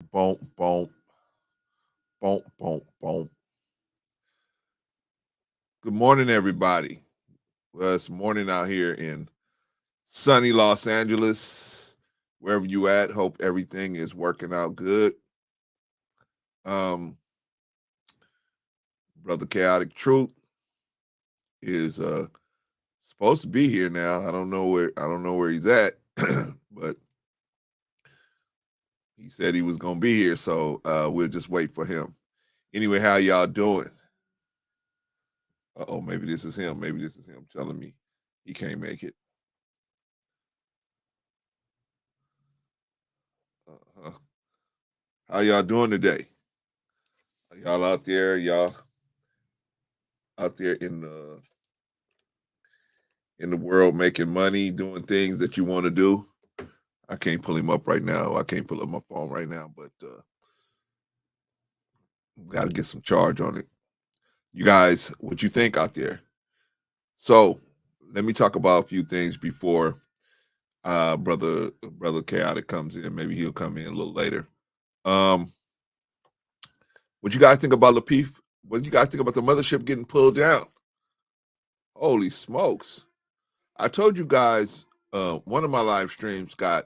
Boom, boom, boom, boom, boom. Good morning, everybody. Well, it's morning out here in sunny Los Angeles. Wherever you at, hope everything is working out good. Um, Brother Chaotic Truth is supposed to be here now. I don't know where he's at, but he said he was gonna be here, so we'll just wait for him. Anyway, how y'all doing? Oh, maybe this is him. Maybe this is him telling me he can't make it. Uh, how y'all doing today? Y'all out there, y'all out there in the world making money, doing things that you want to do. I can't pull him up right now. I can't pull up my phone right now, but got to get some charge on it. You guys, what you think out there? So, let me talk about a few things before brother Chaotic comes in. Maybe he'll come in a little later. Um, what you guys think about Lapeef? What do you guys think about the mothership getting pulled down? Holy smokes! I told you guys one of my live streams got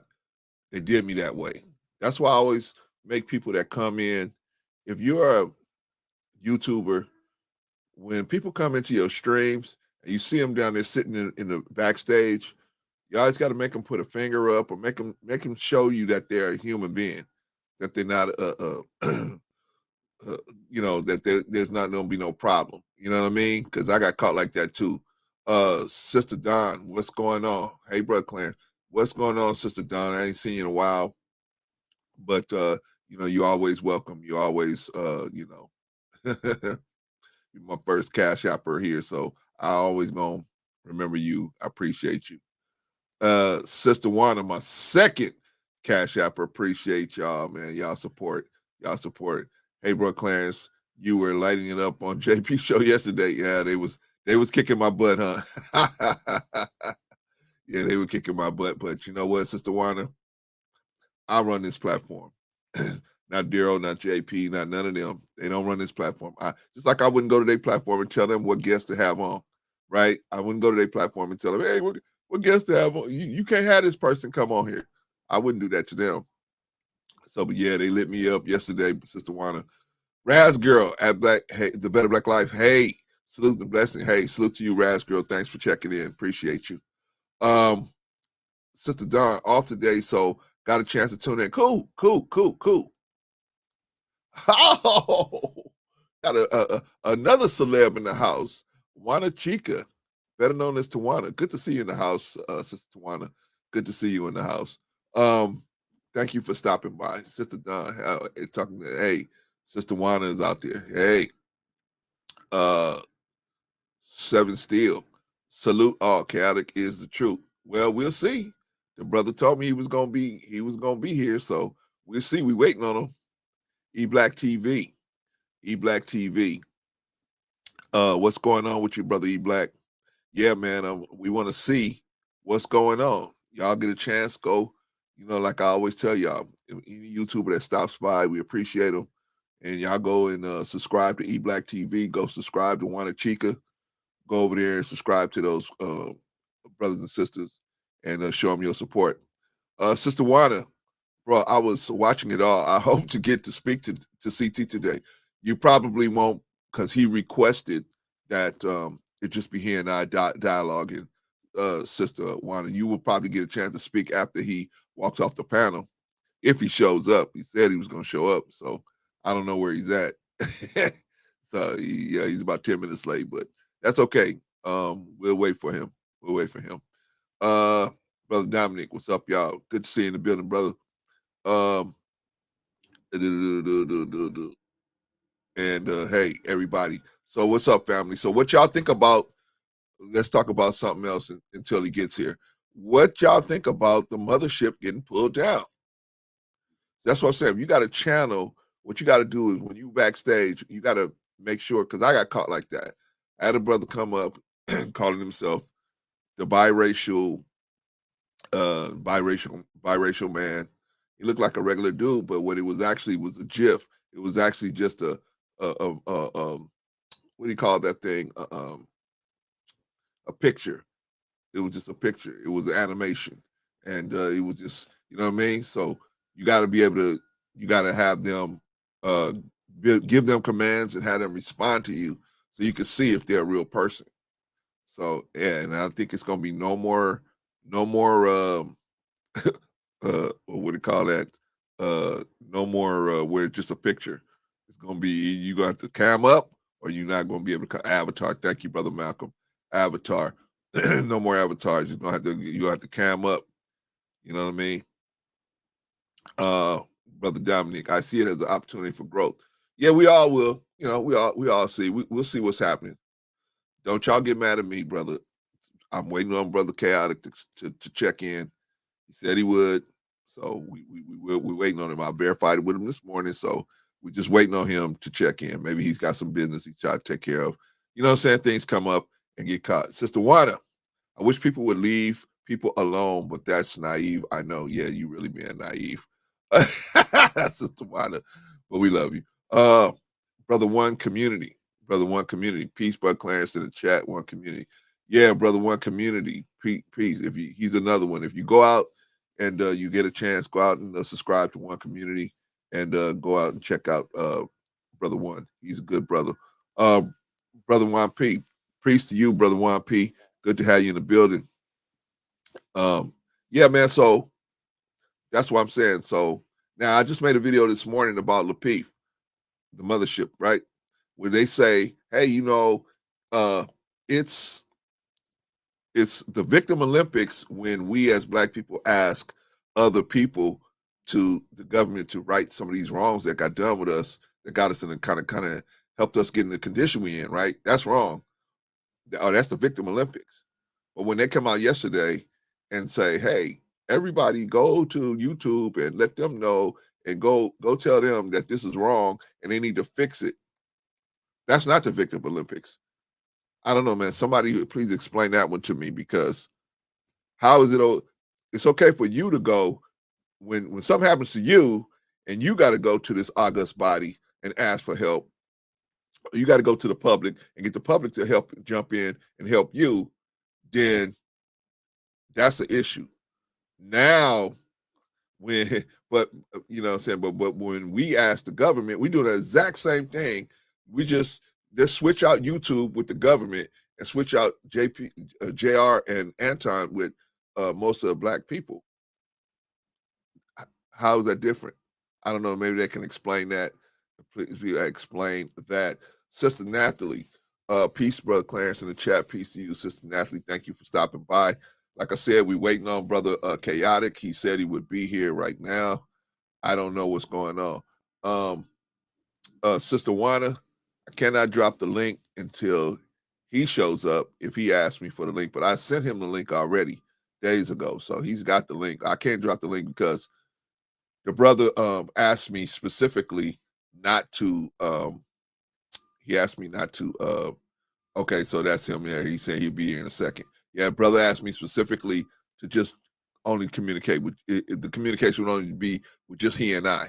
they did me that way. That's why I always make people that come in. If you're a YouTuber, when people come into your streams and you see them down there sitting in the backstage, you always got to make them put a finger up or make them show you that they're a human being, that they're not that there's not going to be no problem. You know what I mean? Because I got caught like that too. Sister Don, what's going on? Hey, brother Clarence, what's going on, Sister Don? I ain't seen you in a while, but you always welcome. You always, you're my first cash apper here, so I always gonna remember you. I appreciate you. Sister Wanda, my second cash apper. Appreciate y'all, man. Y'all support. Y'all support. Hey, bro, Clarence, you were lighting it up on JP show yesterday. Yeah, they was kicking my butt, huh? Yeah, they were kicking my butt. But you know what, Sister Wanda? I run this platform. Not Daryl, not JP, not none of them. They don't run this platform. I just like I wouldn't go to their platform and tell them what guests to have on, right? I wouldn't go to their platform and tell them, hey, what guests to have on? You can't have this person come on here. I wouldn't do that to them. So, but yeah, they lit me up yesterday, Sister Wanda. Raz Girl at the Better Black Life. Hey, salute and blessing. Hey, salute to you, Raz Girl. Thanks for checking in. Appreciate you. Um, Sister Dawn off today, so got a chance to tune in. Cool, cool, cool, cool. Oh, got another celeb in the house, Juana Chica, better known as Tawana. Good to see you in the house, Sister Tawana. Good to see you in the house. Um, Thank you for stopping by, Sister Don. Talking to hey, Sister Juana is out there. Hey, uh, Seven Steel, salute all. Chaotic is the truth. Well, we'll see. The brother told me he was gonna be here, so we'll see. We waiting on him. E Black TV. E Black TV. What's going on with you, brother E Black? Yeah, man. We want to see what's going on. Y'all get a chance, go. Like I always tell y'all, any YouTuber that stops by, we appreciate them. And y'all go and subscribe to E Black TV. Go subscribe to Juana Chica. Go over there and subscribe to those brothers and sisters and show them your support. Sister Juana, bro, I was watching it all. I hope to get to speak to CT today. You probably won't because he requested that it just be he and I dialoguing. Sister Wanda, you will probably get a chance to speak after he walks off the panel if he shows up. He said he was going to show up, so I don't know where he's at. So yeah, he's about 10 minutes late, but that's okay. We'll wait for him. We'll wait for him. Uh, Brother Dominic, what's up, y'all? Good to see you in the building, brother. Um, and hey, everybody. So what's up, family? So what y'all think about? Let's talk about something else until he gets here. What y'all think about the mothership getting pulled down? That's what I'm saying. If you got a channel, what you got to do is when you backstage, you got to make sure. Because I got caught like that. I had a brother come up calling himself the biracial man. He looked like a regular dude, but what it was actually was a GIF. It was actually just what do you call that thing? A picture. It was just a picture. It was an animation, and it was just, you know what I mean. So you got to be able to, you got to have them uh, give them commands and have them respond to you, so you can see if they're a real person. So yeah, and I think it's gonna be no more, what do you call that? No more where it's just a picture. It's gonna be you gonna have to cam up, or you're not gonna be able to avatar. Thank you, brother Malcolm. Avatar. No more avatars. You have to cam up. You know what I mean? Uh, brother Dominic, I see it as an opportunity for growth. Yeah, we all will. You know, we all see. We'll see what's happening. Don't y'all get mad at me, brother. I'm waiting on brother Chaotic to check in. He said he would, so we're waiting on him. I verified it with him this morning, so we're just waiting on him to check in. Maybe he's got some business he's trying to take care of. You know what I'm saying? Things come up and get caught. Sister Wanda, I wish people would leave people alone, but that's naive. I know. Yeah, you really being naive. Sister Wanda, but we love you. Brother One Community. Brother One Community. Peace, Brother Clarence in the chat. One Community. Yeah, Brother One Community. Peace. If you, he's another one. If you go out and you get a chance, go out and subscribe to One Community and go out and check out Brother One. He's a good brother. Uh, Brother One P. Peace to you, Brother One P. Good to have you in the building. Yeah, man. So that's what I'm saying. So now I just made a video this morning about Lapeef, the mothership, right? Where they say, hey, you know, uh, it's the victim Olympics when we as black people ask other people to the government to right some of these wrongs that got done with us, that got us in the kind of helped us get in the condition we in, right? That's wrong. Oh, that's the victim Olympics. But when they come out yesterday and say, hey, everybody go to YouTube and let them know and go tell them that this is wrong and they need to fix it. That's not the victim Olympics. I don't know, man. Somebody please explain that one to me, because how is it? It's okay for you to go when something happens to you and you got to go to this august body and ask for help. You got to go to the public and get the public to help jump in and help you. Then that's the issue. Now, when but you know what I'm saying, but when we ask the government, we do the exact same thing. We just switch out YouTube with the government and switch out JR and Anton with most of the black people. How is that different? I don't know. Maybe they can explain that. Please explain that. Sister Natalie, peace, Brother Clarence in the chat. Peace to you, Sister Natalie. Thank you for stopping by. Like I said, we waiting on Brother Chaotic. He said he would be here right now. I don't know what's going on. Sister Wana, I cannot drop the link until he shows up if he asks me for the link, but I sent him the link already days ago, so he's got the link. I can't drop the link because the brother asked me specifically not to. He asked me not to. Okay, so that's him there. He said he'd be here in a second. Yeah, brother asked me specifically to just only communicate with the communication would only be with just he and I.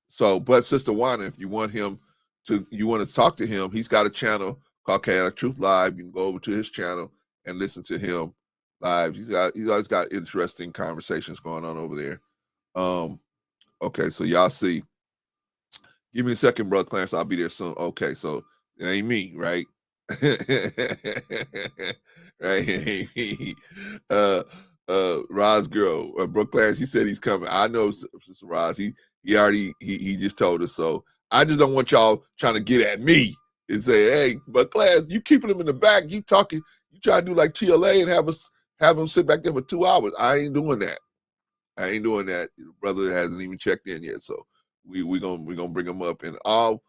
So, but Sister Wana, if you want to talk to him, he's got a channel called Chaotic Truth Live. You can go over to his channel and listen to him live. He's always got interesting conversations going on over there. Okay, so y'all see. Give me a second, Brother Clarence. I'll be there soon. Okay, so it ain't me, right? Right? It ain't me. Roz girl, Brooke Clarence, he said he's coming. I know, Sister Roz. He already he just told us. So I just don't want y'all trying to get at me and say, hey, but Clarence, you keeping him in the back, you talking, you try to do like TLA and have him sit back there for 2 hours. I ain't doing that. I ain't doing that. The brother hasn't even checked in yet, so we gonna bring him up, and all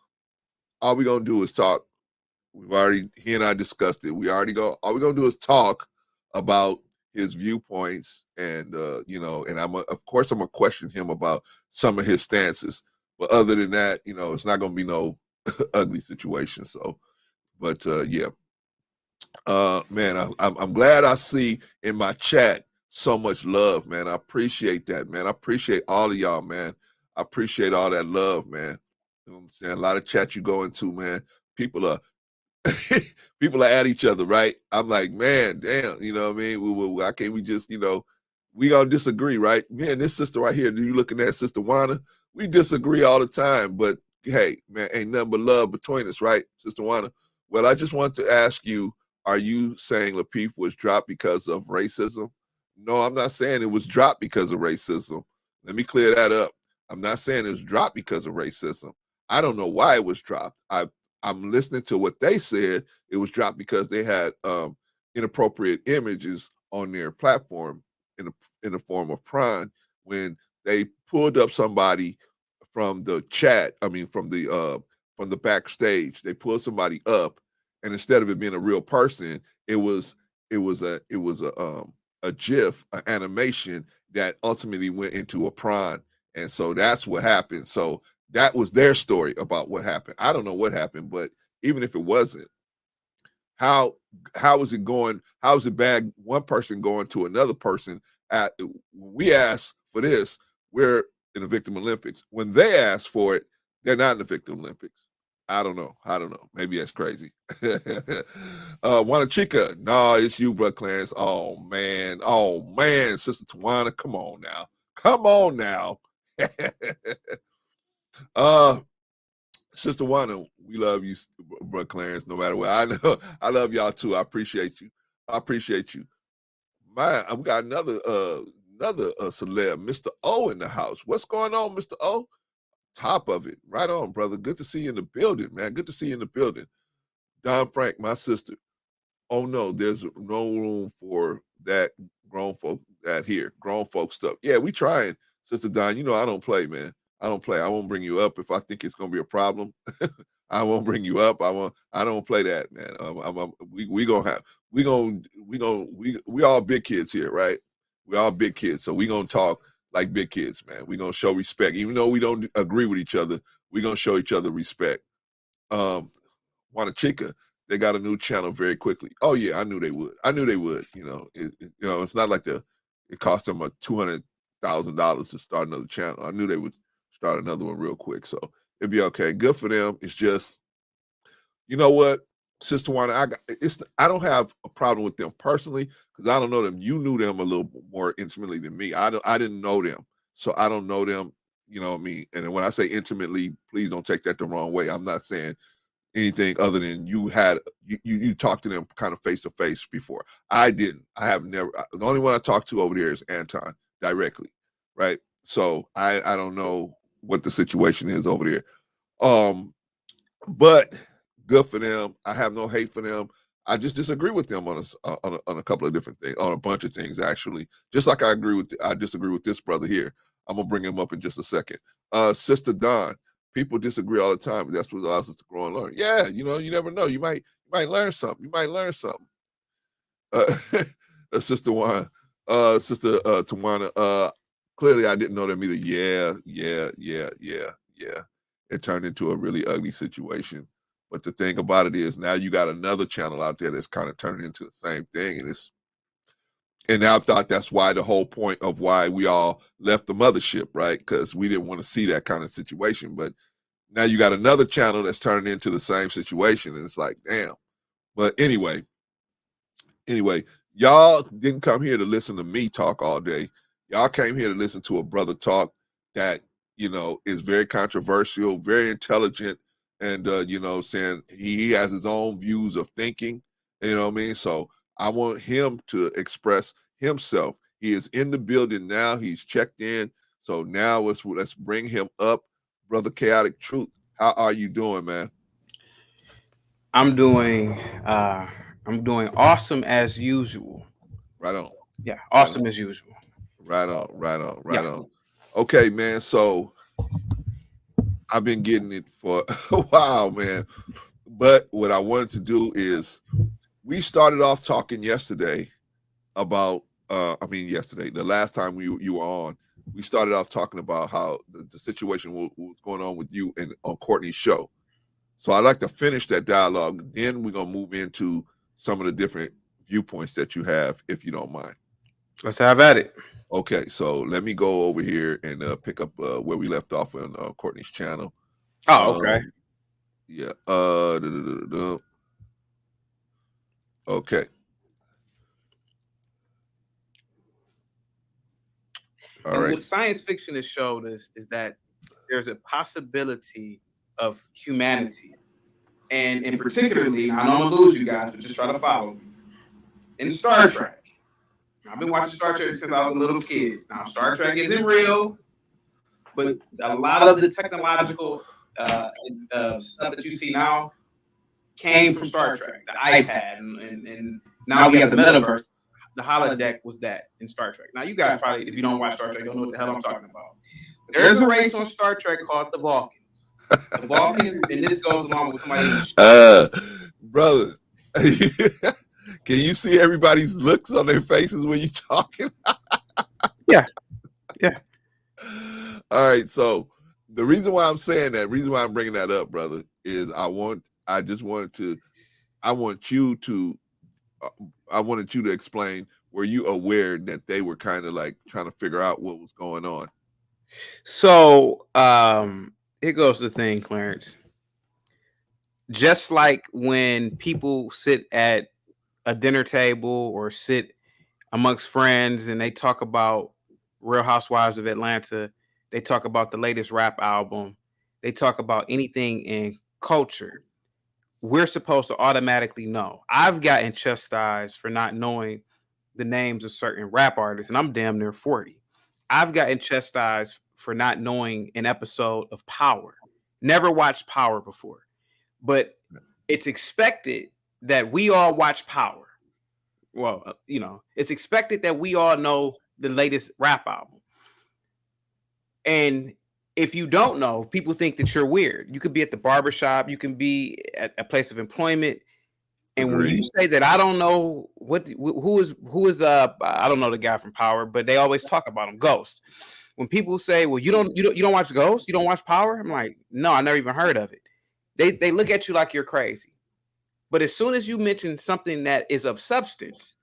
we gonna do is talk. He and I discussed it. All we gonna do is talk about his viewpoints, and you know, and of course I'm gonna question him about some of his stances, but other than that, you know, it's not gonna be no ugly situation. So, but yeah, man, I'm glad I see in my chat so much love, man. I appreciate that, man. I appreciate all of y'all, man. I appreciate all that love, man. You know what I'm saying? A lot of chat you go into, man. People are people are at each other, right? I'm like, man, damn, you know what I mean? Why can't we just, we gonna disagree, right? Man, this sister right here, you looking at Sister Wanda, we disagree all the time, but hey, man, ain't nothing but love between us, right, Sister Wanda? Well, I just want to ask you, are you saying Lapeef was dropped because of racism? No, I'm not saying it was dropped because of racism. Let me clear that up. I'm not saying it was dropped because of racism. I don't know why it was dropped. I'm listening to what they said. It was dropped because they had inappropriate images on their platform in the form of Prime when they pulled up somebody from the chat. I mean, from the backstage, they pulled somebody up, and instead of it being a real person, it was a GIF, an animation that ultimately went into a Prime, and so that's what happened. So that was their story about what happened. I don't know what happened, but even if it wasn't, how how is it going? How is it bad? One person going to another person. When we ask for this, we're in the Victim Olympics. When they ask for it, they're not in the Victim Olympics. I don't know. I don't know. Maybe that's crazy. Juana Chica, no, it's you, bro, Clarence. Oh man, Sister Tawana, come on now, come on now. uh, Sister Wanda, we love you, bro, Clarence. No matter what, I know I love y'all too. I appreciate you. I appreciate you. Man, I've got another celeb, Mr. O, in the house. What's going on, Mr. O? Top of it, right on, brother. Good to see you in the building, man. Good to see you in the building. Don Frank, my sister. Oh no, there's no room for that grown folk stuff. Yeah, we trying, Sister Don. You know I don't play, man. I don't play. I won't bring you up if I think it's gonna be a problem. I won't bring you up. I don't play that, man. We gonna have. We all big kids here, right? We all big kids, so we gonna talk like big kids, man. We gonna show respect, even though we don't agree with each other. We gonna show each other respect. Um, Wanachika, they got a new channel very quickly. Oh yeah, I knew they would. I knew they would. It's not like it cost them $200,000 to start another channel. I knew they would start another one real quick, so it'd be okay. Good for them. It's just, you know what, Sister Juana, I don't have a problem with them personally because I don't know them. You knew them a little more intimately than me. I didn't know them, so I don't know them. You know what I mean? And when I say intimately, please don't take that the wrong way. I'm not saying anything other than you talked to them kind of face to face before. I didn't. I have never. The only one I talked to over there is Anton directly, right? So I don't know what the situation is over there. But good for them. I have no hate for them. I just disagree with them on a couple of different things, on a bunch of things actually. Just like I disagree with this brother here. I'm gonna bring him up in just a second. Sister Don, people disagree all the time, but that's what allows us to grow and learn. Yeah, you never know. You might learn something. You might learn something. Uh, Sister Juan, Sister Tawana, clearly I didn't know them either. Yeah. It turned into a really ugly situation. But the thing about it is now you got another channel out there that's kind of turning into the same thing. And I thought that's why the whole point of why we all left the mothership, right? Because we didn't want to see that kind of situation. But now you got another channel that's turning into the same situation. And it's like, damn. But anyway, y'all didn't come here to listen to me talk all day. Y'all came here to listen to a brother talk that, is very controversial, very intelligent, and saying he has his own views of thinking. You know what I mean? So I want him to express himself. He is in the building now. He's checked in. So now let's bring him up. Brother Chaotic Truth, how are you doing, man? I'm doing uh I'm doing awesome as usual. Right on, Yeah, right awesome on. as usual. Right on, right on, Yeah. right on. Okay, man. So I've been getting it for a while, man. But what I wanted to do is we started off talking yesterday about yesterday, the last time you were on, we started off talking about how the situation was going on with you and on Courtney's show. So I'd like to finish that dialogue. Then we're gonna move into some of the different viewpoints that you have, if you don't mind. Let's have at it. Okay, so let me go over here and pick up where we left off on Courtney's channel. Oh, okay. Um, yeah. Okay. All And right. what science fiction has showed us is that there's a possibility of humanity. And in particularly, now I know I'm gonna lose you guys, but just try to follow me. In Star Trek. I've been watching Star Trek since I was a little kid. Now, Star Trek isn't real, but a lot of the technological stuff that you see now came from Star Trek. The iPad, and now we have the metaverse. The holodeck was that in Star Trek. Now, you guys probably, if you don't watch Star Trek, don't know what the hell I'm talking about. But there's a race on Star Trek called the Vulcans. The Vulcans, and this goes along with somebody. Brother, can you see everybody's looks on their faces when you're talking? Yeah. All right, so the reason why I'm saying that, reason why I'm bringing that up, brother, is I wanted you to explain, were you aware that they were kind of like trying to figure out what was going on? So, here goes the thing, Clarence. Just like when people sit at a dinner table or sit amongst friends and they talk about Real Housewives of Atlanta, they talk about the latest rap album, they talk about anything in culture, we're supposed to automatically know. I've gotten chastised for not knowing the names of certain rap artists, and I'm damn near 40. I've gotten chastised for not knowing an episode of Power. Never watched Power before, but it's expected that we all watch Power. Well, it's expected that we all know the latest rap album. And if you don't know, people think that you're weird. You could be at the barbershop, you can be at a place of employment. And when you say that I don't know who is I don't know the guy from Power, but they always talk about him, Ghost. When people say, "Well, you don't watch Ghost, you don't watch Power," I'm like, "No, I never even heard of it." They look at you like you're crazy. But as soon as you mention something that is of substance,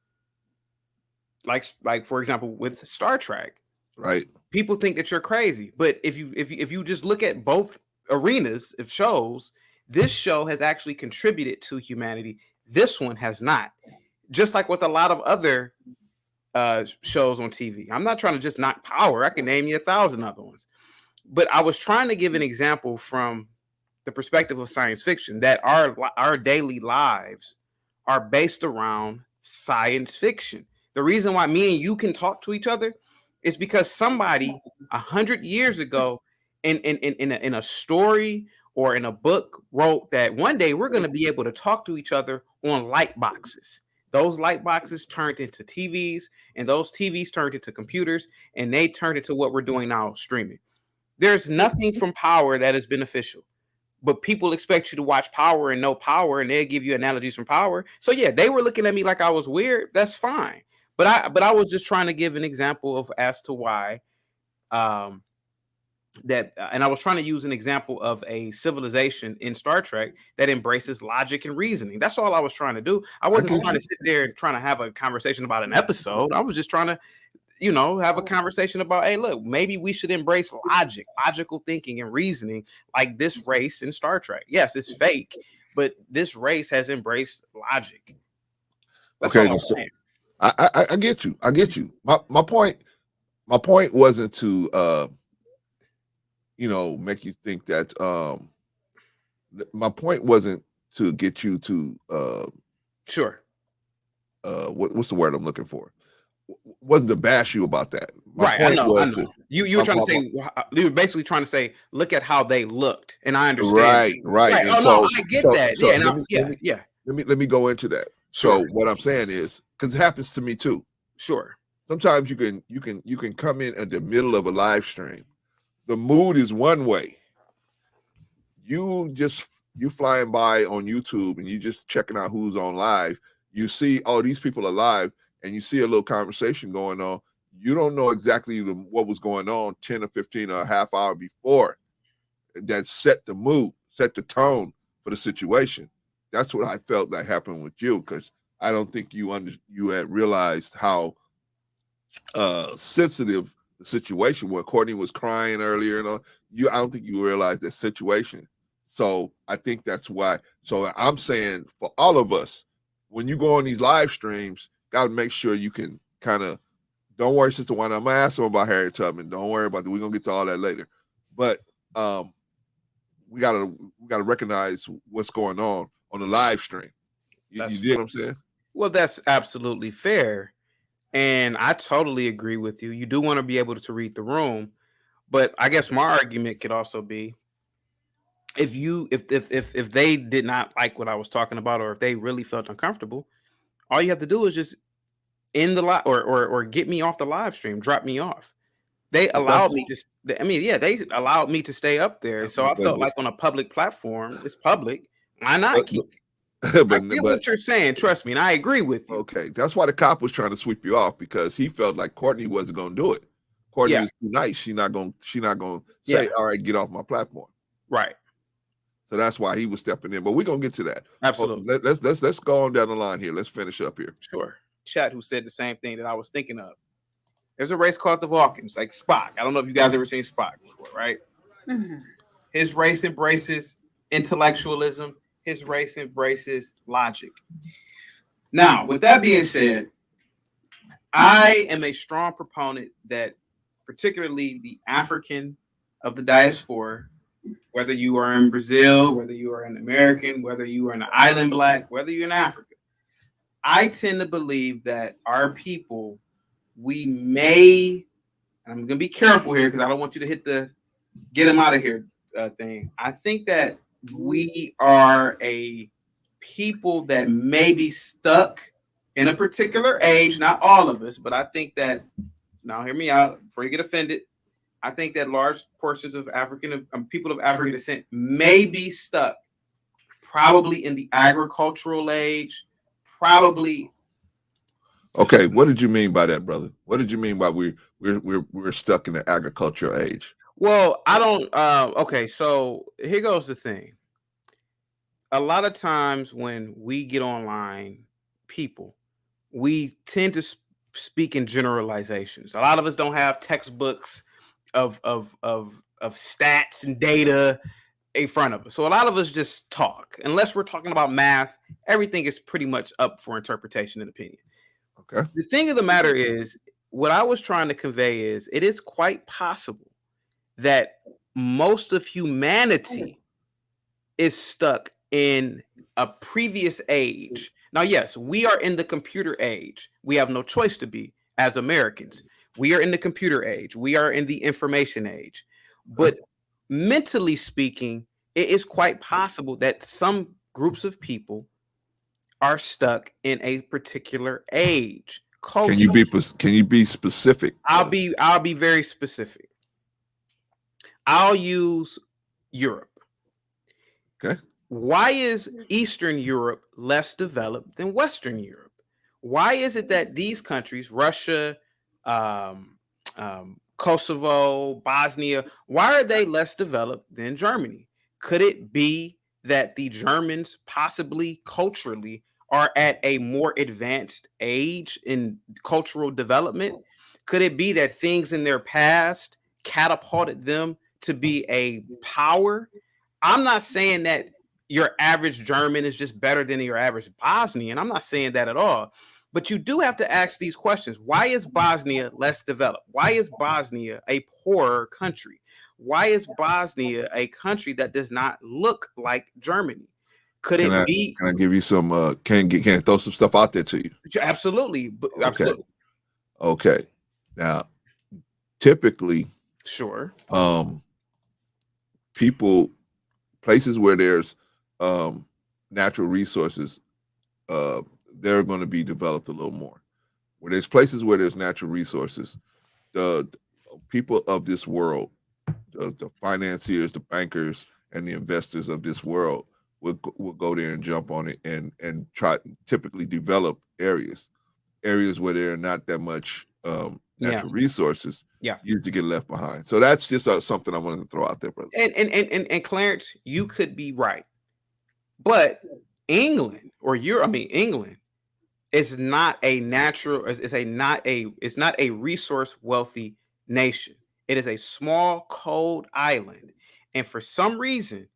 like for example with Star Trek, right? People think that you're crazy. But if you just look at both arenas of shows, this show has actually contributed to humanity. This one has not. Just like with a lot of other shows on TV. I'm not trying to just knock Power. I can name you 1,000 other ones. But I was trying to give an example from the perspective of science fiction that our daily lives are based around science fiction. The reason why me and you can talk to each other is because somebody 100 years ago in a story or in a book wrote that one day we're going to be able to talk to each other on light boxes. Those light boxes turned into TVs, and those TVs turned into computers, and they turned into what we're doing now, streaming. There's nothing from Power that is beneficial, but people expect you to watch Power and know Power, and they give you analogies from Power. So yeah, they were looking at me like I was weird. That's fine, but I was just trying to give an example of as to why and I was trying to use an example of a civilization in Star Trek that embraces logic and reasoning. That's all I was trying to do. I wasn't trying to sit there and trying to have a conversation about an episode. I was just trying to have a conversation about, hey, look, maybe we should embrace logical thinking and reasoning like this race in Star Trek. Yes, it's fake, but this race has embraced logic. That's Okay, all I'm so saying. I get you. I get you. My point wasn't to make you think that my point wasn't to get you to Sure. What's the word I'm looking for? Wasn't to bash you about that. My Right, I point know. was You were trying to say, you were basically trying to say, look at how they looked, and I understand. right. Right. And Oh no, I get that. so Yeah, let me go into that. Sure. So what I'm saying is, because it happens to me too. Sure. Sometimes you can come in at the middle of a live stream. The mood is one way. You flying by on YouTube and you just checking out who's on live. You see, oh, these people are live, and you see a little conversation going on. You don't know exactly what was going on 10 or 15 or a half hour before that set the mood, set the tone for the situation. That's what I felt that happened with you, because I don't think you had realized how sensitive the situation where Courtney was crying earlier and all. I don't think you realize that situation. So I think that's why. So I'm saying for all of us, when you go on these live streams, got to make sure you can kind of, don't worry, Sister Wanda. I'm gonna ask them about Harriet Tubman. Don't worry about that. We're gonna get to all that later. But we gotta recognize what's going on the live stream. You get what I'm saying? Well, that's absolutely fair. And I totally agree with you. You do want to be able to read the room. But I guess my argument could also be if they did not like what I was talking about, or if they really felt uncomfortable, all you have to do is just end the live or get me off the live stream, drop me off. They allowed me to. I mean, yeah, they allowed me to stay up there. So I felt like on a public platform, it's public. Why not keep? I get what you're saying. Trust me, and I agree with you. Okay, that's why the cop was trying to sweep you off, because he felt like Courtney wasn't going to do it. Courtney was too nice. She's not going to say, "All right, get off my platform." Right. So that's why he was stepping in. But we're gonna get to that. Absolutely. Let's go on down the line here. Let's finish up here. Sure. Chat who said the same thing that I was thinking of. There's a race called the Vulcans, like Spock. I don't know if you guys ever seen Spock before, right? Mm-hmm. His race embraces intellectualism. His race embraces logic. Now, with that being said, I am a strong proponent that particularly the African of the diaspora, whether you are in Brazil, whether you are an American, whether you are an island black, whether you're in Africa, I tend to believe that our people, we may, and I'm going to be careful here because I don't want you to hit the get them out of here thing. I think that we are a people that may be stuck in a particular age, not all of us, but I think that, now hear me out before you get offended, I think that large portions of people of African descent may be stuck probably in the agricultural age, probably. Okay, what did you mean by that, brother? What did you mean by we're stuck in the agricultural age? Well, I don't. Okay, so here goes the thing. A lot of times when we get online, people, we tend to speak in generalizations. A lot of us don't have textbooks of stats and data in front of us. So a lot of us just talk. Unless we're talking about math, everything is pretty much up for interpretation and opinion. Okay. The thing of the matter is, what I was trying to convey is it is quite possible that most of humanity is stuck in a previous age. Now, yes, we are in the computer age. We have no choice to be as Americans. We are in the computer age. We are in the information age. But mentally speaking, it is quite possible that some groups of people are stuck in a particular age. Culture. Can you be specific? I'll be very specific. I'll use Europe. Okay. Why is Eastern Europe less developed than Western Europe? Why is it that these countries, Russia, Kosovo, Bosnia, why are they less developed than Germany? Could it be that the Germans possibly culturally are at a more advanced age in cultural development? Could it be that things in their past catapulted them to be a power? I'm not saying that your average German is just better than your average Bosnian. I'm not saying that at all. But you do have to ask these questions. Why is Bosnia less developed? Why is Bosnia a poorer country? Why is Bosnia a country that does not look like Germany? Can I give you some? Can I throw some stuff out there to you? Absolutely. Absolutely. Okay. Now, typically, sure. Places where there's natural resources, they're going to be developed a little more. Where there's places where there's natural resources, the people of this world, the financiers, the bankers, and the investors of this world will go there and jump on it and try to typically develop areas where there are not that much natural resources. Used to get left behind. So that's just something I wanted to throw out there, brother. And Clarence, you could be right, but England is not a natural, it's not a resource wealthy nation. It is a small, cold island. And for some reason,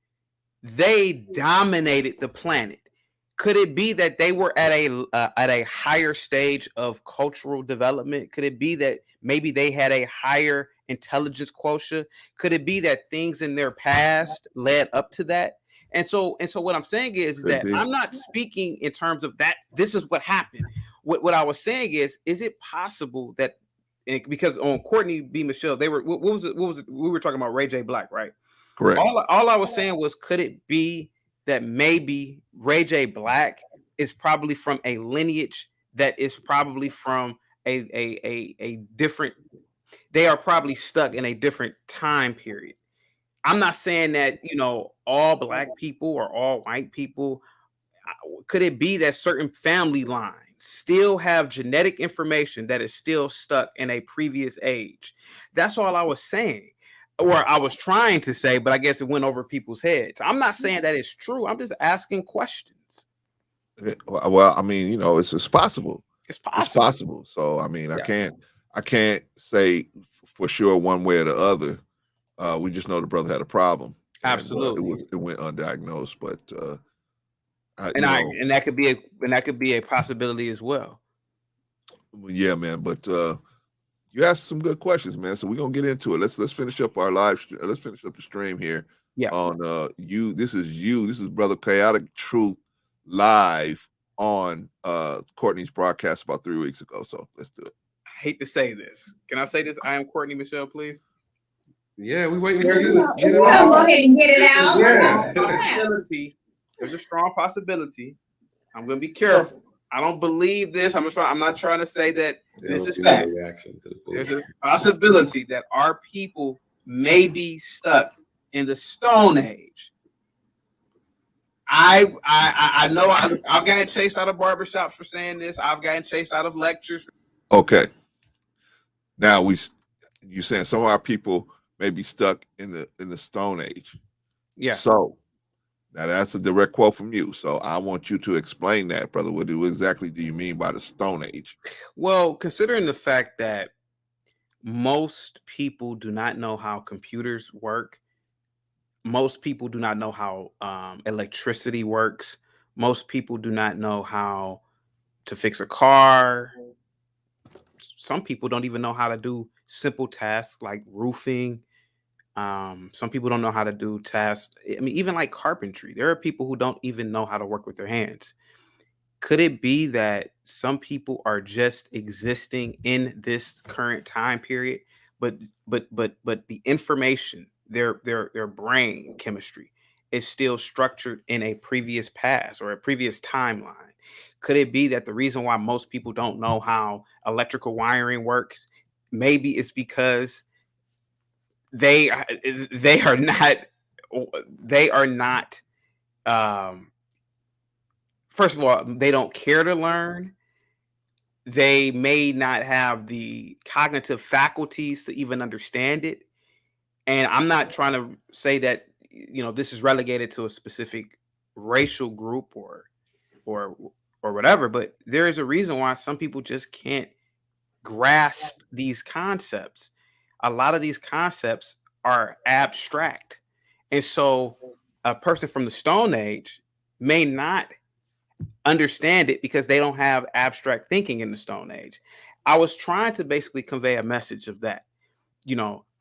they dominated the planet. Could it be that they were at a higher stage of cultural development? Could it be that maybe they had a higher intelligence quotient? Could it be that things in their past led up to that? And so what I'm saying is Could that be. I'm not speaking in terms of that this is what happened. What I was saying is it possible that, because on Courtney B. Michelle, they were what was it? We were talking about Ray J. Black, right? Correct. All I was saying was, could it be that maybe Ray J. Black is probably from a lineage that is probably from a different, they are probably stuck in a different time period. I'm not saying that, all black people or all white people. Could it be that certain family lines still have genetic information that is still stuck in a previous age? That's all I was saying, or I was trying to say, but I guess it went over people's heads. I'm not saying that it's true. I'm just asking questions. Well, I mean, it's possible. It's It's possible. possible. So, I mean, Yeah. I can't say for sure one way or the other. We just know the brother had a problem, and Absolutely. it went undiagnosed. But And and that could be a possibility as well. yeah, man. But you asked some good questions, man. So we're gonna get into it. Let's finish up our let's finish up the stream here Yeah. on you. This is Brother Chaotic Truth live on Courtney's broadcast about 3 weeks ago. So let's do it. I hate to say this. Can I say this? I am Courtney Michelle, please. Yeah, we waiting for you to If you don't go ahead and get it out. Yeah. There's a strong possibility. I'm gonna be careful. I don't believe this. I'm not trying to say that this is fact. There's a possibility that our people may be stuck in the Stone Age. I know I've gotten chased out of barbershops for saying this. I've gotten chased out of lectures. Okay. Now you're saying some of our people may be stuck in the Stone Age. Yeah. So now that's a direct quote from you. So I want you to explain that, brother. What exactly do you mean by the Stone Age? Well, considering the fact that most people do not know how computers work, most people do not know how electricity works, most people do not know how to fix a car. Some people don't even know how to do simple tasks like roofing. Some people don't know how to do tasks. I mean, even like carpentry. There are people who don't even know how to work with their hands. Could it be that some people are just existing in this current time period, but the information, their brain chemistry is still structured in a previous past or a previous timeline? Could it be that the reason why most people don't know how electrical wiring works, maybe it's because they are not first of all, they don't care to learn. They may not have the cognitive faculties to even understand it. And I'm not trying to say that this is relegated to a specific racial group or whatever, but there is a reason why some people just can't grasp these concepts. A lot of these concepts are abstract. And so a person from the Stone Age may not understand it because they don't have abstract thinking in the Stone Age. I was trying to basically convey a message of that.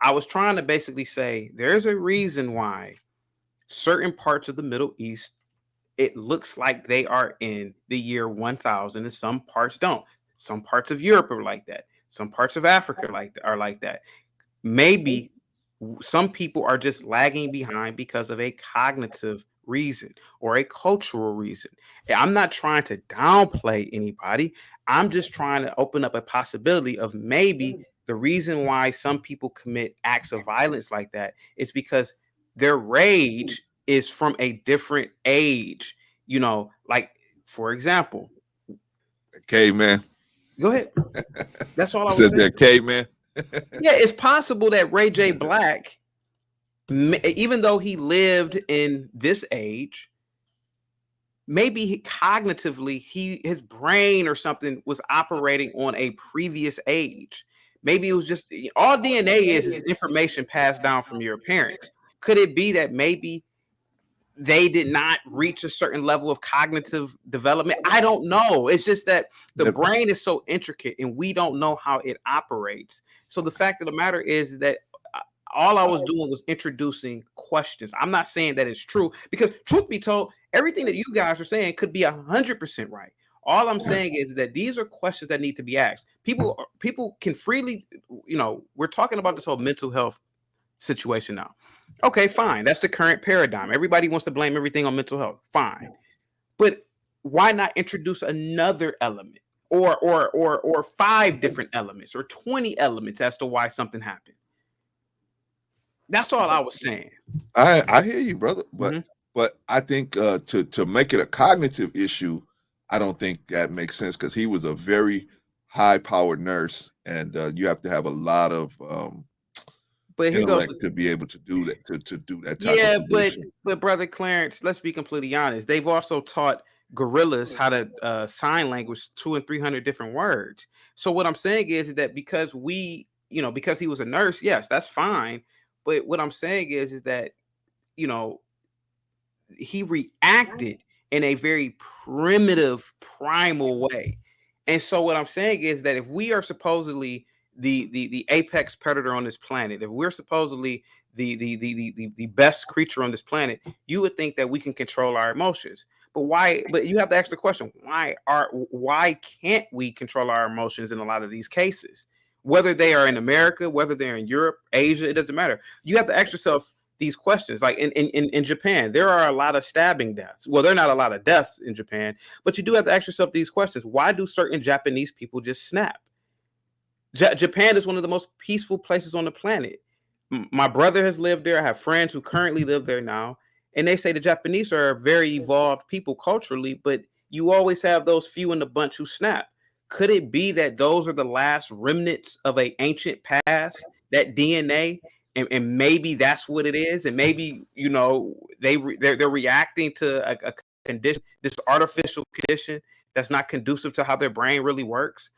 I was trying to basically say there's a reason why certain parts of the Middle East, it looks like they are in the year 1000 and some parts don't. Some parts of Europe are like that. Some parts of Africa are like that. Maybe some people are just lagging behind because of a cognitive reason or a cultural reason. I'm not trying to downplay anybody. I'm just trying to open up a possibility of maybe the reason why some people commit acts of violence like that is because their rage is from a different age. Like, for example, Caveman. go ahead. That's all I was Said saying. that caveman. Yeah, it's possible that Ray J. Black, even though he lived in this age, maybe cognitively his brain or something was operating on a previous age. Maybe it was just all DNA is information passed down from your parents. Could it be that maybe they did not reach a certain level of cognitive development? I don't know. It's just that the brain is so intricate and we don't know how it operates. So the fact of the matter is that all I was doing was introducing questions. I'm not saying that it's true, because truth be told, everything that you guys are saying could be 100% right. All I'm saying is that these are questions that need to be asked. People can freely, we're talking about this whole mental health situation now. Okay, fine. That's the current paradigm. Everybody wants to blame everything on mental health. Fine. But why not introduce another element or 5 different elements or 20 elements as to why something happened? That's all I was saying. I hear you, brother, but I think to make it a cognitive issue, I don't think that makes sense, because he was a very high-powered nurse, and you have to have a lot of but he goes to be able to do that, to do that type of condition. but brother Clarence, let's be completely honest. They've also taught gorillas how to sign language 200 and 300 different words. So what I'm saying is that because because he was a nurse, yes, that's fine. But what I'm saying is that he reacted in a very primitive, primal way. And so what I'm saying is that if we are supposedly the apex predator on this planet, if we're supposedly the best creature on this planet, you would think that we can control our emotions. But why? But you have to ask the question, why can't we control our emotions in a lot of these cases? Whether they are in America, whether they're in Europe, Asia, it doesn't matter. You have to ask yourself these questions. Like in Japan, there are a lot of stabbing deaths. Well, there are not a lot of deaths in Japan, but you do have to ask yourself these questions. Why do certain Japanese people just snap? Japan is one of the most peaceful places on the planet. My brother has lived there. I have friends who currently live there now, and they say the Japanese are very evolved people culturally, but you always have those few in the bunch who snap. Could it be that those are the last remnants of an ancient past, that DNA, and maybe that's what it is, and maybe they're reacting to a condition, this artificial condition that's not conducive to how their brain really works?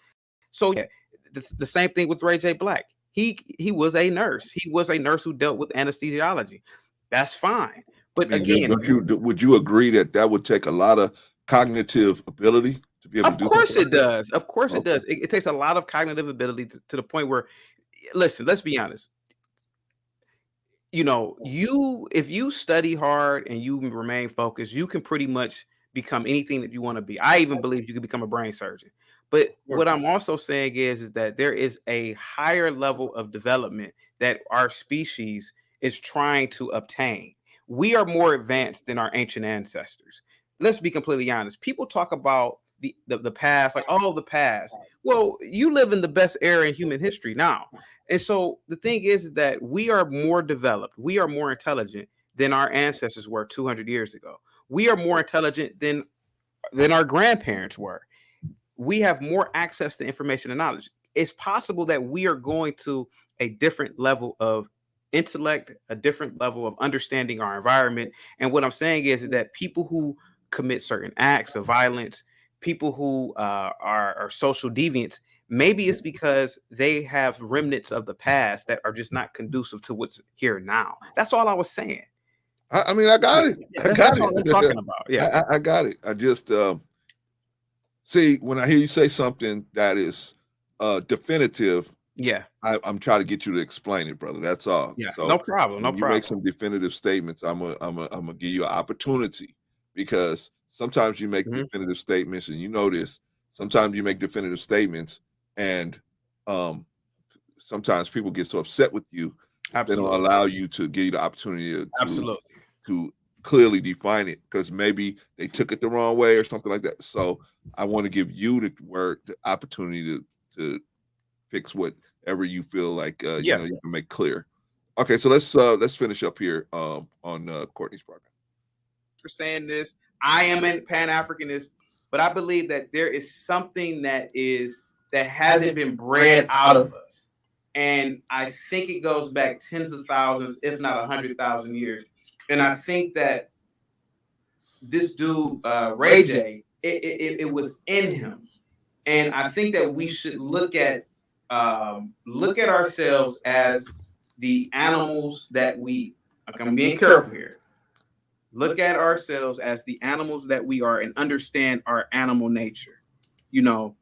So yeah, the same thing with Ray J. Black. He was a nurse. He was a nurse who dealt with anesthesiology. That's fine. But again, would you agree that would take a lot of cognitive ability to be able to do? Of course it does. Of course it does. It takes a lot of cognitive ability to the point where, listen, let's be honest. If you study hard and you remain focused, you can pretty much become anything that you want to be. I even believe you can become a brain surgeon. But what I'm also saying is that there is a higher level of development that our species is trying to obtain. We are more advanced than our ancient ancestors. Let's be completely honest. People talk about the past, like, oh, the past. Well, you live in the best era in human history now. And so the thing is that we are more developed. We are more intelligent than our ancestors were 200 years ago. We are more intelligent than our grandparents were. We have more access to information and knowledge. It's possible that we are going to a different level of intellect, a different level of understanding our environment. And what I'm saying is that people who commit certain acts of violence, people who are social deviants, maybe it's because they have remnants of the past that are just not conducive to what's here now. That's all I was saying. I mean, I got it. That's all I'm talking about. Yeah, I got it. I just see, when I hear you say something that is definitive, yeah, I'm trying to get you to explain it, brother. That's all. Yeah, so no problem. No you problem. make some definitive statements, I'm gonna give you an opportunity, because sometimes you make definitive statements, and you know this. Sometimes you make definitive statements, and sometimes people get so upset with you, they don't allow you to give you the opportunity to clearly define it, because maybe they took it the wrong way or something like that. So I want to give you the opportunity to fix whatever you feel like you can make clear. Okay, so let's finish up here on Courtney's program. For saying this, I am a Pan-Africanist, but I believe that there is something that hasn't been bred out of us, and I think it goes back tens of thousands, if not 100,000 years. And I think that this dude Ray J, it was in him, and I think that we should look at ourselves as the animals that we. Okay, I'm being careful here. Look at ourselves as the animals that we are, and understand our animal nature. You know,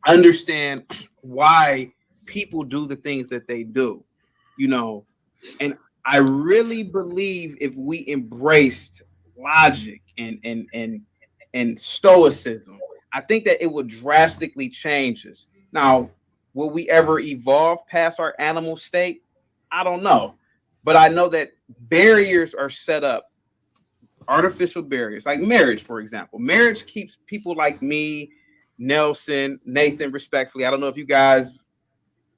understand why people do the things that they do. You know, and I really believe if we embraced logic and stoicism, I think that it would drastically change us. Now, will we ever evolve past our animal state? I don't know. But I know that barriers are set up, artificial barriers, like marriage, for example. Marriage keeps people like me, Nelson, Nathan, respectfully. I don't know if you guys,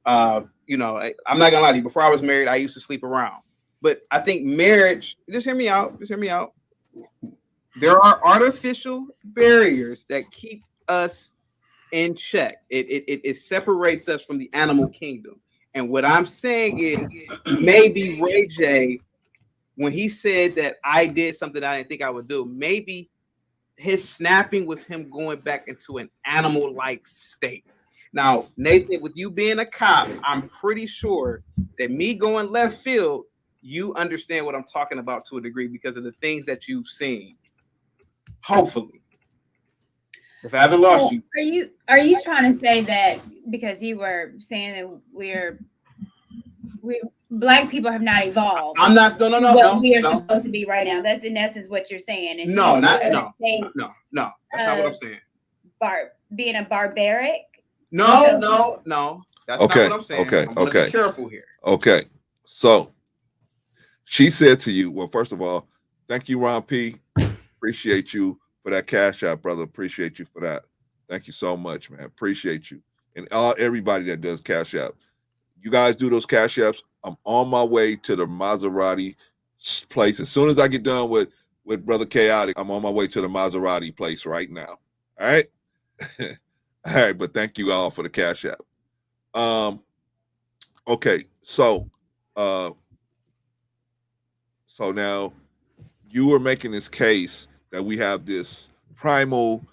I'm not gonna lie to you. Before I was married, I used to sleep around. But I think marriage, just hear me out. Just hear me out. There are artificial barriers that keep us in check. It separates us from the animal kingdom. And what I'm saying is maybe Ray J, when he said that I did something I didn't think I would do, maybe his snapping was him going back into an animal-like state. Now, Nathan, with you being a cop, I'm pretty sure that me going left field, you understand what I'm talking about to a degree because of the things that you've seen. Hopefully. If I haven't lost you. Are you trying to say that because you were saying that we're Black people have not evolved? I'm not. No. We are supposed to be right now. That's in essence what you're saying. And no. That's not what I'm saying. Being a barbaric. No. That's not what I'm saying. Okay. Be careful here. Okay. So she said to you, well, first of all, thank you, Ron P. Appreciate you for that cash out, brother. Appreciate you for that. Thank you so much, man. Appreciate you. And everybody that does cash out. You guys do those cash apps. I'm on my way to the Maserati place. As soon as I get done with Brother Chaotic, I'm on my way to the Maserati place right now. All right? All right, but thank you all for the cash app. Okay, so now you were making this case that we have this primal,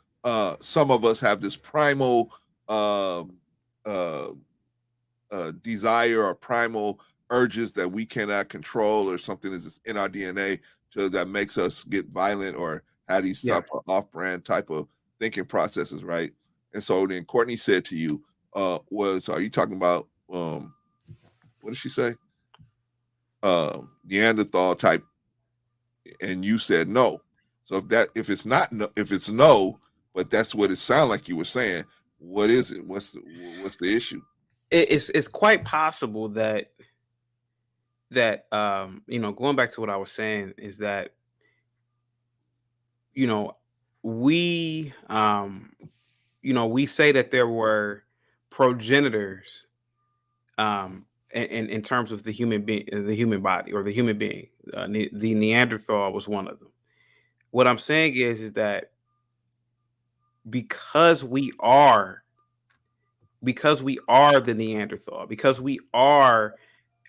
some of us have this primal desire or primal urges that we cannot control, or something is in our DNA that makes us get violent or have these type of off-brand type of thinking processes, right? And so then Courtney said to you, are you talking about what did she say? Neanderthal type, and you said no. So if it's no, but that's what it sounded like you were saying, what is it? What's the issue? It's quite possible that going back to what I was saying is that we say that there were progenitors in terms of the human being, the human body, or the human being. The Neanderthal was one of them. What I'm saying is that because we are the Neanderthal, because we are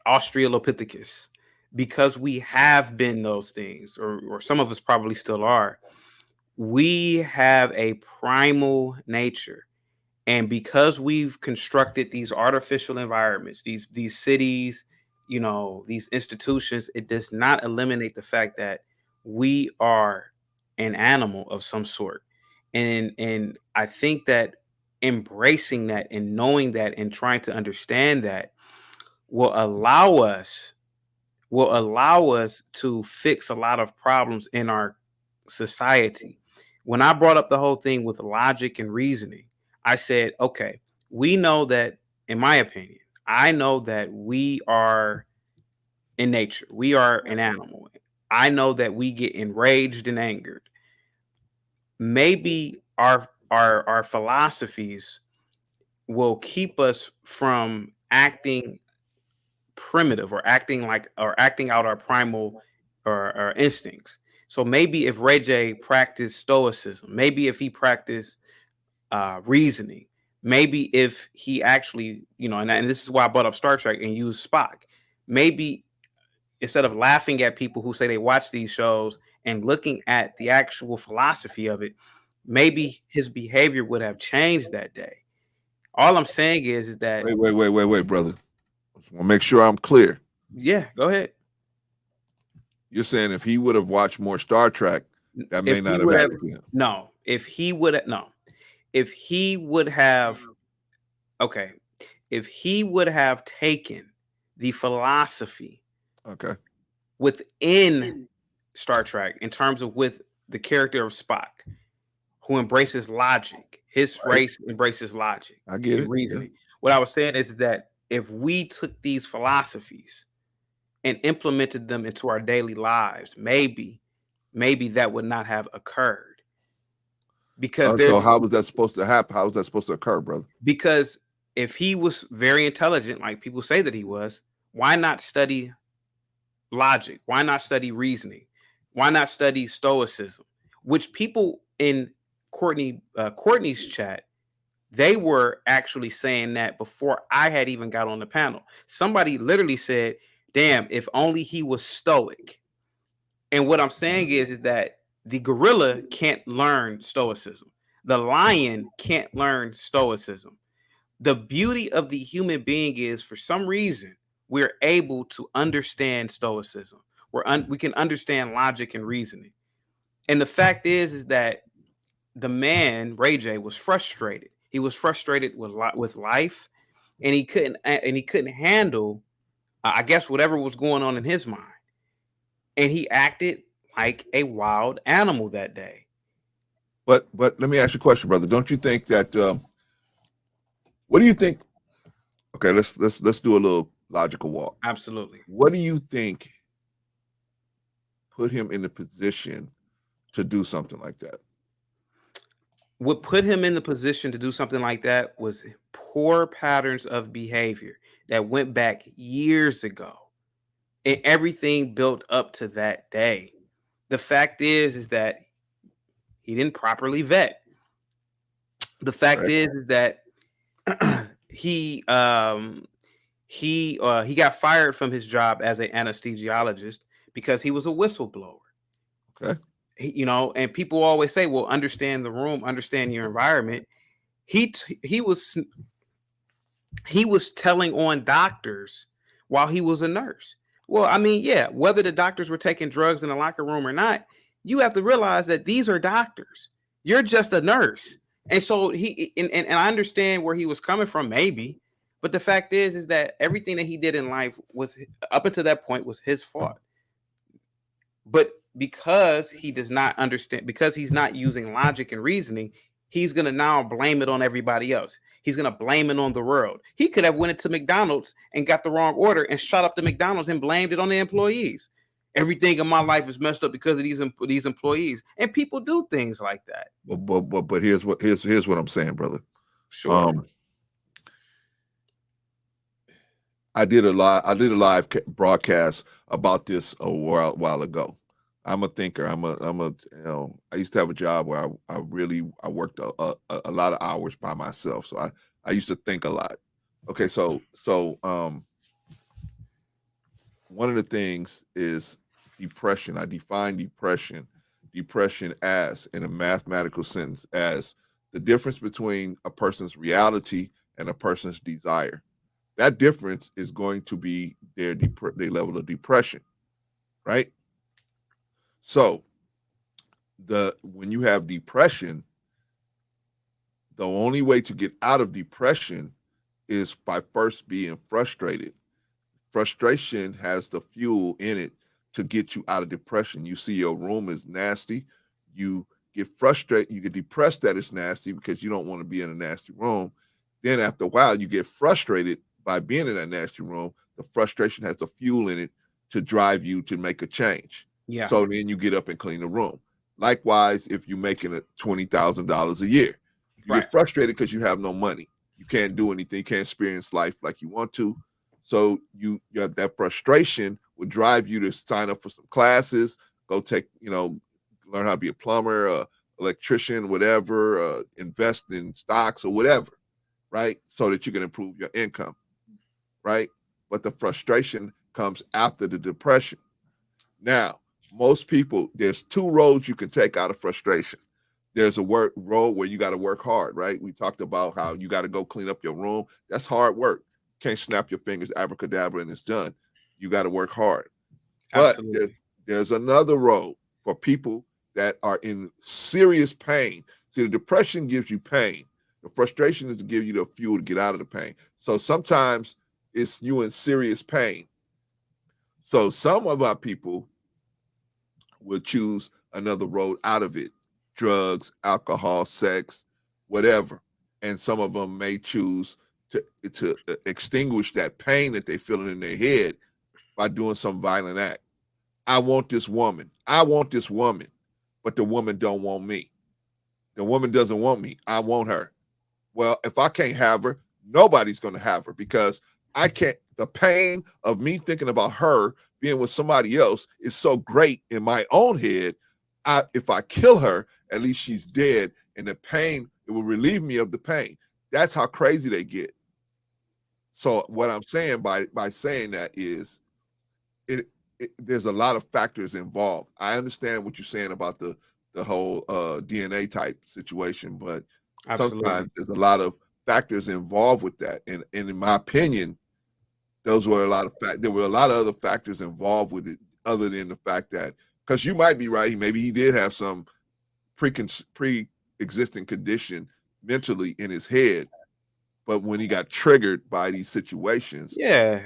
Australopithecus, because we have been those things, or some of us probably still are, we have a primal nature. And because we've constructed these artificial environments, these cities, these institutions, it does not eliminate the fact that we are an animal of some sort. And I think that embracing that and knowing that and trying to understand that will allow us to fix a lot of problems in our society. When I brought up the whole thing with logic and reasoning, I said, okay, we know that, in my opinion, I know that we are in nature. We are an animal. I know that we get enraged and angered. Maybe our philosophies will keep us from acting primitive, or acting out our primal or instincts. So maybe if Ray J practiced stoicism, maybe if he practiced reasoning, maybe if he actually, and this is why I brought up Star Trek and used Spock, maybe instead of laughing at people who say they watch these shows and looking at the actual philosophy of it, maybe his behavior would have changed that day. All I'm saying is that Wait, brother. I want to make sure I'm clear. yeah, go ahead. You're saying if he would have watched more Star Trek, that may If he not have would have happened to him. no, if he would no, if he would have okay, if he would have taken the philosophy Okay. within Star Trek in terms of with the character of Spock, who embraces logic, his Right. race embraces logic I get and it. reasoning. What I was saying is that if we took these philosophies and implemented them into our daily lives, maybe that would not have occurred. Because So how was that supposed to happen? How was that supposed to occur, brother? Because if he was very intelligent, like people say that he was, why not study logic? Why not study reasoning? Why not study Stoicism? Which people in Courtney's chat, they were actually saying that before I had even got on the panel. Somebody literally said, "Damn, if only he was stoic." And what I'm saying is that the gorilla can't learn Stoicism. The lion can't learn Stoicism. The beauty of the human being is, for some reason, we're able to understand Stoicism. We can understand logic and reasoning. And the fact is that the man Ray J was frustrated. He was frustrated with life, and he couldn't handle, I guess, whatever was going on in his mind. And he acted like a wild animal that day. But let me ask you a question, brother. Don't you think that? What do you think? Okay, let's do a little logical walk. Absolutely. What do you think put him in the position to do something like that? What put him in the position to do something like that was poor patterns of behavior that went back years ago, and everything built up to that day. The fact is that he didn't properly vet. The fact Right. is that he got fired from his job as an anesthesiologist because he was a whistleblower. Okay. And people always say, well, understand the room, understand your environment. He was telling on doctors while he was a nurse. Well, I mean, yeah, whether the doctors were taking drugs in the locker room or not, you have to realize that these are doctors. You're just a nurse. And so and I understand where he was coming from, maybe, but the fact is that everything that he did in life was, up until that point, was his fault. But because he does not understand, because he's not using logic and reasoning, he's going to now blame it on everybody else. He's going to blame it on the world. He could have went into McDonald's and got the wrong order and shot up the McDonald's and blamed it on the employees. Everything in my life is messed up because of these employees. And people do things like that. But here's what I'm saying, brother. Sure. I did a live broadcast about this a while ago. I'm a thinker. I used to have a job where I worked a lot of hours by myself. So I used to think a lot. Okay, so one of the things is depression. I define depression as, in a mathematical sense, as the difference between a person's reality and a person's desire. That difference is going to be their level of depression, right? So when you have depression, the only way to get out of depression is by first being frustrated. Frustration has the fuel in it to get you out of depression. You see your room is nasty, you get frustrated, you get depressed that it's nasty because you don't want to be in a nasty room. Then after a while, you get frustrated by being in that nasty room. The frustration has the fuel in it to drive you to make a change. Yeah. So then you get up and clean the room. Likewise, if you're making $20,000 a year, you get frustrated because you have no money. You can't do anything, you can't experience life like you want to. So you have that frustration would drive you to sign up for some classes, go take, learn how to be a plumber, electrician, whatever, invest in stocks or whatever, right? So that you can improve your income, right? But the frustration comes after the depression. Now, most people, there's two roads you can take out of frustration. There's a road where you got to work hard, right? We talked about how you got to go clean up your room. That's hard work. Can't snap your fingers, abracadabra, and it's done. You got to work hard. But Absolutely. there's another road for people that are in serious pain. See, the depression gives you pain. The frustration is to give you the fuel to get out of the pain. So sometimes it's you in serious pain. So some of our people will choose another road out of it: drugs, alcohol, sex, whatever. And some of them may choose to extinguish that pain that they feeling in their head by doing some violent act. I want this woman. I want this woman, but the woman don't want me. The woman doesn't want me. I want her. Well, if I can't have her, nobody's going to have her, because I can't. The pain of me thinking about her being with somebody else is so great in my own head. If I kill her, at least she's dead, and the pain, it will relieve me of the pain. That's how crazy they get. So what I'm saying by saying that is, there's a lot of factors involved. I understand what you're saying about the whole DNA type situation, but Absolutely. sometimes there's a lot of factors involved with that. And in my opinion, those were there were a lot of other factors involved with it, other than the fact that, because you might be right, maybe he did have some pre-existing condition mentally in his head, but when he got triggered by these situations, Yeah.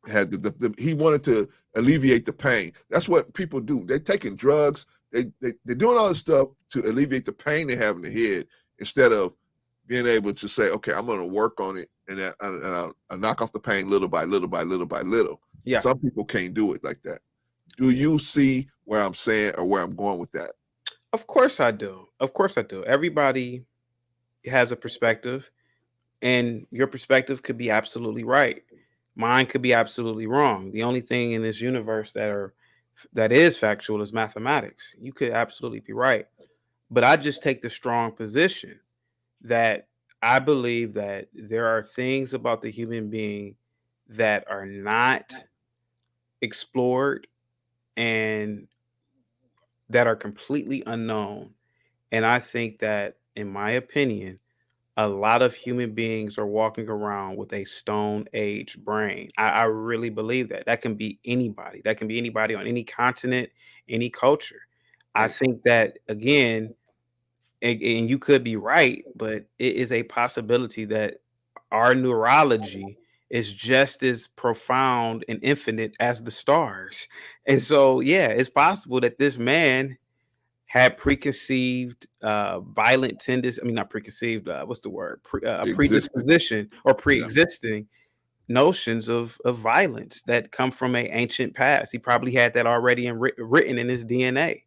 had he wanted to alleviate the pain. That's what people do. They're taking drugs. They're doing all this stuff to alleviate the pain they have in the head, instead of being able to say, okay, I'm going to work on it, and I'll knock off the pain little by little by little by little. Yeah. Some people can't do it like that. Do you see where I'm saying, or where I'm going with that? Of course I do. Of course I do. Everybody has a perspective, and your perspective could be absolutely right. Mine could be absolutely wrong. The only thing in this universe that is factual is mathematics. You could absolutely be right. But I just take the strong position that I believe that there are things about the human being that are not explored and that are completely unknown. And I think that, in my opinion, a lot of human beings are walking around with a stone age brain. I really believe that. That can be anybody. That can be anybody on any continent, any culture. I Right. think that, again, and you could be right, but it is a possibility that our neurology is just as profound and infinite as the stars. And so, yeah, it's possible that this man had preconceived violent tendencies. I mean, not preconceived, what's the word? Existing. Predisposition or Yeah. pre-existing notions of violence that come from an ancient past. He probably had that already written in his DNA.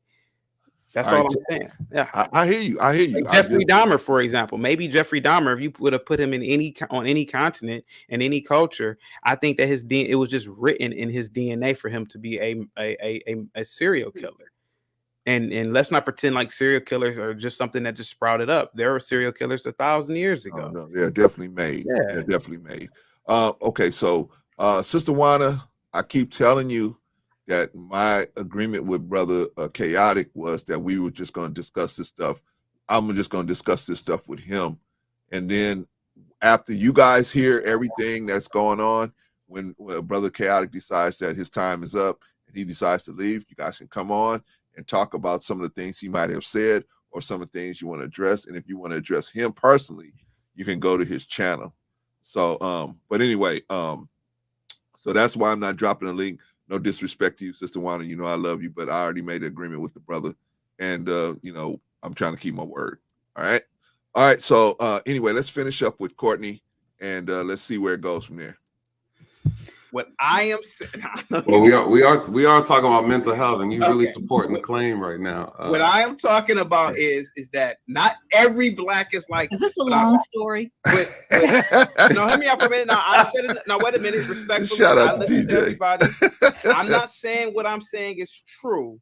That's all I'm saying. Yeah. I hear you. I hear you. Like Jeffrey Dahmer, for example. Maybe Jeffrey Dahmer, if you would have put him in on any continent and any culture, I think that it was just written in his DNA for him to be a serial killer. And let's not pretend like serial killers are just something that just sprouted up. There were serial killers 1,000 years Oh, ago. no, they're definitely made. Yeah. They're definitely made. Okay, so Sister Wana, I keep telling you that my agreement with Brother Chaotic was that we were just going to discuss this stuff. I'm just going to discuss this stuff with him. And then after you guys hear everything that's going on, when Brother Chaotic decides that his time is up and he decides to leave, you guys can come on and talk about some of the things he might have said, or some of the things you want to address. And if you want to address him personally, you can go to his channel. So, but anyway, so that's why I'm not dropping a link. No disrespect to you, Sister Wanda. You know I love you, but I already made an agreement with the brother, and I'm trying to keep my word. All right. So anyway, let's finish up with Courtney, and let's see where it goes from there. What I am saying. Well, we are talking about mental health, and you really supporting the claim right now. What I am talking about is that not every black is like. Is this a long story? No, hear me out for a minute. Now I said it. Now wait a minute. Respectfully, Shout out to listen TJ. to everybody. I'm not saying what I'm saying is true,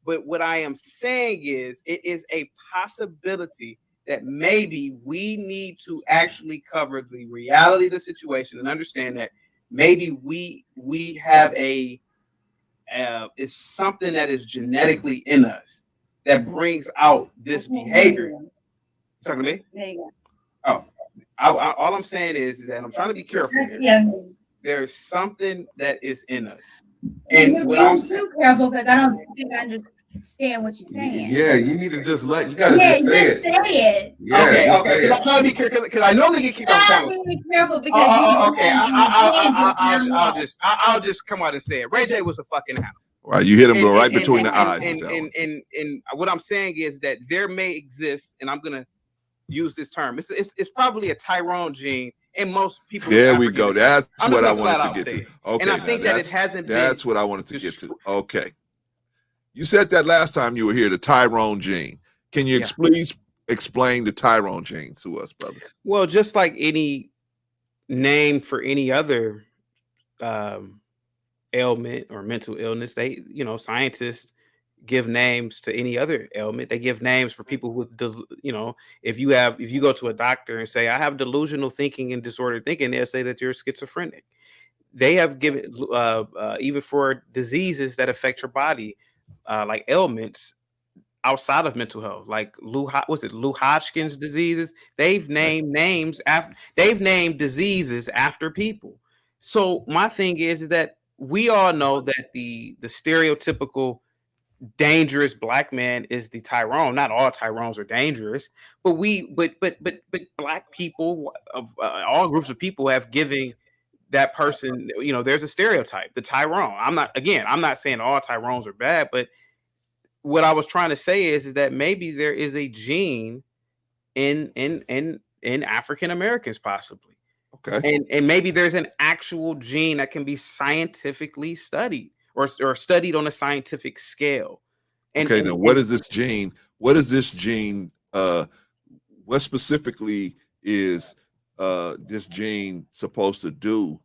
but what I am saying is it is a possibility that maybe we need to actually cover the reality of the situation and understand that maybe we have a is something that is genetically in us that brings out this behavior. You talking to me? There you Oh, all I'm saying is that I'm trying to be careful here. Yeah. There's something that is in us. And And what you're I'm too careful because I don't think I understand what you're saying. Yeah, you need to just you gotta just say it. Say it. Yeah, okay, just say because I'm it. trying to be careful because I normally get kicked off I'm camera. being careful because Okay, I'll just come out and say it. Ray J was a fucking animal. Right, you hit him right between the eyes. And what I'm saying is that there may exist, and I'm gonna use this term. It's probably a Tyrone gene in most people. There we go. That's what I wanted to get to. Okay, and I think that it hasn't. That's what I wanted to get to. Okay, you said that last time you were here, the Tyrone gene. Can you please explain the Tyrone gene to us, brother? Well, just like any name for any other ailment or mental illness, they, scientists give names to any other ailment. They give names for people with, if you go to a doctor and say, I have delusional thinking and disordered thinking, they'll say that you're schizophrenic. They have given, even for diseases that affect your body, like ailments outside of mental health, like Lou Hodgkin's diseases. They've named diseases after people. So my thing is that we all know that the stereotypical dangerous black man is the Tyrone. Not all Tyrones are dangerous, but black people of all groups of people have given that person, there's a stereotype, the Tyrone. I'm not saying all Tyrones are bad, but what I was trying to say is that maybe there is a gene in African Americans, possibly. Okay. And maybe there's an actual gene that can be scientifically studied or studied on a scientific scale. Now what is this gene? What is this gene? What specifically is this gene supposed to do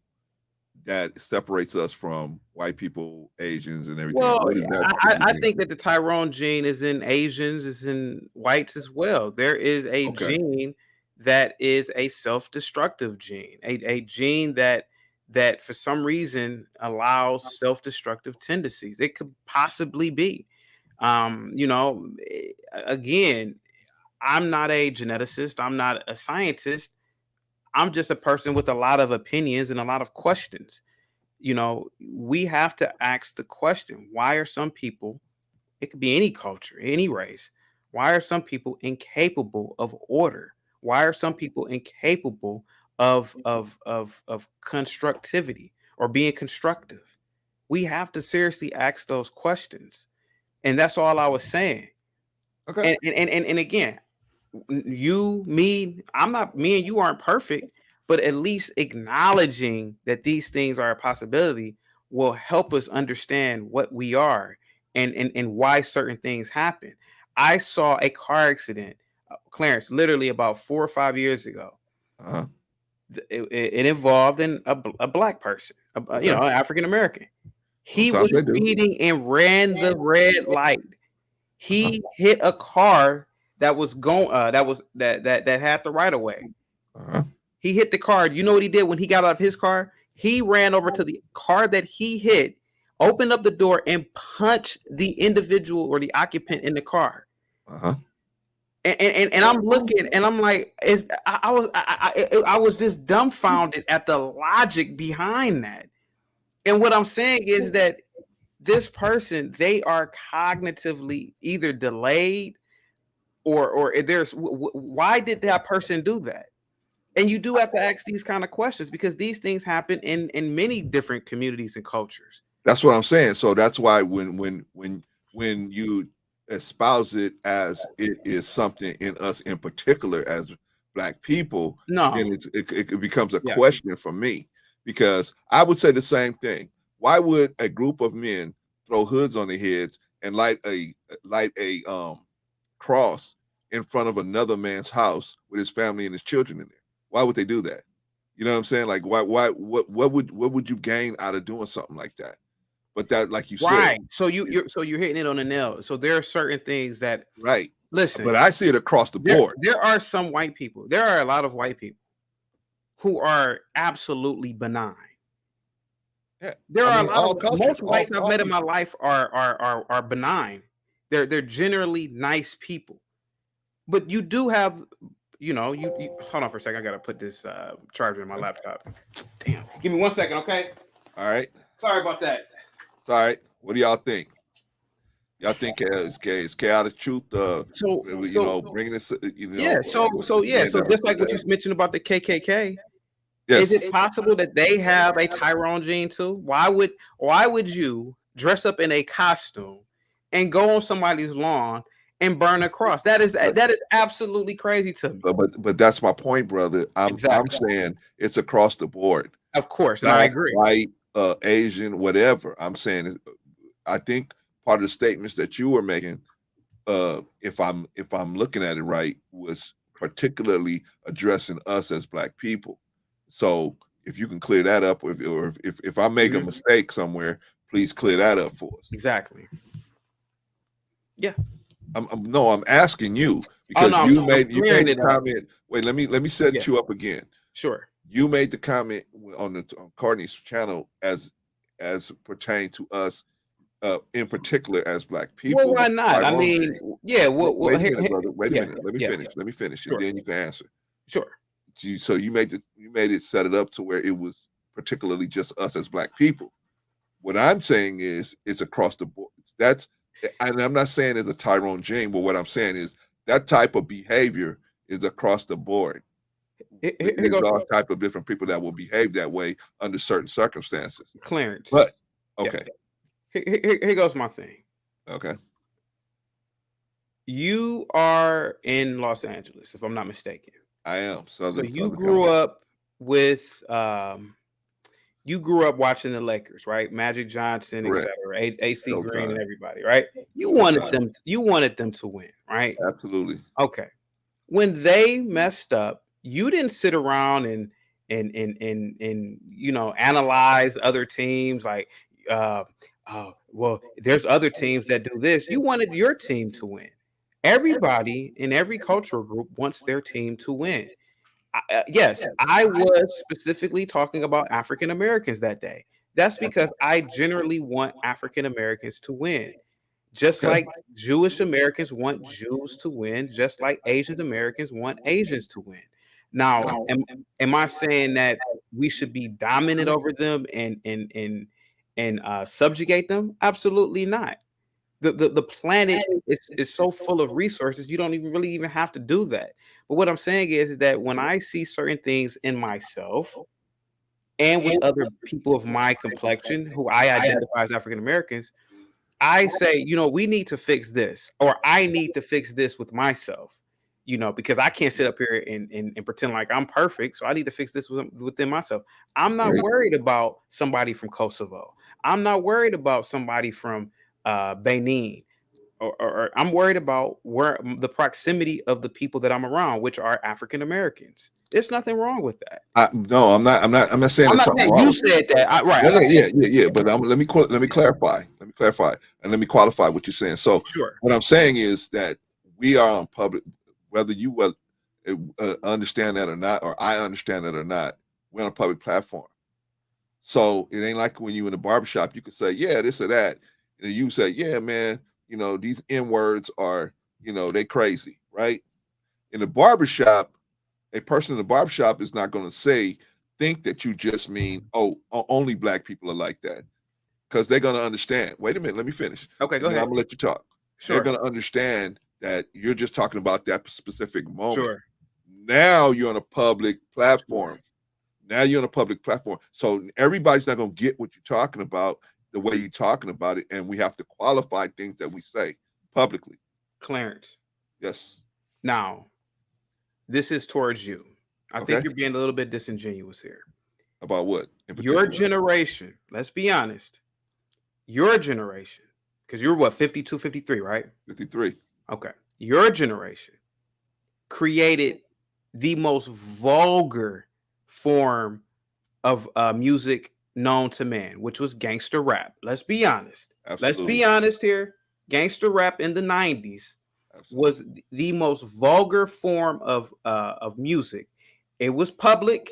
that separates us from white people, Asians, and everything? Well, What is that? I think that the Tyrone gene is in Asians, is in whites as well. There is a gene that is a self-destructive gene, a gene that for some reason allows self-destructive tendencies. It could possibly be. Again, I'm not a geneticist. I'm not a scientist. I'm just a person with a lot of opinions and a lot of questions. We have to ask the question, why are some people, it could be any culture, any race, why are some people incapable of order? Why are some people incapable of constructivity or being constructive? We have to seriously ask those questions. And that's all I was saying. Okay. And again, me and you aren't perfect, but at least acknowledging that these things are a possibility will help us understand what we are and why certain things happen. I saw a car accident, Clarence, literally about 4 or 5 years ago. Uh-huh. It involved a black person, an African American. He was speeding and ran the red light. He hit a car that was going that had the right of way. He hit the car. You know what he did when he got out of his car? He ran over to the car that he hit, opened up the door, and punched the individual or the occupant in the car. And I'm looking and I'm like, I was just dumbfounded at the logic behind that. And what I'm saying is that this person, they are cognitively either delayed or there's why did that person do that? And you do have to ask these kind of questions because these things happen in many different communities and cultures. That's what I'm saying. So that's why when you espouse it as it is something in us in particular as black people, then it becomes a question for me, because I would say the same thing. Why would a group of men throw hoods on their heads and light a cross in front of another man's house with his family and his children in there? Why would they do that? You know what I'm saying? Like, what would you gain out of doing something like that? But that, like you said, so you're hitting it on the nail. So there are certain things that listen. But I see it across the board. There are some white people. There are a lot of white people who are absolutely benign. Yeah, There I are mean, a lot all of cultures, most all whites I've met in my cultures. life are benign. They're generally nice people. But you do have, you hold on for a second. I gotta put this charger in my laptop. Damn. Give me 1 second, okay? All right, Sorry about that. it's all right. What do y'all think? Y'all think is chaotic truth? So Bringing this, yeah, so just like what you mentioned about the KKK, is it yes, possible that they have a Tyrone Gene too? Why would you dress up in a costume and go on somebody's lawn and burn a cross? That is absolutely crazy to me. but that's my point, brother. I'm Exactly. saying it's across the board, Of course, and I black, agree. white, Asian, whatever. I'm saying, I think part of the statements that you were making, if I'm looking at it right, was particularly addressing us as black people. So if you can clear that up, or if I make a mistake somewhere, please clear that up for us. Exactly. Yeah. I'm asking you because you made the comment. Wait, let me set you up again. Sure. You made the comment on Courtney's channel as pertain to us, in particular as black people. Well, why not? I mean, yeah. Wait a minute, brother. Wait a minute. Let me finish. Let me finish, Sure. and then you can answer. Sure. So you made it set it up to where it was particularly just us as black people. What I'm saying is it's across the board. And I'm not saying it's a Tyrone Gene, but what I'm saying is that type of behavior is across the board. There's all type of different people that will behave that way under certain circumstances. Clarence. But okay. Here goes my thing. Okay. You are in Los Angeles, if I'm not mistaken. I am. So you grew up with you grew up watching the Lakers, right? Magic Johnson, etc., AC Green, and everybody, right? You wanted them to win, right? Absolutely. Okay. When they messed up, you didn't sit around and analyze other teams like well, there's other teams that do this. You wanted your team to win. Everybody in every cultural group wants their team to win. Yes, I was specifically talking about African Americans that day. That's because I generally want African Americans to win. Just like Jewish Americans want Jews to win, just like Asian Americans want Asians to win. Now, am I saying that we should be dominant over them and subjugate them? Absolutely not. The planet is so full of resources, you don't even have to do that. But what I'm saying is that when I see certain things in myself and with other people of my complexion who I identify as African Americans, I say, we need to fix this, or I need to fix this with myself, because I can't sit up here and pretend like I'm perfect. So I need to fix this within myself. I'm not worried about somebody from Kosovo. I'm not worried about somebody from Benin, or I'm worried about where the proximity of the people that I'm around, which are African Americans. There's nothing wrong with that. No, I'm not saying I'm there's not something saying wrong. you said that. Right. Yeah. But let me clarify. And let me qualify what you're saying. So Sure. What I'm saying is that we are on public, whether you will understand that or not, or I understand that or not, we're on a public platform. So it ain't like when you in the barbershop, you could say, yeah, this or that. And you say, yeah, man, these N words are, they crazy, right? In the barbershop, a person in the barbershop is not going to think that you just mean, only black people are like that. Because they're going to understand. Wait a minute, let me finish. Okay, go ahead. I'm going to let you talk. Sure. They're going to understand that you're just talking about that specific moment. Sure. Now you're on a public platform. So everybody's not going to get what you're talking about the way you're talking about it. And we have to qualify things that we say publicly. Clarence. Yes. Now, this is towards you. I think you're being a little bit disingenuous here. About what? Your generation, let's be honest. Your generation, because you're what, 52, 53, right? 53. Okay. Your generation created the most vulgar form of music known to man, which was gangster rap. Let's be honest. Absolutely. Let's be honest here. Gangster rap in the 90s was the most vulgar form of music. It was public.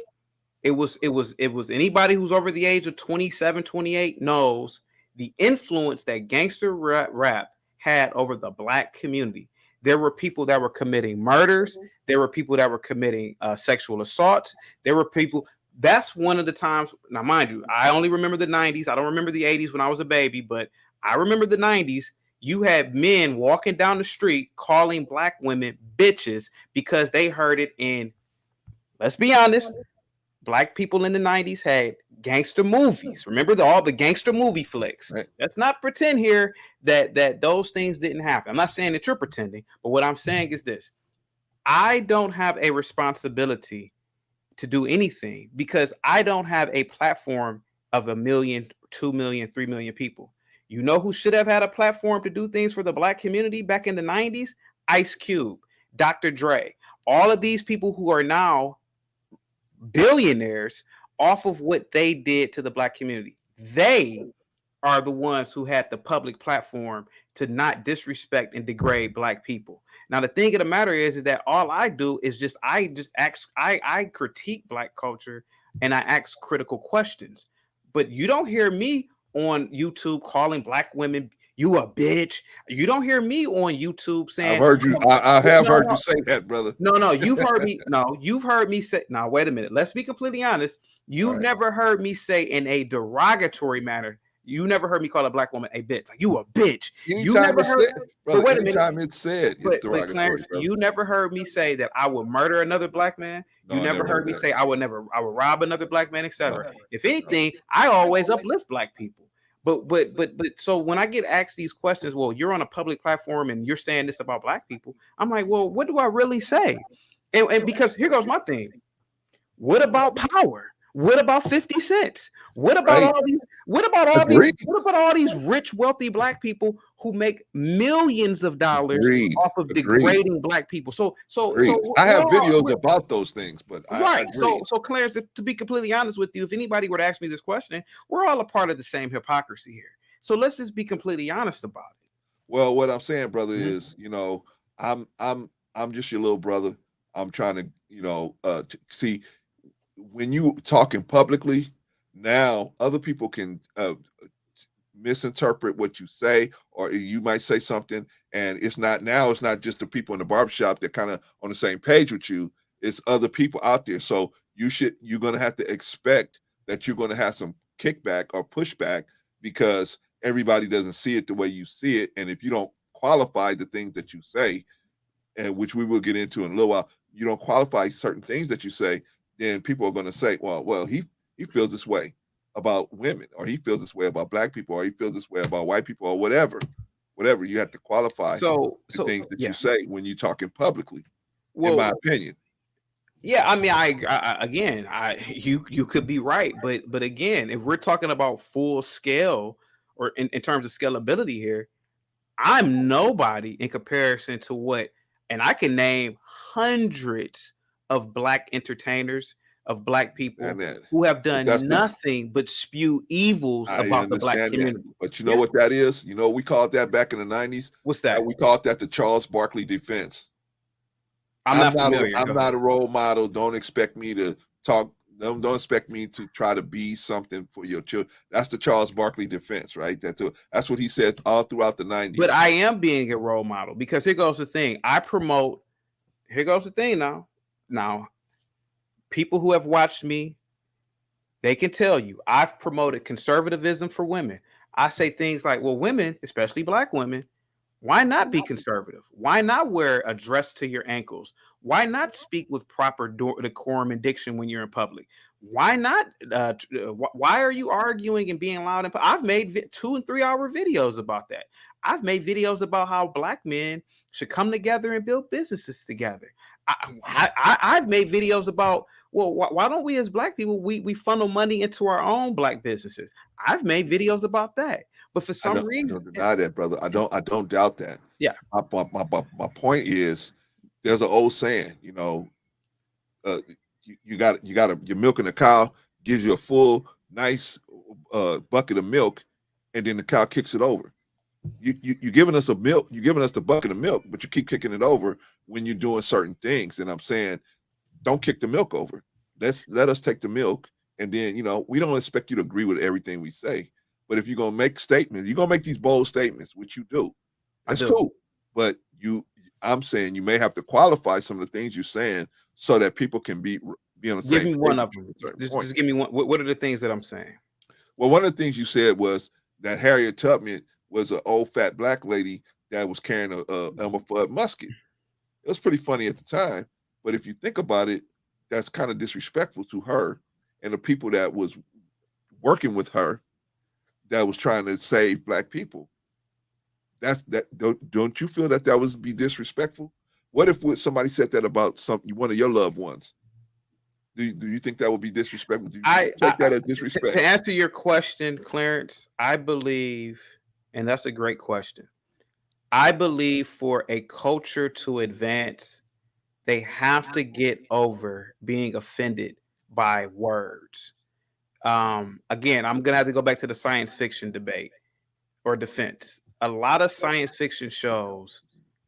It was anybody who's over the age of 27, 28 knows the influence that gangster rap had over the black community. There were people that were committing murders. There were people that were committing sexual assaults. There were people. That's one of the times. Now, mind you, I only remember the 90s. I don't remember the 80s when I was a baby, but I remember the 90s. You had men walking down the street calling black women bitches because they heard it in, let's be honest, black people in the 90s had gangster movies. Remember all the gangster movie flicks. Right. Let's not pretend here that those things didn't happen. I'm not saying that you're pretending, but what I'm saying is this. I don't have a responsibility to do anything because I don't have a platform of 1 million, 2 million, 3 million people. You know who should have had a platform to do things for the black community back in the 90s? Ice Cube, Dr. Dre, all of these people who are now billionaires off of what they did to the black community. They are the ones who had the public platform to not disrespect and degrade black people. Now, the thing of the matter is that all I do is I critique black culture and I ask critical questions. But you don't hear me on YouTube calling black women you a bitch. You don't hear me on YouTube saying I've heard you. I have heard you say that, brother. No, you've heard me. No, you've heard me say. Now, wait a minute. Let's be completely honest. You've never heard me say in a derogatory manner. You never heard me call a black woman a bitch. Like, you a bitch. You never heard. Brother, wait a anytime minute. it's said, it's derogatory. Clarence, you never heard me say that I would murder another black man. You never heard me say I would rob another black man, etc. If anything, I always uplift black people. But so when I get asked these questions, well, you're on a public platform and you're saying this about black people, I'm like, well, what do I really say? And because here goes my thing. What about power? What about 50 cents? What about all these? What about all these rich, wealthy black people who make millions of dollars off of degrading black people? So I have videos about those things, but I agree. So Clarence, to be completely honest with you, if anybody were to ask me this question, we're all a part of the same hypocrisy here. So let's just be completely honest about it. Well, what I'm saying, brother, is I'm just your little brother. I'm trying to see. When you talking publicly, now other people can misinterpret what you say, or you might say something, and it's not just the people in the barbershop that kind of on the same page with you. It's other people out there. So you're going to have to expect that you're going to have some kickback or pushback because everybody doesn't see it the way you see it. And if you don't qualify the things that you say, and which we will get into in a little while, you don't qualify certain things that you say, then people are going to say, well, he feels this way about women, or he feels this way about black people, or he feels this way about white people, or whatever. You have to qualify the things that you say when you're talking publicly, in my opinion. Yeah, I mean, you could be right, but again, if we're talking about full scale or in terms of scalability here, I'm nobody in comparison to what, and I can name hundreds of black entertainers, of black people who have done nothing but spew evils about the black community. But you know what that is? You know, we called that back in the 90s. What's that? We called that the Charles Barkley defense. I'm not a role model. Don't expect me to talk. Don't expect me to try to be something for your children. That's the Charles Barkley defense, right? That's what he said all throughout the 90s. But I am being a role model because here goes the thing. Here goes the thing now. Now, people who have watched me, they can tell you I've promoted conservatism for women. I say things like, well, women, especially black women, why not be conservative? Why not wear a dress to your ankles? Why not speak with proper decorum and diction when you're in public? Why not? Why are you arguing and being loud? I've made 2 and 3 hour videos about that. I've made videos about how black men should come together and build businesses together. I've made videos about, well, why don't we as black people, we funnel money into our own black businesses? I've made videos about that. But for some reason, I don't deny that, brother. I don't doubt that. Yeah. My point is, there's an old saying, you're milking a cow, gives you a full, nice bucket of milk, and then the cow kicks it over. You're giving us the bucket of milk, but you keep kicking it over when you're doing certain things. And I'm saying, don't kick the milk over. let us take the milk, and then we don't expect you to agree with everything we say, but if you're gonna make statements, you're gonna make these bold statements, which you do. That's cool, but I'm saying you may have to qualify some of the things you're saying so that people can be on the same page. Give me one of them. Just give me one. What are the things that I'm saying? Well, one of the things you said was that Harriet Tubman was an old fat black lady that was carrying a Elmer Fudd musket. It was pretty funny at the time, but if you think about it, that's kind of disrespectful to her and the people that was working with her that was trying to save black people. Don't you feel that would be disrespectful? What if somebody said that about one of your loved ones? Do you think that would be disrespectful? Do you take that as disrespect? To answer your question, Clarence, I believe, and that's a great question. I believe for a culture to advance, they have to get over being offended by words. Again, I'm gonna have to go back to the science fiction debate or defense. A lot of science fiction shows,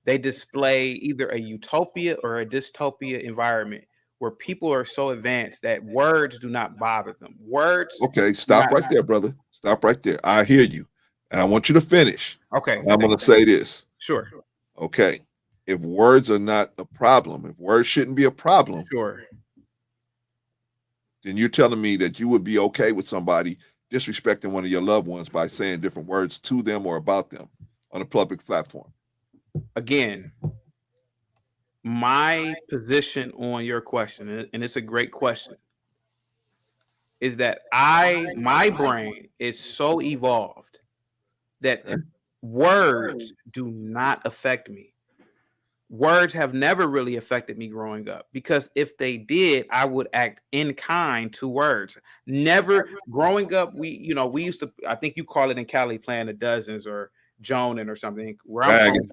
they display either a utopia or a dystopia environment where people are so advanced that words do not bother them. Words. Okay, stop right there, brother. Stop right there. I hear you, and I want you to finish. Okay. And I'm going to say this. Sure. Okay. If words are not a problem, if words shouldn't be a problem, sure, then you're telling me that you would be okay with somebody disrespecting one of your loved ones by saying different words to them or about them on a public platform. Again, my position on your question, and it's a great question, is that my brain is so evolved that words do not affect me. Words have never really affected me growing up, because if they did, I would act in kind to words. Never growing up, we used to, I think you call it in Cali, playing the dozens or Jonin or something. Where I'm from,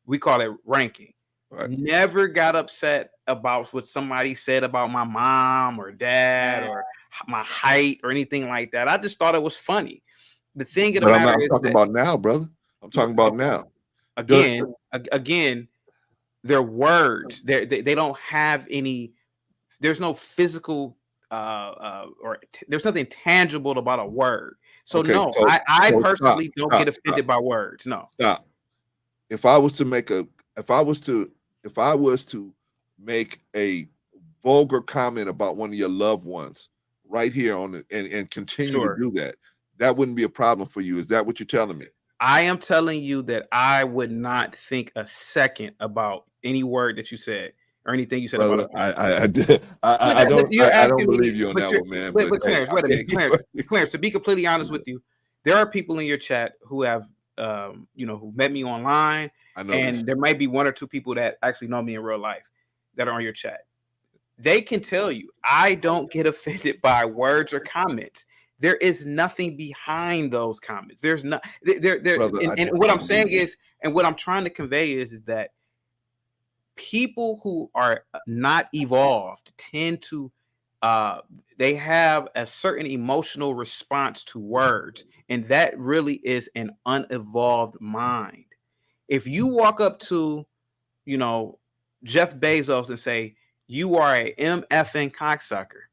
we call it ranking. Right. Never got upset about what somebody said about my mom or dad or my height or anything like that. I just thought it was funny. The thing of the matter is, I'm talking about now, brother. I'm talking about now. Again, they're words. They don't have any. There's no physical or there's nothing tangible about a word. So okay, no, I personally don't get offended by words. No. Stop. If I was to make a vulgar comment about one of your loved ones right here on and continue to do that, that wouldn't be a problem for you. Is that what you're telling me? I am telling you that I would not think a second about any word that you said or anything you said. Brother, about I don't believe you on that one, man. But Clarence, wait a minute, Clarence. To be completely honest with you, there are people in your chat who have, who met me online, and there might be one or two people that actually know me in real life that are on your chat. They can tell you I don't get offended by words or comments. There is nothing behind those comments. There's not there. And what I'm saying is, and what I'm trying to convey is that people who are not evolved tend to they have a certain emotional response to words, and that really is an unevolved mind. If you walk up to, Jeff Bezos and say, "You are a MFing cocksucker,"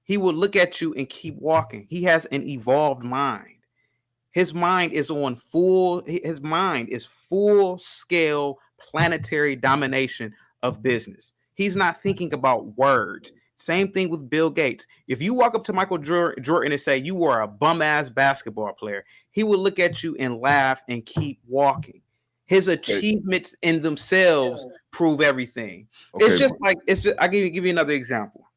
he will look at you and keep walking. He has an evolved mind. His mind is full scale planetary domination of business. He's not thinking about words. Same thing with Bill Gates. If you walk up to Michael Jordan and say, "You are a bum ass basketball player," he will look at you and laugh and keep walking. His achievements in themselves prove everything. Okay. I'll give you another example.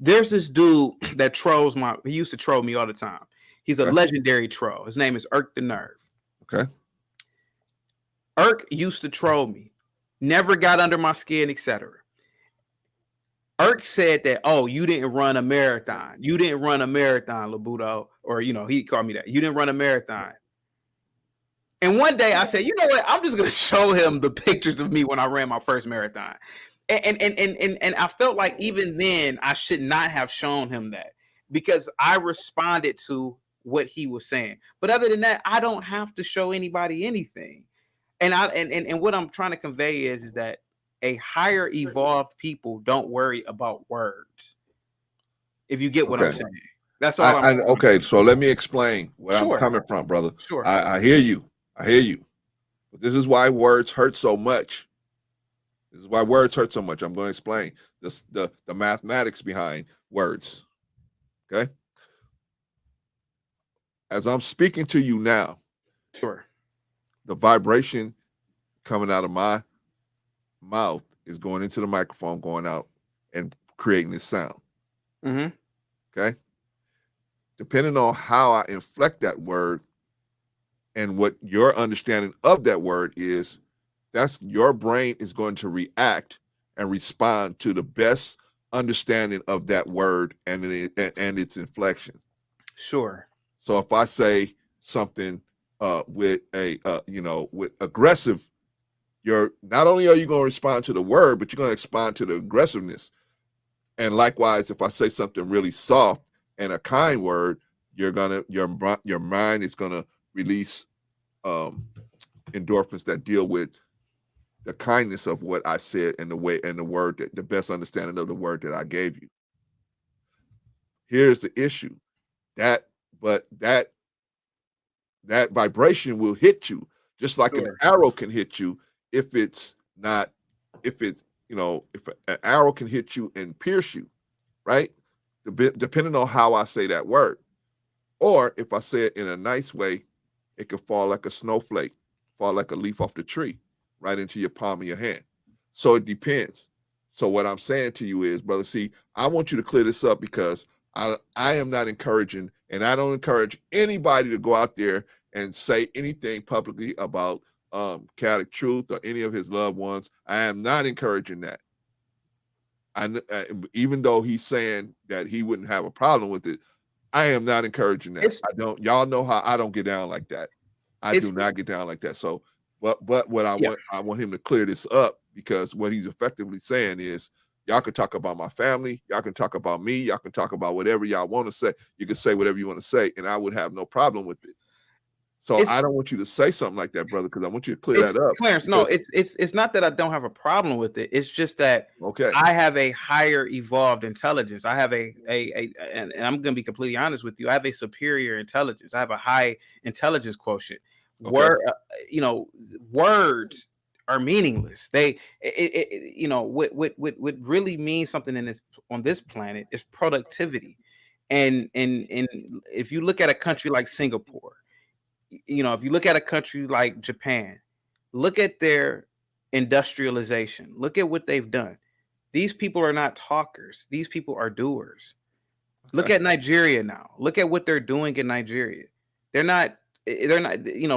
There's this dude that trolls he used to troll me all the time. He's a legendary troll. His name is Irk the Nerve. Okay. Irk used to troll me, never got under my skin, etc. Irk said that, "Oh, you didn't run a marathon. You didn't run a marathon, Labuto," or he called me that. "You didn't run a marathon." And one day I said, "You know what? I'm just gonna show him the pictures of me when I ran my first marathon." And I felt like even then I should not have shown him that, because I responded to what he was saying. But other than that, I don't have to show anybody anything. And what I'm trying to convey is that a higher evolved people don't worry about words. If you get what I'm Okay. saying, that's all I'm saying. Okay, so let me explain where I'm Sure. coming from, brother. Sure. I hear you. I hear you. But this is why words hurt so much. This is why words hurt so much. I'm going to explain this, the mathematics behind words. Okay. As I'm speaking to you now, Sure. the vibration coming out of my mouth is going into the microphone, going out and creating this sound. Mm-hmm. Okay. Depending on how I inflect that word and what your understanding of that word is, that's your brain is going to react and respond to the best understanding of that word and its inflection. Sure. So if I say something with a with aggressive, you're not only are you going to respond to the word, but you're going to respond to the aggressiveness. And likewise, if I say something really soft and a kind word, your mind is gonna release endorphins that deal with the kindness of what I said and the way and the word that the best understanding of the word that I gave you. Here's the issue. That vibration will hit you just like an Sure. arrow can hit you if it's not, if it's, if an arrow can hit you and pierce you, right? Depending on how I say that word. Or if I say it in a nice way, it could fall like a snowflake, fall like a leaf off the tree, right into your palm of your hand. So it depends. So what I'm saying to you is, brother, see, I want you to clear this up because I am not encouraging, and I don't encourage anybody to go out there and say anything publicly about Catholic Truth or any of his loved ones. I am not encouraging that. Even though he's saying that he wouldn't have a problem with it, I am not encouraging that. Y'all know how I don't get down like that. I do not get down like that. So, but what I want him to clear this up, because what he's effectively saying is, y'all can talk about my family, y'all can talk about me, y'all can talk about whatever y'all want to say. You can say whatever you want to say, and I would have no problem with it. So I don't want you to say something like that, brother, because I want you to clear that up. Clarence, no, it's not that I don't have a problem with it. It's just that I have a higher evolved intelligence. I have and I'm going to be completely honest with you. I have a superior intelligence. I have a high intelligence quotient. Words are meaningless. What really means something on this planet is productivity. And if you look at a country like Singapore, if you look at a country like Japan, look at their industrialization. Look at what they've done. These people are not talkers. These people are doers. Okay. Look at Nigeria now. Look at what they're doing in Nigeria. They're not,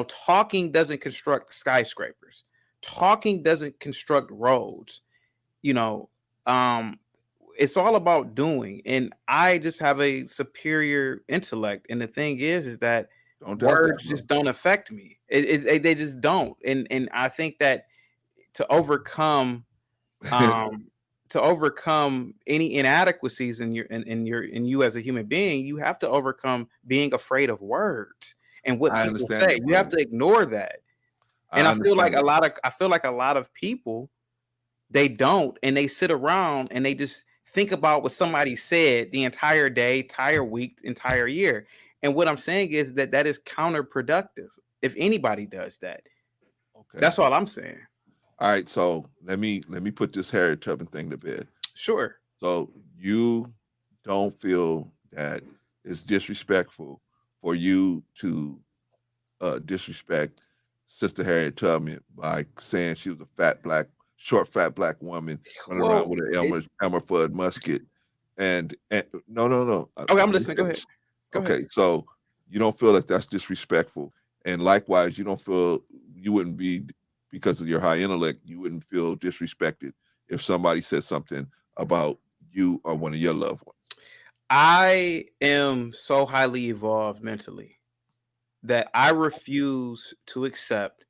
talking doesn't construct skyscrapers. Talking doesn't construct roads. It's all about doing. And I just have a superior intellect. And the thing is that words just don't affect me. They just don't. And I think that to overcome any inadequacies in you as a human being, you have to overcome being afraid of words and what people say. You have to ignore that. And I feel like a lot of people, they don't, and they sit around and they just think about what somebody said the entire day, entire week, entire year. And what I'm saying is that is counterproductive if anybody does that. Okay. That's all I'm saying. All right, so let me put this Harriet Tubman thing to bed. Sure. So you don't feel that it's disrespectful for you to disrespect Sister Harriet Tubman by saying she was a short, fat black woman running around with an Elmer Fudd musket. And no. Okay, I'm listening. Go ahead. Okay, so you don't feel like that's disrespectful. And likewise, you don't feel, you wouldn't be, because of your high intellect, you wouldn't feel disrespected if somebody said something about you or one of your loved ones. I am so highly evolved mentally that I refuse to accept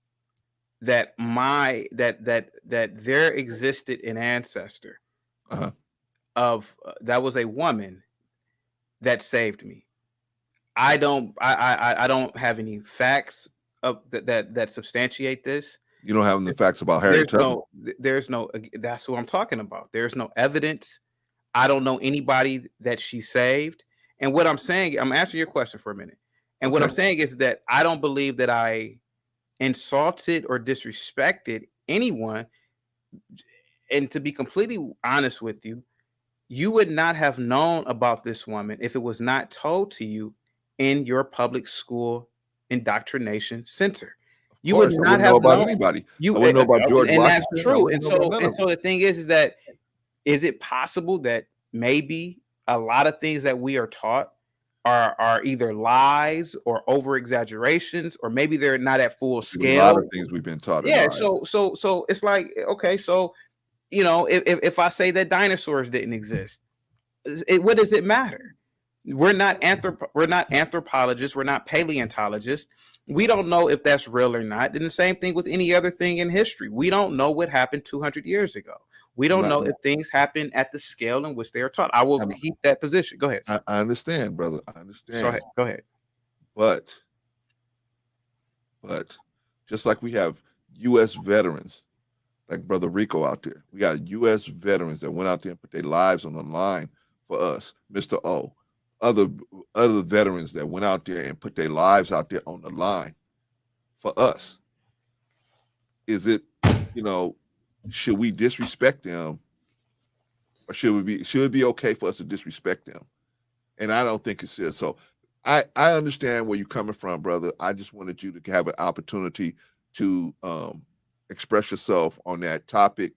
that there existed an ancestor that was a woman that saved me. I don't have any facts of that substantiate this. You don't have any facts about Harriet Tubman? there's no. That's what I'm talking about. There's no evidence. I don't know anybody that she saved. And what I'm saying, I'm answering your question for a minute. And what I'm saying is that I don't believe that I insulted or disrespected anyone. And to be completely honest with you, you would not have known about this woman if it was not told to you in your public school indoctrination center. You would not have know about known anybody. you, I wouldn't know about George and Washington. that's true. And so the thing is that is it possible that maybe a lot of things that we are taught are either lies or over exaggerations, or maybe they're not at full scale. A lot of things we've been taught. Yeah. So it's like, okay, so if I say that dinosaurs didn't exist, what does it matter? We're not anthropologists. We're not paleontologists. We don't know if that's real or not. And the same thing with any other thing in history. We don't know what happened 200 years ago. We don't know if things happen at the scale in which they are taught. I will keep that position. Go ahead. I understand, brother. I understand. Go ahead. But just like we have U.S. veterans, like Brother Rico out there, we got U.S. veterans that went out there and put their lives on the line for us, Mr. O. Other veterans that went out there and put their lives out there on the line for us. Is it, should we disrespect them, or should it be okay for us to disrespect them? And I don't think it should. So I understand where you're coming from, brother. I just wanted you to have an opportunity to express yourself on that topic.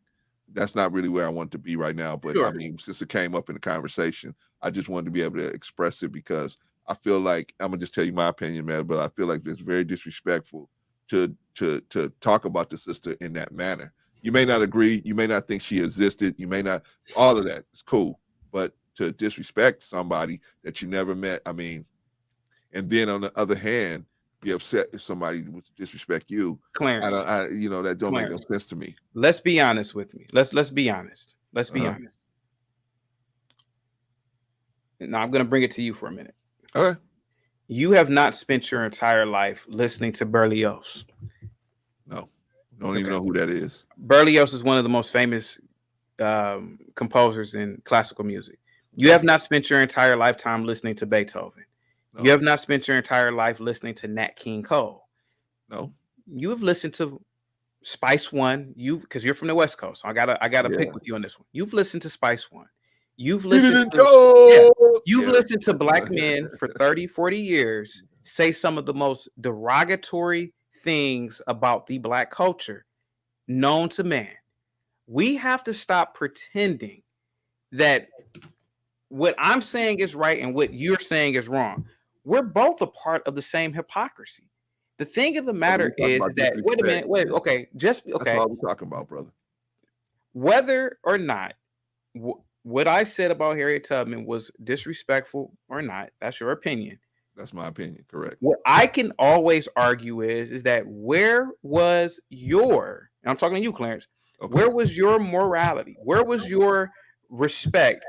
That's not really where I want to be right now, but sure. I mean, since it came up in the conversation, I just wanted to be able to express it, because I feel like, I'm gonna just tell you my opinion, man, but I feel like it's very disrespectful to talk about the sister in that manner. You may not agree, you may not think she existed, you may not, all of that is cool, but to disrespect somebody that you never met, I mean, and then on the other hand, be upset if somebody would disrespect you. Clarence, that don't make no sense to me. Let's be honest with me. Let's be honest. Let's be honest. Now I'm going to bring it to you for a minute. Okay. You have not spent your entire life listening to Berlioz. No, don't even know who that is. Berlioz is one of the most famous composers in classical music. You have not spent your entire lifetime listening to Beethoven. No. You have not spent your entire life listening to Nat King Cole. No. You have listened to Spice One. Because you're from the West Coast. So I gotta pick with you on this one. You've listened to Spice One. You've listened to black men for 30, 40 years say some of the most derogatory things about the black culture known to man. We have to stop pretending that what I'm saying is right and what you're saying is wrong. We're both a part of the same hypocrisy. The thing of the matter is that, wait a minute, okay. That's all we're talking about, brother. Whether or not what I said about Harriet Tubman was disrespectful or not, that's your opinion. That's my opinion, correct. What I can always argue is that where was your, and I'm talking to you, Clarence, where was your morality? Where was your respect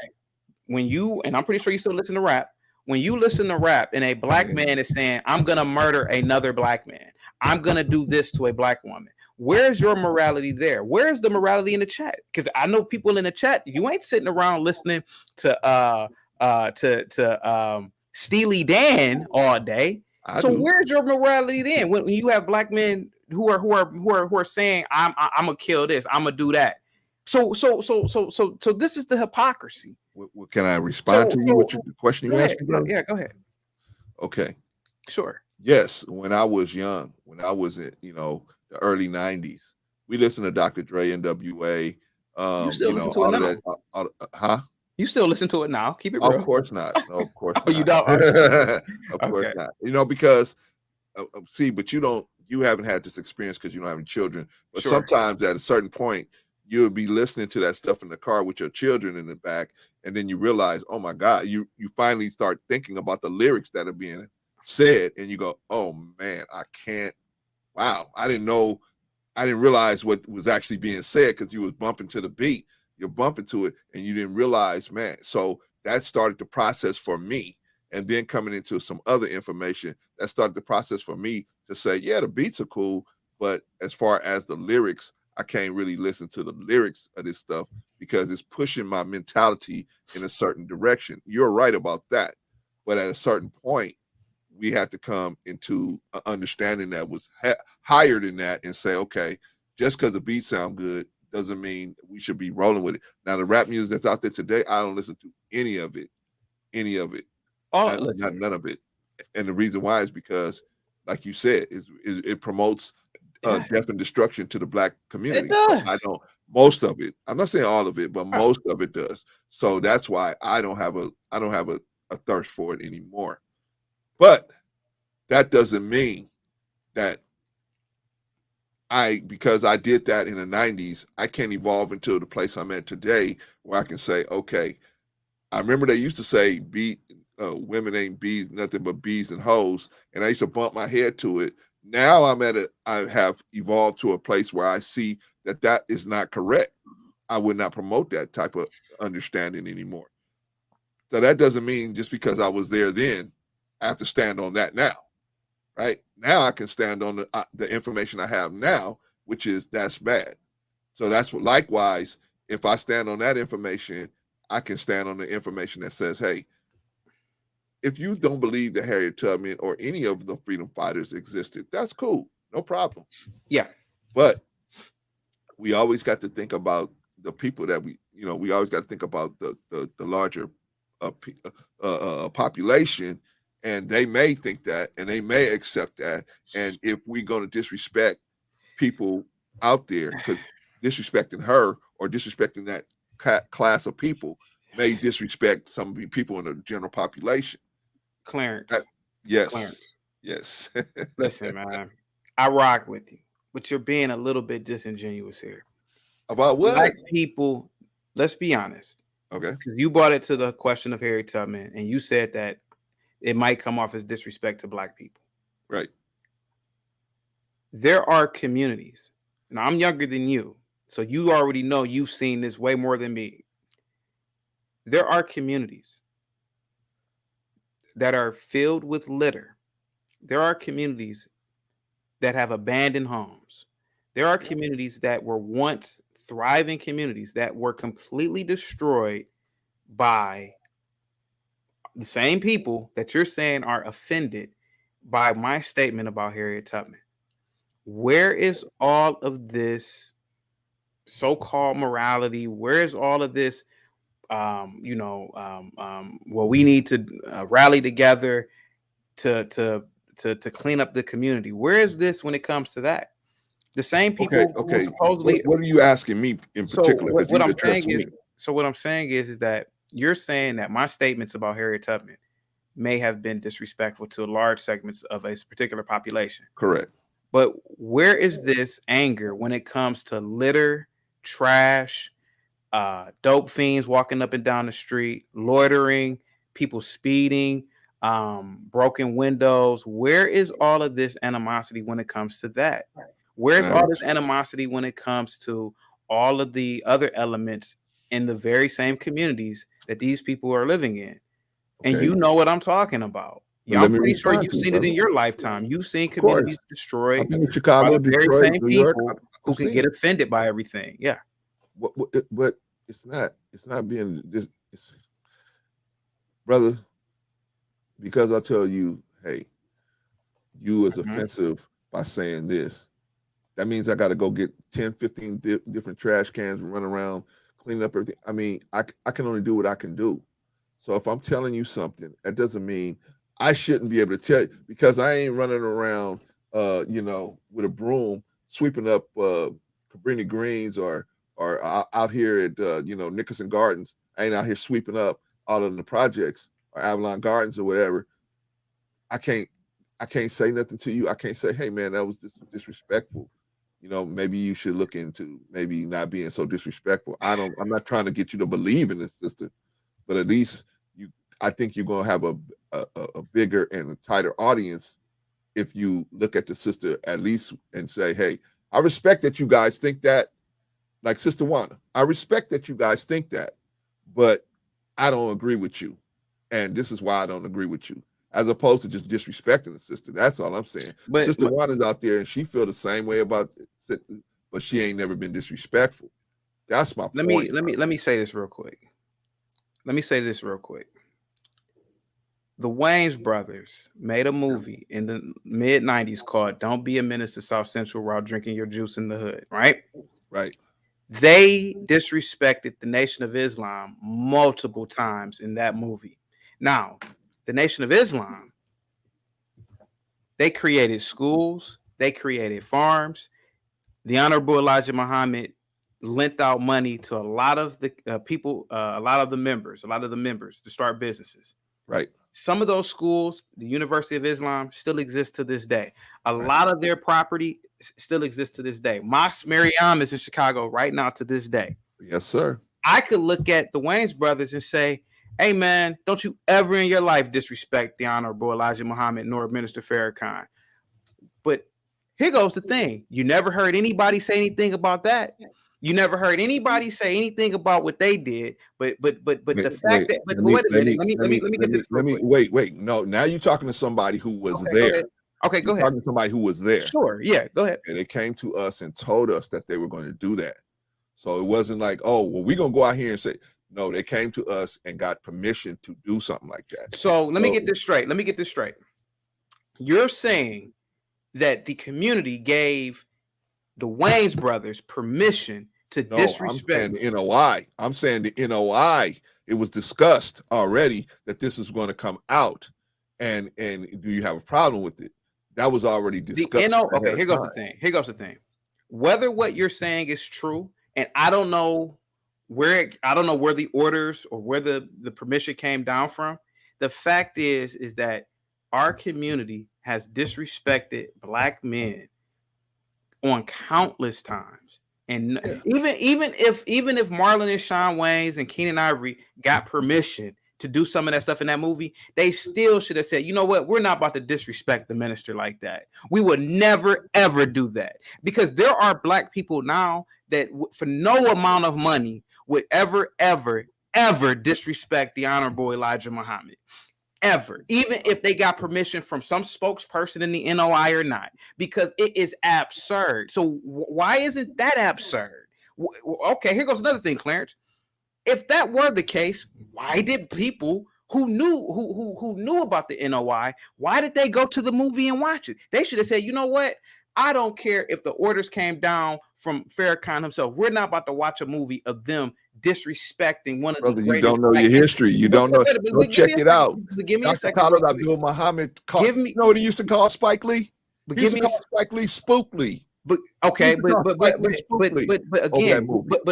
when you, and I'm pretty sure you still listen to rap, when you listen to rap and a black man is saying, I'm going to murder another black man, I'm going to do this to a black woman, where's your morality there? Where's the morality in the chat? Because I know people in the chat, you ain't sitting around listening to Steely Dan all day. Where's your morality then when you have black men who are saying, I'm gonna kill this, I'm gonna do that? So this is the hypocrisy. Can I respond to you with the question you asked me? Yeah, go ahead. Okay. Sure. Yes, when I was young, when I was in, the early 90s, we listened to Dr. Dre, NWA, you still listen to it now? You still listen to it now? Keep it real. Of course not. No, of course not. You don't? Of course not. Because but you haven't had this experience because you don't have any children. But sometimes at a certain point, you'll be listening to that stuff in the car with your children in the back, and then you realize, oh my God, you finally start thinking about the lyrics that are being said, and you go, oh man, I can't. Wow, I didn't realize what was actually being said because you was bumping to the beat. You're bumping to it, and you didn't realize, man. So that started the process for me. And then coming into some other information, that started the process for me to say, yeah, the beats are cool, but as far as the lyrics, I can't really listen to the lyrics of this stuff because it's pushing my mentality in a certain direction. You're right about that. But at a certain point, we had to come into an understanding that was higher than that and say, okay, just because the beats sound good doesn't mean we should be rolling with it. Now, the rap music that's out there today, I don't listen to any of it. None of it. And the reason why is because, like you said, it promotes death and destruction to the Black community. So I don't, most of it, I'm not saying all of it, but most of it does. So that's why I don't have a thirst for it anymore. But that doesn't mean that because I did that in the 90s, I can't evolve into the place I'm at today where I can say, okay, I remember they used to say women ain't bees, nothing but bees and hoes. And I used to bump my head to it. Now I have evolved to a place where I see that is not correct. I would not promote that type of understanding anymore. So that doesn't mean just because I was there then, I have to stand on that now, right? Now I can stand on the information I have now, which is that's bad. So that's what, likewise, if I stand on that information, I can stand on the information that says, hey, if you don't believe that Harriet Tubman or any of the freedom fighters existed, that's cool. No problem. Yeah. But we always got to think about the people that we always got to think about the larger population, and they may think that, and they may accept that. And if we're going to disrespect people out there, because disrespecting her or disrespecting that class of people may disrespect some people in the general population. Clarence. Yes. Clarence. Yes. Listen, man, I rock with you, but you're being a little bit disingenuous here. About what? Black people, let's be honest. Okay. Because you brought it to the question of Harriet Tubman, and you said that it might come off as disrespect to Black people. Right. There are communities, and I'm younger than you, so you already know you've seen this way more than me. There are communities that are filled with litter. There are communities that have abandoned homes. There are communities that were once thriving communities that were completely destroyed by the same people that you're saying are offended by my statement about Harriet Tubman. Where is all of this so-called morality? Where is all of this? Well, we need to rally together to clean up the community. Where is this when it comes to that? The same people okay. supposedly. What are you asking me in particular? What I'm saying is that you're saying that my statements about Harriet Tubman may have been disrespectful to large segments of a particular population. Correct. But where is this anger when it comes to litter, trash, dope fiends walking up and down the street, loitering, people speeding, broken windows? Where is all of this animosity when it comes to that? Where's all this animosity when it comes to all of the other elements in the very same communities that these people are living in? Okay. And you know what I'm talking about. Yeah, I'm pretty sure you've seen it in your lifetime. You've seen communities destroyed. I've been in Chicago, by the very Detroit, same New York. people who can get offended by everything. Yeah. But it's not being this, brother, because I tell you, hey, you is offensive by saying this. That means I got to go get 10, 15 different trash cans and run around, clean up everything. I mean, I can only do what I can do. So if I'm telling you something, that doesn't mean I shouldn't be able to tell you, because I ain't running around, with a broom sweeping up Cabrini Greens or out here at Nickerson Gardens. I ain't out here sweeping up all of the projects or Avalon Gardens or whatever. I can't say nothing to you. I can't say, hey man, that was disrespectful. Maybe you should look into maybe not being so disrespectful. I'm not trying to get you to believe in this, sister, but at least I think you're gonna have a bigger and a tighter audience if you look at the sister at least and say, hey, I respect that you guys think that, like Sister Wanda. I respect that you guys think that, but I don't agree with you. And this is why I don't agree with you. As opposed to just disrespecting the sister. That's all I'm saying. Sister Wanda's out there and she feel the same way about but she ain't never been disrespectful. That's my Let point. me say this real quick. The Wayans brothers made a movie in the mid 90s called Don't Be a Menace to South Central while drinking your juice in the hood, right? Right. They disrespected the Nation of Islam multiple times in that movie. Now, the Nation of Islam, they created schools, they created farms. The Honorable Elijah Muhammad lent out money to a lot of the people, a lot of the members to start businesses. Right. Some of those schools, the University of Islam, still exists to this day. A lot of their property still exists to this day. Mosque Mariam is in Chicago right now to this day. Yes, sir. I could look at the Wayans brothers and say, hey, man, don't you ever in your life disrespect the Honorable Elijah Muhammad nor Minister Farrakhan. But here goes the thing. You never heard anybody say anything about that. You never heard anybody say anything about what they did. But the fact that wait a minute, let me get this. Wait. No, now you're talking to somebody who was there. Okay, go ahead. Talking to somebody who was there. Sure, yeah, go ahead. And they came to us and told us that they were going to do that. So it wasn't like, oh, well, we're going to go out here and say, no, they came to us and got permission to do something like that. So let me get this straight. You're saying that the community gave the Wayans brothers permission to disrespect. I'm saying the NOI. It was discussed already that this is going to come out. And do you have a problem with it? That was already discussed. Okay, here goes the thing. Whether what you're saying is true, and I don't know where the orders or where the permission came down from. The fact is that our community has disrespected Black men on countless times. And even if Marlon and Shawn Wayans and Keenan Ivory got permission to do some of that stuff in that movie, they still should have said, you know what, we're not about to disrespect the minister like that. We would never, ever do that. Because there are Black people now that for no amount of money would ever disrespect the Honorable Elijah Muhammad. Ever. Even if they got permission from some spokesperson in the NOI or not. Because it is absurd. So why isn't that absurd? Okay, here goes another thing, Clarence. If that were the case, why did people who knew about the NOI, why did they go to the movie and watch it? They should have said, you know what? I don't care if the orders came down from Farrakhan himself. We're not about to watch a movie of them disrespecting one of the greatest. You don't know your history. You don't know. Go check it out. Give me a second. Dr. Khalid Abdul Muhammad called, you know what he used to call Spike Lee? He used to call Spike Lee Spook Lee. But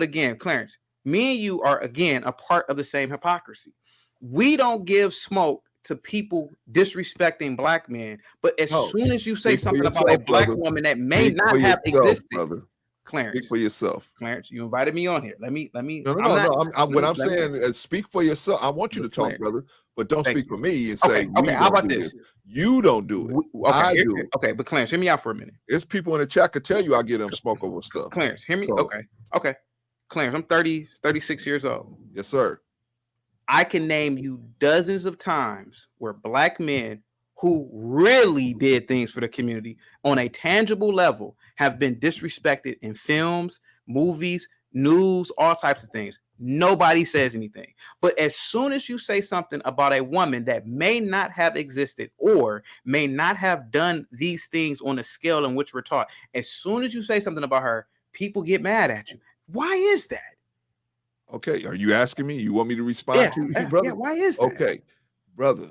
again, Clarence, me and you are again a part of the same hypocrisy. We don't give smoke to people disrespecting Black men, but as soon as you say something about a Black woman that may not have existed, brother. Clarence, speak for yourself. Clarence, you invited me on here. Let me. No. What I'm saying is, speak for yourself. I want you to talk, brother, but don't speak for me and say, okay. How about this? You don't do it. I do. Okay, but Clarence, hear me out for a minute. It's people in the chat could tell you I get them smoke over stuff. Clarence, hear me. Okay. Clarence, I'm 36 years old. Yes, sir. I can name you dozens of times where Black men who really did things for the community on a tangible level have been disrespected in films, movies, news, all types of things. Nobody says anything. But as soon as you say something about a woman that may not have existed or may not have done these things on the scale in which we're taught, as soon as you say something about her, people get mad at you. Why is that? Okay, are you asking me? You want me to respond to you, brother? Yeah, why is that? Okay, brother,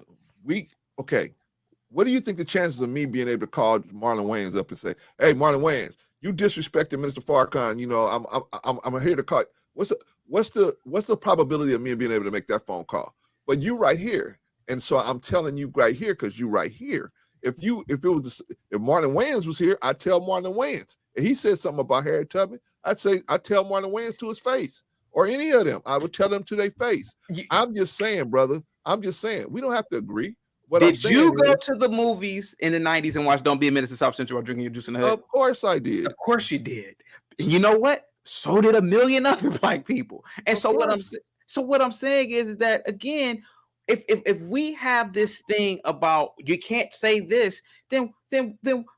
what do you think the chances of me being able to call Marlon Wayans up and say, hey, Marlon Wayans, you disrespected Minister Farrakhan, you know, I'm here to call. What's the probability of me being able to make that phone call? But you right here. And so I'm telling you right here, because you right here. If Marlon Wayans was here, I'd tell Marlon Wayans. If he said something about Harriet Tubman, I'd tell Marlon Wayans to his face. Or any of them, I would tell them to their face. I'm just saying, brother. I'm just saying, we don't have to agree. Did you go to the movies in the 90s and watch Don't Be a Menace to South Central while drinking your juice in the hood? Of course I did. Of course you did. You know what? So did a million other Black people. And so what I'm saying is that, again, if we have this thing about you can't say this, then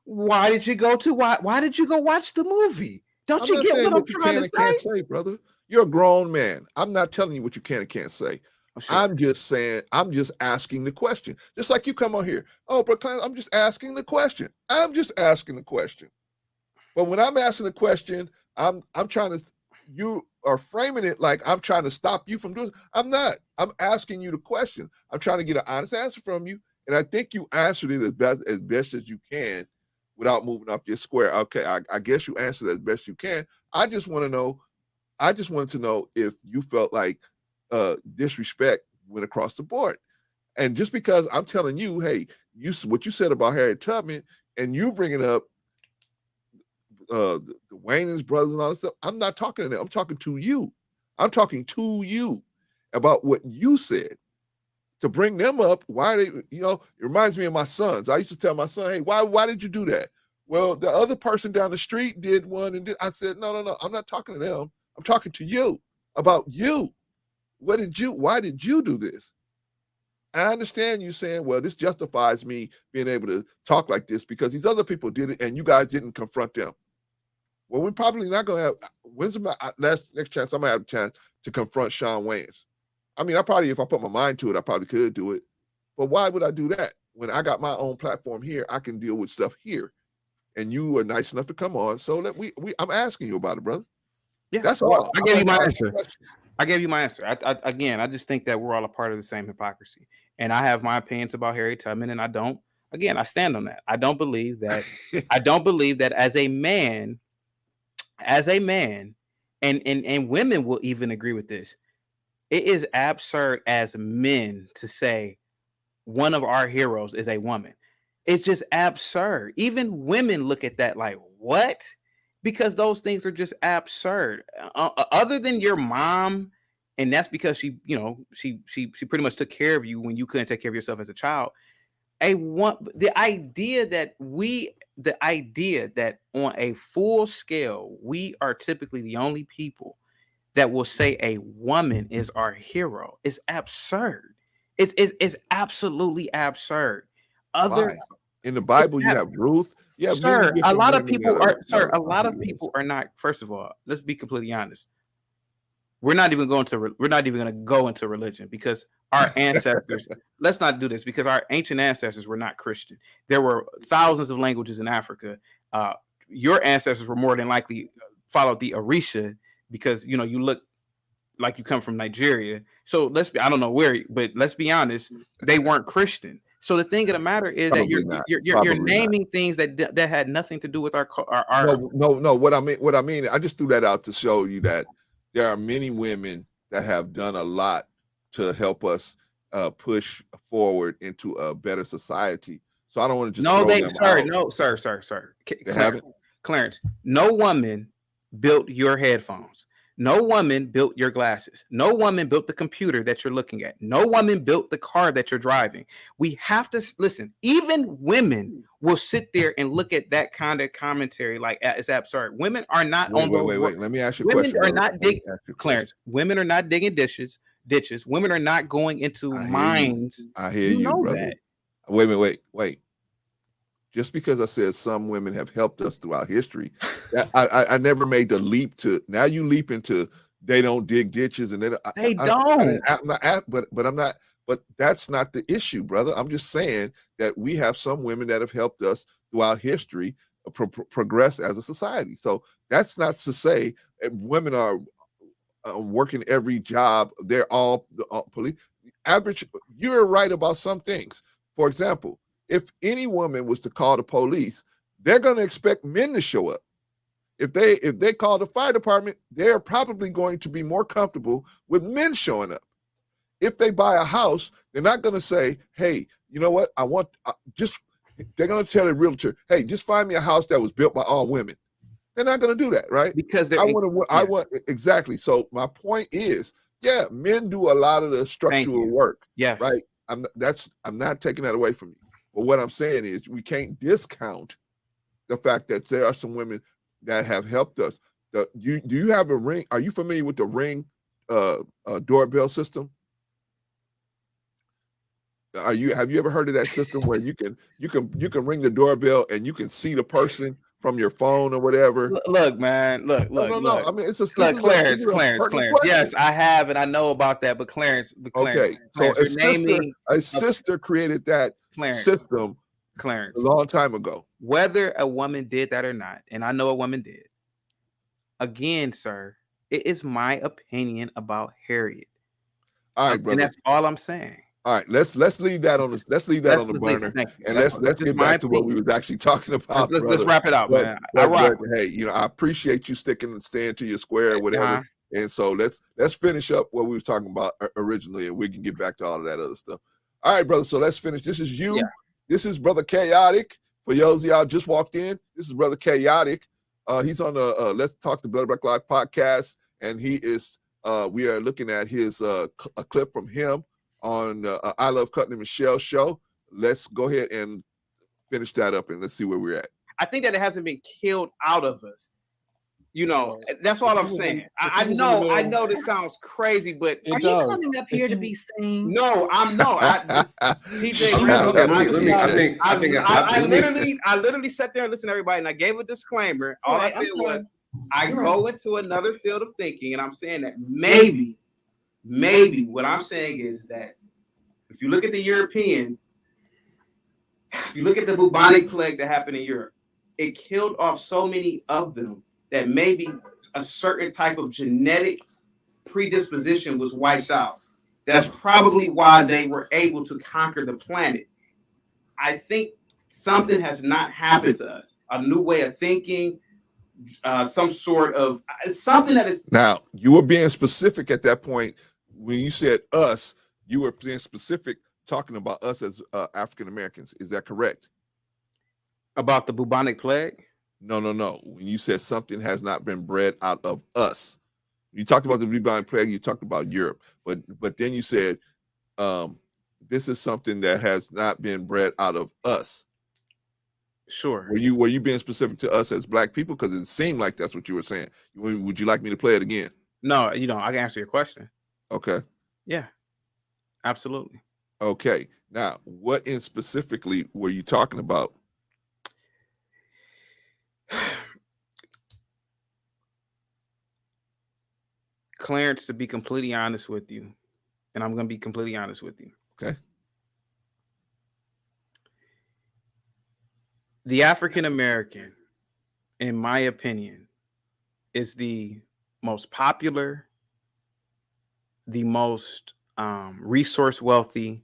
why did you go watch the movie? Don't I'm you not get saying what I'm what you trying can to and can't say? say, brother. You're a grown man. I'm not telling you what you can and can't say. Oh, sure. I'm just saying, I'm just asking the question. Just like you come on here. Oh, but Clarence, I'm just asking the question. I'm just asking the question. But when I'm asking the question, I'm trying to, you are framing it like I'm trying to stop you from doing it. I'm not. I'm asking you the question. I'm trying to get an honest answer from you. And I think you answered it as best as you can without moving off your square. Okay, I guess you answered as best you can. I just want to know, I just wanted to know if you felt like disrespect went across the board. And just because I'm telling you, hey, what you said about Harriet Tubman, and you bringing up the Wayne's brothers and all that stuff, I'm not talking to them. I'm talking to you. I'm talking to you about what you said. To bring them up, why they, it reminds me of my sons. I used to tell my son, hey, why did you do that? Well, the other person down the street did one, and I said, no, I'm not talking to them. I'm talking to you about you. Why did you do this? I understand you saying, well, this justifies me being able to talk like this because these other people did it and you guys didn't confront them. Well, we're probably not going to have, when's my next chance I'm going to have a chance to confront Sean Wayans? I mean, if I put my mind to it, I probably could do it. But why would I do that? When I got my own platform here, I can deal with stuff here. And you are nice enough to come on. So that I'm asking you about it, brother. Yeah, that's well, all. I gave you my answer. I gave you my answer. I just think that we're all a part of the same hypocrisy. And I have my opinions about Harriet Tubman, and I don't. Again, I stand on that. I don't believe that. I don't believe that as a man, and women will even agree with this. It is absurd as men to say one of our heroes is a woman. It's just absurd. Even women look at that like, what? Because those things are just absurd. Other than your mom, and that's because she pretty much took care of you when you couldn't take care of yourself as a child. The idea that on a full scale, we are typically the only people that will say a woman is our hero is absurd. It's absolutely absurd. Why? In the Bible, you have Ruth. You have many Sir, a different lot of women people that are. A are lot of heroes. people are not. First of all, let's be completely honest. We're not even going to go into religion because our ancestors. Let's not do this because our ancient ancestors were not Christian. There were thousands of languages in Africa. Your ancestors were more than likely followed the Orisha because you look like you come from Nigeria. So I don't know where, but let's be honest, they weren't Christian. So the thing of the matter is that you're naming things that had nothing to do with our. No. What I mean, I just threw that out to show you that there are many women that have done a lot to help us push forward into a better society. So I don't want to just throw them out. No, sir. Haven't? Clarence, no woman built your headphones. No woman built your glasses. No woman built the computer that you're looking at. No woman built the car that you're driving. We have to listen. Even women will sit there and look at that kind of commentary like it's absurd. Women are not wait. Let me ask you a question. Women are not digging, Clarence. Women are not digging ditches. Women are not going into mines. I hear you, brother. That. Wait. Just because I said some women have helped us throughout history, I never made the leap to. Now you leap into they don't dig ditches and they don't. But that's not the issue, brother. I'm just saying that we have some women that have helped us throughout history progress as a society. So that's not to say women are working every job. They're all police. Average. You're right about some things. For example, if any woman was to call the police, they're going to expect men to show up. If they call the fire department, they're probably going to be more comfortable with men showing up. If they buy a house, they're not going to say, hey, you know what? They're going to tell the realtor, hey, just find me a house that was built by all women. They're not going to do that, right? Because exactly. So my point is, yeah, men do a lot of the structural work. Yes. Right. I'm not taking that away from you. But what I'm saying is we can't discount the fact that there are some women that have helped us. Do you have a Ring? Are you familiar with the Ring doorbell system? Have you ever heard of that system where you can ring the doorbell and you can see the person from your phone or whatever? Look, man, look. No. I mean, it's a Clarence. question. Yes, I have, and I know about that. But Clarence, Okay, so a sister created that system Clarence, a long time ago. Whether a woman did that or not, and I know a woman did. Again, sir, it is my opinion about Harriet. All right, brother. And that's all I'm saying. All right, let's leave that on the burner, and let's get back to what we was actually talking about. Let's wrap it up, man. But, hey, I appreciate you staying to your square or whatever. And so let's finish up what we were talking about originally, and we can get back to all of that other stuff. All right, brother. So let's finish. This is you. Yeah. This is Brother Chaotic. For those of y'all just walked in, this is Brother Chaotic. He's on the Let's Talk the Blood Black Live podcast, and he is. We are looking at his a clip from him on I Love Cutting and Michelle show. Let's go ahead and finish that up, and let's see where we're at. I think that it hasn't been killed out of us. That's all I'm saying. I know this sounds crazy, but are you coming up here to be seen? No, I'm not. I literally sat there and listened to everybody, and I gave a disclaimer. All I said was, I go into another field of thinking, and I'm saying that maybe what I'm saying is that if you look at the European, if you look at the bubonic plague that happened in Europe, it killed off so many of them that maybe a certain type of genetic predisposition was wiped out. That's probably why they were able to conquer the planet. I think something has not happened to us. A new way of thinking, some sort of something that is. Now, you were being specific at that point when you said us. You were being specific, talking about us as African Americans. Is that correct? About the bubonic plague? No. When you said something has not been bred out of us, you talked about the bubonic plague. You talked about Europe, but then you said this is something that has not been bred out of us. Sure. Were you being specific to us as Black people? Because it seemed like that's what you were saying. Would you like me to play it again? No, I can answer your question. Okay. Yeah, absolutely. Okay. Now, what in specifically were you talking about? Clarence, to be completely honest with you, and I'm going to be completely honest with you. Okay. The African American, in my opinion, is the most popular, the most resource wealthy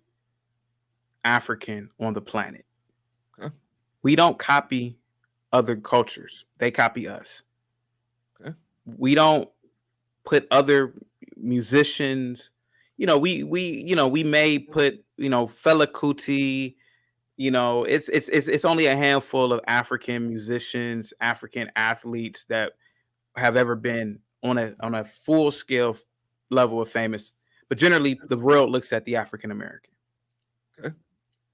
African on the planet. Okay. We don't copy other cultures. They copy us. Okay. We don't put other musicians, we may put, Fela Kuti, it's only a handful of African musicians, African athletes that have ever been on a full scale level of famous, but generally the world looks at the African American. Okay.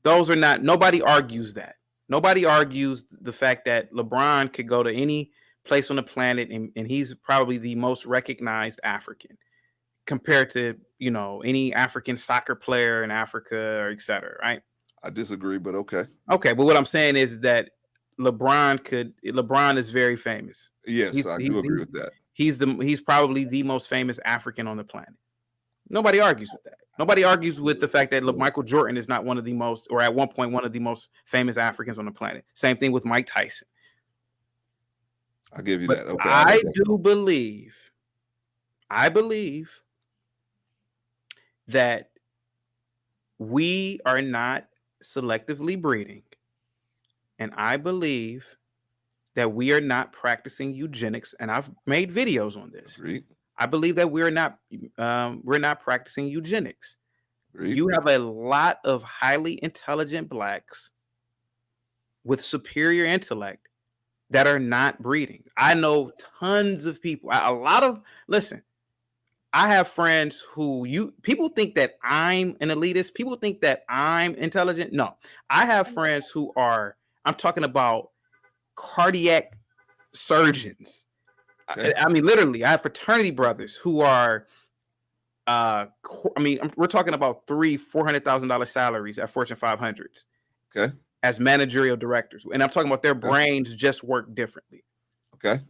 Those are not, nobody argues that. Nobody argues the fact that LeBron could go to any place on the planet and he's probably the most recognized African compared to, any African soccer player in Africa or et cetera, right? I disagree, but okay. Okay, but what I'm saying is that LeBron is very famous. Yes, I do agree with that. He's probably the most famous African on the planet. Nobody argues with that. Nobody argues with the fact that Michael Jordan is not one of the most, or at one point, one of the most famous Africans on the planet. Same thing with Mike Tyson. I'll give you that. Okay. I believe that we are not selectively breeding. And I believe that we are not practicing eugenics. And I've made videos on this. Agreed. I believe that we're not practicing eugenics. Agreed. You have a lot of highly intelligent Blacks with superior intellect that are not breeding. I know tons of people. Listen, I have friends who people think that I'm an elitist. People think that I'm intelligent. No, I have friends who are, I'm talking about cardiac surgeons. Okay. I mean, literally, I have fraternity brothers who are, we're talking about $300,000-$400,000 salaries at Fortune 500s. Okay. as managerial directors. And I'm talking about their brains just work differently. Okay.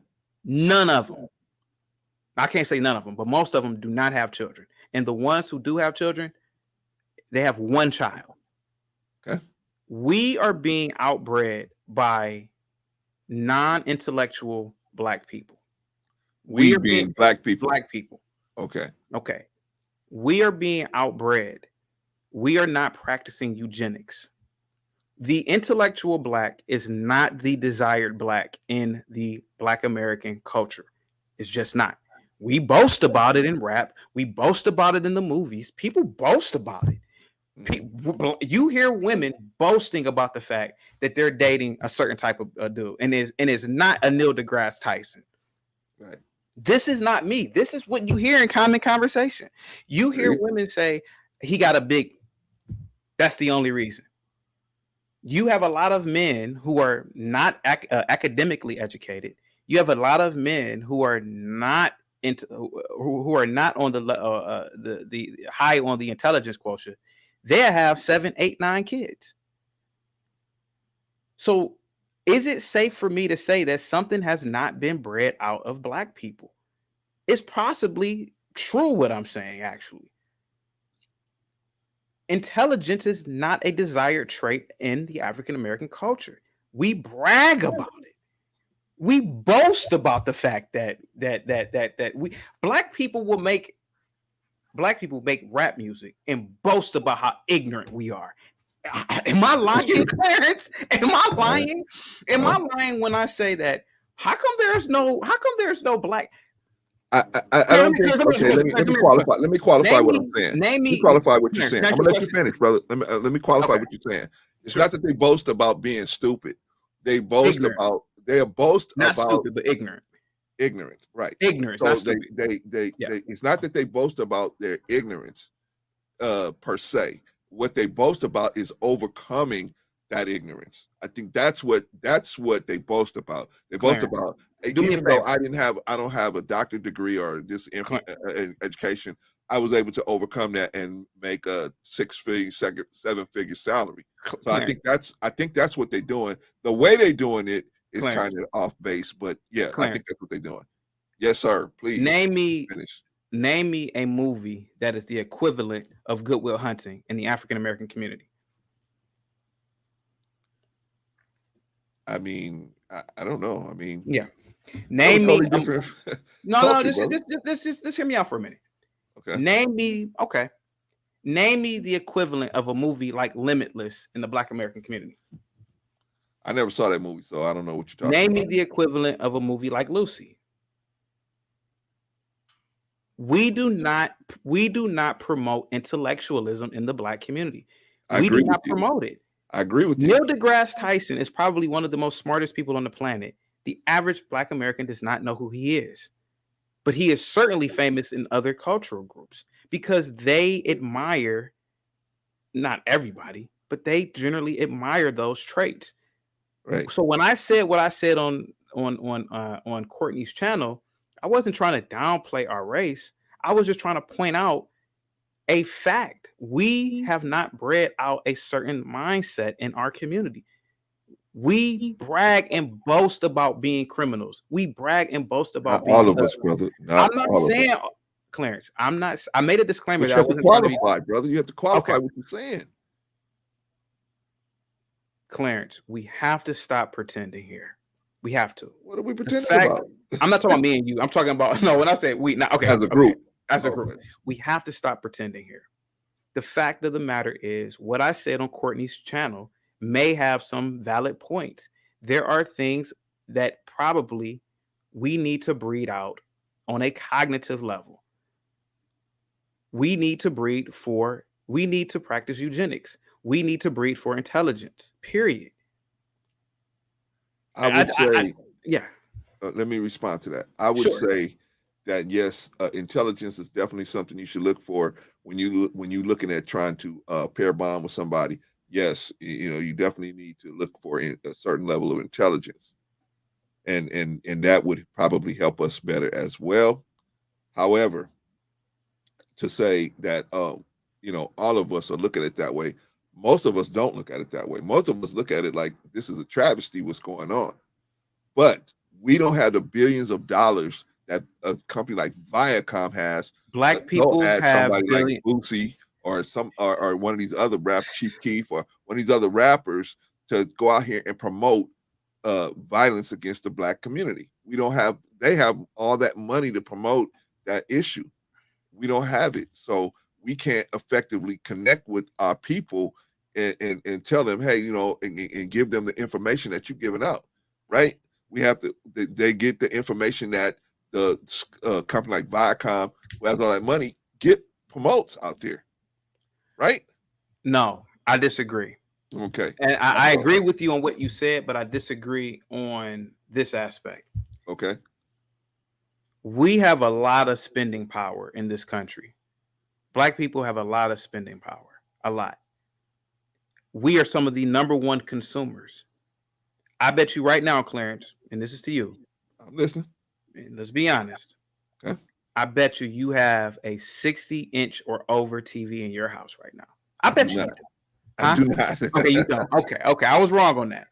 None of them. I can't say none of them, but most of them do not have children. And the ones who do have children, they have one child. Okay. We are being outbred by non-intellectual Black people. We being Black people. Black people. Okay. Okay. We are being outbred. We are not practicing eugenics. The intellectual Black is not the desired Black in the Black American culture. It's just not. We boast about it in rap. We boast about it in the movies. People boast about it. You hear women boasting about the fact that they're dating a certain type of dude, and is not a Neil deGrasse Tyson. Right. This is not me. This is what you hear in common conversation. You hear women say he got a big. That's the only reason. You have a lot of men who are not academically educated. You have a lot of men who are not who are not on the high on the intelligence quotient. They have 7, 8, 9 kids. So is it safe for me to say that something has not been bred out of Black people? It's possibly true what I'm saying, actually. Intelligence is not a desired trait in the African American culture. We brag about it. We boast about the fact that we Black people make rap music and boast about how ignorant we are. Am I lying, Clarence? Am I lying? Am I lying when I say that? How come there's no Black? I don't think. Okay, let me qualify. Let me qualify what I'm saying. Let me qualify what you're saying. I'm gonna let you finish, brother. Let me qualify what you're saying. It's not that they boast about being stupid. They boast about not stupid, but ignorant. Ignorance, right? Ignorance. So not stupid. they it's not that they boast about their ignorance per se. What they boast about is overcoming that ignorance. I think that's what they boast about. They boast about, even though I don't have a doctorate degree or this education, I was able to overcome that and make a 6-figure, 7-figure salary. So I think that's what they're doing. The way they're doing it is kind of off base, but yeah, I think that's what they're doing. Yes, sir. Please finish. Name me a movie that is the equivalent of Good Will Hunting in the African American community. I mean, I don't know. I mean, yeah. Name me. Different no. Just hear me out for a minute. Okay. Name me the equivalent of a movie like Limitless in the Black American community. I never saw that movie, so I don't know what you're talking about. Name me the equivalent of a movie like Lucy. We do not promote intellectualism in the Black community. We do not promote it. I agree with you. Neil deGrasse Tyson is probably one of the most smartest people on the planet. The average Black American does not know who he is, but he is certainly famous in other cultural groups because they admire, not everybody, but they generally admire those traits. Right. So when I said what I said on Courtney's channel, I wasn't trying to downplay our race. I was just trying to point out a fact. We have not bred out a certain mindset in our community. We brag and boast about being criminals. We brag and boast about being all of us, brother. I'm not saying, Clarence. I'm not. I made a disclaimer. But you have to qualify, brother. You have to qualify what you're saying. Clarence, we have to stop pretending here. We have to. What are we pretending about? I'm not talking about me and you. I'm talking about when I say we. Not okay. As a group. As a group, we have to stop pretending here. The fact of the matter is, what I said on Courtney's channel may have some valid points. There are things that probably we need to breed out on a cognitive level. We need to practice eugenics. We need to breed for intelligence, period. I would say, let me respond to that. I would say that yes, intelligence is definitely something you should look for when you're looking at trying to pair bond with somebody. Yes, you definitely need to look for a certain level of intelligence, and that would probably help us better as well. However, to say that all of us are looking at it that way, Most of us don't look at it that way. Most of us look at it like this is a travesty, what's going on. But we don't have the billions of dollars that a company like Viacom has. Black Go people add have somebody like Boosie or or one of these other Chief Keef or one of these other rappers to go out here and promote violence against the Black community. We don't have. They have all that money to promote that issue. We don't have it, so we can't effectively connect with our people and tell them, hey, you know, and give them the information that you're giving out, right? We have to. They get the information that the company like Viacom, who has all that money, promotes out there, right? No, I disagree. Okay. And I agree with you on what you said, but I disagree on this aspect. Okay. We have a lot of spending power in this country. Black people have a lot of spending power, a lot. We are some of the number one consumers. I bet you right now, Clarence, and this is to you. I'm listening. And let's be honest. Okay. I bet you have a 60-inch or over TV in your house right now. I bet you do. I do not. Okay, you don't. Okay. I was wrong on that.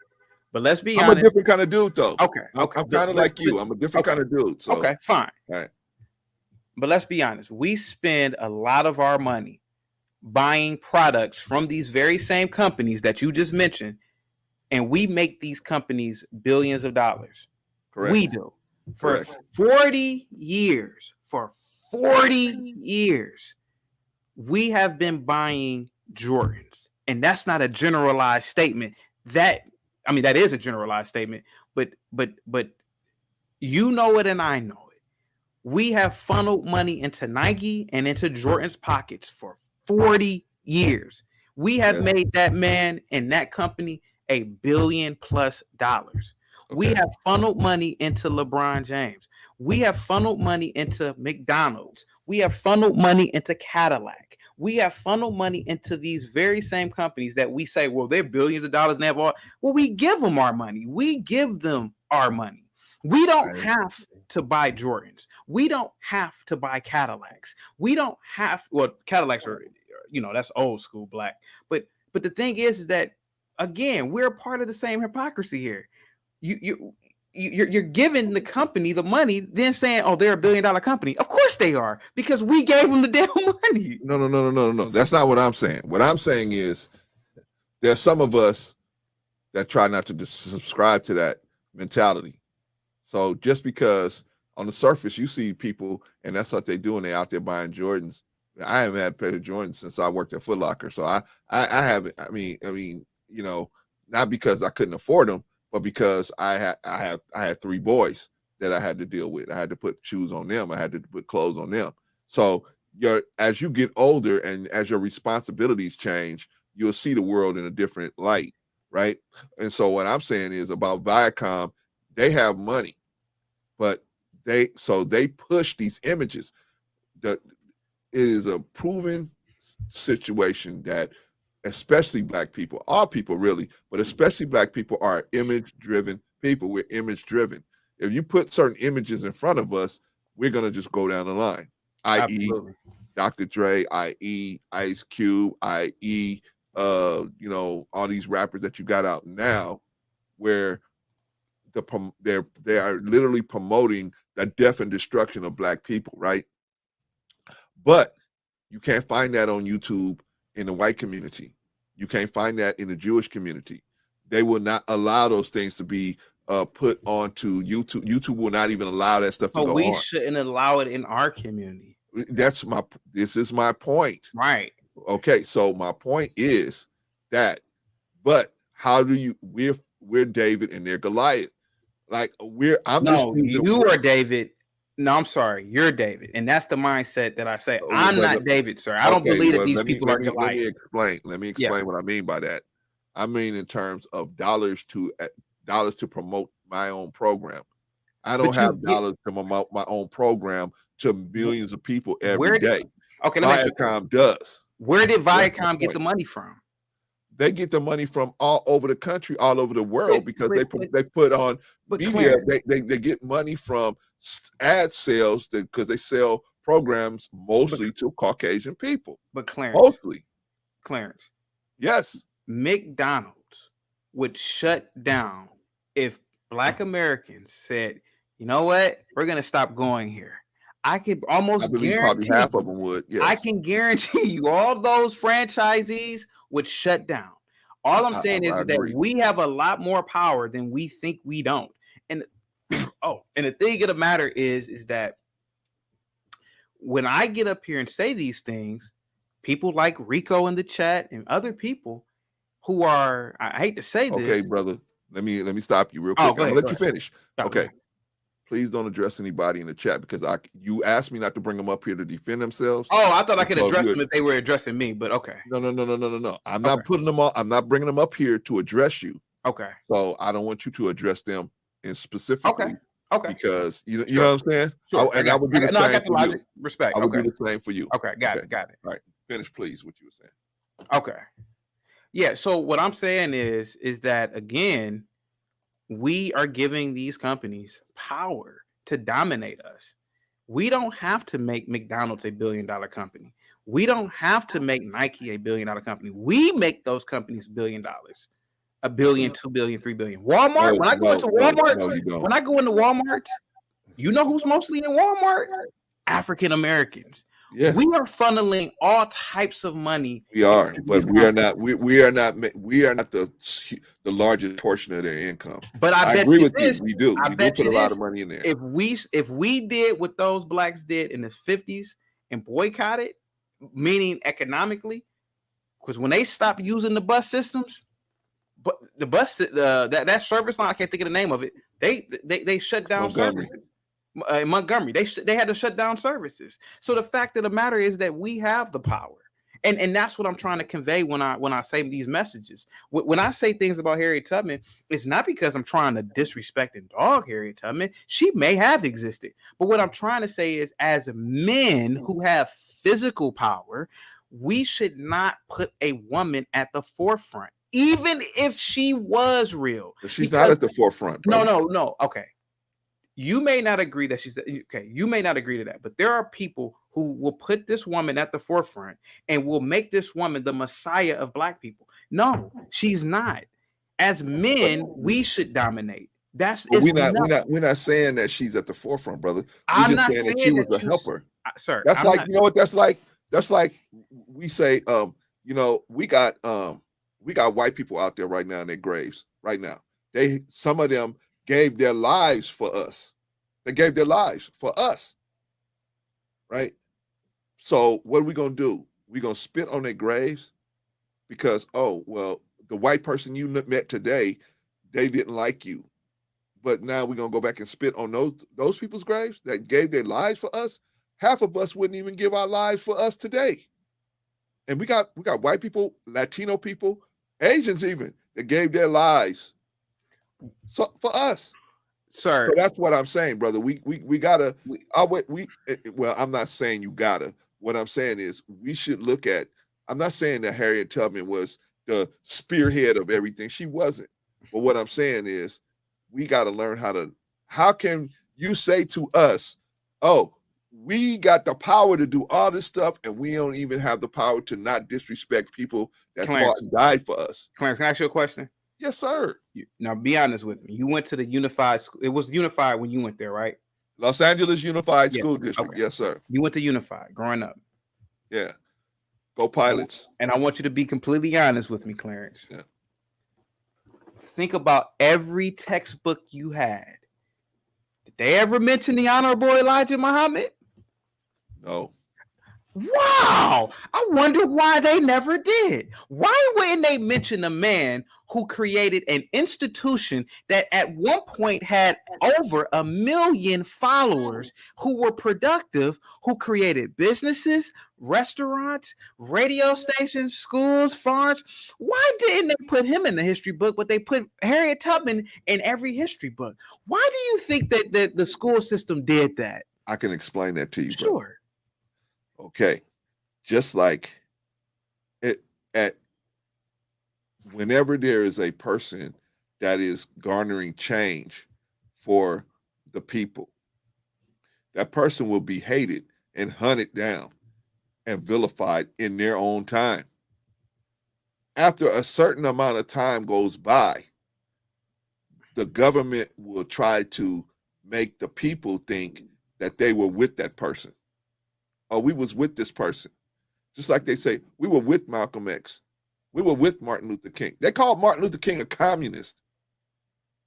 But let's be honest. I'm a different kind of dude, though. Okay. I'm kind of like you. I'm a different kind of dude. So. Okay, fine. All right. But let's be honest. We spend a lot of our money buying products from these very same companies that you just mentioned, and we make these companies billions of dollars. Correct. We do. For 40 years, we have been buying Jordans. And that's not a generalized statement. That is a generalized statement, but you know it and I know it. We have funneled money into Nike and into Jordan's pockets for 40 years. We have made that man and that company $1 billion+. Okay. We have funneled money into LeBron James. We have funneled money into McDonald's. We have funneled money into Cadillac. We have funneled money into these very same companies that we say, well, they're billions of dollars and they have all. Well, we give them our money. We give them our money. We don't have to buy Jordans. We don't have to buy Cadillacs. We don't have. Well, Cadillacs are, that's old school Black. But the thing is that, again, we're part of the same hypocrisy here. You're giving the company the money, then saying, "Oh, they're $1 billion company." Of course they are, because we gave them the damn money. No. That's not what I'm saying. What I'm saying is, there's some of us that try not to subscribe to that mentality. So just because on the surface you see people and that's what they do, and they're out there buying Jordans. I haven't had a pair of Jordans since I worked at Foot Locker, so I haven't. I mean, not because I couldn't afford them, but because I had 3 boys that I had to deal with. I had to put shoes on them. I had to put clothes on them. So as you get older and as your responsibilities change, you'll see the world in a different light, right? And so what I'm saying is about Viacom, they have money, but they push these images. It is a proven situation that especially Black people, all people really, but especially Black people are image-driven people. We're image-driven. If you put certain images in front of us, we're going to just go down the line, i.e. Dr. Dre, i.e. Ice Cube, i.e. All these rappers that you got out now, where they are literally promoting the death and destruction of Black people, right? But you can't find that on YouTube in the white community. You can't find that in the Jewish community. They will not allow those things to be put onto YouTube. YouTube will not even allow that stuff to go on. We shouldn't allow it in our community. This is my point. Right. Okay, so my point is that, but how do we're David and they're Goliath. Like you are David. No, I'm sorry. You're David. And that's the mindset that I say. I'm not David, sir. I don't believe that these people are Goliath. Let me explain what I mean by that. I mean in terms of dollars to promote my own program. I don't have dollars to promote my own program to millions of people every day. Okay, Viacom does. Where did Viacom get the money from? They get the money from all over the country, all over the world, because they put on media. They get money from ad sales because they sell programs mostly to Caucasian people. But Clarence, mostly. Clarence, Yes. McDonald's would shut down if Black Americans said, you know what, we're going to stop going here. I can almost I believe guarantee probably half of them would. Yes. I can guarantee you all those franchisees would shut down. All I'm saying is that we have a lot more power than we think we don't. And and the thing of the matter is that when I get up here and say these things, people like Rico in the chat and other people who are, I hate to say this. Okay, brother. Let me stop you real quick. I'm gonna let you finish. Okay. Please don't address anybody in the chat because you asked me not to bring them up here to defend themselves. Oh, I thought I could address them if they were addressing me, but okay. No. I'm not putting them on. I'm not bringing them up here to address you. Okay. So I don't want you to address them in specifically. Okay. Because you know what I'm saying? Sure. I would do the same. I got the logic. Respect. I would do the same for you. Okay. Got it. All right. Finish, please, what you were saying. Okay. Yeah. So what I'm saying is that again, we are giving these companies power to dominate us. We don't have to make McDonald's a $1 billion company. We don't have to make Nike a $1 billion company. We make those companies $1 billion. $1 billion, $2 billion, $3 billion. Walmart. When I go into Walmart, you know who's mostly in Walmart? African Americans. Yeah. We are funneling all types of money. We are, but we are not the largest portion of their income. But I bet agree with this, you. We do. I we bet do put you a lot this, of money in there. If we did what those blacks did in the 50s and boycotted, meaning economically, because when they stopped using the bus systems, but the bus that service line, I can't think of the name of it. They shut down services. In Montgomery, they had to shut down services. So the fact of the matter is that we have the power, and that's what I'm trying to convey when I say these messages. When I say things about Harriet Tubman, it's not because I'm trying to disrespect and dog Harriet Tubman. She may have existed, but what I'm trying to say is, as men who have physical power, we should not put a woman at the forefront, even if she was real. But she's not at the forefront. Brother. No. Okay. You may not agree that you may not agree to that, but there are people who will put this woman at the forefront and will make this woman the messiah of black people. No, she's not. As men, we should dominate. We're not saying that she's at the forefront, brother. I'm just not saying that she was a helper. Sir, that's you know what that's like. That's like we say, we got white people out there right now in their graves right now. Some of them gave their lives for us. They gave their lives for us, right? So what are we going to do? We're going to spit on their graves because, the white person you met today, they didn't like you. But now we're going to go back and spit on those people's graves that gave their lives for us. Half of us wouldn't even give our lives for us today. And we got white people, Latino people, Asians even, that gave their lives for us, sir. So that's what I'm saying, brother. We gotta. I'm not saying you gotta. What I'm saying is we should look at. I'm not saying that Harriet Tubman was the spearhead of everything. She wasn't. But what I'm saying is we got to learn how can you say to us, we got the power to do all this stuff, and we don't even have the power to not disrespect people that fought and died for us. Clarence, can I ask you a question? Yes, sir. Now, be honest with me. You went to the Unified School. It was Unified when you went there, right? Los Angeles Unified School District. Okay. Yes, sir. You went to Unified growing up. Yeah. Go Pilots. And I want you to be completely honest with me, Clarence. Yeah. Think about every textbook you had. Did they ever mention the Honorable Elijah Muhammad? No. Wow. I wonder why they never did. Why wouldn't they mention a man who created an institution that at one point had over 1 million followers who were productive, who created businesses, restaurants, radio stations, schools, farms? Why didn't they put him in the history book, but they put Harriet Tubman in every history book? Why do you think that the school system did that? I can explain that to you. Sure. Brother. Okay, just like whenever there is a person that is garnering change for the people, that person will be hated and hunted down and vilified in their own time. after a certain amount of time goes by, the government will try to make the people think that they were with that person. Oh, we was with this person. Just like they say, we were with Malcolm X. We were with Martin Luther King. They called Martin Luther King a communist.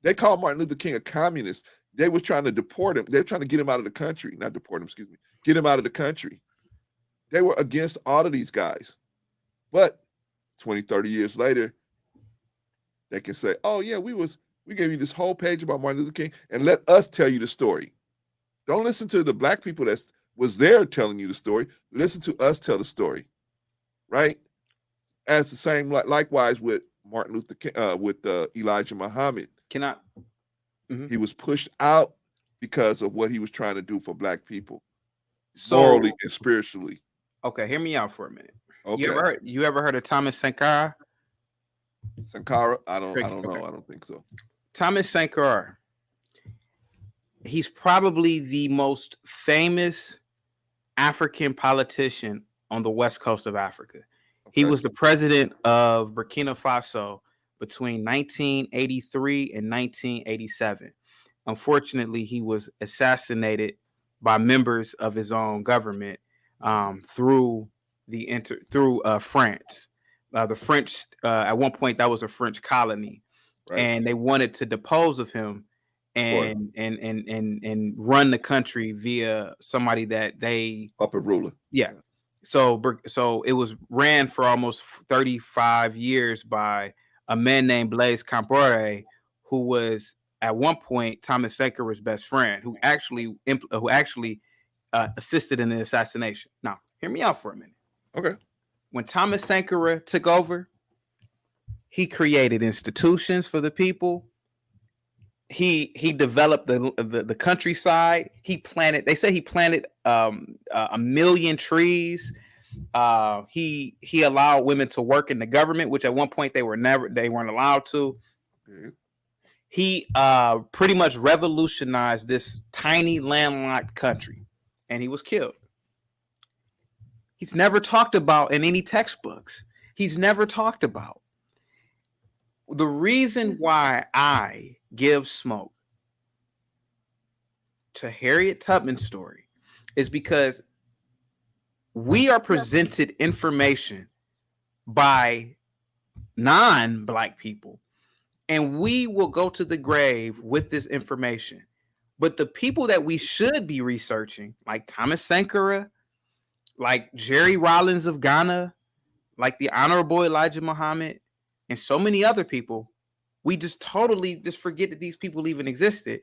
They called Martin Luther King a communist. They were trying to deport him. They were trying to get him out of the country. Not deport him, excuse me. Get him out of the country. They were against all of these guys. But 20, 30 years later, they can say, oh yeah, we gave you this whole page about Martin Luther King, and let us tell you the story. Don't listen to the black people that was there telling you the story. Listen to us tell the story, right? As the same, likewise with Martin Luther King, with Elijah Muhammad. Can I? He was pushed out because of what he was trying to do for black people, So, morally and spiritually. Okay, hear me out for a minute. Okay. You ever heard of Thomas Sankara? Sankara? I don't Okay. know. I don't think so. Thomas Sankara. He's probably the most famous African politician on the west coast of Africa. He was the president of Burkina Faso between 1983 and 1987. Unfortunately, he was assassinated by members of his own government through France. The French, at one point, that was a French colony, right. And they wanted to depose of him and run the country via somebody that they puppet ruler. Yeah. So it was ran for almost 35 years by a man named Blaise Compaoré, who was at one point Thomas Sankara's best friend, who actually assisted in the assassination. Now, hear me out for a minute. Okay. When Thomas Sankara took over, he created institutions for the people. He developed the countryside. He planted a million trees. He allowed women to work in the government, which at one point they weren't allowed to. Okay. He pretty much revolutionized this tiny landlocked country, and he was killed. He's never talked about in any textbooks. He's never talked about. The reason why I give smoke to Harriet Tubman's story is because we are presented information by non-Black people, and we will go to the grave with this information. But the people that we should be researching, like Thomas Sankara, like Jerry Rollins of Ghana, like the Honorable Elijah Muhammad, and so many other people, we just totally forget that these people even existed.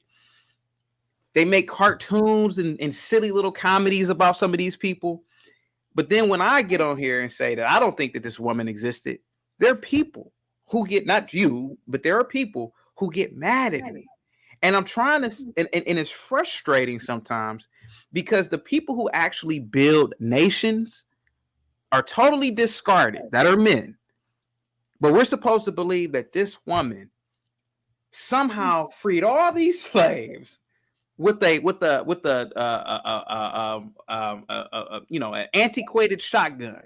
They make cartoons and silly little comedies about some of these people. But then when I get on here and say that I don't think that this woman existed, there are people who get, not you, but there are people who get mad at me. And I'm trying to, and it's frustrating sometimes because the people who actually build nations are totally discarded, that are men. But we're supposed to believe that this woman somehow freed all these slaves with an antiquated shotgun.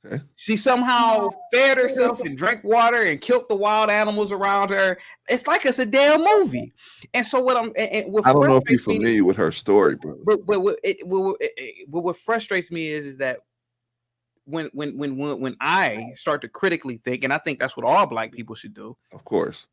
Okay. She somehow fed herself and drank water and killed the wild animals around her. It's like it's a damn movie. And so what I don't know if you're familiar with her story, bro. But what frustrates me is that when I start to critically think, and I think that's what all Black people should do. Of course.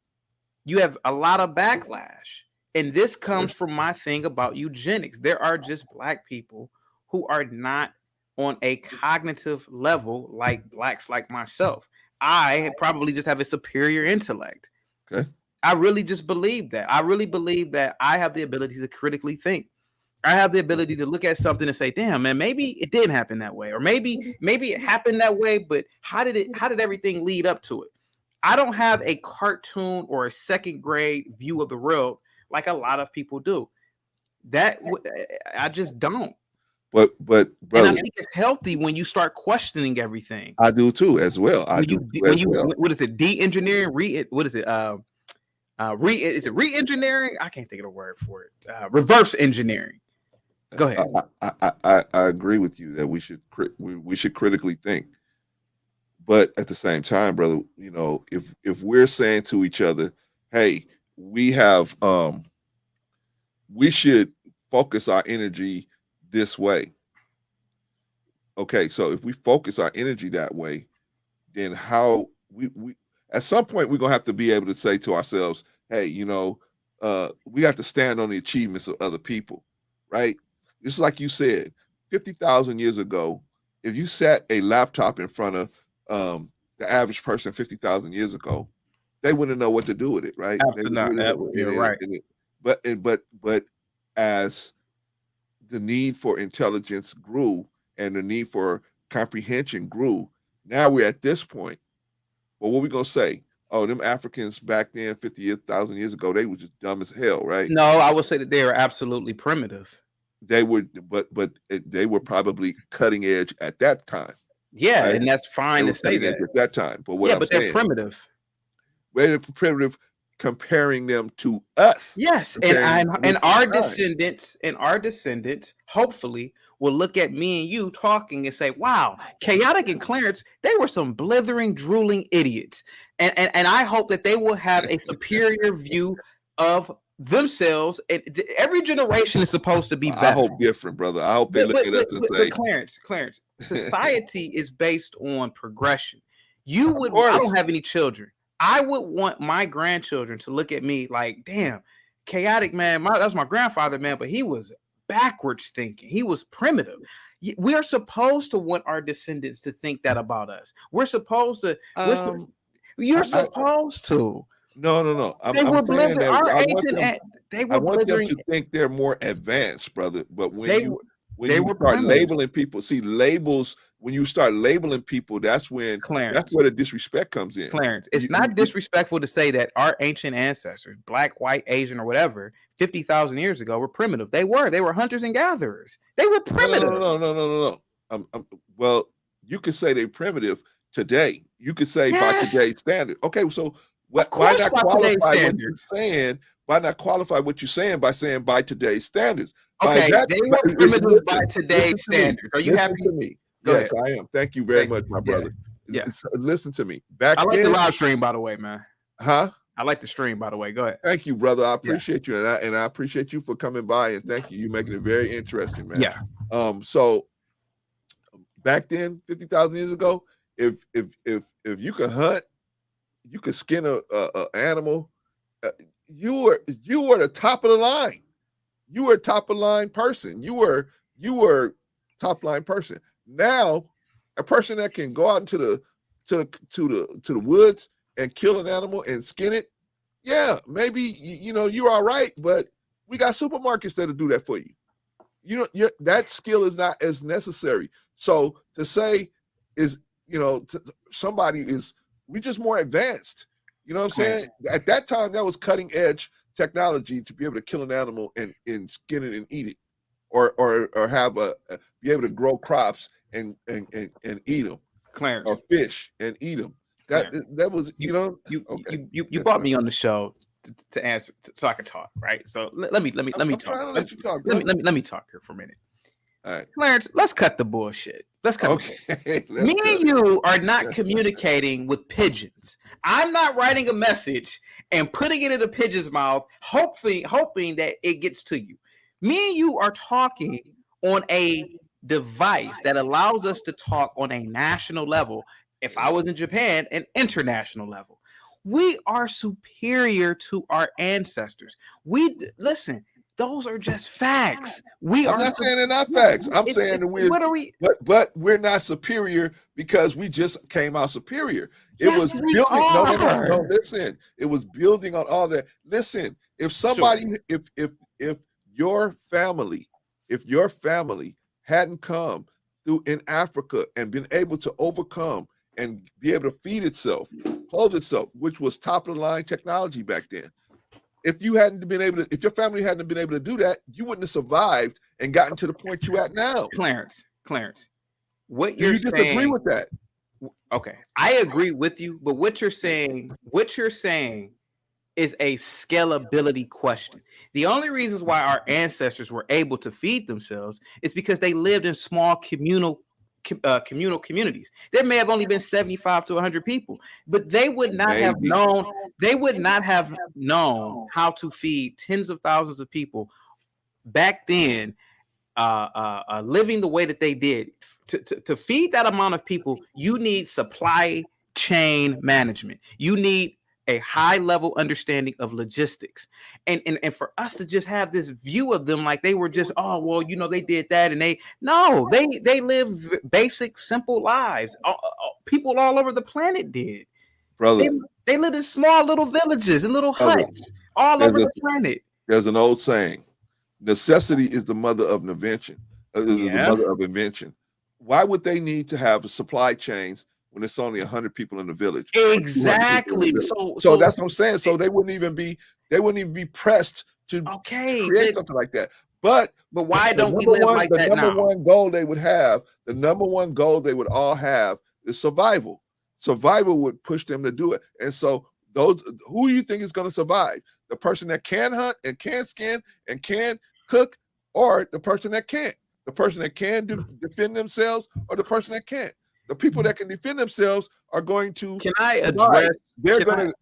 You have a lot of backlash. And this comes from my thing about eugenics. There are just Black people who are not on a cognitive level like Blacks like myself. I probably just have a superior intellect. Okay. I really just believe that. I really believe that I have the ability to critically think. I have the ability to look at something and say, damn, man, maybe it didn't happen that way. Or maybe it happened that way, but how did everything lead up to it? I don't have a cartoon or a second grade view of the world like a lot of people do. That I just don't. But brother, and I think it's healthy when you start questioning everything. I do too, as well. What is it? De-engineering? What is it? Is it re-engineering? I can't think of the word for it. Reverse engineering. Go ahead. I agree with you that we should critically think, But at the same time, brother, you know, if we're saying to each other, hey, we have we should focus our energy this way. Okay, so if we focus our energy that way, then how we at some point we're gonna have to be able to say to ourselves, hey, you know, we have to stand on the achievements of other people, right? Just like you said, 50,000 years ago, if you sat a laptop in front of the average person 50,000 years ago, they wouldn't know what to do with it, right? They Absolutely not. wouldn't know. You're right. But as the need for intelligence grew and the need for comprehension grew, now we're at this point. Well, what we gonna say? Oh, them Africans back then, 50,000 years ago, they were just dumb as hell, right? No, I would say that they are absolutely primitive. They were, but they were probably cutting edge at that time. Yeah, right? and that's fine They to were say cutting edge that. at that time. But what Yeah, I'm but saying, they're primitive. they're primitive, comparing them to us. Yes, comparing and this our time. descendants hopefully will look at me and you talking and say, "Wow, Chaotic and Clarence, they were some blithering, drooling idiots." And I hope that they will have a superior view of themselves. And every generation is supposed to be better. I hope different, brother. I hope they look at us and say, Clarence, society is based on progression. You would, I course. don't have any children. I would want my grandchildren to look at me like, damn, Chaotic, man, that's my grandfather, man, but he was backwards thinking. He was primitive. We are supposed to want our descendants to think that about us. We're supposed to. You're supposed to. No. They were blithering. Our I ancient. They were want them blithering. to think they're more advanced, brother. But when They you were start primitive. labeling people, see labels. When you start labeling people, that's when that's where the disrespect comes in. Clarence, it's not disrespectful to say that our ancient ancestors, black, white, Asian, or whatever, 50,000 years ago, were primitive. They were hunters and gatherers. They were primitive. No. Well, you could say they're primitive today. You could say by today's standard. Okay, so why not qualify what you're saying? Why not qualify what you're saying by saying by today's standards? Okay, they were primitive by today's standards. Are you happy? To me? Yes, I am. Thank you very much, my brother. Yeah. Listen to me. I like the live stream, by the way, man. Huh? I like the stream, by the way. Go ahead. Thank you, brother. I appreciate you, and I appreciate you for coming by, and thank you. You're making it very interesting, man. Yeah. So back then, 50,000 years ago, if you could hunt, you could skin a animal. You were the top of the line. You were a top of the line person. You were top line person. Now, a person that can go out into the woods and kill an animal and skin it, yeah, maybe you're all right, but we got supermarkets that'll do that for you. That skill is not as necessary. So to say is somebody is we just more advanced. You know what I'm saying? At that time, that was cutting edge technology to be able to kill an animal and skin it and eat it, or have be able to grow crops and eat them, Clarence, or fish and eat them. That was you brought me on the show to answer so I could talk, right? So let me talk. Let you talk. Let me talk here for a minute. All right, Clarence, let's cut the bullshit. Let's cut. Okay, me and you are not communicating with pigeons. I'm not writing a message and putting it in a pigeon's mouth, hoping that it gets to you. Me and you are talking on a device that allows us to talk on a national level. If I was in Japan, an international level. We are superior to our ancestors. Listen. Those are just facts. I'm not saying they're not facts. I'm saying that but we're not superior because we just came out superior. It was building. No. Listen, it was building on all that. Listen, if somebody, if your family hadn't come through in Africa and been able to overcome and be able to feed itself, clothe itself, which was top of the line technology back then. If your family hadn't been able to do that, you wouldn't have survived and gotten to the point you're at now. Clarence, what do you disagree with that? Okay, I agree with you, but what you're saying is a scalability question. The only reasons why our ancestors were able to feed themselves is because they lived in small communal communal communities. There may have only been 75 to 100 people, but they would not have known. They would not have known how to feed tens of thousands of people back then. Living the way that they did to feed that amount of people, you need supply chain management. You need a high level understanding of logistics, and for us to just have this view of them like they were just, oh well, you know, they did that, and they live basic simple lives. People all over the planet did, brother. They lived in small little villages and little huts all over the planet. There's an old saying: necessity is the mother of invention. The mother of invention. Why would they need to have supply chains when it's only 100 people in the village? Exactly. So that's what I'm saying. So they wouldn't even be pressed to create something like that. But why don't we live like that now? The number one goal they would have, the number one goal they would all have is survival. Survival would push them to do it. And so those, who you think is going to survive? The person that can hunt and can skin and can cook, or the person that can't? The person that can defend themselves, or the person that can't? The people that can defend themselves are going to. Can I address? They're gonna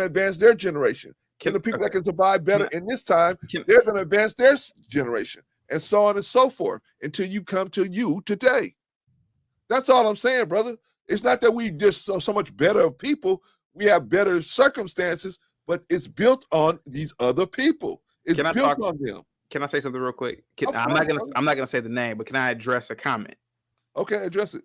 advance their generation. And the people that can survive better in this time, they're gonna advance their generation, and so on and so forth, until you come to you today. That's all I'm saying, brother. It's not that we just so much better people. We have better circumstances, but it's built on these other people. It's built on them. Can I say something real quick? I'm not gonna say the name, but can I address a comment? Okay, address it.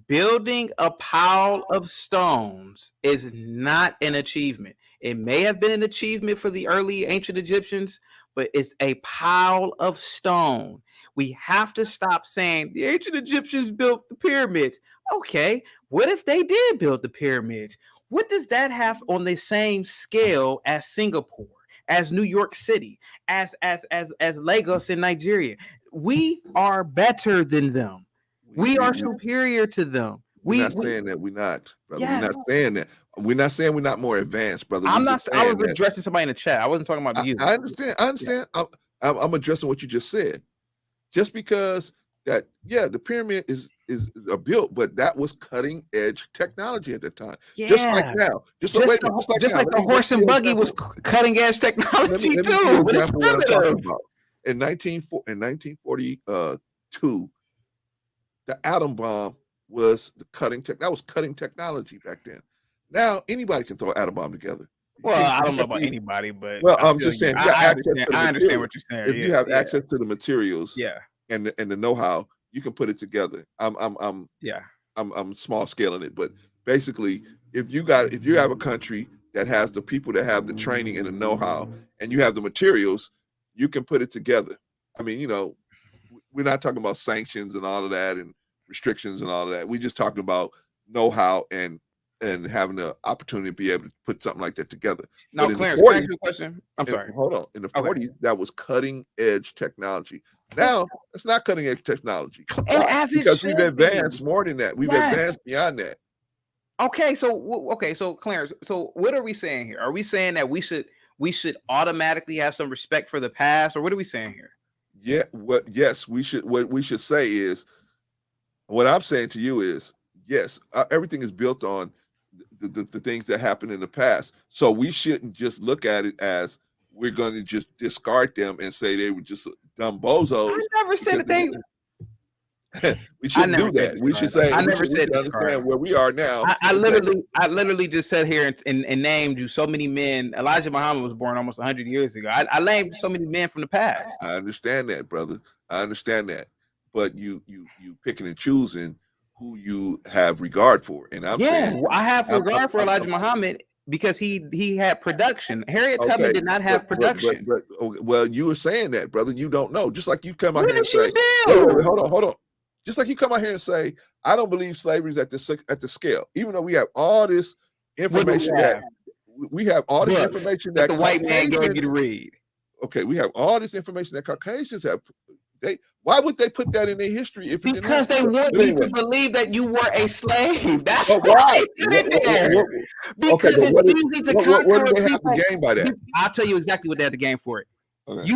Building a pile of stones is not an achievement. It may have been an achievement for the early ancient Egyptians, but it's a pile of stone. We have to stop saying the ancient Egyptians built the pyramids. Okay, what if they did build the pyramids? What does that have on the same scale as Singapore, as New York City, as Lagos in Nigeria? We are better than them. We are superior to them. We're not saying that we're not, brother. We're not saying that. We're not saying we're not more advanced, brother. I was addressing somebody in the chat. I wasn't talking about you. I understand. I'm addressing what you just said. Just because that, the pyramid is built, but that was cutting edge technology at the time. Yeah. Just like now. Just like the horse and buggy was cutting edge technology too. In 1942, the atom bomb was the cutting technology back then. Now anybody can throw an atom bomb together. Well, I don't know about anybody, but I'm just saying. I understand what you're saying. If you have access to the materials, and the know-how, you can put it together. I'm small scaling it, but basically, if you have a country that has the people that have the training and the know-how, and you have the materials, you can put it together. I mean, we're not talking about sanctions and all of that and restrictions and all of that. We're just talking about know-how and having the opportunity to be able to put something like that together. Now, Clarence, can I ask you a question? I'm sorry. Hold on. In the 40s, that was cutting-edge technology. Now, it's not cutting-edge technology. Because we've advanced more than that. We've advanced beyond that. Okay, so Clarence, so what are we saying here? Are we saying that we should automatically have some respect for the past, or what are we saying here? Yes, we should. What we should say is, what I'm saying to you is, yes, everything is built on the things that happened in the past. So we shouldn't just look at it as we're going to just discard them and say they were just dumb bozos. I never said that they. We shouldn't do that. We should say. I never said understand where we are now. I literally just sat here and named you so many men. Elijah Muhammad was born almost 100 years ago. I named so many men from the past. I understand that, brother. I understand that, but you picking and choosing who you have regard for, and I'm saying I have regard for Elijah Muhammad because he had production. Harriet Tubman did not have production. Well, you were saying that, brother. You don't know. Just like you come out here and say, wait, hold on. Just like you come out here and say, I don't believe slavery is at the scale, even though we have all this information that the white man gave you to read. Okay, we have all this information that Caucasians have. Why would they put that in their history? Because they want you to believe that you were a slave. That's why. Because it's easy to conquer. What do they have to gain by that? I'll tell you exactly what they have to gain for it. Okay.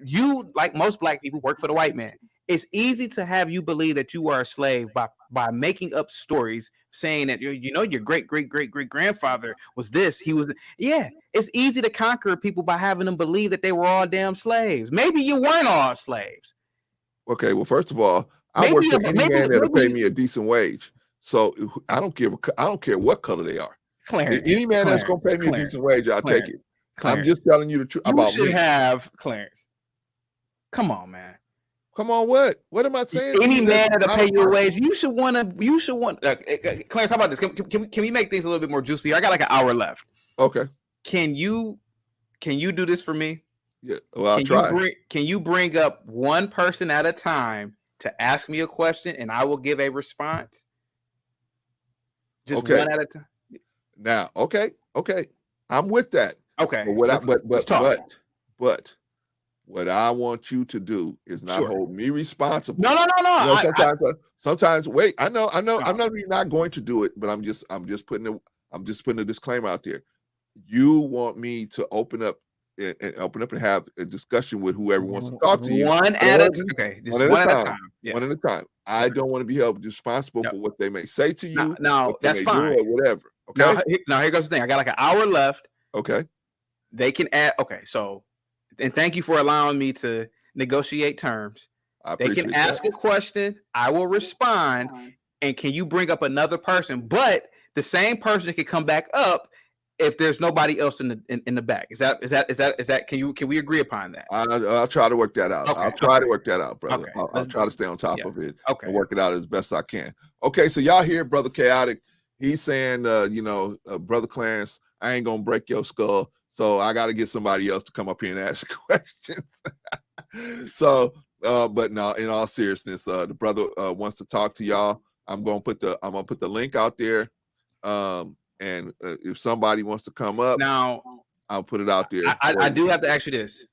You, like most black people, work for the white man. It's easy to have you believe that you are a slave by making up stories saying that your great grandfather was this. He was It's easy to conquer people by having them believe that they were all damn slaves. Maybe you weren't all slaves. Okay, well, first of all, I work for any man that'll pay me a decent wage. So I don't care what color they are. Clarence, any man that's gonna pay me a decent wage, I'll take it. I'm just telling you the truth about me. You should have Clarence. Come on, man. Come on, what? What am I saying? Any man that'll pay you a wage, you should want. Clarence, how about this? Can we make things a little bit more juicy? I got like an hour left. Okay. Can you do this for me? Yeah. Well, I'll try. Can you bring up one person at a time to ask me a question, and I will give a response? Just one at a time. Now, okay, I'm with that. Okay. But what I want you to do is not hold me responsible. No. Sometimes wait. I know. I'm not going to do it, but I'm just putting a disclaimer out there. You want me to open up and have a discussion with whoever wants to talk to you. One at a time. Yeah. One at a time. I don't want to be held responsible for what they may say to you. No, that's fine. Or whatever. Okay. Now here goes the thing. I got like an hour left. Okay. They can add. Okay, so and thank you for allowing me to negotiate terms. They can ask a question. I will respond. And can you bring up another person? But the same person can come back up if there's nobody else in the back. Is that? Can we agree upon that? I'll try to work that out. Okay. I'll try to work that out, brother. Okay. I'll try to stay on top of it and work it out as best I can. Okay, so y'all hear Brother Chaotic. He's saying, Brother Clarence, I ain't gonna break your skull, so I got to get somebody else to come up here and ask questions. So, but no, in all seriousness, the brother wants to talk to y'all. I'm gonna put the link out there. And if somebody wants to come up, now I'll put it out there. I do have to ask you this.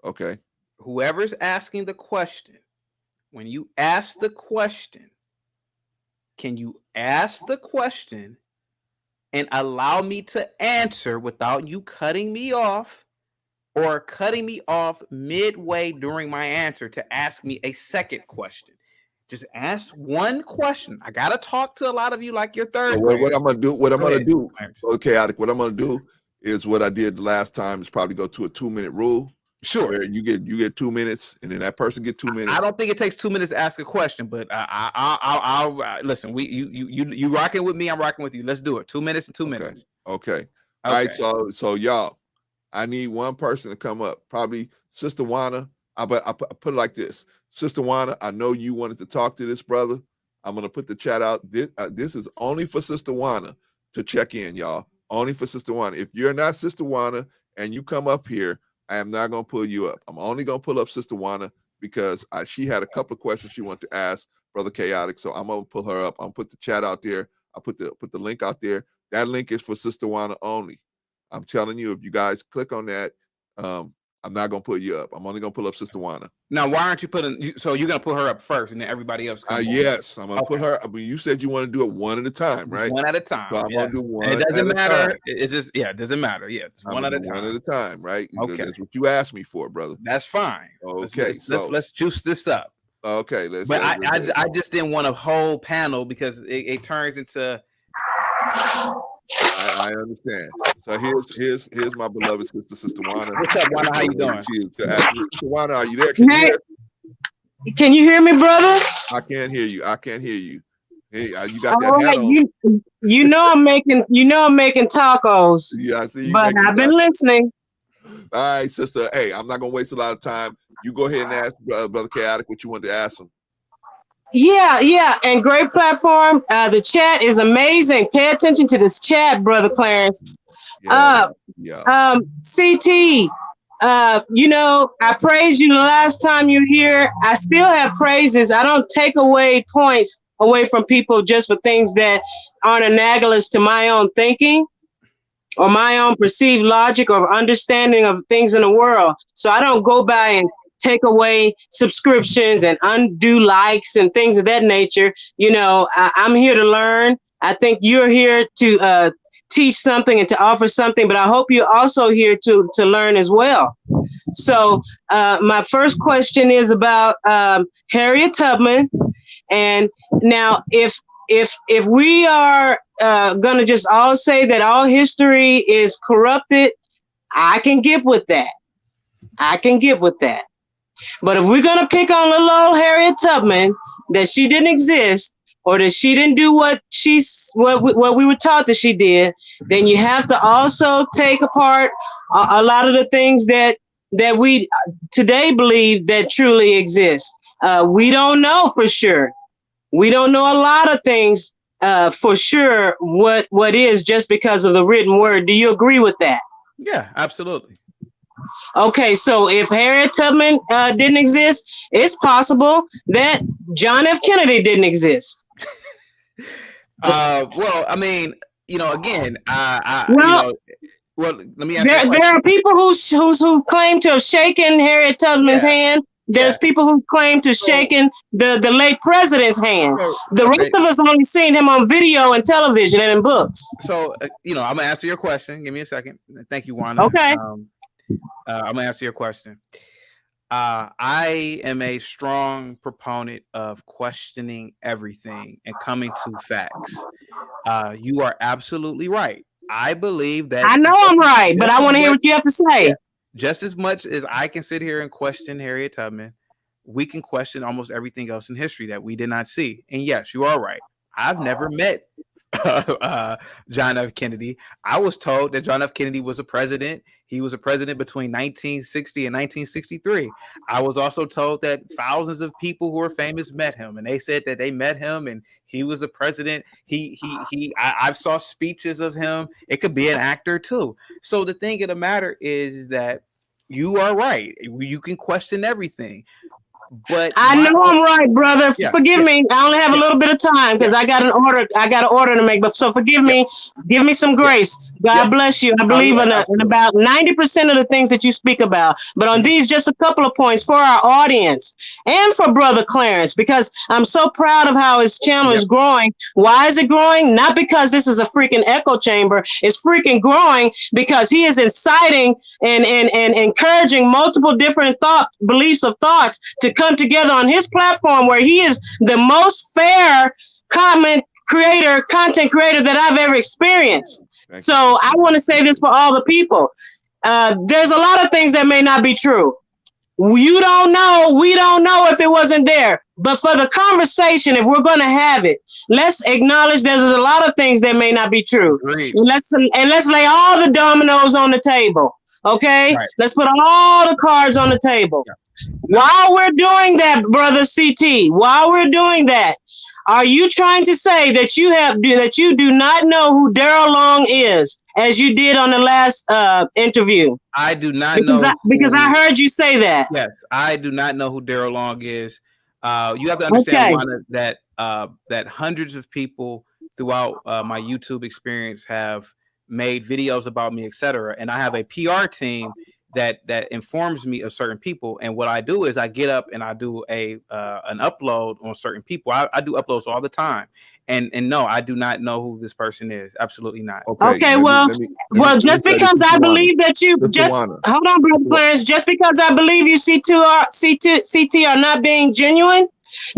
Okay. Whoever's asking the question, when you ask the question, can you ask the question and allow me to answer without you cutting me off or cutting me off midway during my answer to ask me a second question? Just ask one question. I gotta talk to a lot of you like your third. So what I'm gonna do, Chaotic. What I'm gonna do is what I did the last time. Is probably go to a 2-minute rule. Sure. Where you get 2 minutes, and then that person get 2 minutes. I don't think it takes 2 minutes to ask a question, but I'll listen. You rocking with me? I'm rocking with you. Let's do it. 2 minutes and 2 minutes. Okay. All right. So y'all, I need one person to come up. Probably Sister Wana. I put it like this. Sister Wana, I know you wanted to talk to this brother. I'm going to put the chat out. This is only for Sister Wana to check in, y'all. Only for Sister Wana. If you're not Sister Wana and you come up here, I am not going to pull you up. I'm only going to pull up Sister Wana because she had a couple of questions she wanted to ask Brother Chaotic. So I'm going to pull her up. I'm going to put the chat out there. I'll put the link out there. That link is for Sister Wana only. I'm telling you, if you guys click on that, I'm not going to pull you up. I'm only going to pull up Sister Wana. Now, why aren't you so you're going to pull her up first and then everybody else comes yes, I'm going to put her. I mean, you said you want to do it one at a time, right? One at a time. So I'm going to do one at a time. It doesn't matter. It's just, it doesn't matter. Yeah, it's one at a time. One at a time, right? Okay. That's what you asked me for, brother. That's fine. Okay. Let's juice this up. Okay. I just didn't want a whole panel because it turns into... I understand. So here's my beloved Sister Wana. What's up, Wana? How you doing? Sister Wana, are you there? Can you hear me, brother? I can't hear you. Hey, you got that hat on. You know I'm making tacos. Yeah, I see. But I've been listening. All right, sister. Hey, I'm not gonna waste a lot of time. You go ahead and ask Brother Chaotic what you wanted to ask him. Yeah, and great platform. The chat is amazing. Pay attention to this chat, Brother Clarence. CT, I praised you the last time you were here. I still have praises. I don't take away points away from people just for things that aren't analogous to my own thinking or my own perceived logic or understanding of things in the world. So I don't go by and take away subscriptions and undo likes and things of that nature. I'm here to learn. I think you're here to teach something and to offer something, but I hope you're also here to learn as well. So my first question is about Harriet Tubman. And now, if we are gonna just all say that all history is corrupted, I can get with that. But if we're gonna pick on little old Harriet Tubman, that she didn't exist or that she didn't do what we were taught that she did, then you have to also take apart a lot of the things that we today believe that truly exist. We don't know for sure. We don't know a lot of things for sure what is just because of the written word. Do you agree with that? Yeah, absolutely. Okay, so if Harriet Tubman didn't exist, it's possible that John F. Kennedy didn't exist. Well, I mean, again, Well, well, let me ask you a question. there are people who claim to have shaken Harriet Tubman's hand. There's people who claim to have shaken the late president's hand. The rest of us only seen him on video and television and in books. So, I'm gonna answer your question. Give me a second. Thank you, Wanda. Okay. I'm gonna answer your question. I am a strong proponent of questioning everything and coming to facts. You are absolutely right. I believe that. I know I'm right, but I want to hear what you have to say. Yeah, just as much as I can sit here and question Harriet Tubman, we can question almost everything else in history that we did not see. And yes, you are right. I've never met John F. Kennedy. I was told that John F. Kennedy was a president. He was a president between 1960 and 1963. I was also told that thousands of people who are famous met him, and they said that they met him and he was a president. I saw speeches of him. It could be an actor too. So the thing of the matter is that you are right. You can question everything. But I know I'm right, brother. Forgive me. I only have a little bit of time because I got an order to make. But so forgive me. Give me some grace. God bless you. I believe in about 90% of the things that you speak about. But on these, just a couple of points for our audience and for Brother Clarence, because I'm so proud of how his channel is growing. Why is it growing? Not because this is a freaking echo chamber. It's freaking growing because he is inciting and encouraging multiple different beliefs of thoughts to come together on his platform, where he is the most fair content creator that I've ever experienced. So I want to say this for all the people. There's a lot of things that may not be true. You don't know. We don't know if it wasn't there. But for the conversation, if we're going to have it, let's acknowledge there's a lot of things that may not be true. And let's lay all the dominoes on the table. Okay? Right. Let's put all the cards on the table. Yeah. While we're doing that, brother CT, are you trying to say that you do not know who Daryl Long is, as you did on the last interview? I do not know because I heard you say that. Yes, I do not know who Daryl Long is. You have to understand, Wanda, that hundreds of people throughout my YouTube experience have made videos about me, etc. And I have a PR team that informs me of certain people. And what I do is I get up and I do an upload on certain people. I do uploads all the time. And no, I do not know who this person is. Absolutely not. Okay, just because I believe that you hold on, Brother Clarence, just because I believe you CT are not being genuine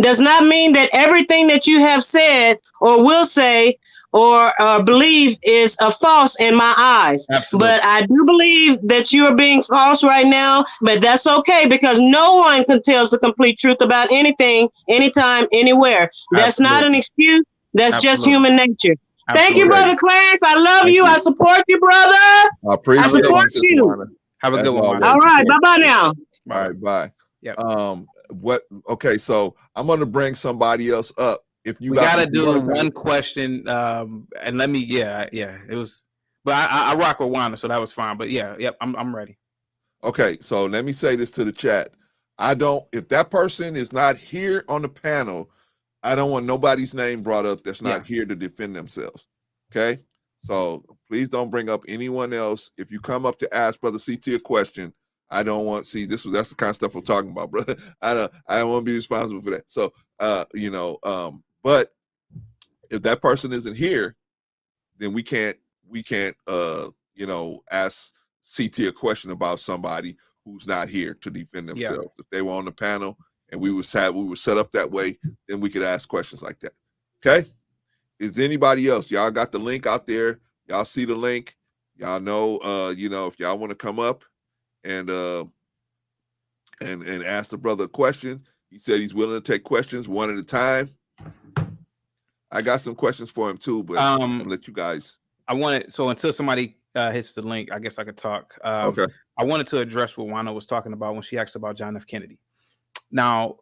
does not mean that everything that you have said or will say or believe is a false in my eyes. Absolutely. But I do believe that you are being false right now, but that's okay because no one can tell us the complete truth about anything, anytime, anywhere. That's not an excuse. That's just human nature. Thank you, Brother Clarence. I love you. I support you, brother. I support you. Have a good one. All right. Bye-bye now. All right. Bye. Yeah. Okay. So I'm going to bring somebody else up. If you gotta do one question, and let me, it was, but I rock with Wanda, so that was fine. But I'm ready. Okay, so let me say this to the chat. If that person is not here on the panel, I don't want nobody's name brought up that's not here to defend themselves. Okay, so please don't bring up anyone else. If you come up to ask Brother CT a question, I don't want that's the kind of stuff we're talking about, brother. I don't want to be responsible for that. So but if that person isn't here, then we can't ask CT a question about somebody who's not here to defend Yeah. themselves. If they were on the panel and we were set up that way, then we could ask questions like that. Okay? Is anybody else? Y'all got the link out there. Y'all see the link. Y'all know, if y'all want to come up and ask the brother a question. He said he's willing to take questions one at a time. I got some questions for him too, but I'm gonna let you guys. I wanted, so until somebody hits the link, I guess I could talk. Okay. I wanted to address what Wanda was talking about when she asked about John F. Kennedy. Now,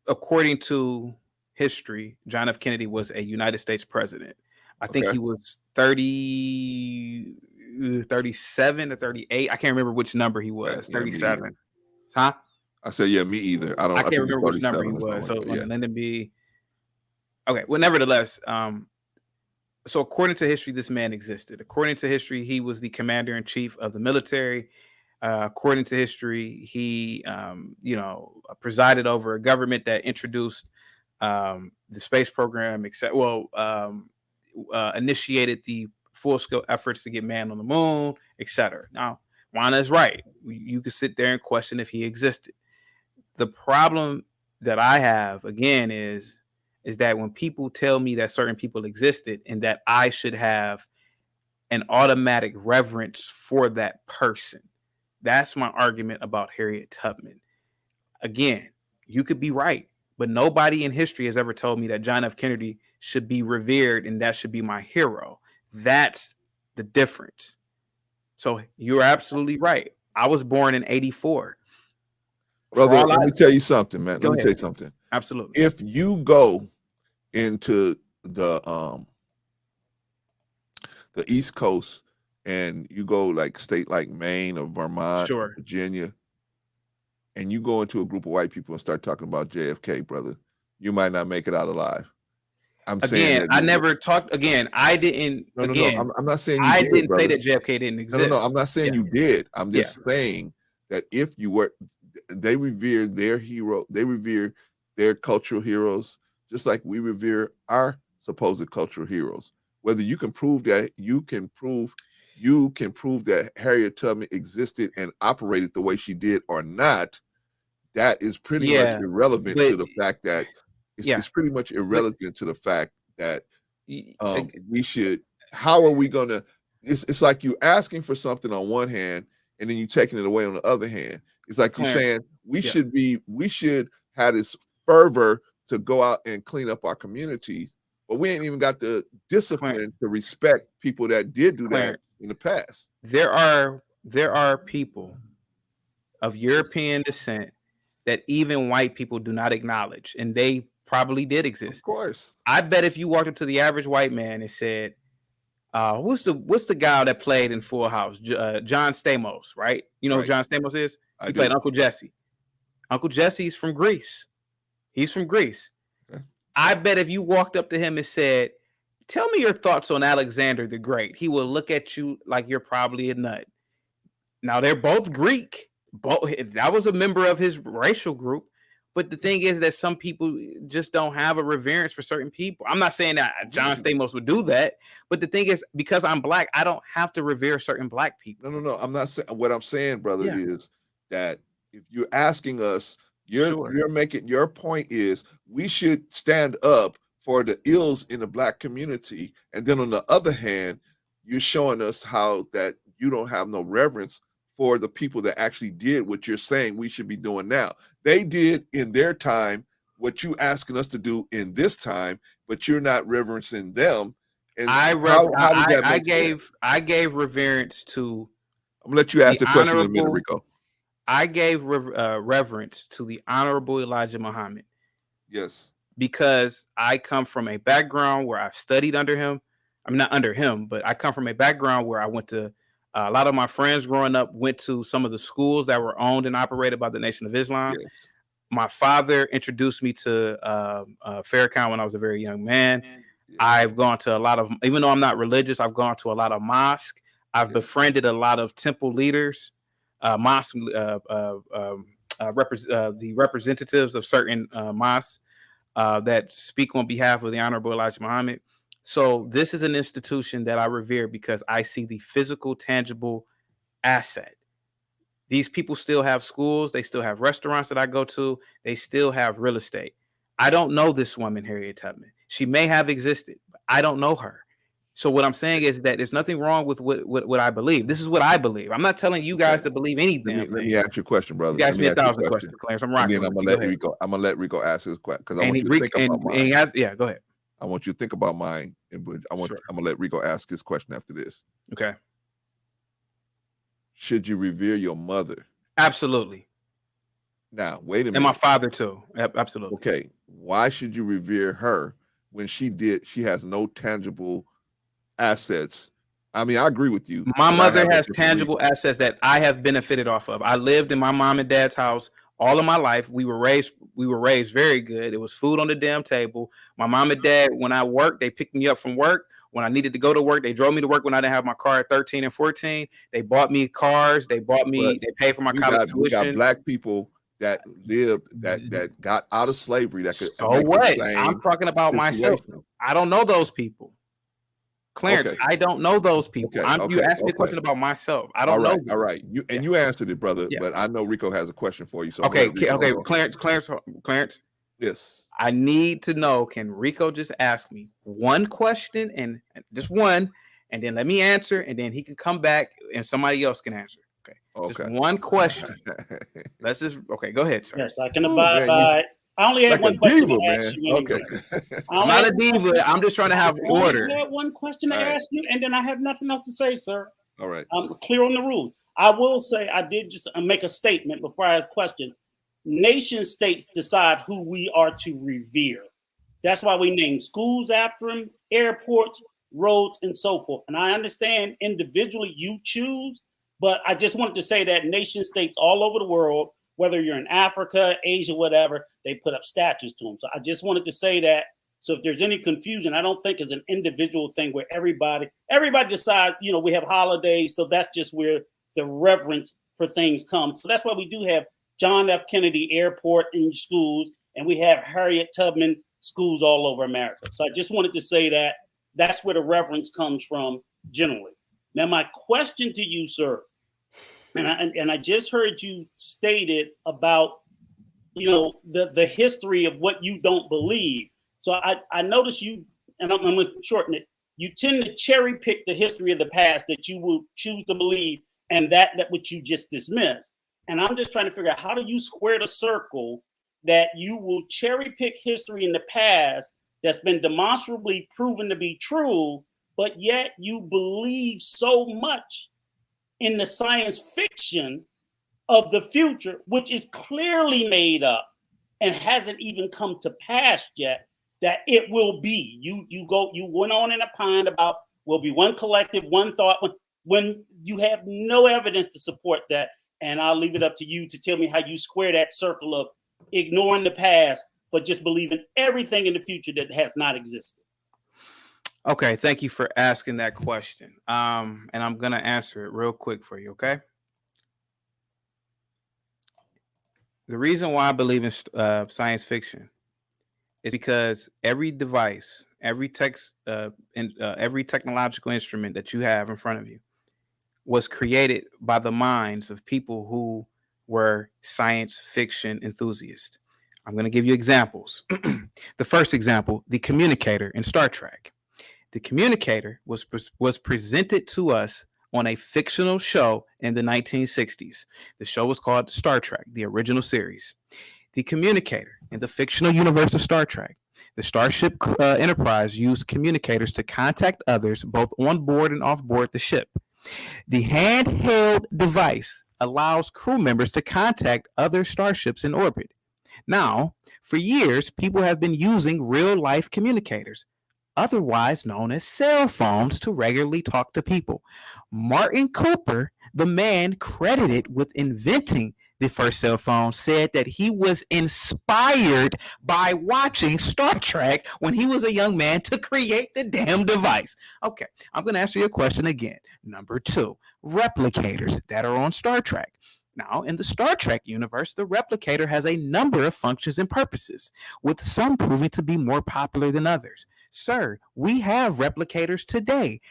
according to history, John F. Kennedy was a United States president. I think he was 37 or 38. I can't remember which number he was. 37. Huh? I said, yeah, me either. I can't remember which number he was. So Lyndon B. Okay. Well, nevertheless, so according to history, this man existed. According to history, he was the commander-in-chief of the military. According to history, he, presided over a government that introduced the space program, initiated the full-scale efforts to get man on the moon, etc. Now, Wanda is right. You could sit there and question if he existed. The problem that I have, again, is that when people tell me that certain people existed and that I should have an automatic reverence for that person, that's my argument about Harriet Tubman. Again, you could be right, but nobody in history has ever told me that John F. Kennedy should be revered and that should be my hero. That's the difference. So you're absolutely right. I was born in 84. Brother, let me tell you something, man. Let me tell you something. Absolutely. If you go into the East Coast and you go like state like Maine or Vermont, or Virginia, and you go into a group of white people and start talking about JFK, brother, you might not make it out alive. I'm saying that I never talked. Again, I didn't. No. I'm not saying you I did, didn't brother. say that JFK didn't exist. No. I'm not saying you did. I'm just saying that if you were, they revere their hero. They revere their cultural heroes, just like we revere our supposed cultural heroes. Whether you can prove that, you can prove that Harriet Tubman existed and operated the way she did or not, that is pretty much irrelevant to the fact that it's pretty much irrelevant to the fact that we should. How are we gonna? It's like you asking for something on one hand and then you taking it away on the other hand. It's like you're saying we should have this fervor to go out and clean up our communities, but we ain't even got the discipline to respect people that did do that in the past. There are people of European descent that even white people do not acknowledge, and they probably did exist. Of course. I bet if you walked up to the average white man and said, what's the guy that played in Full House? John Stamos, right? You know who John Stamos is? He played Uncle Jesse. Uncle Jesse's from Greece. He's from Greece. Okay. I bet if you walked up to him and said, tell me your thoughts on Alexander the Great, he will look at you like you're probably a nut. Now, they're both Greek. That was a member of his racial group. But the thing is that some people just don't have a reverence for certain people. I'm not saying that John Stamos would do that, but the thing is, because I'm black, I don't have to revere certain black people. No. I'm not saying. What I'm saying, brother, is that if you're asking us, you're making your point is we should stand up for the ills in the black community, and then on the other hand, you're showing us how that you don't have no reverence for the people that actually did what you're saying we should be doing now. They did in their time what you asking us to do in this time, but you're not reverencing them. And I gave reverence to. I'm gonna let you ask the question in a minute, Rico. I gave reverence to the Honorable Elijah Muhammad. Yes. Because I come from a background where I studied under him. I'm not under him, but I come from a background where I went to. A lot of my friends growing up went to some of the schools that were owned and operated by the Nation of Islam. Yes. My father introduced me to Farrakhan when I was a very young man. Yes. I've gone to a lot of, even though I'm not religious, I've gone to a lot of mosques. I've befriended a lot of temple leaders, mosque, the representatives of certain mosques that speak on behalf of the Honorable Elijah Muhammad. So this is an institution that I revere because I see the physical, tangible asset. These people still have schools. They still have restaurants that I go to. They still have real estate. I don't know this woman, Harriet Tubman. She may have existed, but I don't know her. So what I'm saying is that there's nothing wrong with what I believe. This is what I believe. I'm not telling you guys to believe anything. Let me ask you a question, brother. You ask me 1,000 questions, Clarence. I'm rocking. And then I'm gonna let Rico ask his question because I want you to think about mine. Yeah, go ahead. I want you to think about mine, and I'm gonna let Rico ask his question after this. Okay. Should you revere your mother? Absolutely. Now, wait a minute. And my father too. Absolutely. Okay. Why should you revere her when she has no tangible assets? I mean, I agree with you. My mother has tangible assets that I have benefited off of. I lived in my mom and dad's house all of my life. We were raised very good. It was food on the damn table. My mom and dad, when I worked, they picked me up from work. When I needed to go to work, they drove me to work when I didn't have my car at 13 and 14. They bought me cars. They paid for my college tuition. You got black people that lived, that got out of slavery. That could. So what? I'm talking about myself. I don't know those people. Clarence, I don't know those people. You asked me a question about myself. I don't know. All right. You answered it, brother. Yeah. But I know Rico has a question for you. So okay. Clarence. Yes. I need to know, can Rico just ask me one question and just one, and then let me answer, and then he can come back and somebody else can answer. Okay. Just one question. Let's just go ahead, sir. Yes, I can abide by. I only had one question to ask you. Okay. I'm not a diva. I'm just trying to have order. I had one question to ask you, and then I have nothing else to say, sir. All right. I'm clear on the rules. I will say I did just make a statement before I had a question. Nation states decide who we are to revere. That's why we name schools after them, airports, roads, and so forth. And I understand individually you choose, but I just wanted to say that nation states all over the world, whether you're in Africa, Asia, whatever, they put up statues to them. So I just wanted to say that. So if there's any confusion, I don't think it's an individual thing where everybody decides, we have holidays. So that's just where the reverence for things comes. So that's why we do have John F. Kennedy Airport in schools, and we have Harriet Tubman schools all over America. So I just wanted to say that that's where the reverence comes from generally. Now, my question to you, sir, and I just heard you stated about, the history of what you don't believe. So I noticed you, and I'm going to shorten it, you tend to cherry pick the history of the past that you will choose to believe, and that which you just dismissed. And I'm just trying to figure out, how do you square the circle that you will cherry pick history in the past that's been demonstrably proven to be true, but yet you believe so much in the science fiction of the future, which is clearly made up and hasn't even come to pass yet, that it will be. You went on and opined about will be one collective, one thought, when you have no evidence to support that. And I'll leave it up to you to tell me how you square that circle of ignoring the past, but just believing everything in the future that has not existed. Okay, thank you for asking that question. And I'm going to answer it real quick for you, okay? The reason why I believe in science fiction is because every device, every every technological instrument that you have in front of you was created by the minds of people who were science fiction enthusiasts. I'm going to give you examples. The first example, the communicator in Star Trek. The communicator was presented to us on a fictional show in the 1960s. The show was called Star Trek, the original series. The communicator in the fictional universe of Star Trek. The Starship Enterprise used communicators to contact others both on board and off board the ship. The handheld device allows crew members to contact other starships in orbit. Now, for years, people have been using real-life communicators, otherwise known as cell phones, to regularly talk to people. Martin Cooper, the man credited with inventing the first cell phone, said that he was inspired by watching Star Trek when he was a young man to create the damn device. Okay, I'm going to answer your question again. Number 2, replicators that are on Star Trek. Now, in the Star Trek universe, the replicator has a number of functions and purposes, with some proving to be more popular than others. Sir, we have replicators today.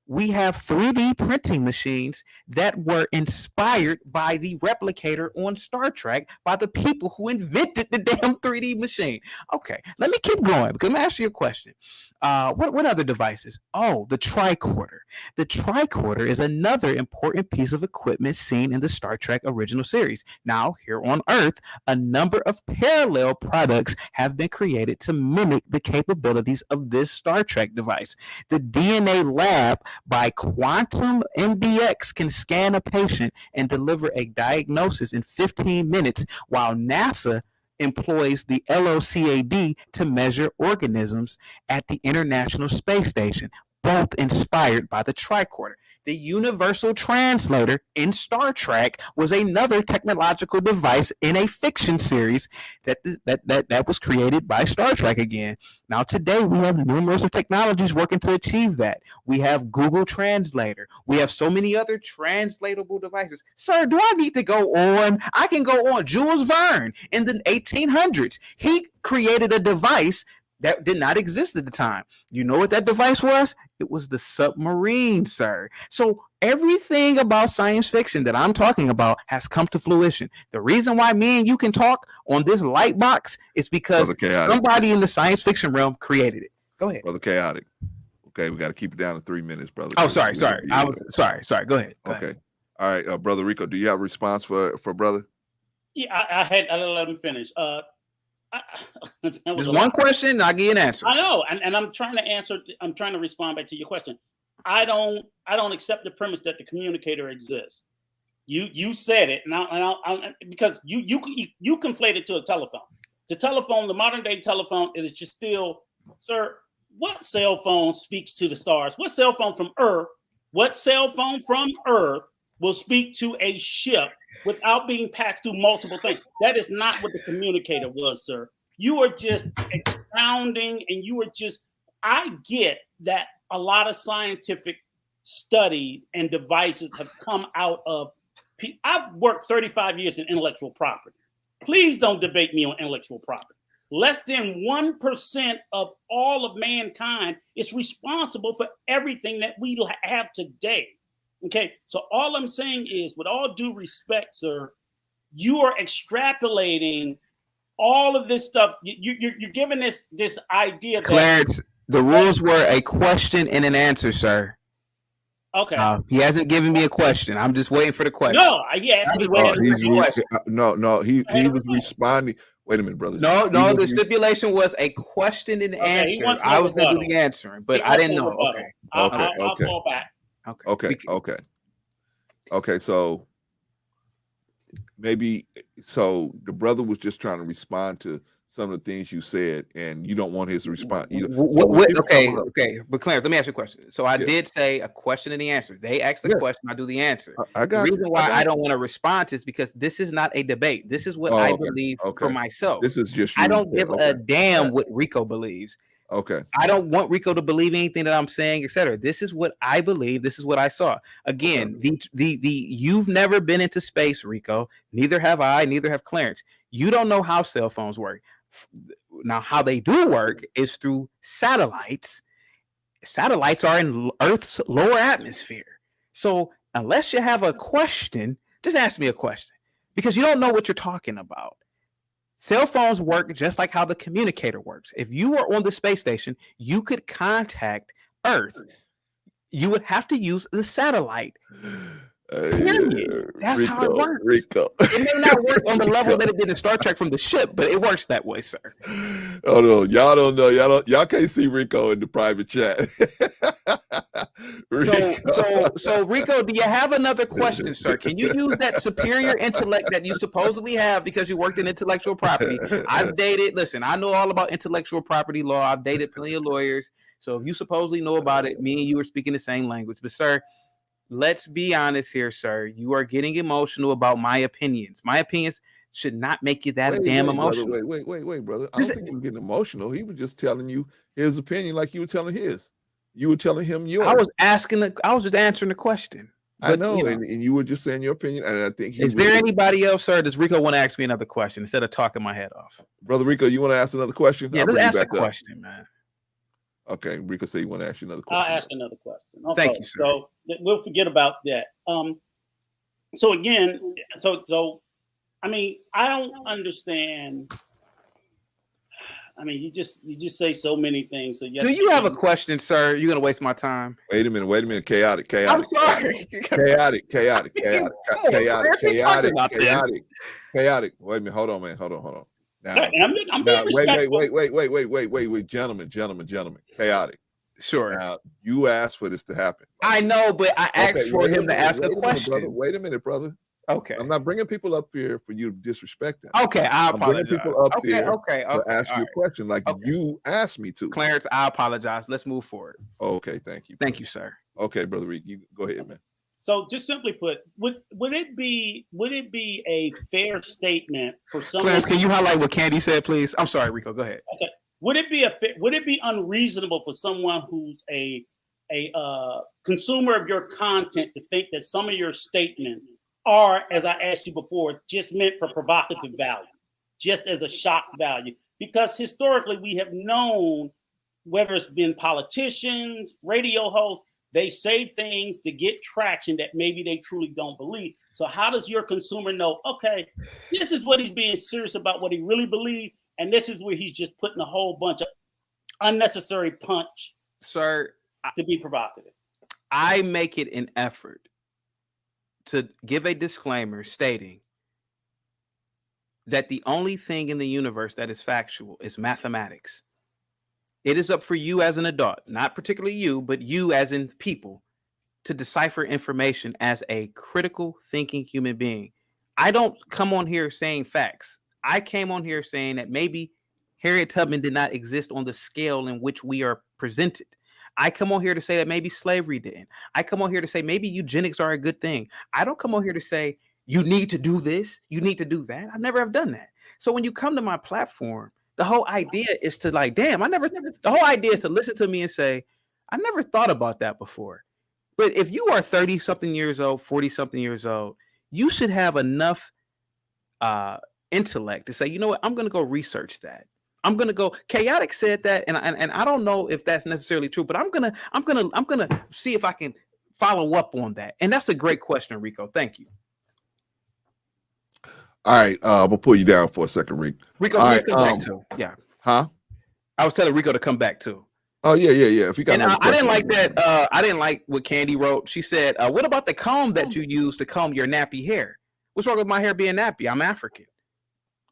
we have 3D printing machines that were inspired by the replicator on Star Trek by the people who invented the damn 3D machine. Okay, let me keep going because I'm gonna ask you a question. What other devices? Oh, the tricorder. The tricorder is another important piece of equipment seen in the Star Trek original series. Now, here on Earth, a number of parallel products have been created to mimic the capabilities of this Star Trek device. The DNA lab by Quantum MDX can scan a patient and deliver a diagnosis in 15 minutes, while NASA employs the LOCAD to measure organisms at the International Space Station, both inspired by the tricorder. The Universal Translator in Star Trek was another technological device in a fiction series that was created by Star Trek again. Now, today, we have numerous of technologies working to achieve that. We have Google Translator. We have so many other translatable devices. Sir, do I need to go on? I can go on. Jules Verne in the 1800s, he created a device that did not exist at the time. You know what that device was? It was the submarine, sir. So everything about science fiction that I'm talking about has come to fruition. The reason why me and you can talk on this light box is because somebody in the science fiction realm created it. Go ahead. Brother Chaotic. Okay, we got to keep it down to 3 minutes, brother. Oh, sorry. I was sorry. Go ahead. Okay. All right, Brother Rico, do you have a response for brother? Yeah, I let him finish. Just one question, I'll give you an answer. I know, and I'm trying to answer. I'm trying to respond back to your question. I don't accept the premise that the communicator exists. You said it, and because you conflate it to a telephone. The telephone, the modern day telephone, is just still, sir. What cell phone speaks to the stars? What cell phone from Earth? What cell phone from Earth will speak to a ship without being passed through multiple things? That is not what the communicator was, sir. You are just expounding, and you are just. I get that a lot of scientific study and devices have come out of. I've worked 35 years in intellectual property. Please don't debate me on intellectual property. Less than 1% of all of mankind is responsible for everything that we have today. Okay, so all I'm saying is, with all due respect, sir, you are extrapolating all of this stuff. You're giving this idea. Clarence, the rules were a question and an answer, sir. Okay. He hasn't given me a question. I'm just waiting for the question. No, yes. He was responding. Wait a minute, brother. No, the stipulation was a question and answer. I was going to do the answering, but I didn't know. Okay. I'll fall back. Okay. So maybe the brother was just trying to respond to some of the things you said, and you don't want his response. Okay. But Clarence, let me ask you a question. So I did say a question and the answer. They asked the question, I do the answer. The reason why I don't want to respond is because this is not a debate. This is what I believe for myself. This is just you. I don't give a damn what Rico believes. Okay. I don't want Rico to believe anything that I'm saying, etc. This is what I believe. This is what I saw. Again, the you've never been into space, Rico. Neither have I. Neither have Clarence. You don't know how cell phones work. Now, how they do work is through satellites. Satellites are in Earth's lower atmosphere. So unless you have a question, just ask me a question, because you don't know what you're talking about. Cell phones work just like how the communicator works. If you were on the space station, you could contact Earth. You would have to use the satellite. That's how it works. Rico. It may not work on the level that it did in Star Trek from the ship, but it works that way, sir. Oh no, y'all don't know. Y'all can't see Rico in the private chat. So Rico, do you have another question, sir? Can you use that superior intellect that you supposedly have because you worked in intellectual property? Listen, I know all about intellectual property law. I've dated plenty of lawyers. So if you supposedly know about it, me and you are speaking the same language. But sir, let's be honest here, sir. You are getting emotional about my opinions. My opinions should not make you that emotional. Brother, wait, brother. I don't think he was getting emotional. He was just telling you his opinion like you were telling his. You were telling him yours. I was just answering the question. I know, and you were just saying your opinion. And I think is there anybody else, sir? Does Rico want to ask me another question instead of talking my head off? Brother Rico, you want to ask another question? Yeah, let's ask a question, man. Okay, Rico said you want to ask you another I'll question. ask another question. Okay, Thank you, sir. So we'll forget about that. So again, so I mean, I don't understand. I mean, you just say so many things. So Do you have a question, sir? You're gonna waste my time. Wait a minute. Chaotic. I'm sorry. Chaotic. Wait a minute. Hold on, man. Hold on. Now, I'm being respectful. wait, gentlemen. Chaotic. Sure. Now, you asked for this to happen. I know, but I asked for him to ask a question. Wait a minute, brother. Okay. I'm not bringing people up here for you to disrespect them. Okay, I apologize. I'm bringing people up there to ask you a question like you asked me to. Clarence, I apologize. Let's move forward. Okay, thank you. Thank you, sir. Okay, brother Reed, you go ahead, man. So just simply put, would it be a fair statement for someone? Clarence, can you highlight what Candy said, please? I'm sorry, Rico. Go ahead. Okay. Would it be unreasonable for someone who's a consumer of your content to think that some of your statements are, as I asked you before, just meant for provocative value, just as a shock value? Because historically, we have known, whether it's been politicians, radio hosts, they say things to get traction that maybe they truly don't believe. So how does your consumer know, okay, this is what he's being serious about, what he really believes, and this is where he's just putting a whole bunch of unnecessary punch, sir, to be provocative? I make it an effort to give a disclaimer stating that the only thing in the universe that is factual is mathematics. It is up for you as an adult, not particularly you, but you as in people, to decipher information as a critical thinking human being. I don't come on here saying facts. I came on here saying that maybe Harriet Tubman did not exist on the scale in which we are presented. I come on here to say that maybe slavery didn't. I come on here to say maybe eugenics are a good thing. I don't come on here to say you need to do this, you need to do that. I never have done that. So when you come to my platform, the whole idea is to like, damn, the whole idea is to listen to me and say, I never thought about that before. But if you are 30 something years old, 40 something years old, you should have enough intellect to say, you know what, I'm going to go research that. I'm going to go. Chaotic said that, and I don't know if that's necessarily true, but I'm going to see if I can follow up on that. And that's a great question, Rico. Thank you. All right, we'll pull you down for a second, Rico. Rico, right, come back too. Yeah. Huh? I was telling Rico to come back too. Oh yeah. If you got, and I didn't like that. I didn't like what Candy wrote. She said, "What about the comb that you use to comb your nappy hair? What's wrong with my hair being nappy? I'm African.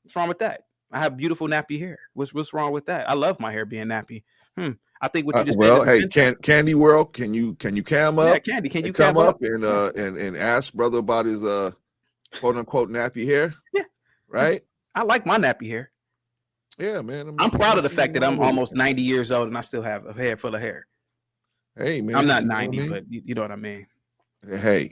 What's wrong with that? I have beautiful nappy hair. What's wrong with that? I love my hair being nappy. I think what you just said. Hey, Candy World, can you cam up? Yeah, Candy, can you come up and ask brother about his quote unquote nappy hair? Yeah, right. I like my nappy hair. Yeah, man. I'm proud of the fact that I'm almost 90 years old and I still have a hair full of hair. Hey, man. I'm not 90, but you know what I mean. Hey.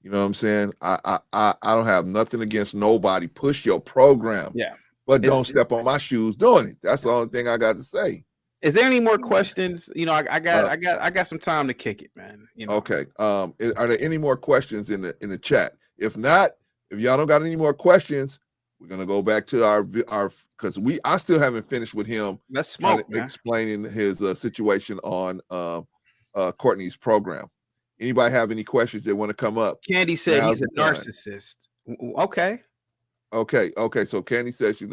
You know what I'm saying? I don't have nothing against nobody. Push your program. Yeah. But don't step on my shoes doing it. That's the only thing I got to say. Is there any more questions? You know, I got some time to kick it, man. You know? Okay. Are there any more questions in the chat? If not, if y'all don't got any more questions, we're gonna go back to our because I still haven't finished with him. Let's smoke, explaining his situation on Courtney's program. Anybody have any questions they want to come up? Candy said he's a narcissist. Okay. So Candy says she's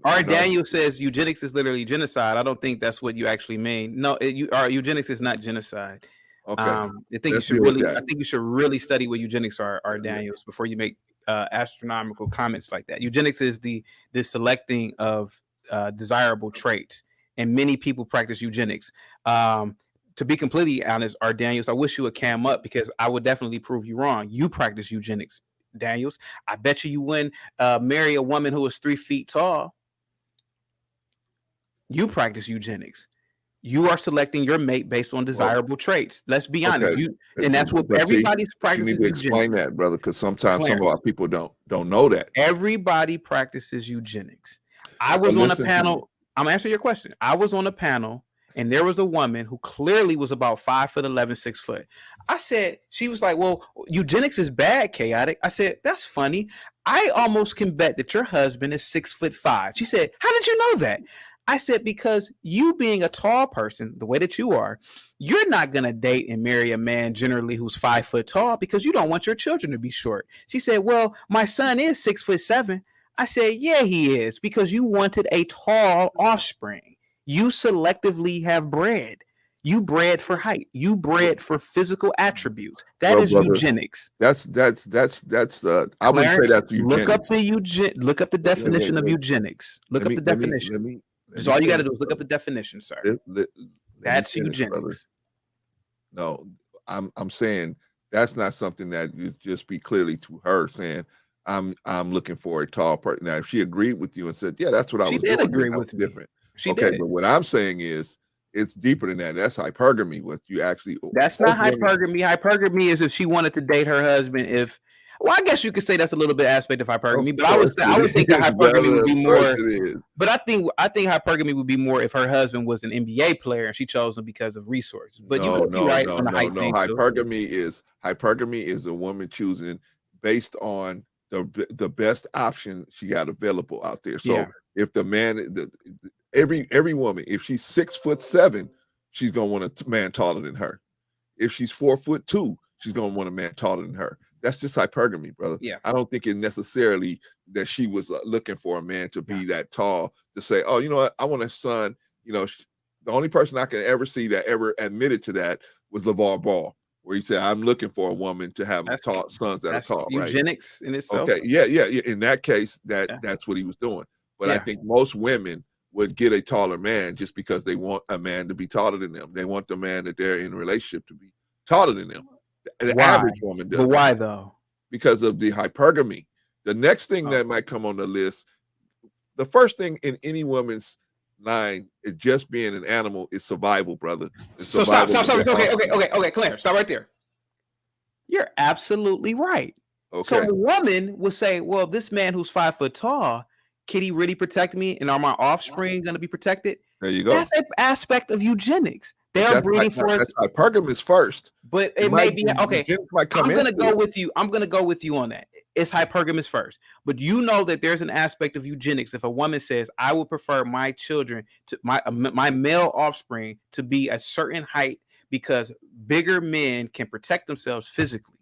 Daniel says eugenics is literally genocide. I don't think that's what you actually mean. No, eugenics is not genocide. Okay. I think you should really study what eugenics are, Daniels, before you make astronomical comments like that. Eugenics is the selecting of desirable traits, and many people practice eugenics. To be completely honest, Daniels, I wish you would cam up because I would definitely prove you wrong. You practice eugenics, Daniels. I bet you wouldn't marry a woman who is 3 feet tall. You practice eugenics. You are selecting your mate based on desirable traits. Let's be honest. And that's what everybody's practicing. You need to explain that, brother, because sometimes some of our people don't know that. Everybody practices eugenics. I was on a panel. I'm answering your question. I was on a panel, and there was a woman who clearly was about 5'11", 6 foot. I said, she was like, well, eugenics is bad, Chaotic. I said, that's funny. I almost can bet that your husband is 6'5". She said, how did you know that? I said, because you being a tall person, the way that you are, you're not going to date and marry a man generally who's 5 foot tall because you don't want your children to be short. She said, well, my son is 6'7". I said, yeah, he is, because you wanted a tall offspring. You selectively have bred. You bred for height. You bred for physical attributes. That is brother, eugenics. That's I wouldn't say that's eugenics. Look up the definition of eugenics. Look up the definition. That's all you got to do is look up the definition, sir. That's eugenics. No, I'm saying that's not something that you just be clearly to her saying I'm looking for a tall person. Now, if she agreed with you and said, yeah, that's what I was doing, agree with me. Different. But what I'm saying is it's deeper than that. That's hypergamy. What you actually that's not hypergamy. Hypergamy is if she wanted to date her husband. Well, I guess you could say that's a little bit aspect of hypergamy, but I would think that hypergamy would be more. But I think hypergamy would be more if her husband was an NBA player and she chose him because of resources. But you could be right on the height thing too. Hypergamy is a woman choosing based on the best option she got available out there. So if the man, every woman, if she's 6'7", she's gonna want a man taller than her. If she's 4'2", she's gonna want a man taller than her. That's just hypergamy, brother. Yeah. I don't think it necessarily that she was looking for a man to be that tall to say, oh, you know what, I want a son. You know, the only person I can ever see that ever admitted to that was LeVar Ball, where he said, I'm looking for a woman to have tall sons that are tall, right? Eugenics in itself. Okay, yeah. In that case, that's what he was doing. But I think most women would get a taller man just because they want a man to be taller than them. They want the man that they're in a relationship to be taller than them. The average woman does. But why though? Because of the hypergamy. The next thing that might come on the list, the first thing in any woman's mind is just being an animal is survival, brother. So stop. Okay, Claire, stop right there. You're absolutely right. Okay. So the woman will say, well, this man who's 5 foot tall, can he really protect me? And are my offspring going to be protected? There you go. That's an aspect of eugenics. They are breeding for us. That's hypergamous first. But it may be okay. I'm going to go with you. I'm going to go with you on that. It's hypergamous first. But you know that there's an aspect of eugenics. If a woman says, I would prefer my children to my male offspring to be a certain height because bigger men can protect themselves physically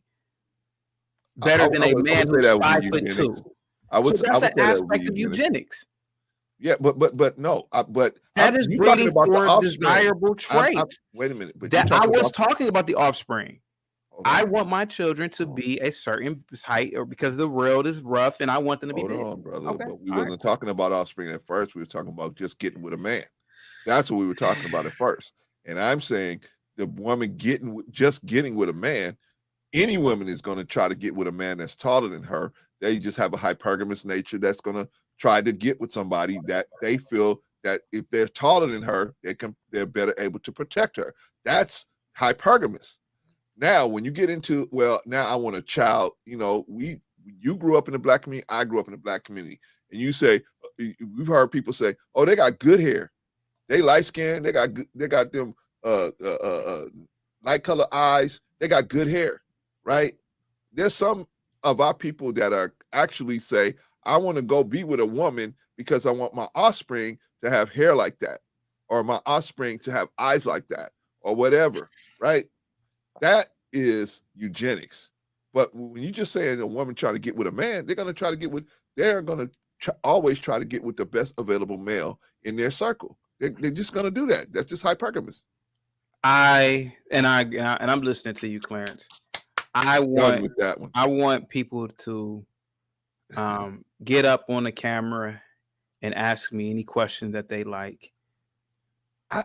better than a man who's 5'2". That's an aspect of eugenics. Yeah, but no, but that is breeding for desirable traits. Wait a minute, but I was talking about the offspring. I want my children to be a certain height, or because the world is rough, and I want them to be big. Hold on, brother. Okay. But we wasn't talking about offspring at first. We were talking about just getting with a man. That's what we were talking about at first. And I'm saying the woman getting with a man. Any woman is going to try to get with a man that's taller than her. They just have a hypergamous nature that's going to try to get with somebody that they feel that if they're taller than her, they're better able to protect her. That's hypergamous. Now, when you get into, well, now I want a child, you grew up in the Black community, I grew up in the Black community, and you say, we've heard people say, oh, they got good hair. They light skinned, they got them light color eyes, they got good hair, right? There's some of our people that are actually say, I want to go be with a woman because I want my offspring to have hair like that, or my offspring to have eyes like that, or whatever, right? That is eugenics. But when you just saying a woman trying to get with a man, they're going to always try to get with the best available male in their circle. They're just going to do that. That's just hypergamous. I'm listening to you, Clarence. I want people to get up on the camera and ask me any question that they like.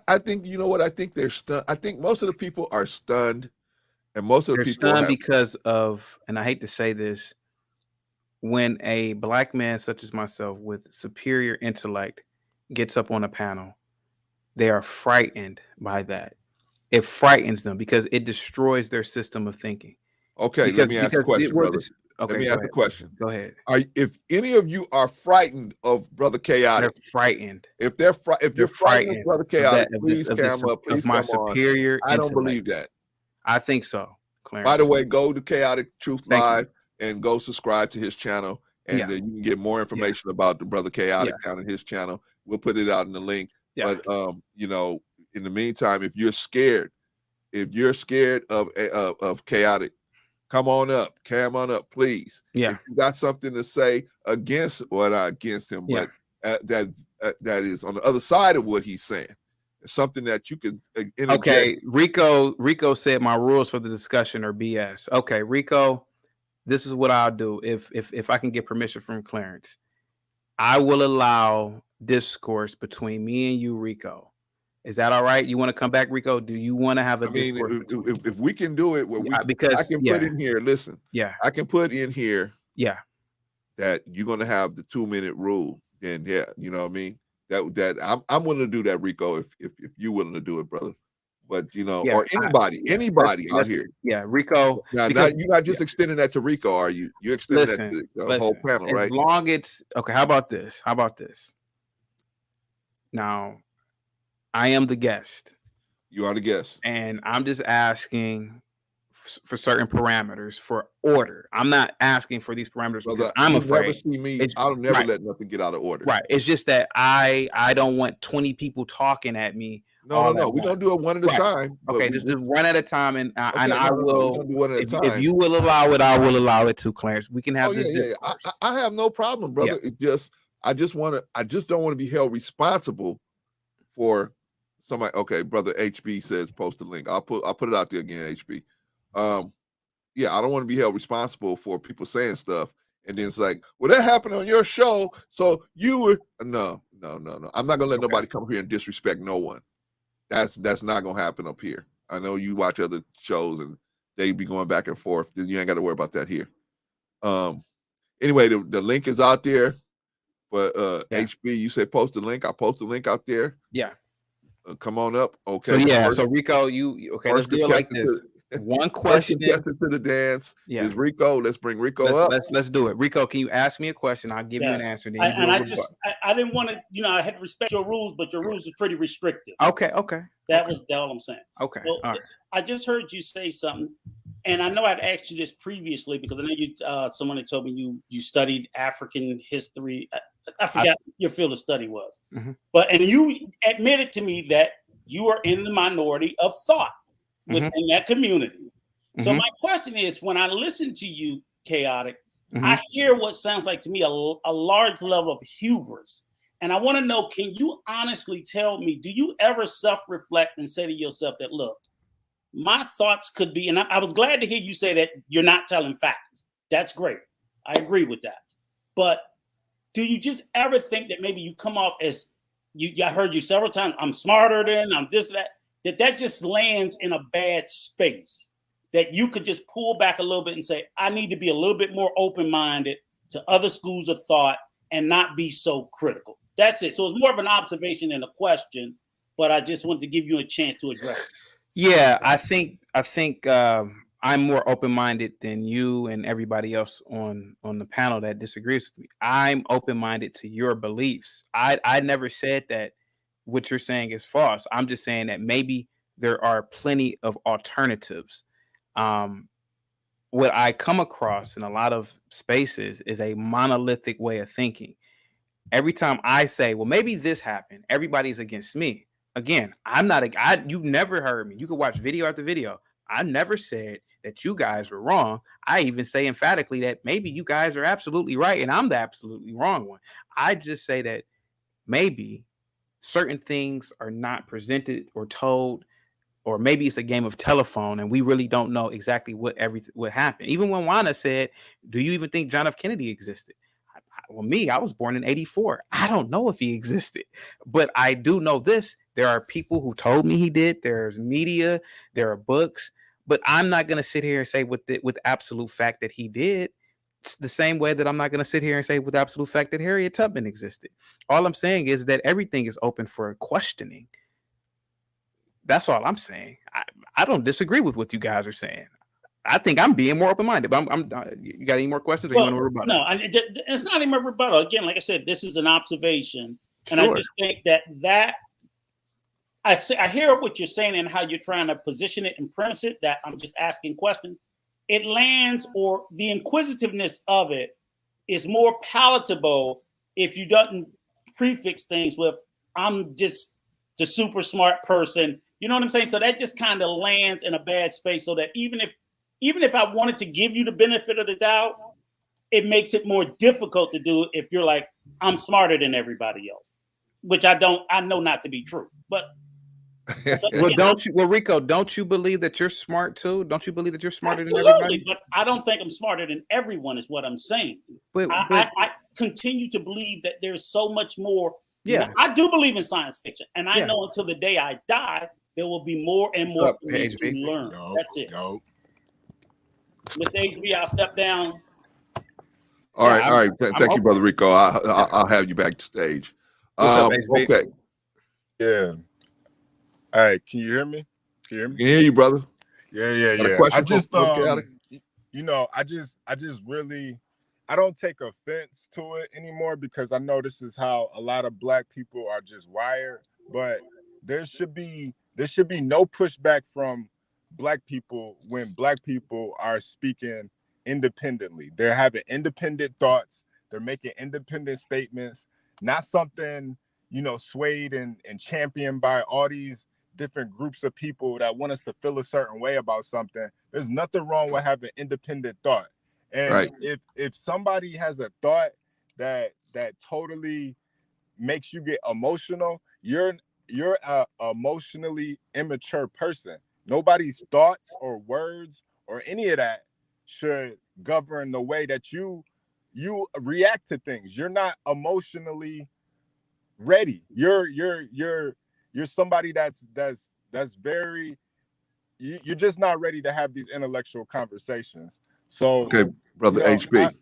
I think, you know what? I think they're stunned. I think most of the people are stunned, and most of the people stunned because of, and I hate to say this, when a Black man such as myself with superior intellect gets up on a panel, they are frightened by that. It frightens them because it destroys their system of thinking. Okay, let me ask a question, brother. Okay, let me ask a question. Go ahead. If any of you are frightened of Brother Chaotic, they're frightened. If you're frightened of Brother Chaotic, please come my superior on. I don't believe that. I think so, Clarence. By the way, go to Chaotic Truth Live and go subscribe to his channel and you can get more information about the brother Chaotic down in his channel. We'll put it out in the link. But you know, in the meantime, if you're scared of Chaotic, come on up, please. Yeah. If you got something to say against, or not against him, but that is on the other side of what he's saying, it's something that you can interject. Okay, Rico said my rules for the discussion are BS. Okay, Rico, this is what I'll do if I can get permission from Clarence. I will allow discourse between me and you, Rico. Is that all right? You want to come back, Rico? Do you want to have a discourse? If we can do it, where because I can put in here. Listen, I can put in here. That you're gonna have the 2-minute rule. Then you know what I mean. That I'm willing to do that, Rico. If you're willing to do it, brother. But you know, or anybody out here. Yeah, Rico. Now, you're not just extending that to Rico, are you? You're extending that to the whole panel, right? As long it's okay. How about this? Now, I am the guest. You are the guest, and I'm just asking for certain parameters for order. I'm not asking for these parameters because I'm afraid. Never see me. I'll never let nothing get out of order. Right. It's just that I don't want 20 people talking at me. No. We're gonna do it one at a time. Okay, just one at a time, and I will. If you will allow it, I will allow it too, Clarence. We can have this. I have no problem, brother. It just I just don't want to be held responsible for somebody. Okay, brother HB says post the link. I'll put it out there again, HB. I don't want to be held responsible for people saying stuff, and then it's like, well, that happened on your show, so you were no. I'm not gonna let nobody come here and disrespect no one. That's not gonna happen up here. I know you watch other shows and they be going back and forth. Then you ain't got to worry about that here. Anyway, the link is out there. But HB, you say post the link. I post the link out there. Yeah. Come on up. Okay. So Rico, okay? Let's do it like this. One question to the dance is Rico. Let's bring Rico up. Let's do it. Rico, can you ask me a question? I'll give you an answer. I didn't want to, I had to respect your rules, but your rules are pretty restrictive. Okay. That was all I'm saying. Okay. Well, all right. I just heard you say something, and I know I'd asked you this previously because I know you someone had told me you studied African history. I forgot your field of study was, and you admitted to me that you are in the minority of thought within that community. So my question is, when I listen to you, Chaotic, I hear what sounds like to me a large level of hubris. And I want to know, can you honestly tell me, do you ever self-reflect and say to yourself that, look, my thoughts could be, and I was glad to hear you say that you're not telling facts. That's great. I agree with that. But do you just ever think that maybe you come off as, I heard you several times, I'm smarter than, I'm this, that just lands in a bad space, that you could just pull back a little bit and say, I need to be a little bit more open-minded to other schools of thought and not be so critical. That's it. So it's more of an observation than a question, but I just want to give you a chance to address it. Yeah, I think I'm more open-minded than you and everybody else on the panel that disagrees with me. I'm open-minded to your beliefs. I never said that what you're saying is false. I'm just saying that maybe there are plenty of alternatives. What I come across in a lot of spaces is a monolithic way of thinking. Every time I say, well, maybe this happened, everybody's against me. Again, you never heard me. You could watch video after video. I never said that you guys were wrong. I even say emphatically that maybe you guys are absolutely right and I'm the absolutely wrong one. I just say that maybe certain things are not presented or told, or maybe it's a game of telephone and we really don't know exactly what happened. Even when Juana said, do you even think John F. Kennedy existed? I was born in 1984. I don't know if he existed, but I do know this. There are people who told me he did. There's media, there are books, but I'm not going to sit here and say with absolute fact that he did. It's the same way that I'm not going to sit here and say with absolute fact that Harriet Tubman existed. All I'm saying is that everything is open for questioning. That's all I'm saying. I don't disagree with what you guys are saying. I think I'm being more open-minded. But you got any more questions? Or you want to rebuttal? No, it's not even a rebuttal. Again, like I said, this is an observation, and I just think that I hear what you're saying and how you're trying to position it and premise it. That I'm just asking questions. It lands, or the inquisitiveness of it it's more palatable if you don't prefix things with "I'm just the super smart person." You know what I'm saying? So that just kind of lands in a bad space. So that even if I wanted to give you the benefit of the doubt, it makes it more difficult to do if you're like, I'm smarter than everybody else, which I know not to be true. But well, Rico, don't you believe that you're smart too? Don't you believe that you're smarter than absolutely, everybody? but I don't think I'm smarter than everyone is what I'm saying. But I continue to believe that there's so much more. Yeah. Now, I do believe in science fiction, and I know until the day I die, there will be more and more for me to learn. That's it. Mr. HB, I'll step down. All right. Thank you, Brother Rico. I'll have you back to stage. What's up, HB? Okay. Yeah. All right. Can you hear me? Can you hear you, brother? Yeah. I just, you know, I just really, I don't take offense to it anymore because I know this is how a lot of Black people are just wired. But there should be no pushback from Black people when Black people are speaking independently. They're having independent thoughts. They're making independent statements, not something, you know, swayed and championed by all these different groups of people that want us to feel a certain way about something. There's nothing wrong with having independent thought. And if somebody has a thought that totally makes you get emotional, you're a emotionally immature person. Nobody's thoughts or words or any of that should govern the way that you react to things. You're not emotionally ready. You're somebody that's very, you're just not ready to have these intellectual conversations. So okay, Brother HB.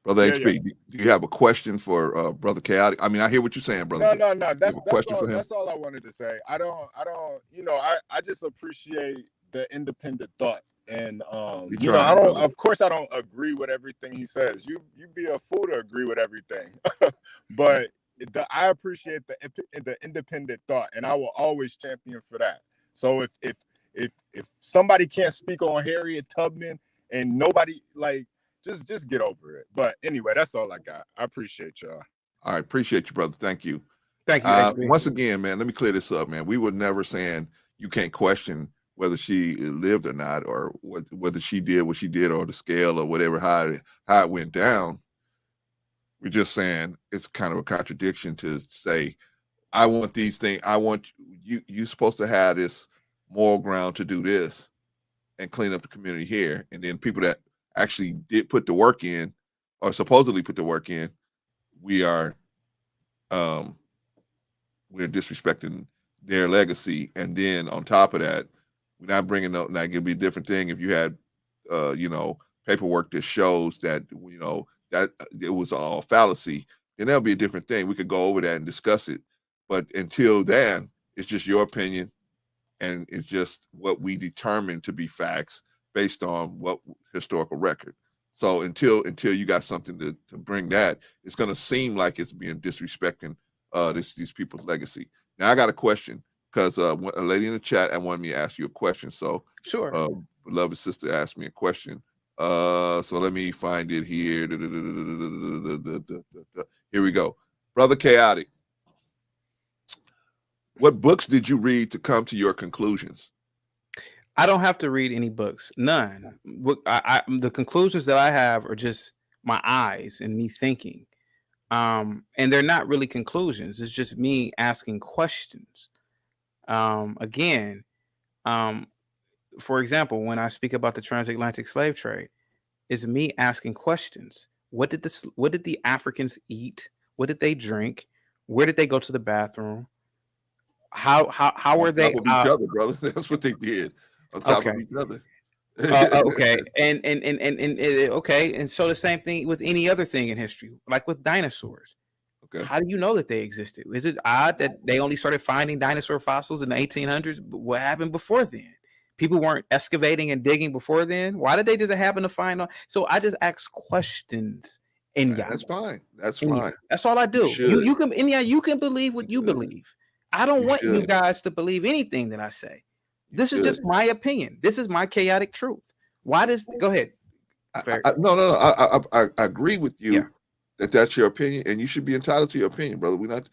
Brother HB, yeah. do you have a question for Brother Chaotic? I mean, I hear what you're saying, brother. No. That's all I wanted to say. I don't, you know, I just appreciate the independent thought. And you know, of course I don't agree with everything he says. You be a fool to agree with everything. But I appreciate the independent thought, and I will always champion for that. So if somebody can't speak on Harriet Tubman and nobody, like, just get over it. But anyway, that's all I got. I appreciate y'all. All right, appreciate you, brother. Thank you. Thank you. Once again, man, let me clear this up, man. We were never saying you can't question whether she lived or not, or whether she did what she did, or the scale, or whatever, how it went down. We're just saying it's kind of a contradiction to say, I want these things. I want you're supposed to have this moral ground to do this and clean up the community here. And then people that actually did put the work in, or supposedly put the work in, we're disrespecting their legacy. And then on top of that, we're not bringing up, now it'd be a different thing if you had, you know, paperwork that shows that, you know, that it was all fallacy, then that'll be a different thing. We could go over that and discuss it. But until then, it's just your opinion, and it's just what we determine to be facts based on what historical record. So until you got something to bring that, it's going to seem like it's being disrespecting these people's legacy. Now I got a question, because a lady in the chat, I wanted me to ask you a question. So sure, beloved sister asked me a question. So let me find it here. Here we go. Brother Chaotic, what books did you read to come to your conclusions? I don't have to read any books, none. The conclusions that I have are just my eyes and me thinking. And they're not really conclusions. It's just me asking questions. Again, for example, when I speak about the transatlantic slave trade, is me asking questions. What did the Africans eat? What did they drink? Where did they go to the bathroom? How were they? On top of each other, brother. That's what they did. On top of each other. Okay, and okay, and so the same thing with any other thing in history, like with dinosaurs. Okay. How do you know that they existed? Is it odd that they only started finding dinosaur fossils in the 1800s? But what happened before then? People weren't excavating and digging before then. Why did they just happen to find? So I just ask questions. And that's fine. That's fine. That's all I do. You can believe what you believe. I don't want you guys to believe anything that I say. This is just my opinion. This is my chaotic truth. Go ahead. No. I agree with you. Yeah. that's your opinion, and you should be entitled to your opinion, brother. We're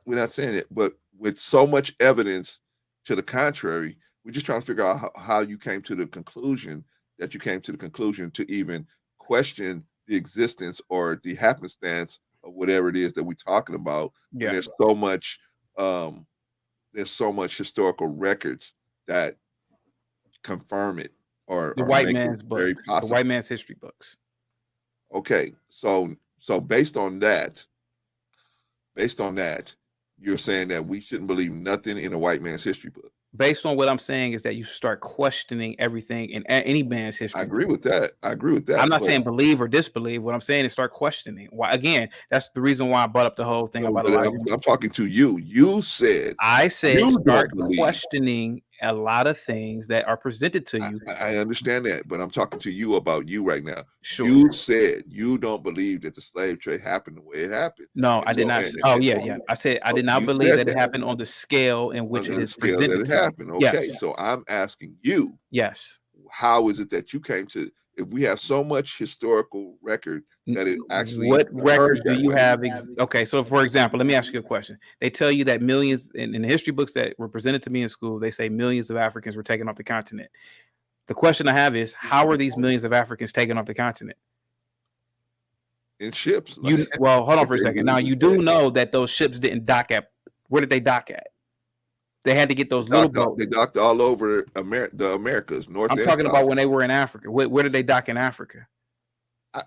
not saying it, but with so much evidence to the contrary, we're just trying to figure out how you came to the conclusion that you came to the conclusion to even question the existence or the happenstance of whatever it is that we're talking about. Yeah. And there's so much historical records that confirm it or The white make man's it book, very the possible. white man's history books. Okay, so based on that, you're saying that we shouldn't believe nothing in a white man's history book. Based on what I'm saying is that you start questioning everything in any man's history. I agree with that. I'm not saying believe or disbelieve. What I'm saying is start questioning. Why? Again, that's the reason why I brought up the whole thing about Elijah. I'm talking to you. You said start questioning a lot of things that are presented to you. I understand that, but I'm talking to you about you right now. Sure. You said you don't believe that the slave trade happened the way it happened. No, I did not. I said I did not believe that it happened on the scale in which it is presented. That it happened. Okay, so I'm asking you. Yes. How is it that you came to? If we have so much historical record that it actually, what records do you have? Okay, so for example, let me ask you a question. They tell you that millions in the history books that were presented to me in school, they say millions of Africans were taken off the continent. The question I have is, how are these millions of Africans taken off the continent? In ships. Well, hold on for a second. Now you do know that those ships didn't dock at. Where did they dock at? They had to get those little boats. They docked all over the Americas, north. I'm talking about when they were in Africa. Where did they dock in Africa?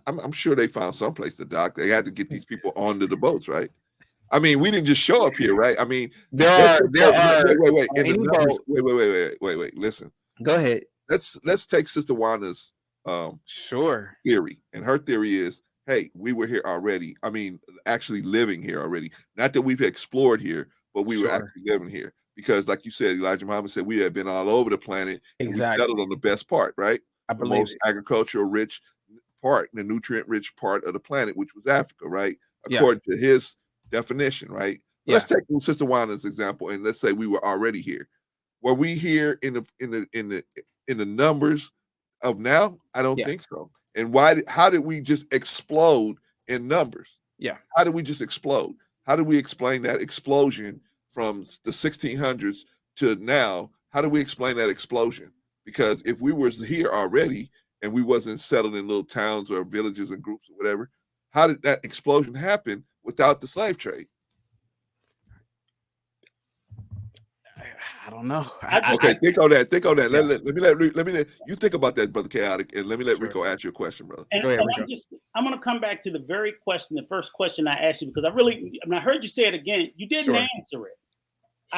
I'm sure they found some place to dock. They had to get these people onto the boats, right? I mean, we didn't just show up here, right? I mean, there are. Wait. Listen. Go ahead. Let's take Sister Wanda's theory, and her theory is, hey, we were here already. I mean, actually living here already. Not that we've explored here, but we were actually living here. Because, like you said, Elijah Muhammad said, we have been all over the planet. And we settled on the best part, right? I believe the most agricultural rich part, the nutrient rich part of the planet, which was Africa, right? According to his definition, right? Let's take Sister Wanda's example, and let's say we were already here. Were we here in the numbers of now? I don't think so. And how did we just explode in numbers? Yeah. How did we just explode? How do we explain that explosion from the 1600s to now? How do we explain that explosion? Because if we were here already and we wasn't settled in little towns or villages and groups or whatever, how did that explosion happen without the slave trade? I don't know. Think on that. Let me you think about that, Brother Chaotic, and let me let Rico ask you a question, brother. And I'm going to come back to the very question, the first question I asked you, because I heard you say it again. You didn't answer it.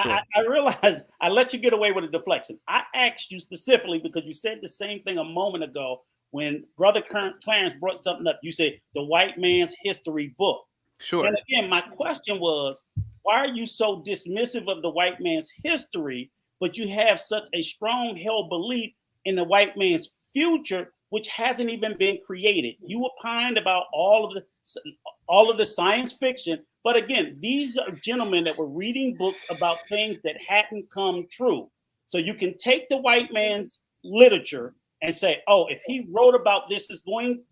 Sure. I realized I let you get away with a deflection. I asked you specifically because you said the same thing a moment ago when Brother Clarence brought something up. You said the white man's history book. Sure. And again, my question was, why are you so dismissive of the white man's history, but you have such a strong held belief in the white man's future, which hasn't even been created? You opined about all of the science fiction. But again, these are gentlemen that were reading books about things that hadn't come true. So you can take the white man's literature and say, oh, if he wrote about this is going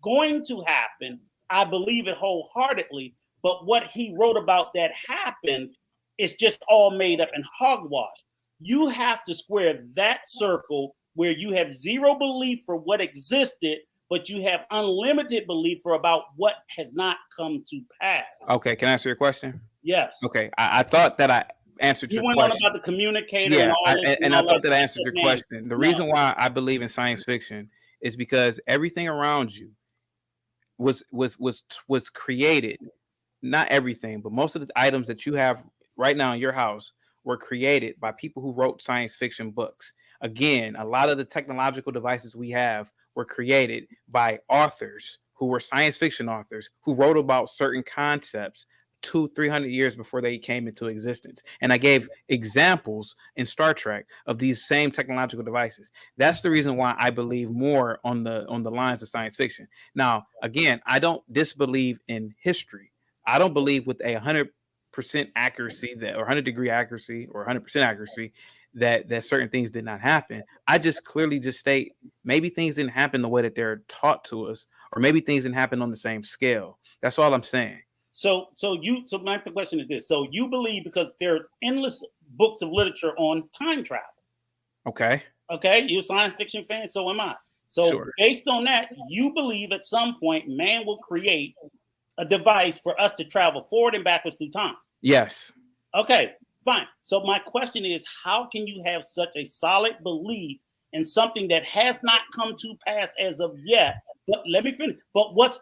to happen, I believe it wholeheartedly. But what he wrote about that happened is just all made up and hogwash. You have to square that circle where you have zero belief for what existed, but you have unlimited belief for about what has not come to pass. Okay, can I answer your question? Yes. Okay, I thought that I answered your question. You went on about the communicator. Yeah, and I thought that I answered your question. The reason why I believe in science fiction is because everything around you was created. Not everything, but most of the items that you have right now in your house were created by people who wrote science fiction books. Again, a lot of the technological devices we have were created by authors who were science fiction authors who wrote about certain concepts 200-300 years before they came into existence. And I gave examples in Star Trek of these same technological devices. That's the reason why I believe more on the lines of science fiction. Now, again, I don't disbelieve in history. I don't believe with 100% accuracy or 100 degree accuracy or 100% accuracy that certain things did not happen. I just clearly just state maybe things didn't happen the way that they're taught to us, or maybe things didn't happen on the same scale. That's all I'm saying. So my question is this. So you believe, because there are endless books of literature on time travel. Okay. Okay, you're a science fiction fan, so am I. So Sure. based on that, you believe at some point man will create a device for us to travel forward and backwards through time. Yes. Okay, fine. So my question is, how can you have such a solid belief in something that has not come to pass as of yet? But let me finish. But what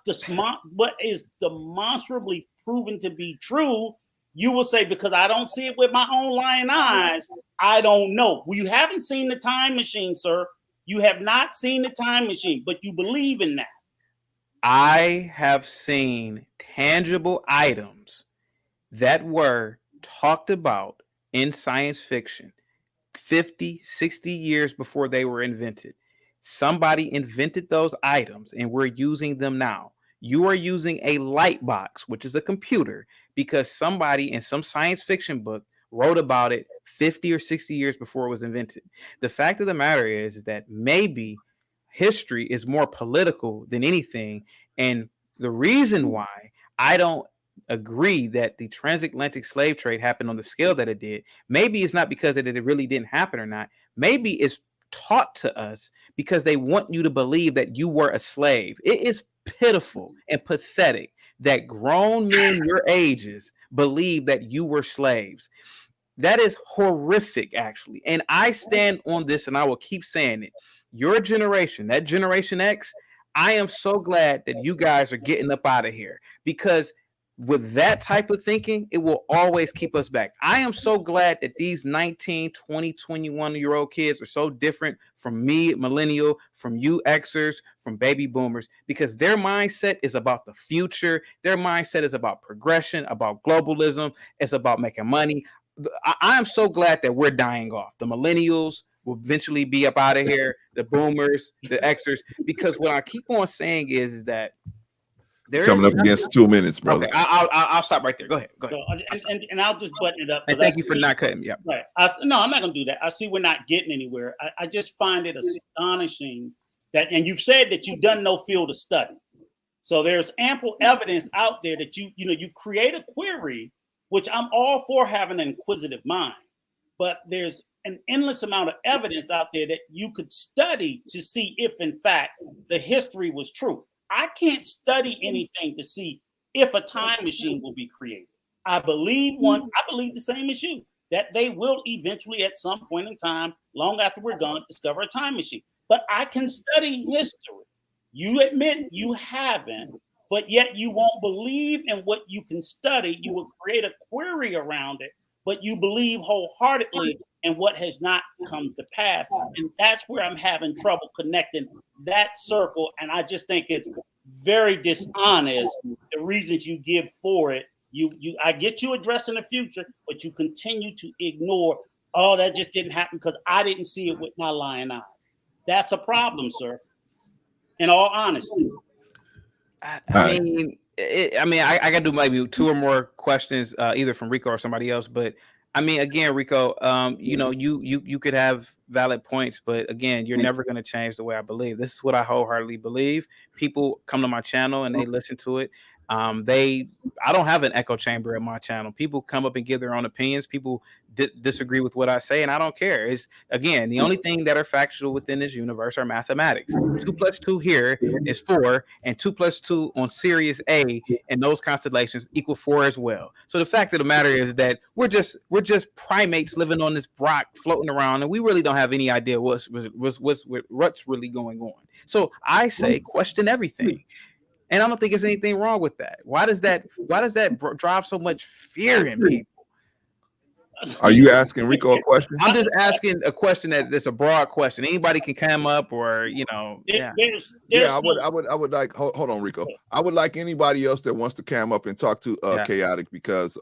is demonstrably proven to be true, you will say, because I don't see it with my own lying eyes, I don't know. Well, you haven't seen the time machine, sir. You have not seen the time machine, but you believe in that. I have seen tangible items that were talked about in science fiction 50, 60 years before they were invented. Somebody invented those items and we're using them now. You are using a light box, which is a computer, because somebody in some science fiction book wrote about it 50 or 60 years before it was invented. The fact of the matter is that maybe history is more political than anything. And the reason why I don't agree that the transatlantic slave trade happened on the scale that it did, maybe it's not because that it really didn't happen or not. Maybe it's taught to us because they want you to believe that you were a slave. It is pitiful and pathetic that grown men your ages believe that you were slaves. That is horrific, actually. And I stand on this and I will keep saying it. Your generation, that Generation X, I am so glad that you guys are getting up out of here, because with that type of thinking, it will always keep us back. I am so glad that these 19, 20, 21-year-old kids are so different from me, millennial, from you Xers, from baby boomers, because their mindset is about the future. Their mindset is about progression, about globalism. It's about making money. I am so glad that we're dying off. The millennials will eventually be up out of here, the boomers, the Xers, because what I keep on saying is that there coming up against 2 minutes, brother. Okay, I'll stop right there. Go ahead. And I'll just button it up. And thank you for not cutting me up. Right. No, I'm not going to do that. I see we're not getting anywhere. I just find it astonishing that, and you've said that you've done no field of study. So there's ample evidence out there that you create a query, which I'm all for having an inquisitive mind, but there's an endless amount of evidence out there that you could study to see if, in fact, the history was true. I can't study anything to see if a time machine will be created. I believe the same as you, that they will eventually at some point in time, long after we're gone, discover a time machine. But I can study history. You admit you haven't, but yet you won't believe in what you can study. You will create a query around it, but you believe wholeheartedly in what has not come to pass. And that's where I'm having trouble connecting that circle. And I just think it's very dishonest, the reasons you give for it. I get you addressing the future, but you continue to ignore, oh, that just didn't happen because I didn't see it with my lying eyes. That's a problem, sir. In all honesty. I mean, I got to do maybe 2 or more questions, either from Rico or somebody else. But I mean, again, Rico, you could have valid points, but again, you're never going to change the way I believe. This is what I wholeheartedly believe. People come to my channel and they listen to it. I don't have an echo chamber at my channel. People come up and give their own opinions. People disagree with what I say, and I don't care. It's, again, the only thing that are factual within this universe are mathematics. 2 + 2 here is 4, and 2 + 2 on Sirius A and those constellations equal 4 as well. So the fact of the matter is that we're just primates living on this rock, floating around, and we really don't have any idea what's really going on. So I say question everything. And I don't think there's anything wrong with that. Why does that drive so much fear in people? Are you asking Rico a question? I'm just asking a question that's a broad question. Anybody can come up, or Yeah, I would like. Hold on, Rico. I would like anybody else that wants to come up and talk to Chaotic, because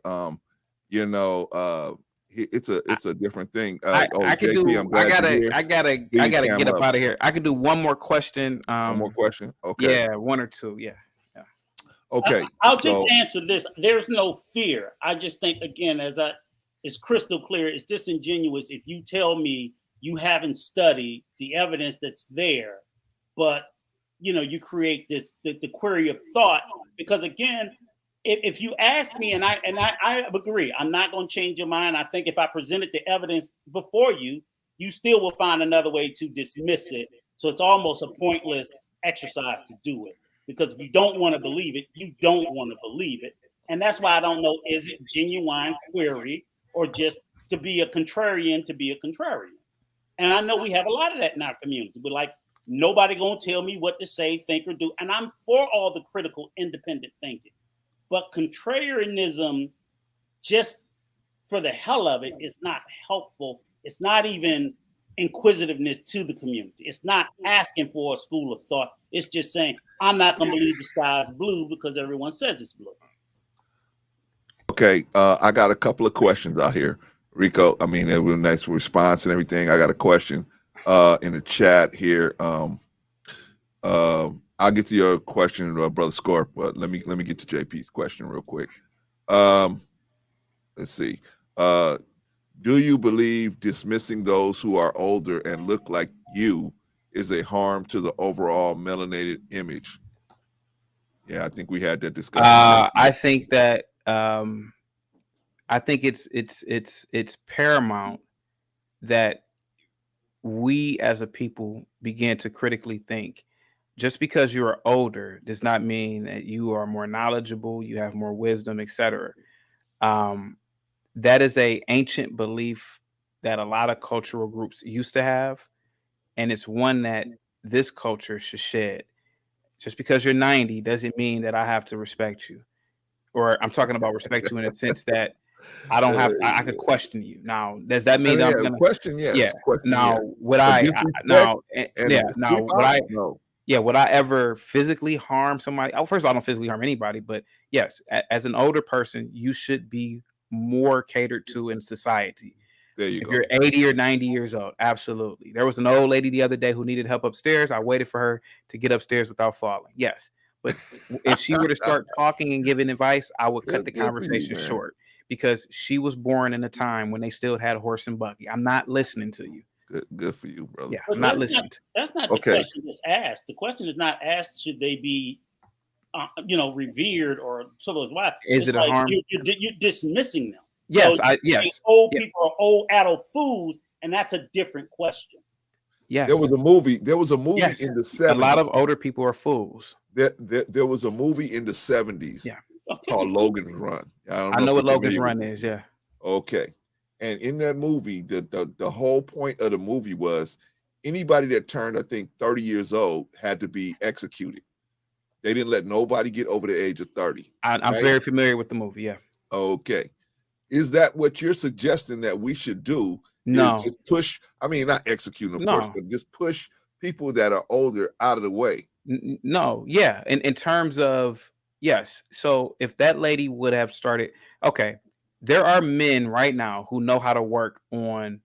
it's a different thing. I gotta get up out of here. I could do one more question. One more question. Okay. Yeah, 1 or 2. Yeah. Okay. I'll just answer this. There's no fear. I just think, again, as I it's crystal clear. It's disingenuous if you tell me you haven't studied the evidence that's there, but you create the query of thought. Because again, if you ask me, and I agree, I'm not going to change your mind. I think if I presented the evidence before you, you still will find another way to dismiss it. So it's almost a pointless exercise to do it. Because if you don't want to believe it, you don't want to believe it. And that's why I don't know, is it genuine query or just to be a contrarian to be a contrarian? And I know we have a lot of that in our community. We're like, nobody gonna tell me what to say, think, or do. And I'm for all the critical, independent thinking. But contrarianism, just for the hell of it, is not helpful. It's not even inquisitiveness to the community. It's not asking for a school of thought. It's just saying, I'm not gonna believe the sky is blue because everyone says it's blue. Okay, I got a couple of questions out here, Rico. I mean, it was a nice response and everything. I got a question in the chat here. I'll get to your question, Brother Scorp, but let me get to JP's question real quick. Let's see. Do you believe dismissing those who are older and look like you is a harm to the overall melanated image? Yeah, I think we had that discussion. I think that I think it's paramount that we as a people begin to critically think. Just because you are older does not mean that you are more knowledgeable, you have more wisdom, etc. That is a ancient belief that a lot of cultural groups used to have, and it's one that this culture should shed. Just because you're 90 doesn't mean that I have to respect you, or I'm talking about respect you in a sense that I don't have. I could question you. Now, does that mean that I'm gonna question? Yes. Yeah. Question, now, yes. would would I ever physically harm somebody? Oh, first of all, I don't physically harm anybody, but yes, as an older person, you should be more catered to in society. There you If go. you're 80 or 90 years old, absolutely. There was an old lady the other day who needed help upstairs. I waited for her to get upstairs without falling. Yes. But if she were to start talking and giving advice, I would cut the conversation short because she was born in a time when they still had a horse and buggy. I'm not listening to you. Good for you, brother. Yeah, I'm not listening. That's not the question that's asked. The question is not asked, should they be, revered or so those why? Is it a harm? You're dismissing them. Yes, so old people are old adult fools, and that's a different question. Yes. There was a movie in the 70s. A lot of older people are fools. There was a movie in the 70s called Logan's Run. I know what Logan's Run is, yeah. Okay. And in that movie, the whole point of the movie was anybody that turned, I think, 30 years old had to be executed. They didn't let nobody get over the age of 30. I'm very familiar with the movie, yeah. Okay. Is that what you're suggesting that we should do? No. Is just push, I mean, not executing, of course, but just push people that are older out of the way. No, yeah. In terms of, yes. So if that lady would have started, okay, there are men right now who know how to work on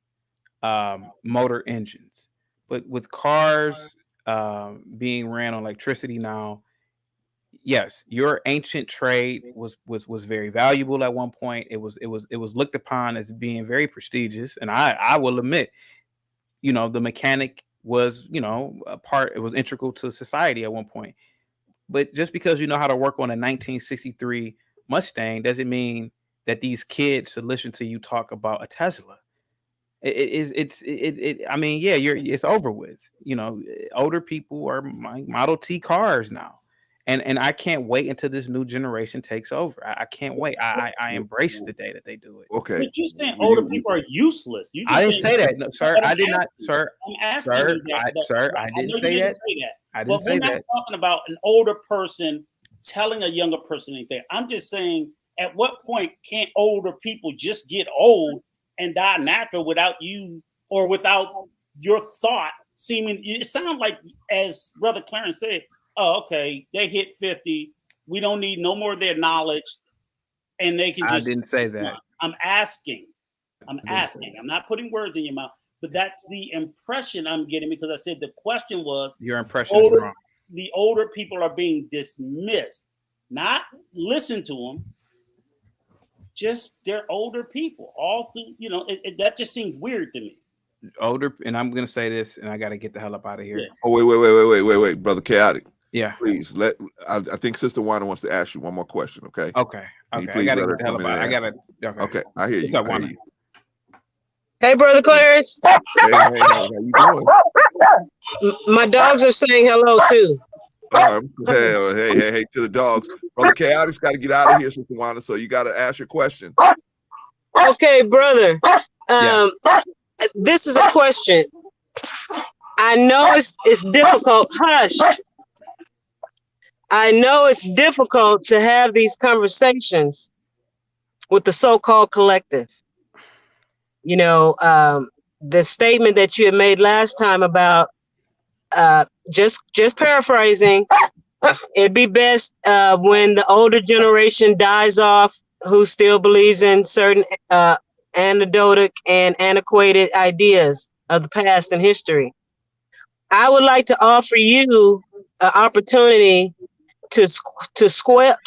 motor engines, but with cars being ran on electricity now, yes, your ancient trade was very valuable at one point. It was looked upon as being very prestigious, and I will admit, the mechanic was a part. It was integral to society at one point. But just because you know how to work on a 1963 Mustang doesn't mean that these kids should listen to you talk about a Tesla. I mean, yeah, it's over with. Older people are Model T cars now. And I can't wait until this new generation takes over. I can't wait. I embrace the day that they do it. Okay. But you're saying older people are useless. I didn't say that, no, sir. I did not, sir. I'm asking sir, you that. Sir, I didn't say that. I didn't say that. We're not talking about an older person telling a younger person anything. I'm just saying, at what point can't older people just get old and die natural without you or without your thought seeming? It sounds like, as Brother Clarence said, oh, okay, they hit 50. We don't need no more of their knowledge. And they can just. I didn't say that. I'm asking. I'm not putting words in your mouth, but that's the impression I'm getting because I said the question was. Your impression is wrong. The older people are being dismissed, not listen to them. just they're older people. All through, that just seems weird to me. Older, and I'm gonna say this, and I got to get the hell up out of here. Yeah. Oh, wait, brother Chaotic. Yeah. Please I think Sister Wanda wants to ask you one more question. Okay. Okay. Can you I please gotta let get her the hell come up in out. and I gotta. ask? Okay. Okay, I hear What's you. up, I hear Wanda? you. Hey, brother Clarence. Hey, how you doing? My dogs are saying hello too. All right. Hey to the dogs. Brother Chaotic's got to get out of here, Sister Wanda, so you got to ask your question. Okay, brother. This is a question. I know it's difficult. Hush. I know it's difficult to have these conversations with the so-called collective. The statement that you had made last time about just paraphrasing, it'd be best when the older generation dies off, who still believes in certain anecdotic and antiquated ideas of the past and history. I would like to offer you an opportunity to squash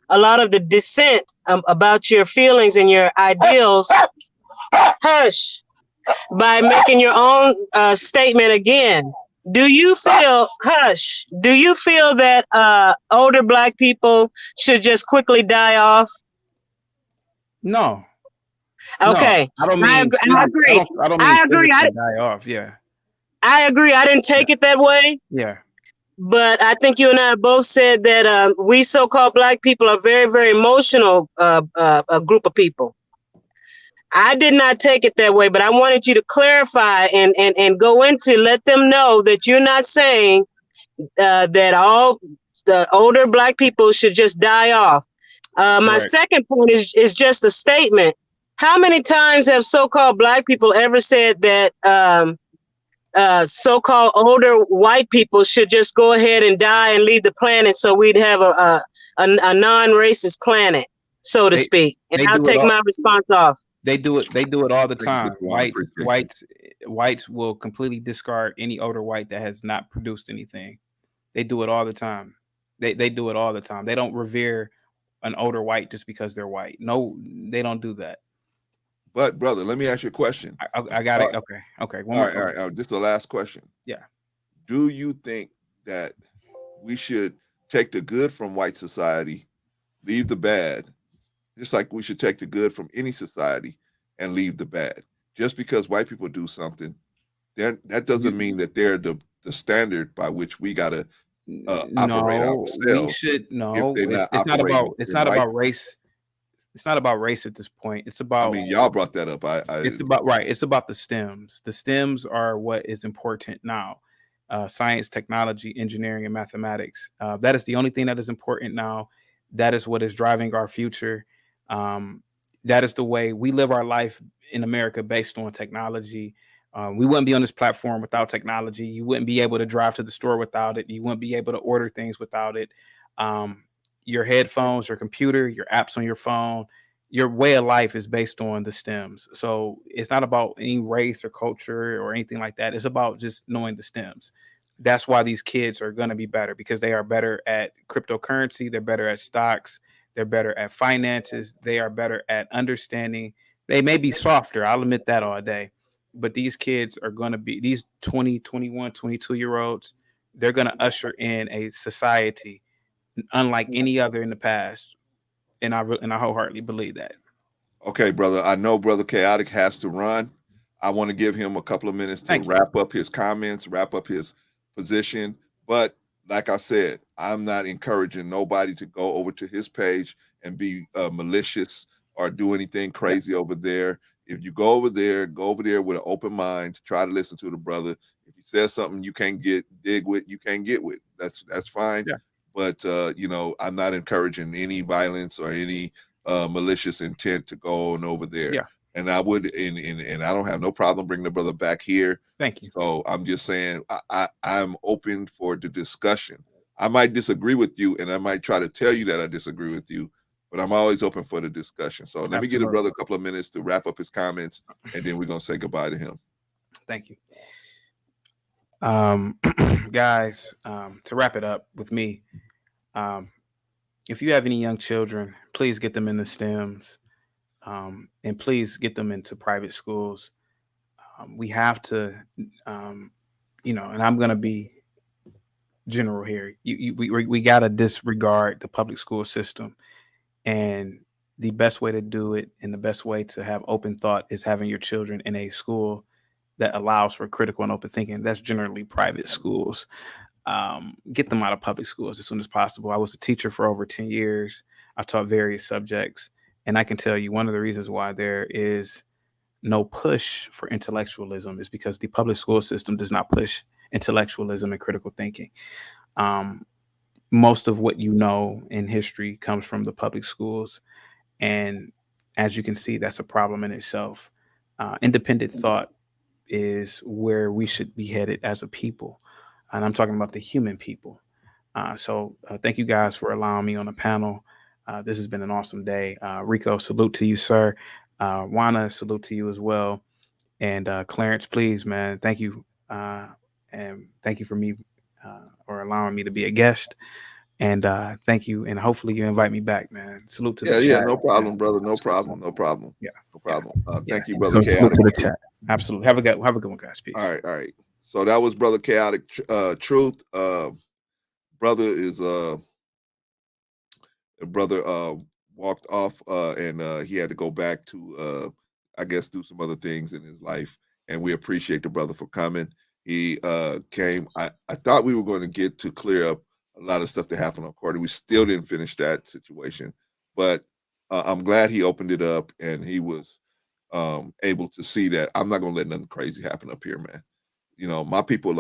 a lot of the dissent about your feelings and your ideals. Hush. By making your own statement again. Do you feel that older Black people should just quickly die off? No. Okay. No, I don't mean. I agree. I don't mean I agree. die off. Yeah. I agree. I didn't take it that way. Yeah. But I think you and I both said that we so-called Black people are very, very emotional a group of people. I did not take it that way, but I wanted you to clarify and go into let them know that you're not saying that all the older Black people should just die off. My second point is just a statement. How many times have so-called Black people ever said that so-called older white people should just go ahead and die and leave the planet so we'd have a non-racist planet, so to speak? And I'll take my response off. They do it all the time. Whites will completely discard any older white that has not produced anything. They do it all the time. They do it all the time. They don't revere an older white just because they're white. No, they don't do that. But brother, let me ask you a question. I got it. Okay. All right. Just the last question. Yeah. Do you think that we should take the good from white society, leave the bad? Just like we should take the good from any society and leave the bad. Just because white people do something, that doesn't mean that they're the standard by which we gotta operate ourselves. We should It's not about race. It's not about race at this point. It's about. I mean, y'all brought that up. It's about right. It's about the stems. The stems are what is important now. Science, technology, engineering, and mathematics. That is the only thing that is important now. That is what is driving our future. That is the way we live our life in America based on technology. We wouldn't be on this platform without technology. You wouldn't be able to drive to the store without it. You wouldn't be able to order things without it. Your headphones, your computer, your apps on your phone, your way of life is based on the stems. So it's not about any race or culture or anything like that. It's about just knowing the stems. That's why these kids are going to be better, because they are better at cryptocurrency. They're better at stocks. They're better at finances. They are better at understanding. They may be softer. I'll admit that all day. But these kids are going to be, these 20, 21, 22-year-olds, they're going to usher in a society unlike any other in the past. And I wholeheartedly believe that. Okay, brother. I know Brother Chaotic has to run. I want to give him a couple of minutes to wrap up his comments, wrap up his position. But like I said, I'm not encouraging nobody to go over to his page and be malicious or do anything crazy over there. If you go over there with an open mind, try to listen to the brother. If he says something you can't dig with, you can't get with. That's fine. Yeah. But I'm not encouraging any violence or any malicious intent to go on over there. Yeah. And I would, and I don't have no problem bringing the brother back here. Thank you. So I'm just saying I'm open for the discussion. I might disagree with you, and I might try to tell you that I disagree with you, but I'm always open for the discussion. So let me give the brother a couple of minutes to wrap up his comments, and then we're gonna say goodbye to him. Thank you. Guys, to wrap it up with me, if you have any young children, please get them in the STEMs, and please get them into private schools. We have to, and I'm going to be general here. We got to disregard the public school system, and the best way to do it and the best way to have open thought is having your children in a school that allows for critical and open thinking. That's generally private schools. Get them out of public schools as soon as possible. I was a teacher for over 10 years. I taught various subjects, and I can tell you one of the reasons why there is no push for intellectualism is because the public school system does not push intellectualism and critical thinking. Most of what you know in history comes from the public schools. And as you can see, that's a problem in itself. Independent thought is where we should be headed as a people. And I'm talking about the human people. So thank you guys for allowing me on the panel. This has been an awesome day. Rico, salute to you, sir. Juana, salute to you as well. And Clarence, please, man, thank you. And thank you for me or allowing me to be a guest. And thank you. And hopefully you invite me back, man. Salute to the chat. Yeah, no problem, brother. No problem. Yeah. No problem. Yeah. Thank you, brother. So salute to the chat. Absolutely. Have a good one, guys. Peace. All right. So that was Brother Chaotic Truth. Brother is walked off and he had to go back to I guess do some other things in his life. And we appreciate the brother for coming. He came. I thought we were going to get to clear up a lot of stuff that happened on court. We still didn't finish that situation, but I'm glad he opened it up and he was able to see that I'm not going to let nothing crazy happen up here, man. You know, my people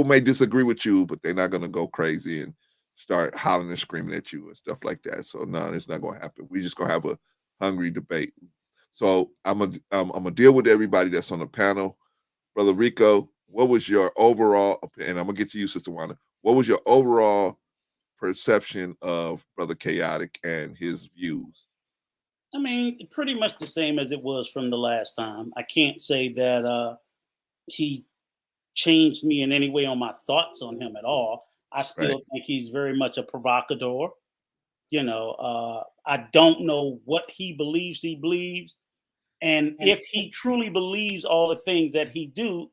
may disagree with you, but they're not going to go crazy and start hollering and screaming at you and stuff like that. So no, it's not going to happen. We're just going to have a hungry debate. So I'm gonna deal with everybody that's on the panel. Brother Rico, what was your overall opinion? And I'm gonna get to you, Sister Wanda. What was your overall perception of Brother Chaotic and his views? I mean, pretty much the same as it was from the last time. I can't say that he changed me in any way on my thoughts on him at all. I still think he's very much a provocateur. You know, I don't know what he believes. And if he truly believes all the things that he do,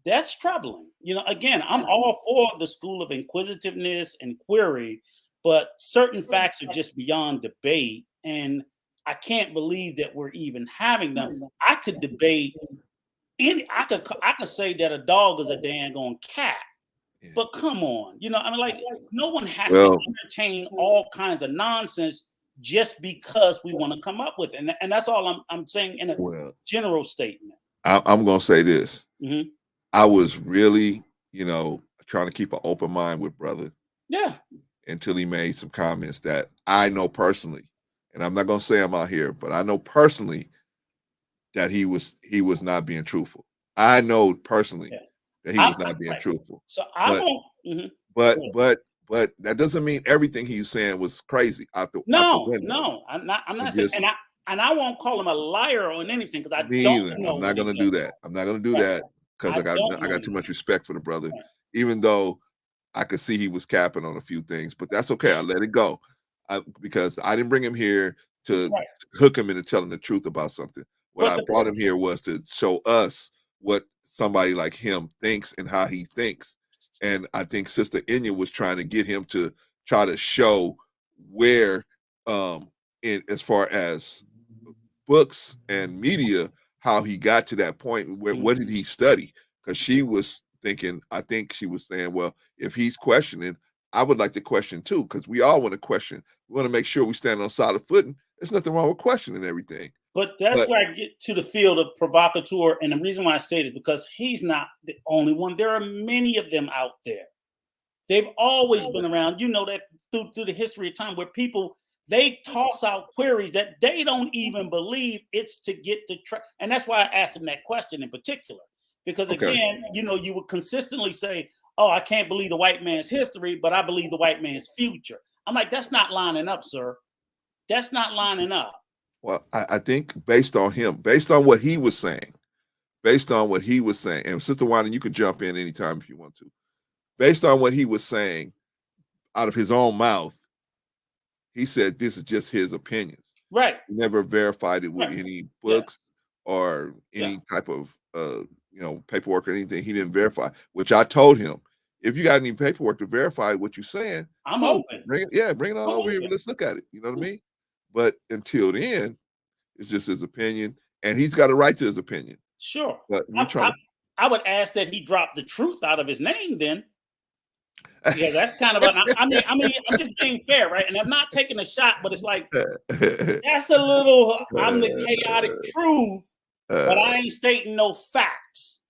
that's troubling. You know, again, I'm all for the school of inquisitiveness and query, but certain facts are just beyond debate. And I can't believe that we're even having them. I could debate I could say that a dog is a dang-on cat. Yeah. But come on, you know, I mean, like, no one has to entertain all kinds of nonsense just because we want to come up with it. And that's all I'm saying in a general statement. I'm going to say this. Mm-hmm. I was really, trying to keep an open mind with brother. Yeah. Until he made some comments that I know personally, and I'm not going to say I'm out here, but I know personally that he was not being truthful. I know personally that he was not being truthful. So I don't. Mm-hmm. But that doesn't mean everything he's saying was crazy out the window. No, I'm not saying, and I won't call him a liar on anything because I don't know. I'm not going to do that. I'm not going to do that because I got too much respect for the brother, even though I could see he was capping on a few things. But that's okay. I let it go because I didn't bring him here to hook him into telling the truth about something. What I brought him here was to show us what somebody like him thinks and how he thinks. And I think Sister Inya was trying to get him to try to show where, as far as books and media, how he got to that point. Where what did he study? Because she was thinking, I think she was saying, well, if he's questioning, I would like to question too, because we all want to question. We want to make sure we stand on solid footing. There's nothing wrong with questioning everything. But that's where I get to the field of provocateur. And the reason why I say it is because he's not the only one. There are many of them out there. They've always been around. You know that through the history of time where people, they toss out queries that they don't even believe it's to get to try. And that's why I asked him that question in particular. Because again, you would consistently say, oh, I can't believe the white man's history, but I believe the white man's future. I'm like, that's not lining up, sir. That's not lining up. Well, I think based on what he was saying, and Sister Wanda, you can jump in anytime if you want to. Based on what he was saying out of his own mouth, he said this is just his opinions. Right. He never verified it with Right. any books or any type of paperwork or anything. He didn't verify, which I told him, if you got any paperwork to verify what you're saying, I'm open. Bring it on over here. Let's look at it. You know what I mean? But until then, it's just his opinion, and he's got a right to his opinion. Sure. But I would ask that he drop the truth out of his name then. Yeah, that's kind of I mean, I'm just being fair, right? And I'm not taking a shot, but it's like that's a little. I'm the chaotic truth, but I ain't stating no facts.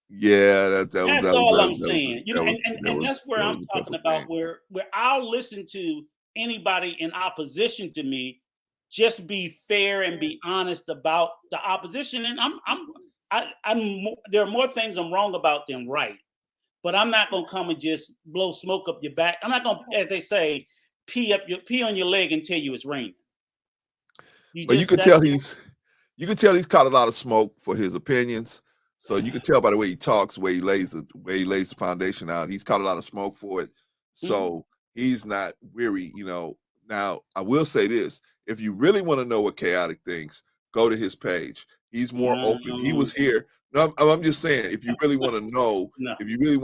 Yeah, that's all I'm saying. You know, and that's where I'm talking about where I'll listen to anybody in opposition to me. Just be fair and be honest about the opposition. And I'm there are more things I'm wrong about than right. But I'm not gonna come and just blow smoke up your back. I'm not gonna, as they say, pee on your leg and tell you it's raining. You can tell he's caught a lot of smoke for his opinions. So you can tell by the way he talks, the way he lays the foundation out. He's caught a lot of smoke for it. So he's not weary, Now I will say this: if you really want to know what Chaotic thinks, go to his page. He's more open. He was here. No, I'm just saying, if you really want to know, if you really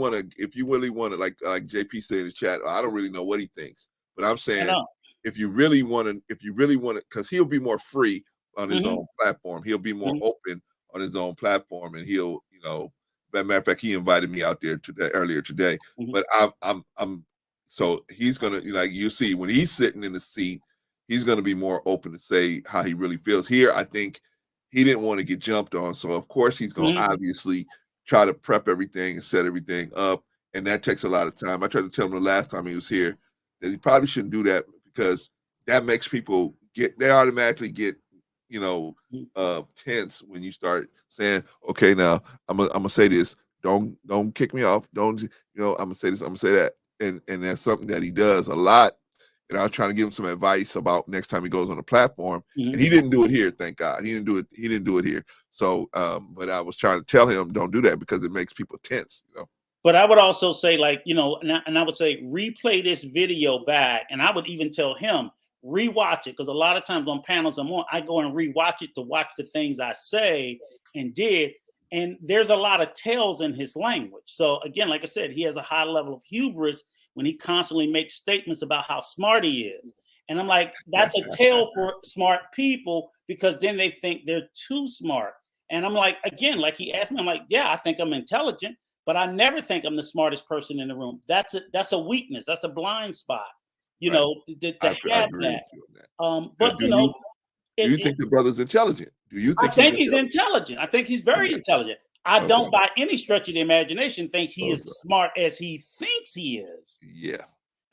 want to, like JP said in the chat, I don't really know what he thinks, but I'm saying, if you really want to, because he'll be more free on his own platform. He'll be more open on his own platform, and he'll, as a matter of fact, he invited me out there earlier today. But I'm so he's gonna, like you see, when he's sitting in the seat, he's gonna be more open to say how he really feels. Here, I think he didn't want to get jumped on, so of course he's going to obviously try to prep everything and set everything up, and that takes a lot of time. I tried to tell him the last time he was here that he probably shouldn't do that, because that makes people automatically get tense when you start saying, okay, now I'm gonna say this, don't kick me off, don't I'm gonna say this, I'm gonna say that, and that's something that he does a lot. And I was trying to give him some advice about next time he goes on the platform, and he didn't do it here. Thank God, he didn't do it here. So, but I was trying to tell him, don't do that, because it makes people tense. But I would also say, like, and I would say, replay this video back, and I would even tell him, rewatch it, because a lot of times on panels I'm on, I go and rewatch it to watch the things I say and did, and there's a lot of tails in his language. So again, like I said, he has a high level of hubris when he constantly makes statements about how smart he is. And I'm like, that's a tale for smart people, because then they think they're too smart. And I'm like, again, like he asked me, I'm like, yeah, I think I'm intelligent, but I never think I'm the smartest person in the room. That's a weakness. That's a blind spot, to have that. But do you think the brother's intelligent? Do you think I think he's intelligent? I think he's very intelligent. I don't, by any stretch of the imagination, think he is as smart as he thinks he is. Yeah.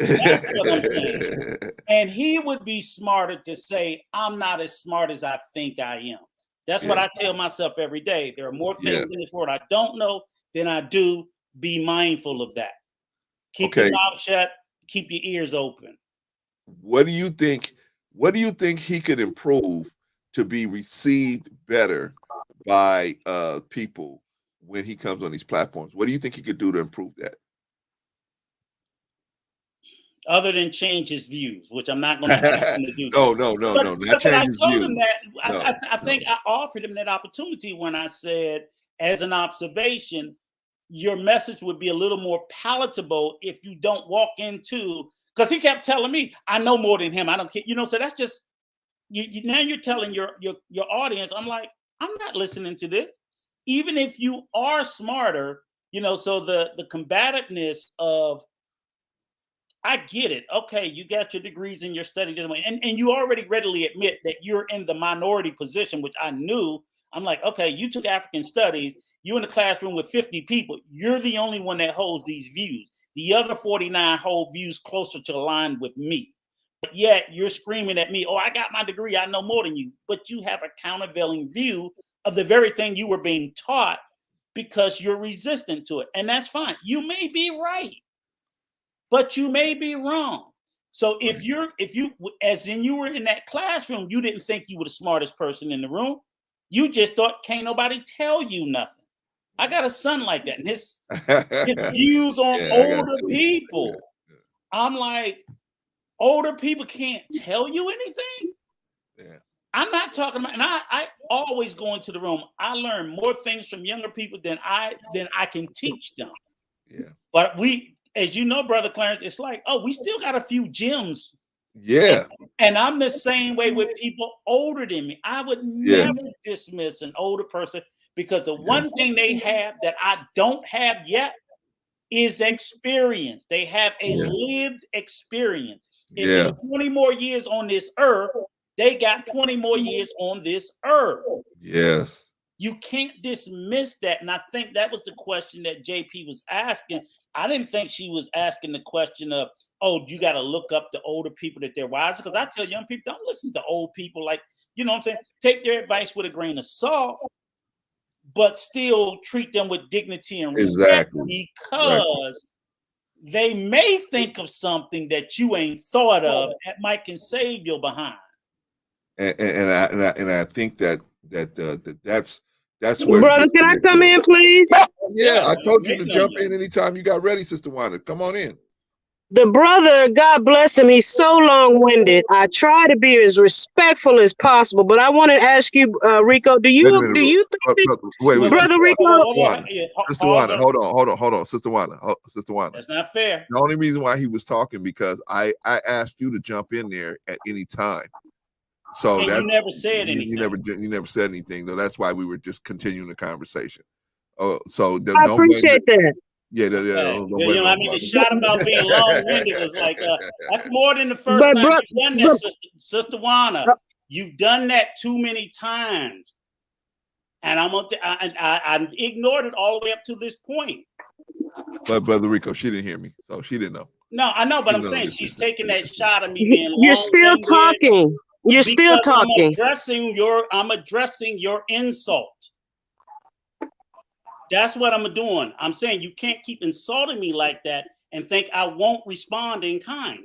That's what I'm saying. And he would be smarter to say, I'm not as smart as I think I am. That's what I tell myself every day. There are more things in this world I don't know than I do. Be mindful of that. Keep your mouth shut. Keep your ears open. What do you think he could improve to be received better by people when he comes on these platforms? What do you think he could do to improve that? Other than change his views, which I'm not going to ask him to do. No, not change his views. I think I offered him that opportunity when I said, as an observation, your message would be a little more palatable if you don't walk into, because he kept telling me, I know more than him. I don't care. So that's just, now you're telling your audience, I'm like, I'm not listening to this. Even if you are smarter, so the combativeness of, I get it. Okay, you got your degrees in your study, and you already readily admit that you're in the minority position, which I knew. I'm like, okay, you took African studies, you're in the classroom with 50 people. You're the only one that holds these views. The other 49 hold views closer to the line with me. But yet you're screaming at me, oh, I got my degree, I know more than you. But you have a countervailing view of the very thing you were being taught, because you're resistant to it. And that's fine. You may be right, but you may be wrong. So if you, as in you were in that classroom, you didn't think you were the smartest person in the room. You just thought, can't nobody tell you nothing. I got a son like that, and his views on older people. I'm like, Older people can't tell you anything. Yeah. I'm not talking about, and I always go into the room. I learn more things from younger people than I can teach them. Yeah. But we, as you know, Brother Clarence, it's like, oh, we still got a few gems. Yeah. And I'm the same way with people older than me. I would never dismiss an older person because the one thing they have that I don't have yet is experience. They have a lived experience. If it's 20 more years on this earth, they got 20 more years on this earth. Yes. You can't dismiss that. And I think that was the question that JP was asking. I didn't think she was asking the question of, oh, you got to look up the older people that they're wiser. Because I tell young people, don't listen to old people. Like, you know what I'm saying? Take their advice with a grain of salt, but still treat them with dignity and respect because they may think of something that you ain't thought of that might can save your behind. And I think that's where. Brother, can I come in, please? Yeah, I told you to jump in anytime you got ready, Sister Wanda. Come on in. The brother, God bless him, he's so long-winded. I try to be as respectful as possible, but I want to ask you, Rico, do you think wait, Brother Rico? Sister Wanda, hold on, Sister Wanda. That's not fair. The only reason why he was talking because I asked you to jump in there at any time. So and you never said anything. You never said anything. Though that's why we were just continuing the conversation. Oh, so I appreciate that. Yeah, you know, I mean, the shot about being long-winded was like that's more than the first time you've done that, Sister Wanda. You've done that too many times, and I ignored it all the way up to this point. But Brother Rico, she didn't hear me, so she didn't know. No, I know, but I'm saying she's taking that shot of me being. You're still talking. You're still talking. I'm addressing your insult. That's what I'm doing. I'm saying you can't keep insulting me like that and think I won't respond in kind.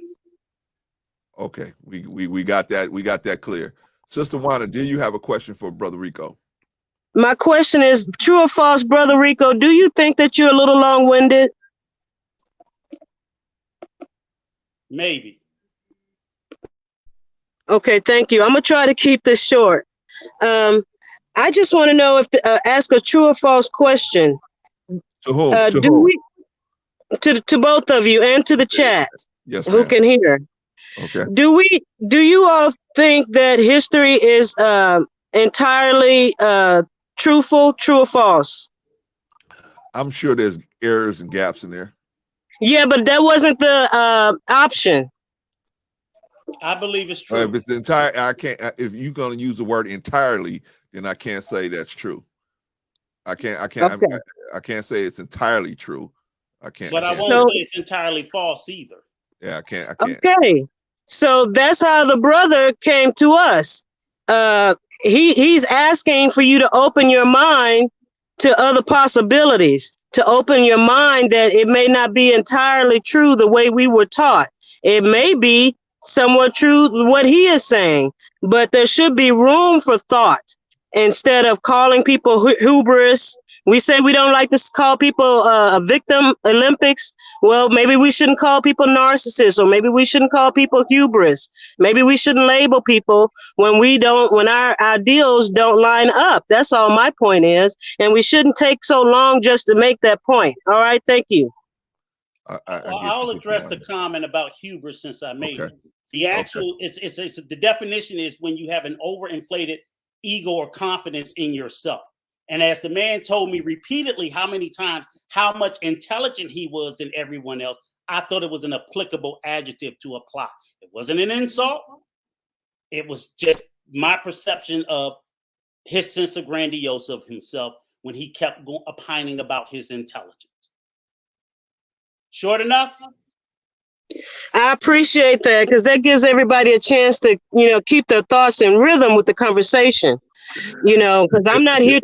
Okay, we got that. We got that clear. Sister Wanda, do you have a question for Brother Rico? My question is, true or false, Brother Rico, do you think that you're a little long-winded? Maybe. Okay, thank you. I'm going to try to keep this short. I just want to know if ask a true or false question. To whom? To both of you and to the chat. Yes, who can hear. Okay. Do you all think that history is entirely truthful, true or false? I'm sure there's errors and gaps in there. Yeah, but that wasn't the option. I believe it's true. If it's the entire, I can't. If you're going to use the word entirely, then I can't say that's true. I can't say it's entirely true. I can't. But I won't say it's entirely false either. Yeah, I can't. Okay, so that's how the brother came to us. He's asking for you to open your mind to other possibilities, to open your mind that it may not be entirely true the way we were taught. It may be somewhat true what he is saying, but there should be room for thought instead of calling people hubris. We say we don't like to call people a victim Olympics. Well, maybe we shouldn't call people narcissists, or maybe we shouldn't call people hubris. Maybe we shouldn't label people when our ideals don't line up. That's all my point is. And we shouldn't take so long just to make that point. All right. Thank you. I'll address the comment about hubris since I made it. The actual, it's the definition is when you have an overinflated ego or confidence in yourself. And as the man told me repeatedly how many times, how much intelligent he was than everyone else, I thought it was an applicable adjective to apply. It wasn't an insult. It was just my perception of his sense of grandiose of himself when he kept opining about his intelligence. Short enough? I appreciate that, because that gives everybody a chance to, keep their thoughts in rhythm with the conversation. Because I'm not here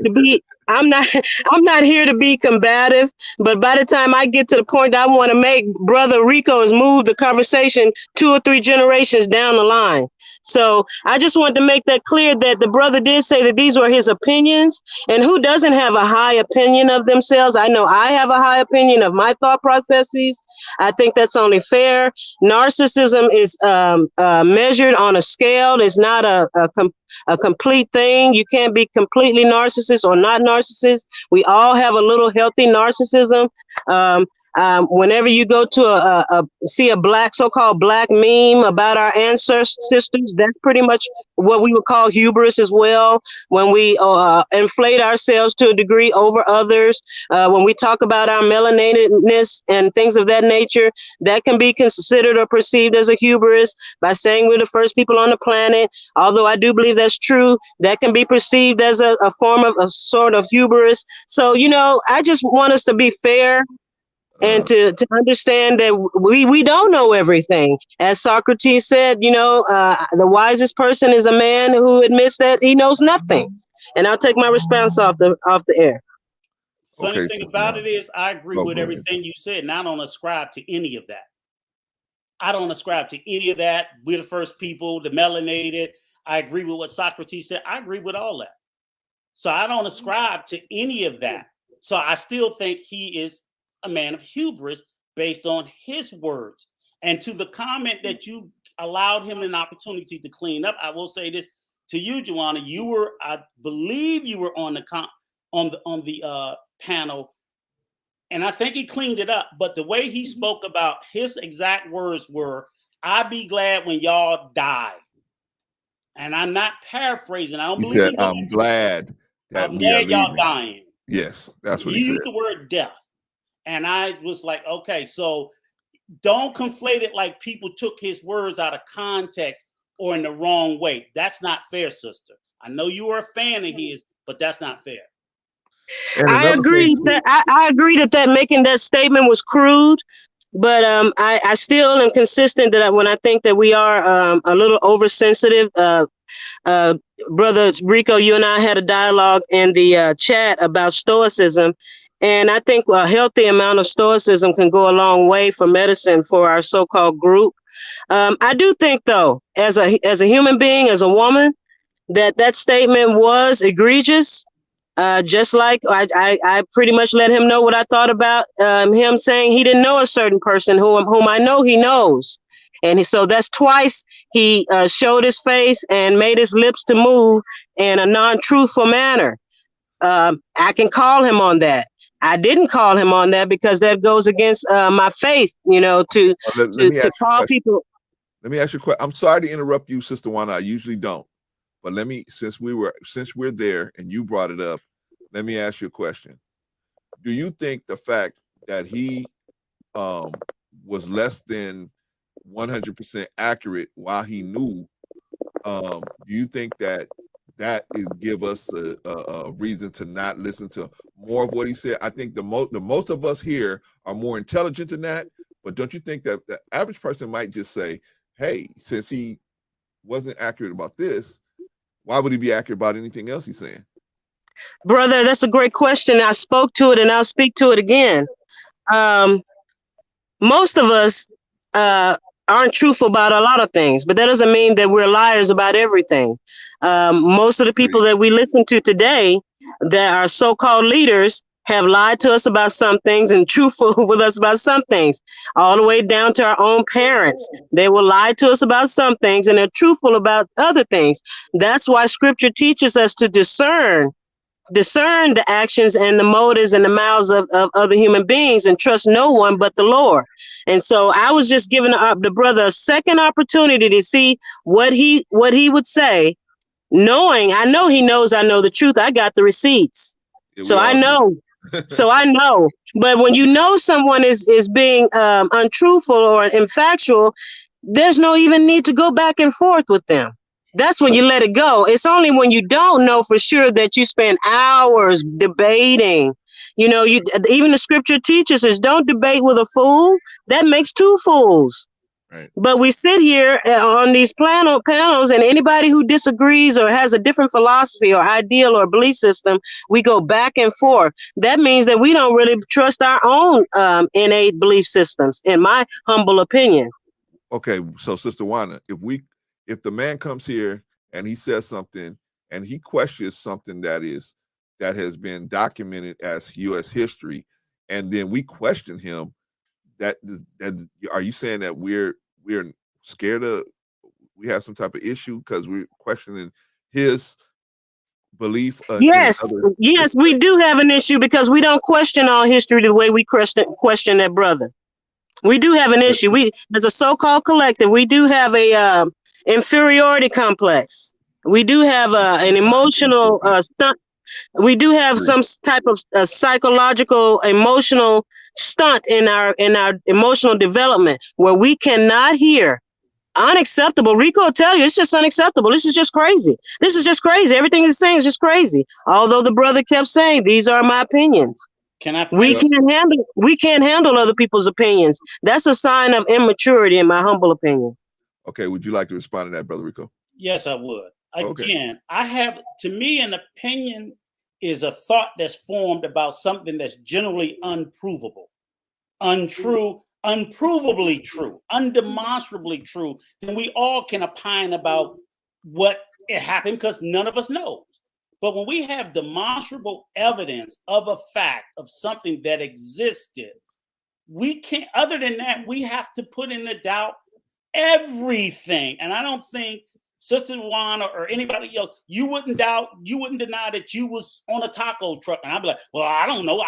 to be combative, but by the time I get to the point I want to make, Brother Rico has moved the conversation 2 or 3 generations down the line. So I just wanted to make that clear that the brother did say that these were his opinions, and who doesn't have a high opinion of themselves? I know I have a high opinion of my thought processes. I think that's only fair. Narcissism is measured on a scale. It's not a complete thing. You can't be completely narcissist or not narcissist. We all have a little healthy narcissism. Whenever you go to see a so-called black meme about our ancestors, that's pretty much what we would call hubris as well. When we inflate ourselves to a degree over others, when we talk about our melanatedness and things of that nature, that can be considered or perceived as a hubris. By saying we're the first people on the planet, although I do believe that's true, that can be perceived as a form of a sort of hubris. So, I just want us to be fair and to understand that we don't know everything. As Socrates said, the wisest person is a man who admits that he knows nothing. And I'll take my response off the air. Funny thing about it is, I agree with everything you said, and I don't ascribe to any of that. I don't ascribe to any of that. We're the first people, the melanated. I agree with what Socrates said. I agree with all that. So I don't ascribe to any of that. So I still think he is a man of hubris based on his words. And to the comment that you allowed him an opportunity to clean up, I will say this to you, Joanna. I believe you were on the panel, and I think he cleaned it up. But the way he spoke about his exact words were, "I'd be glad when y'all die." And I'm not paraphrasing. I don't believe he said, "I'm glad that I'm we are glad y'all leaving." dying. Yes, that's what he he said. used the word death. And I was like, okay, so don't conflate it like people took his words out of context or in the wrong way. That's not fair, sister. I know you are a fan of his, but that's not fair. I agree that making that statement was crude, but I still am consistent that when I think that we are a little oversensitive. Brother Rico, you and I had a dialogue in the chat about Stoicism. And I think a healthy amount of Stoicism can go a long way for medicine for our so-called group. I do think, though, as a human being, as a woman, that statement was egregious. Just like I pretty much let him know what I thought about him saying he didn't know a certain person whom I know he knows. And so that's twice he showed his face and made his lips to move in a non-truthful manner. I can call him on that. I didn't call him on that because that goes against my faith, to call people. Let me ask you a question. I'm sorry to interrupt you, Sister Juana. I usually don't. But since we're there and you brought it up, let me ask you a question. Do you think the fact that he was less than 100% accurate while he knew, do you think that is give us a reason to not listen to more of what he said? I think the most of us here are more intelligent than that, but don't you think that the average person might just say, hey, since he wasn't accurate about this, why would he be accurate about anything else he's saying? Brother, that's a great question. I spoke to it and I'll speak to it again. Most of us aren't truthful about a lot of things, but that doesn't mean that we're liars about everything. Most of the people that we listen to today that are so-called leaders have lied to us about some things and truthful with us about some things, all the way down to our own parents. They will lie to us about some things and they're truthful about other things. That's why scripture teaches us to discern the actions and the motives and the mouths of other human beings and trust no one but the Lord. And so I was just giving the brother a second opportunity to see what he would say, knowing I know he knows I know the truth. I got the receipts. So I know. So I know. But when you know someone is being untruthful or infactual, there's no even need to go back and forth with them. That's when you let it go. It's only when you don't know for sure that you spend hours debating. Even the scripture teaches us don't debate with a fool. That makes two fools. Right. But we sit here on these panels, and anybody who disagrees or has a different philosophy or ideal or belief system, we go back and forth. That means that we don't really trust our own innate belief systems, in my humble opinion. Okay, so Sister Juana, if the man comes here and he says something and he questions something that has been documented as U.S. history, and then we question him, that are you saying that we're scared of, we have some type of issue because we're questioning his belief? Yes, we do have an issue because we don't question all history the way we question that brother. We do have an issue. We, as a so-called collective, we do have a inferiority complex. We do have an emotional stunt. We do have some type of psychological, emotional stunt in our emotional development where we cannot hear. Unacceptable. Rico will tell you it's just unacceptable. This is just crazy. This is just crazy. Everything he's saying is just crazy. Although the brother kept saying, these are my opinions. Can I? We can't handle other people's opinions. That's a sign of immaturity, in my humble opinion. Okay, would you like to respond to that, Brother Rico? Yes, I would. Again, okay. To me, an opinion is a thought that's formed about something that's generally unprovable, untrue, unprovably true, undemonstrably true. Then we all can opine about what it happened because none of us knows. But when we have demonstrable evidence of a fact of something that existed, we can't, other than that, we have to put into doubt everything. And I don't think Sister Juana or anybody else, you wouldn't deny that you was on a taco truck. And I'd be like, well, I don't know.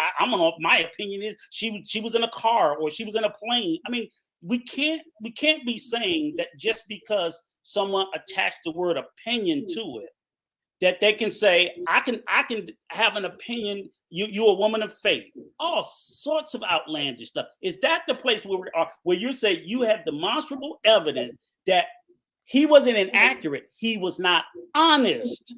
My opinion is she was in a car or she was in a plane. I mean, we can't be saying that just because someone attached the word opinion to it, that they can say, I can have an opinion. You're a woman of faith. All sorts of outlandish stuff. Is that the place where we are, where you say you have demonstrable evidence that he wasn't inaccurate? He was not honest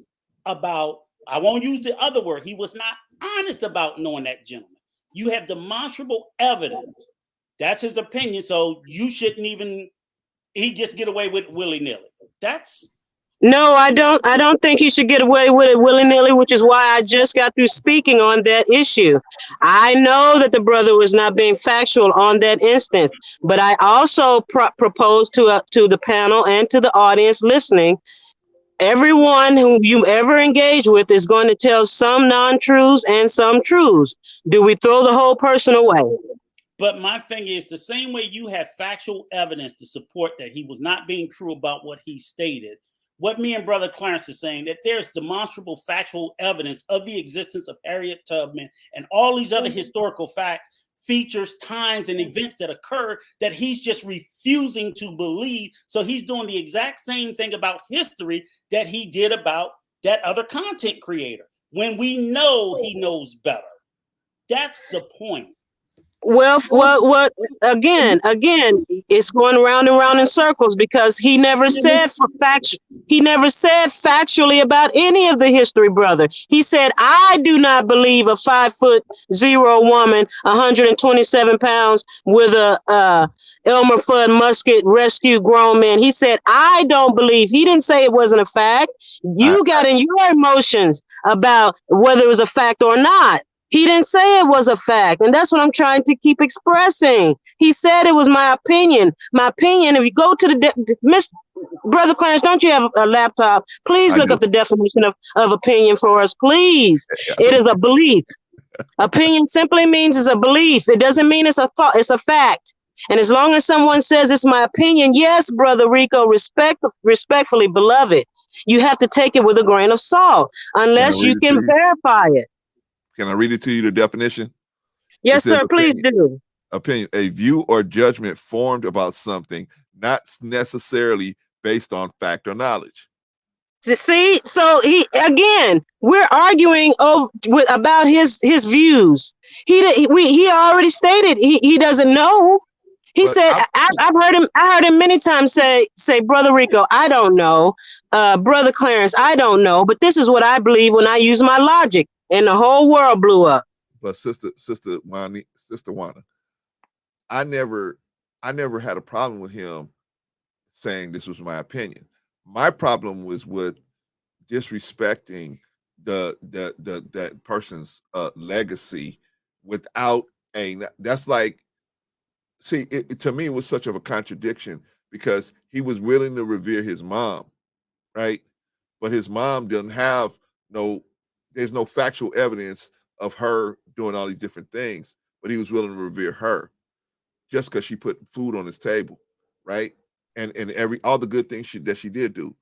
about, I won't use the other word. He was not honest about knowing that gentleman. You have demonstrable evidence. That's his opinion. So you shouldn't even, he just get away with willy-nilly. No, I don't think he should get away with it willy-nilly, which is why I just got through speaking on that issue. I know that the brother was not being factual on that instance, but I also proposed to the panel and to the audience listening, everyone who you ever engage with is going to tell some non-truths and some truths. Do we throw the whole person away? But my thing is, the same way you have factual evidence to support that he was not being true about what he stated, what me and Brother Clarence is saying, that there's demonstrable factual evidence of the existence of Harriet Tubman and all these other historical facts, features, times, and events that occur that he's just refusing to believe. So he's doing the exact same thing about history that he did about that other content creator, when we know he knows better. That's the point. Well, again, it's going round and round in circles because he never said factually about any of the history, brother. He said, I do not believe a 5'0" woman, 127 pounds with a Elmer Fudd musket rescue grown man. He said, I don't believe. He didn't say it wasn't a fact. You got in your emotions about whether it was a fact or not. He didn't say it was a fact, and that's what I'm trying to keep expressing. He said it was my opinion. My opinion, if you go to Brother Clarence, don't you have a laptop? Please look up the definition of opinion for us, please. It is a belief. Opinion simply means it's a belief. It doesn't mean it's a thought, it's a fact. And as long as someone says it's my opinion, yes, Brother Rico, respectfully, beloved, you have to take it with a grain of salt, unless you can verify it. Can I read it to you, the definition? Yes, sir, please do. Opinion, a view or judgment formed about something, not necessarily based on fact or knowledge. See, so we're arguing about his views. He already stated he doesn't know. He said, I heard him many times say, Brother Rico, I don't know. Brother Clarence, I don't know. But this is what I believe when I use my logic. And the whole world blew up. But Sister Juana, I never had a problem with him saying this was my opinion. My problem was with disrespecting that person's legacy without that's like, see, to me it was such of a contradiction because he was willing to revere his mom, right? But his mom doesn't have there's no factual evidence of her doing all these different things, but he was willing to revere her just because she put food on his table, right? And all the good things that she did do.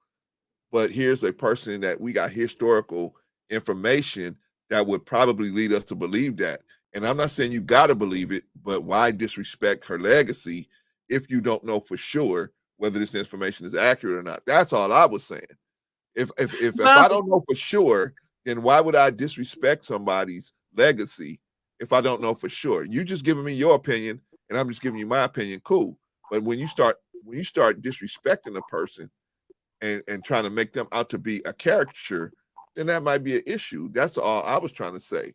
But here's a person that we got historical information that would probably lead us to believe that. And I'm not saying you got to believe it, but why disrespect her legacy if you don't know for sure whether this information is accurate or not? That's all I was saying. If I don't know for sure, then why would I disrespect somebody's legacy if I don't know for sure? You just giving me your opinion, and I'm just giving you my opinion. Cool. But when you start disrespecting a person and trying to make them out to be a caricature, then that might be an issue. That's all I was trying to say.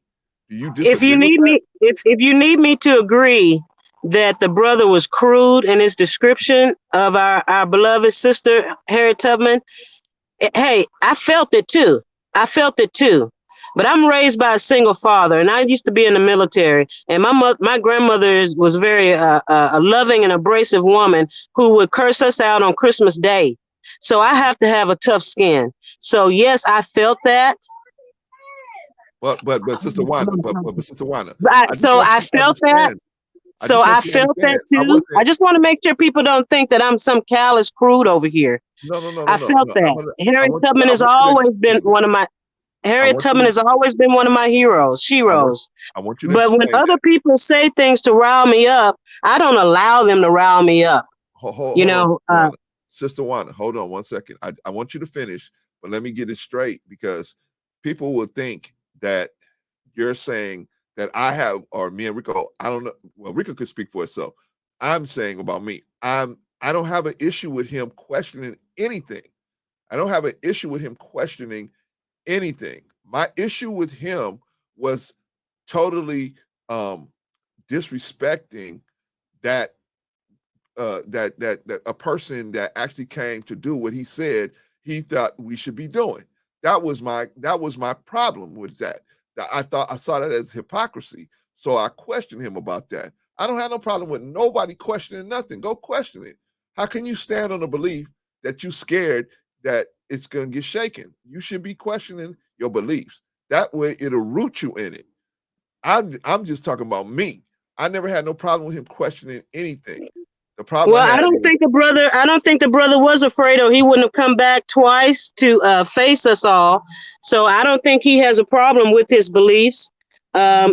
Do you disagree? If you need me to agree that the brother was crude in his description of our beloved sister Harriet Tubman, hey, I felt it too. But I'm raised by a single father, and I used to be in the military. And my grandmother was very a loving and abrasive woman who would curse us out on Christmas Day. So I have to have a tough skin. So yes, I felt that. But Sister Wanda, Sister Wanda. So I felt that. So I felt that too. I just want to make sure people don't think that I'm some callous crude over here. No. I felt that. Harriet Tubman has always been one of my. Harriet Tubman has always been one of my heroes. She rose. I want you to. But when other people say things to rile me up, I don't allow them to rile me up. Hold on, Sister Wanda, hold on 1 second. I want you to finish, but let me get it straight, because people will think that you're saying that I have, or me and Rico, I don't know. Well, Rico could speak for himself. I'm saying about me, I don't have an issue with him questioning anything. I don't have an issue with him questioning anything. My issue with him was totally disrespecting that a person that actually came to do what he said he thought we should be doing. That was my problem with that. I saw that as hypocrisy. So I questioned him about that. I don't have no problem with nobody questioning nothing. Go question it. How can you stand on the belief that you're scared that it's going to get shaken? You should be questioning your beliefs. That way it'll root you in it. I'm just talking about me. I never had no problem with him questioning anything. The problem. Well, I don't think the brother was afraid, or he wouldn't have come back twice to face us all. So I don't think he has a problem with his beliefs. I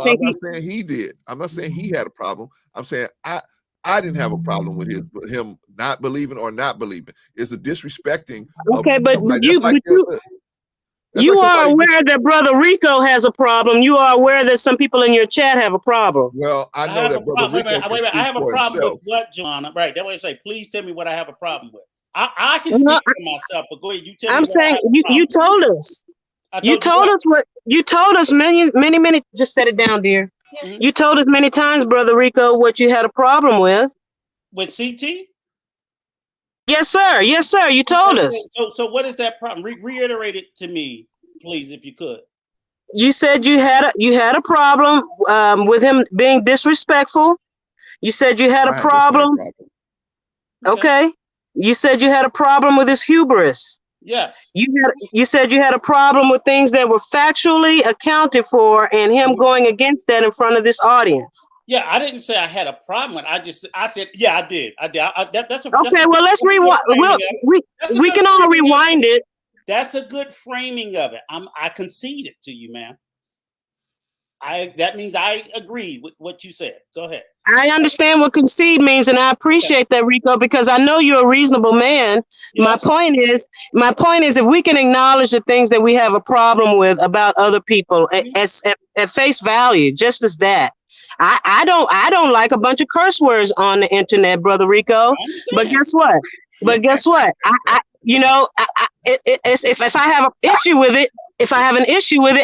think I'm not saying he did. I'm not saying he had a problem. I'm saying I didn't have a problem with him not believing or not believing. It's a disrespecting. Okay, but you are aware that Brother Rico has a problem. You are aware that some people in your chat have a problem. Well, I know that Brother Rico. Wait, I have a problem with what, Joanna? Right, that way I say, please tell me what I have a problem with. I can speak for myself, but go ahead. You tell me. I'm saying you told us. You told us many. Just set it down, dear. Mm-hmm. You told us many times, Brother Rico, what you had a problem with. With CT? Yes, sir. Yes, sir. You told us. So what is that problem? Reiterate it to me, please, if you could. You said you had a problem with him being disrespectful. You said you had a problem. Okay. You said you had a problem with his hubris. Yes. You said you had a problem with things that were factually accounted for, and him going against that in front of this audience. Yeah, I didn't say I had a problem with it. I said, yeah, I did. That's okay. Well, let's rewind. We can all rewind it. That's a good framing of it. I conceded to you, man. That means I agree with what you said. Go ahead. I understand what concede means, and I appreciate that, Rico, because I know you're a reasonable man. Yes. My point is, if we can acknowledge the things that we have a problem with about other people at face value, just as that. I don't like a bunch of curse words on the internet, Brother Rico. But guess what? If I have an issue with it,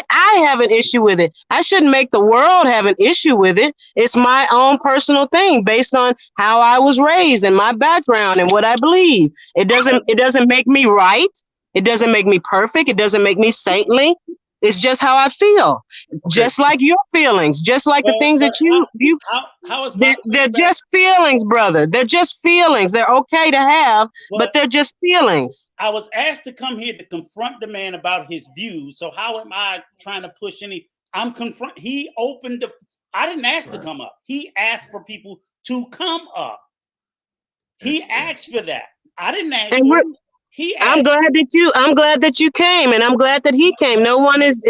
I have an issue with it. I shouldn't make the world have an issue with it. It's my own personal thing based on how I was raised and my background and what I believe. It doesn't make me right. It doesn't make me perfect. It doesn't make me saintly. It's just how I feel. Just like your feelings, just like the things that how is my they're just feelings, brother. They're just feelings. They're okay to have, but they're just feelings. I was asked to come here to confront the man about his views. So how am I trying to push any? He opened I didn't ask to come up. He asked for people to come up. He asked for that. I didn't ask for it. I'm glad that you came, and I'm glad that he came. No one is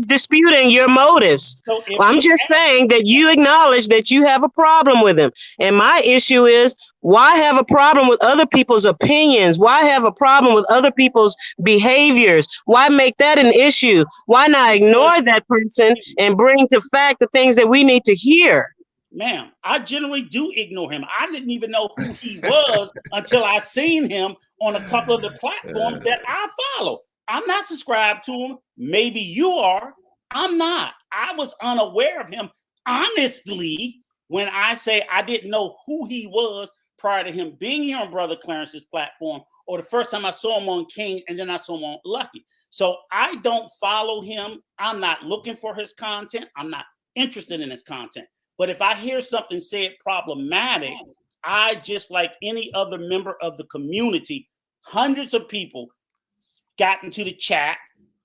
disputing your motives. I'm just saying that you acknowledge that you have a problem with him. And my issue is, why have a problem with other people's opinions? Why have a problem with other people's behaviors? Why make that an issue? Why not ignore that person and bring to fact the things that we need to hear? Ma'am, I generally do ignore him. I didn't even know who he was until I seen him on a couple of the platforms that I follow. I'm not subscribed to him. Maybe you are. I'm not. I was unaware of him, honestly, when I say I didn't know who he was prior to him being here on Brother Clarence's platform, or the first time I saw him on King, and then I saw him on Lucky. So I don't follow him. I'm not looking for his content. I'm not interested in his content. But if I hear something said problematic, I, just like any other member of the community, hundreds of people got into the chat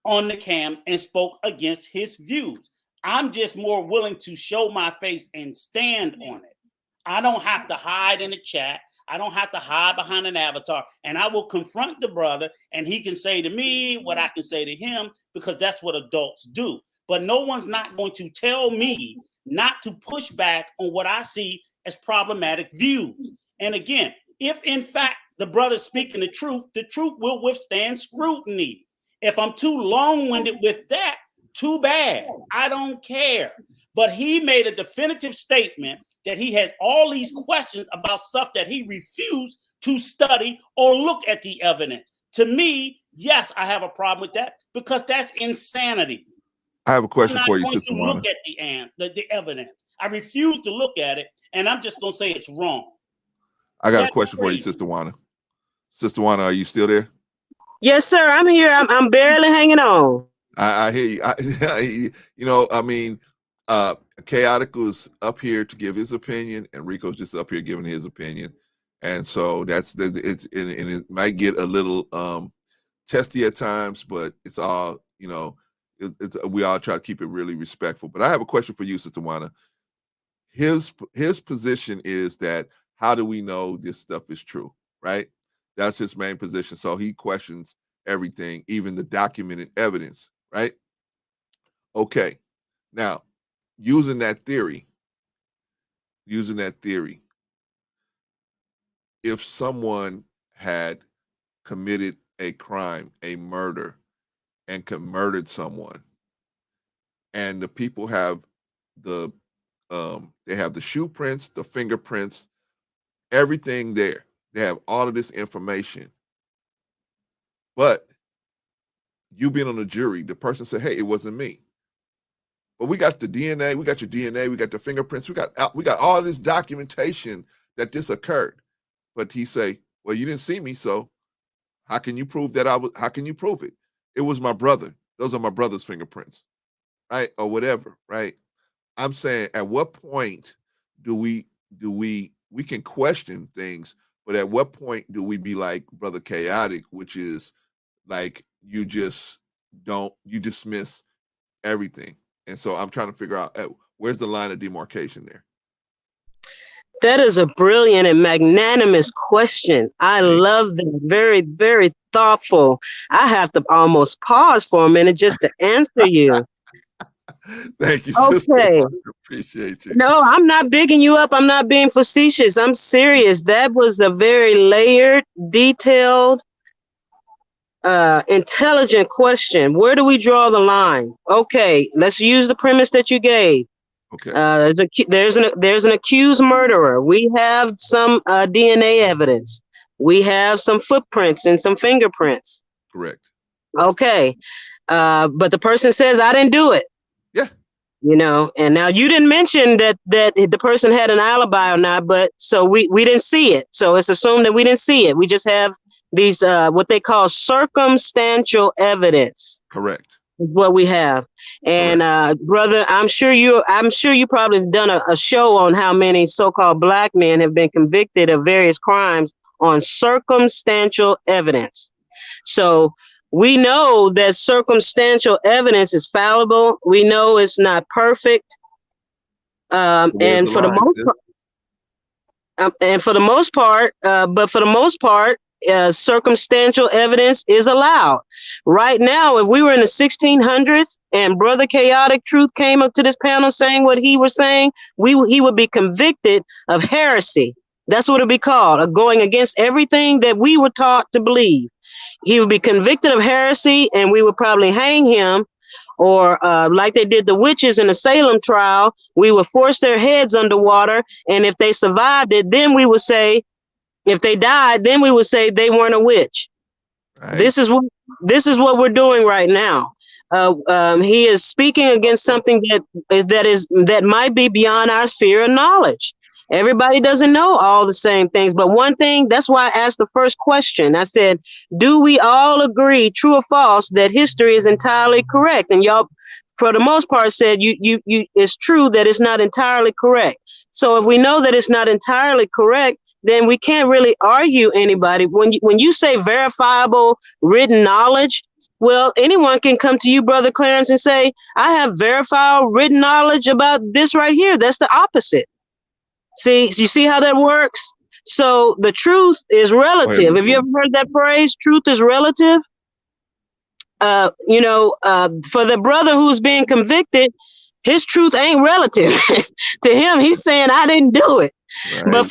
on the cam and spoke against his views. I'm just more willing to show my face and stand on it. I don't have to hide in the chat. I don't have to hide behind an avatar. And I will confront the brother, and he can say to me what I can say to him, because that's what adults do. But no one's not going to tell me not to push back on what I see as problematic views. And again, if in fact the brother's speaking the truth will withstand scrutiny. If I'm too long-winded with that, too bad. I don't care. But he made a definitive statement that he has all these questions about stuff that he refused to study or look at the evidence. To me, yes, I have a problem with that, because that's insanity. I have a question for you, Sister Juana. Look at the evidence. I refuse to look at it, and I'm just going to say it's wrong. I got a question for you, Sister Juana. Sister Juana, are you still there? Yes, sir. I'm here. I'm barely hanging on. I hear you. Chaotic was up here to give his opinion, and Rico's just up here giving his opinion, and so it might get a little testy at times, but it's all we all try to keep it really respectful. But I have a question for you, Sister Juana. His position is that, how do we know this stuff is true, right? That's his main position. So he questions everything, even the documented evidence, right? Okay. Now, using that theory, if someone had committed a crime, a murder, and murdered someone, and the people have the shoe prints, the fingerprints, everything there. They have all of this information. But you being on the jury, the person said, "Hey, it wasn't me." But we got the DNA, we got your DNA, we got the fingerprints, we got all this documentation that this occurred. But he say, "Well, you didn't see me, so how can you prove that how can you prove it? It was my brother. Those are my brother's fingerprints," right? Or whatever, right? I'm saying, at what point do we can question things, but at what point do we be like Brother Chaotic, which is like you dismiss everything? And so I'm trying to figure out where's the line of demarcation there. That is a brilliant and magnanimous question. I love that. Very, very thoughtful. I have to almost pause for a minute just to answer you. Thank you, sister. I appreciate you. No, I'm not bigging you up. I'm not being facetious. I'm serious. That was a very layered, detailed, intelligent question. Where do we draw the line? Okay, let's use the premise that you gave. Okay. There's an accused murderer. We have some DNA evidence. We have some footprints and some fingerprints. Correct. Okay. But the person says, "I didn't do it." Yeah. And now you didn't mention that the person had an alibi or not, but so we didn't see it. So it's assumed that we didn't see it. We just have these what they call circumstantial evidence. Correct. is what we have. And brother, I'm sure you probably have done a show on how many so-called black men have been convicted of various crimes on circumstantial evidence. So we know that circumstantial evidence is fallible. We know it's not perfect. And for the most part, circumstantial evidence is allowed. Right now, if we were in the 1600s and Brother Chaotic Truth came up to this panel saying what he was saying, he would be convicted of heresy. That's what it'd be called, of going against everything that we were taught to believe. He would be convicted of heresy, and we would probably hang him, or like they did the witches in the Salem trial, we would force their heads underwater, and if they survived it, then we would say, if they died, then we would say they weren't a witch. Right. This is what we're doing right now. He is speaking against something that might be beyond our sphere of knowledge. Everybody doesn't know all the same things, but one thing, that's why I asked the first question. I said, do we all agree, true or false, that history is entirely correct? And y'all, for the most part, said it's true that it's not entirely correct. So if we know that it's not entirely correct, then we can't really argue anybody. When you say verifiable written knowledge, well, anyone can come to you, Brother Clarence, and say, I have verifiable written knowledge about this right here. That's the opposite. See, you see how that works? So the truth is relative. Have you ever heard that phrase? Truth is relative. For the brother who's being convicted, his truth ain't relative. To him, he's saying, I didn't do it. Right.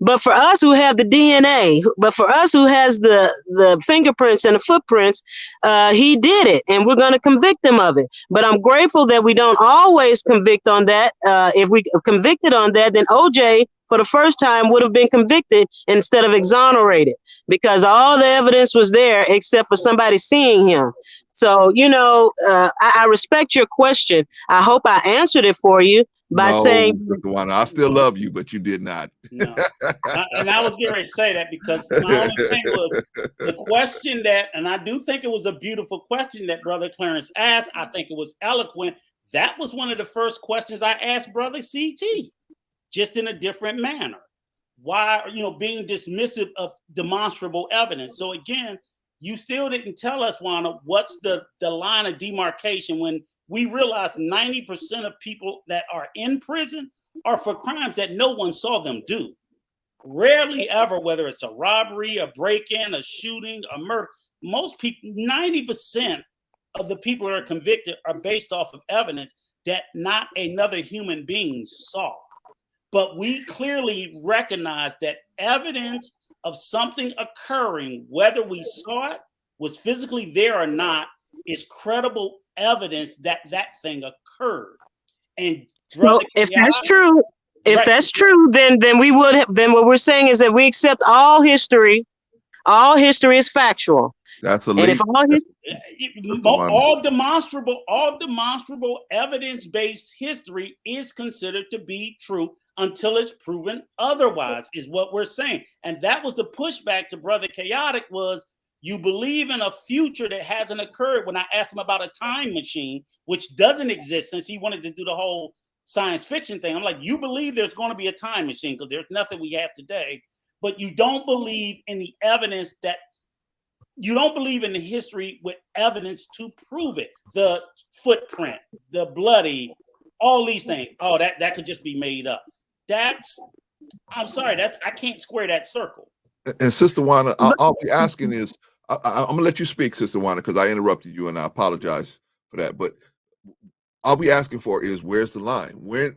But for us who have the DNA, but for us who has the fingerprints and the footprints, he did it, and we're going to convict him of it. But I'm grateful that we don't always convict on that. If we convicted on that, then OJ, for the first time, would have been convicted instead of exonerated, because all the evidence was there except for somebody seeing him. So, I respect your question. I hope I answered it for you by saying, I still love you, but you did not. No. And I was getting ready to say that, because my only thing was the question that, and I do think it was a beautiful question that Brother Clarence asked. I think it was eloquent. That was one of the first questions I asked Brother CT, just in a different manner. Why, being dismissive of demonstrable evidence? So again, you still didn't tell us, Wanda, what's the line of demarcation when we realize 90% of people that are in prison are for crimes that no one saw them do. Rarely ever, whether it's a robbery, a break-in, a shooting, a murder, most people, 90% of the people that are convicted are based off of evidence that not another human being saw. But we clearly recognize that evidence of something occurring, whether we saw it, was physically there or not, is credible evidence that that thing occurred. And so if that's true, then we would have, then what we're saying is that we accept all history. All history is factual. That's a leap. All demonstrable evidence-based history is considered to be true until it's proven otherwise, is what we're saying. And that was the pushback to Brother Chaotic, was you believe in a future that hasn't occurred. When I asked him about a time machine, which doesn't exist, since he wanted to do the whole science fiction thing, I'm like, you believe there's going to be a time machine because there's nothing we have today, but you don't believe in the evidence that, you don't believe in the history with evidence to prove it. The footprint, the bloody, all these things. Oh, that could just be made up. I'm sorry, I can't square that circle. And Sister Wanda, I'll be asking is, I'm gonna let you speak, Sister Wanda, because I interrupted you, and I apologize for that. But I'll be asking for is, where's the line? When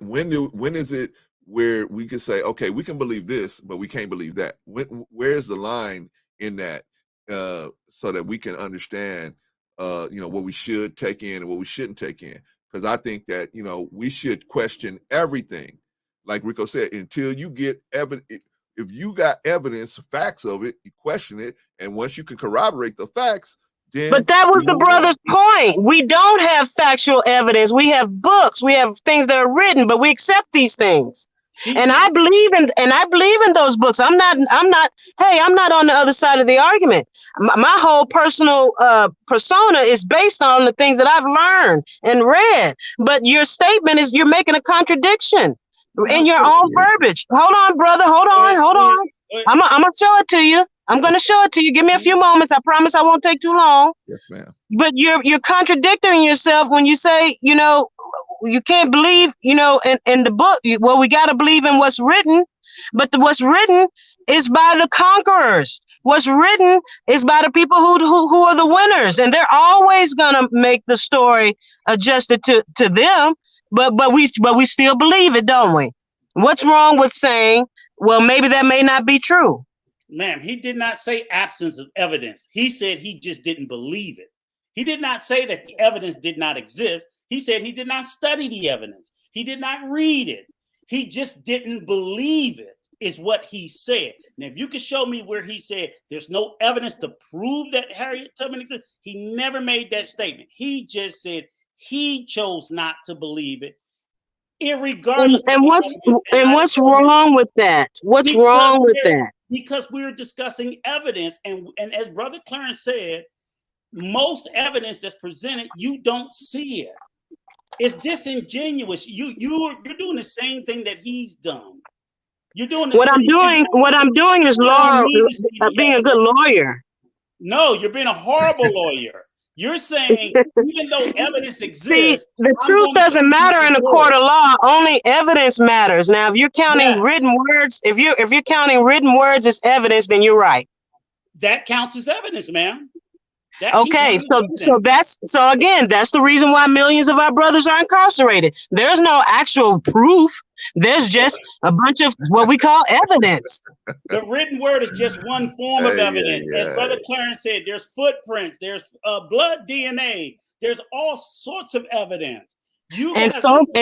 is it where we can say, okay, we can believe this, but we can't believe that? Where's the line in that, so that we can understand, what we should take in and what we shouldn't take in? Because I think that we should question everything, like Rico said, until you get evidence. If you got evidence, facts of it, you question it, and once you can corroborate the facts, then. But that was the brother's point. We don't have factual evidence. We have books. We have things that are written, but we accept these things. And I believe in those books. I'm not on the other side of the argument. My whole personal persona is based on the things that I've learned and read. But your statement is you're making a contradiction in your own verbiage. Hold on, brother. Hold on. I'm gonna show it to you. I'm gonna show it to you. Give me a few moments. I promise I won't take too long. Yes, ma'am. But you're contradicting yourself when you say, you can't believe, in the book. Well, we got to believe in what's written, but what's written is by the conquerors. What's written is by the people who are the winners, and they're always gonna make the story adjusted to them. But we still believe it, don't we? What's wrong with saying, well, maybe that may not be true? Ma'am, he did not say absence of evidence. He said he just didn't believe it. He did not say that the evidence did not exist. He said he did not study the evidence. He did not read it. He just didn't believe it, is what he said. Now, if you could show me where he said there's no evidence to prove that Harriet Tubman exists, he never made that statement. He just said he chose not to believe it, irregardless. And what's wrong with that? What's wrong with that? Because we're discussing evidence, and as Brother Clarence said, most evidence that's presented, you don't see it. It's disingenuous. You're doing the same thing that he's done. You're doing what I'm doing is being a good lawyer. No, you're being a horrible lawyer. You're saying even though evidence exists, see, the truth doesn't matter in a court of law. Only evidence matters. Now, if you're counting written words, if you're counting written words as evidence, then you're right. That counts as evidence, ma'am. Okay, so again, that's the reason why millions of our brothers are incarcerated. There's no actual proof. There's just a bunch of what we call evidence. The written word is just one form of evidence. As Brother Clarence said, there's footprints, there's blood DNA, there's all sorts of evidence.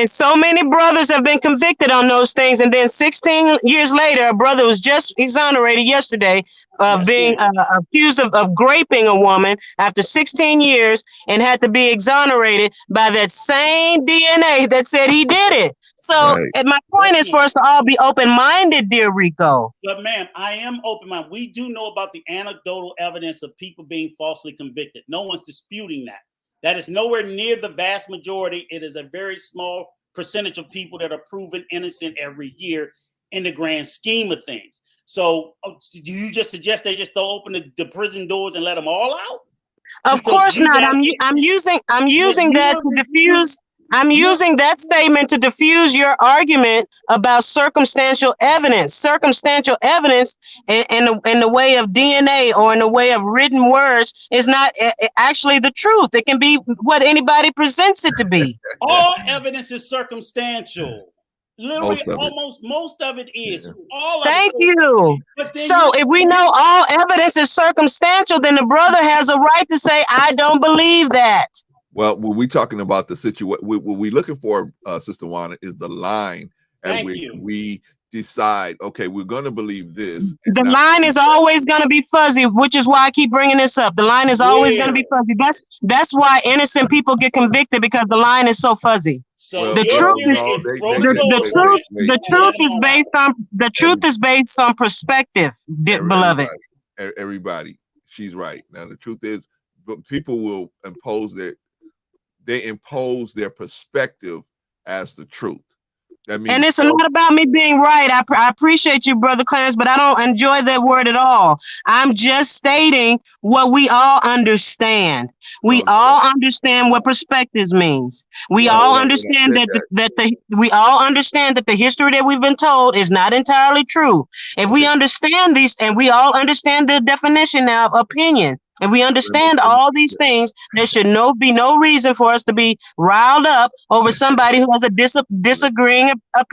So many brothers have been convicted on those things, and then 16 years later, a brother was just exonerated yesterday of being accused of graping a woman after 16 years, and had to be exonerated by that same DNA that said he did it. So, my point is for us to all be open-minded, dear Rico. But ma'am, I am open-minded. We do know about the anecdotal evidence of people being falsely convicted. No one's disputing that. That is nowhere near the vast majority. It is a very small percentage of people that are proven innocent every year in the grand scheme of things. So do you just suggest they just don't open the prison doors and let them all out? Of course not. I'm using that to diffuse. I'm using that statement to diffuse your argument about circumstantial evidence. Circumstantial evidence in the way of DNA or in the way of written words is not actually the truth. It can be what anybody presents it to be. All evidence is circumstantial. Literally, most of it is. Thank you. So if we know all evidence is circumstantial, then the brother has a right to say, I don't believe that. Well, when we're talking about the situation, what we're looking for, Sister Juana, is the line at which we decide, okay, we're going to believe this. The line is always going to be fuzzy, which is why I keep bringing this up. The line is always going to be fuzzy. That's why innocent people get convicted, because the line is so fuzzy. So the truth is based on perspective, beloved. Everybody, she's right. Now the truth is, people will impose their perspective as the truth. That means, and it's not about me being right. I appreciate you, Brother Clarence, but I don't enjoy that word at all. I'm just stating what we all understand. We all understand what perspectives means. We all understand we all understand that the history that we've been told is not entirely true. If we understand these, and we all understand the definition now of opinion, if we understand all these things, there should be no reason for us to be riled up over somebody who has a disagreeing of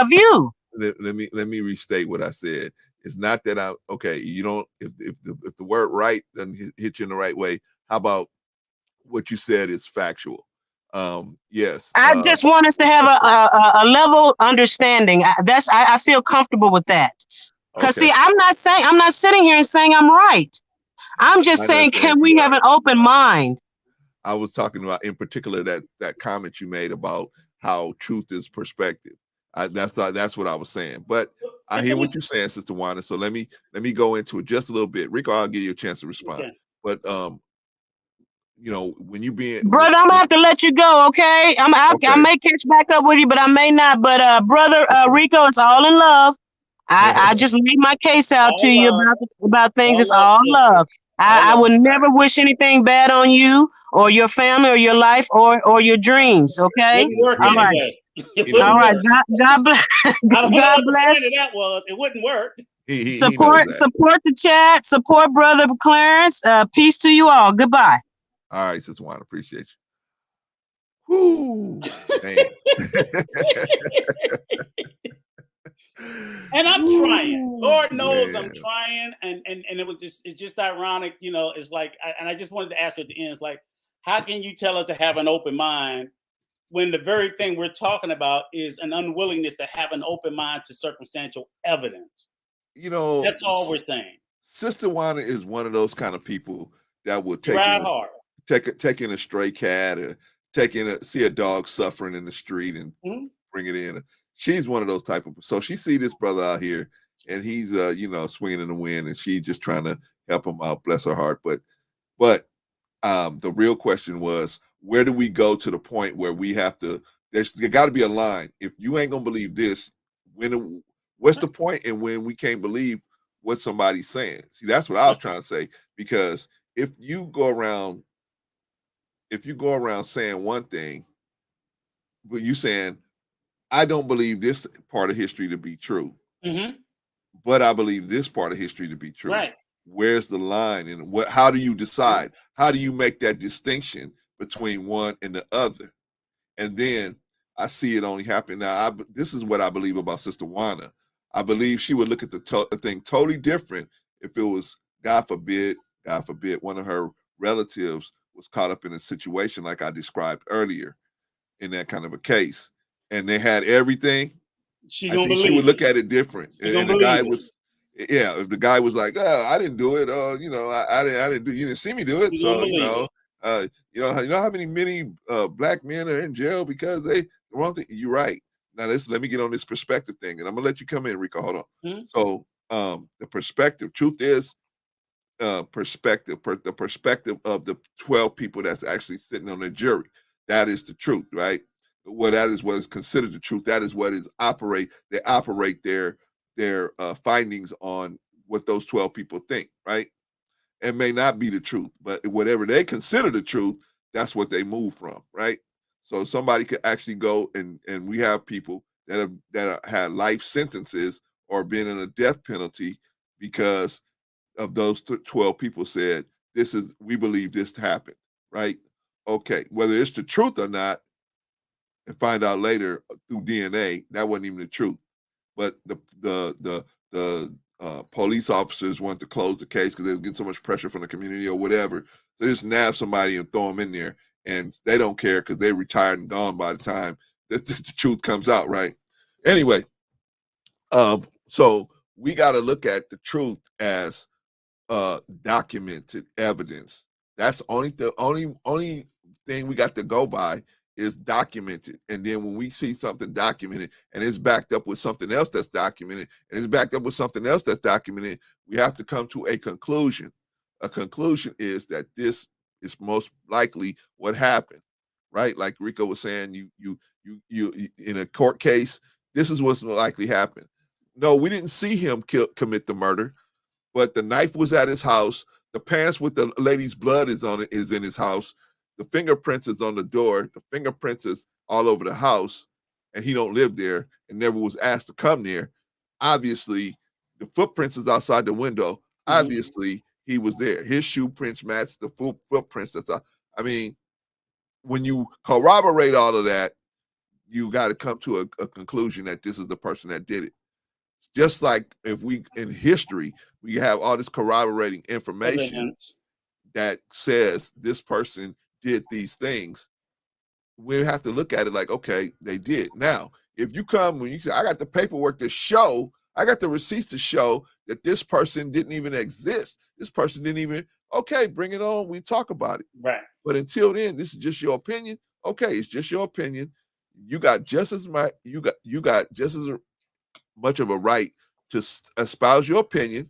view. Let me restate what I said. It's not that you don't, if the word right doesn't hit you in the right way, how about what you said is factual? Yes. I just want us to have a level understanding. I feel comfortable with that. Because see, I'm not sitting here and saying I'm right. I'm just saying, can we have an open mind? I was talking about, in particular, that comment you made about how truth is perspective. That's what I was saying. But I hear what you're saying, Sister Wanda. So let me go into it just a little bit. Rico, I'll give you a chance to respond. Okay. But you know, when you being brother, I'm gonna have to let you go. Okay, I may catch back up with you, but I may not. But brother Rico, it's all in love. I just laid my case out All to you love. about things. All It's love, all sister. love. I All would love. never wish anything bad on you or your family or your life or your dreams. Okay. Wouldn't work All right. anyway. It wouldn't All right. work. God bless. I don't know God what the bless. point of that was. It wouldn't work. He Support the chat. Support brother Clarence. Peace to you all. Goodbye. All right, Sister Wanda, appreciate you. Whoo, man. And I'm trying. Lord knows man. I'm trying. And it's just ironic, you know. It's like, and I just wanted to ask you at the end, it's like, how can you tell us to have an open mind when the very thing we're talking about is an unwillingness to have an open mind to circumstantial evidence? You know, that's all we're saying. Sister Wanda is one of those kind of people that will take in a stray cat or see a dog suffering in the street and bring it in. She's one of those type of. So she see this brother out here and he's you know, swinging in the wind, and she's just trying to help him out. Bless her heart. But the real question was, where do we go to the point where we have to? There got to be a line. If you ain't gonna believe this, what's the point? And when we can't believe what somebody's saying. See, that's what I was trying to say. Because if you go around saying one thing, but you saying, I don't believe this part of history to be true, but I believe this part of history to be true. Right. Where's the line, and how do you decide? How do you make that distinction between one and the other? And then I see it only happen now. This is what I believe about Sister Wanda. I believe she would look at the thing totally different if it was, God forbid, one of her relatives was caught up in a situation like I described earlier in that kind of a case, and they had everything. I think she would look at it different. And the guy was, if the guy was like, "Oh, I didn't do it," you know, I didn't do. You didn't see me do it, so you know, you know how many black men are in jail because they the wrong thing. You're right. Now let me get on this perspective thing, and I'm gonna let you come in, Rico. Hold on. So the perspective, truth is, the perspective of the 12 people that's actually sitting on the jury. That is the truth, right? Well, that is what is considered the truth. That is what is they operate their findings on what those 12 people think, right? It may not be the truth, but whatever they consider the truth, that's what they move from, right? So somebody could actually go and we have people that have had life sentences or been in a death penalty because of those 12 people said, we believe this happened, right? Okay, whether it's the truth or not, and find out later through DNA, that wasn't even the truth. But the police officers wanted to close the case because they was getting so much pressure from the community or whatever. So they just nab somebody and throw them in there, and they don't care because they're retired and gone by the time the truth comes out, right? Anyway, so we got to look at the truth as documented evidence. That's only thing we got to go by is documented. And then when we see something documented and it's backed up with something else that's documented, and it's backed up with something else that's documented, we have to come to a conclusion. A conclusion is that this is most likely what happened, right? Like Rico was saying, you in a court case, this is what's likely happened. No, we didn't see him commit the murder, but the knife was at his house. The pants with the lady's blood is in his house. The fingerprints is on the door. The fingerprints is all over the house, and he don't live there and never was asked to come there. Obviously, the footprints is outside the window. Obviously, he was there. His shoe prints match the footprints. I mean, when you corroborate all of that, you got to come to a conclusion that this is the person that did it. Just like if in history, we have all this corroborating information that says this person did these things, we have to look at it like, okay, they did. Now, if you come when you say, I got the paperwork to show, I got the receipts to show that this person didn't even exist. This person didn't even, okay, bring it on. We talk about it. Right. But until then, this is just your opinion. Okay, it's just your opinion. you got just as much of a right to espouse your opinion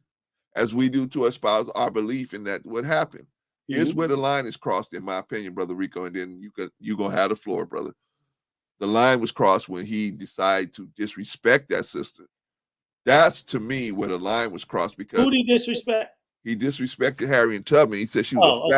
as we do to espouse our belief in that what happened. Here's where the line is crossed, in my opinion, Brother Rico, and then you gonna have the floor, brother. The line was crossed when he decided to disrespect that sister. That's, to me, where the line was crossed, because who did he disrespect? He disrespected Harriet Tubman. He said she was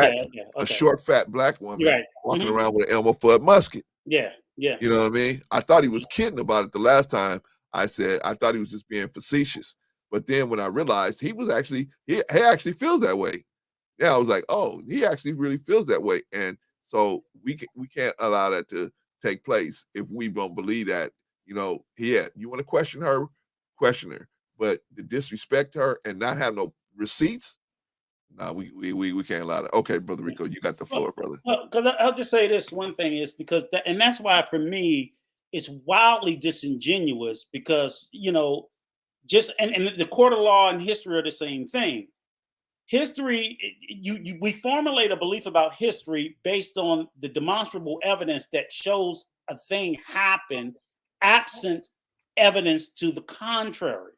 a short, fat black woman walking around with an Elmer Fudd musket. Yeah. You know what I mean? I thought he was kidding about it the last time. I said I thought he was just being facetious. But then when I realized he actually feels that way. Yeah, I was like, oh, he actually really feels that way. And so we can't allow that to take place if we don't believe that. You know, you want to question her, but to disrespect her and not have no receipts, no, we can't allow that. Okay, Brother Rico, you got the floor, brother. Well, because I'll just say this one thing is because and that's why for me it's wildly disingenuous, because just and the court of law and history are the same thing. History, we formulate a belief about history based on the demonstrable evidence that shows a thing happened, absent evidence to the contrary.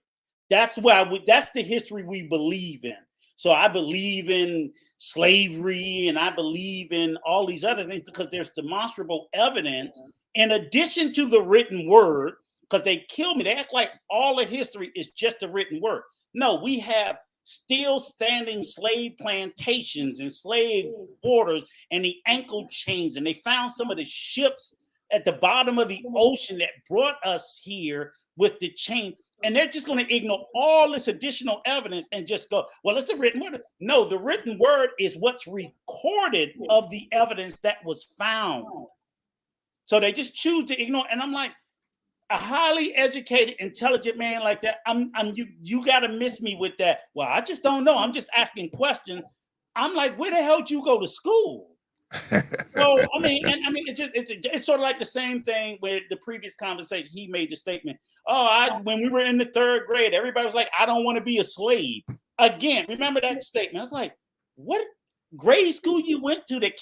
That's the history we believe in. So I believe in slavery and I believe in all these other things because there's demonstrable evidence in addition to the written word, because they kill me. They act like all of history is just a written word. No, we have still standing slave plantations and slave quarters and the ankle chains. And they found some of the ships at the bottom of the ocean that brought us here with the chain. And they're just going to ignore all this additional evidence and just go, well, it's the written word. No, the written word is what's recorded of the evidence that was found. So they just choose to ignore. And I'm like, a highly educated, intelligent man like that, you got to miss me with that. Well, I just don't know. I'm just asking questions. I'm like, where the hell did you go to school? So it's sort of like the same thing with the previous conversation. He made the statement, when we were in the third grade, everybody was like, I don't want to be a slave. Again, remember that statement? I was like, what grade school you went to that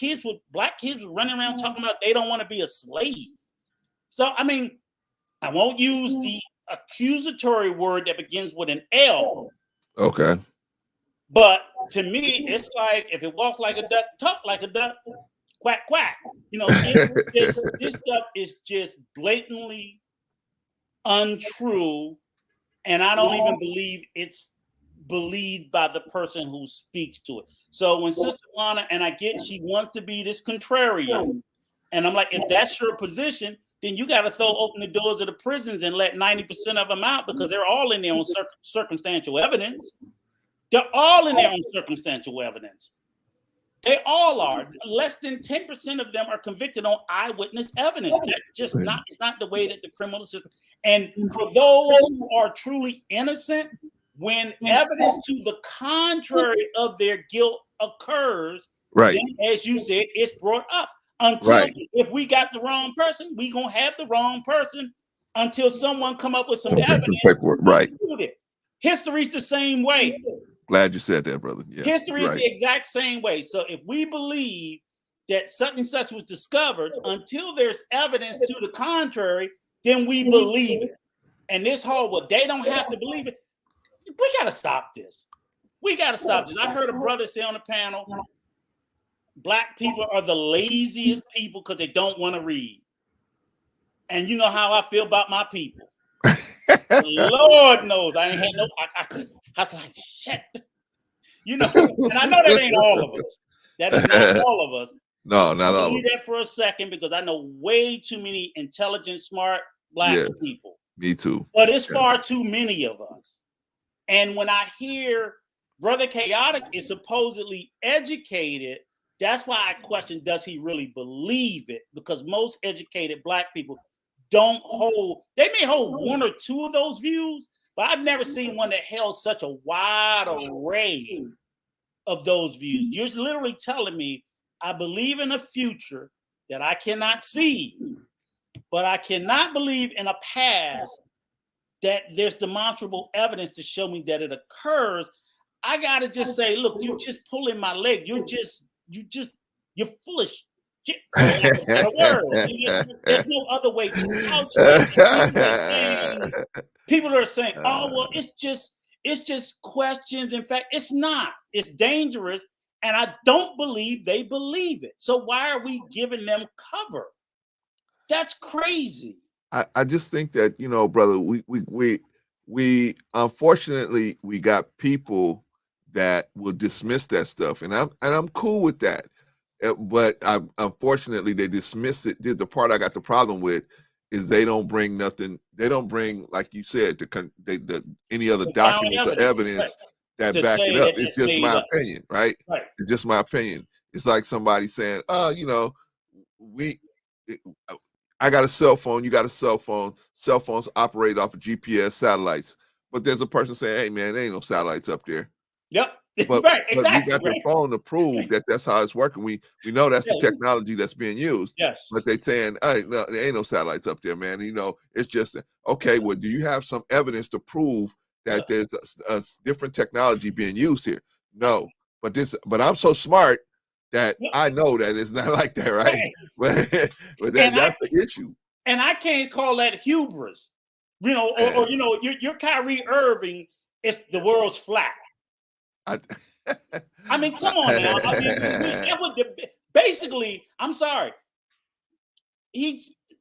black kids were running around talking about they don't want to be a slave? So, I mean, I won't use the accusatory word that begins with an L. Okay. But to me, it's like if it walks like a duck, talk like a duck, quack, quack. This stuff is just blatantly untrue. And I don't even believe it's believed by the person who speaks to it. So when Sister Lana, and I get she wants to be this contrarian, and I'm like, if that's your position, then you got to throw open the doors of the prisons and let 90% of them out, because they're all in their own circumstantial evidence. They're all in their own circumstantial evidence. They all are. Less than 10% of them are convicted on eyewitness evidence. That's just not, it's not the way that the criminal system. And for those who are truly innocent, when evidence to the contrary of their guilt occurs, then, as you said, it's brought up. Until if we got the wrong person, we gonna have the wrong person until someone come up with some evidence. Right. History's the same way. Glad you said that, brother. Yeah. History is the exact same way. So if we believe that such and such was discovered, until there's evidence to the contrary, then we believe it. And this whole, they don't have to believe it. We got to stop this. We got to stop this. I heard a brother say on the panel, Black people are the laziest people because they don't want to read. And you know how I feel about my people. Lord knows I ain't had no, I was like, shit. And I know that ain't all of us. That is not all of us. No, not all of us. That for a second, because I know way too many intelligent, smart Black people. Me too. But it's far too many of us. And when I hear Brother Chaotic is supposedly educated, that's why I question, does he really believe it? Because most educated Black people don't hold, they may hold one or two of those views, but I've never seen one that held such a wide array of those views. You're literally telling me, I believe in a future that I cannot see, but I cannot believe in a past that there's demonstrable evidence to show me that it occurs. I gotta just say, look, you're just pulling my leg. You're foolish. for lack of a better word. There's no other way to couch it. People are saying, "Oh, well, it's just questions." In fact, it's not. It's dangerous, and I don't believe they believe it. So why are we giving them cover? That's crazy. I just think that, you know, brother, we unfortunately we got people that will dismiss that stuff, and I'm cool with that. But unfortunately they dismiss it. The part I got the problem with is they don't bring nothing. They don't bring, like you said, any other documents or evidence that back it up. It's just my opinion, right? It's just my opinion. It's like somebody saying, "Oh, you know, I got a cell phone, you got a cell phone. Cell phones operate off of GPS satellites." But there's a person saying, "Hey, man, there ain't no satellites up there." Yep. But, right, but we exactly. got the phone to prove that that's how it's working. We know that's the technology that's being used. Yes. But they saying, "Hey, no, there ain't no satellites up there, man." You know, it's just okay. Well, do you have some evidence to prove that there's a different technology being used here? No. But I'm so smart that I know that it's not like that, right? But that's the issue. And I can't call that hubris, you know, or you know, you're Kyrie Irving. It's the world's flat. I mean, come on now. I mean, basically, I'm sorry.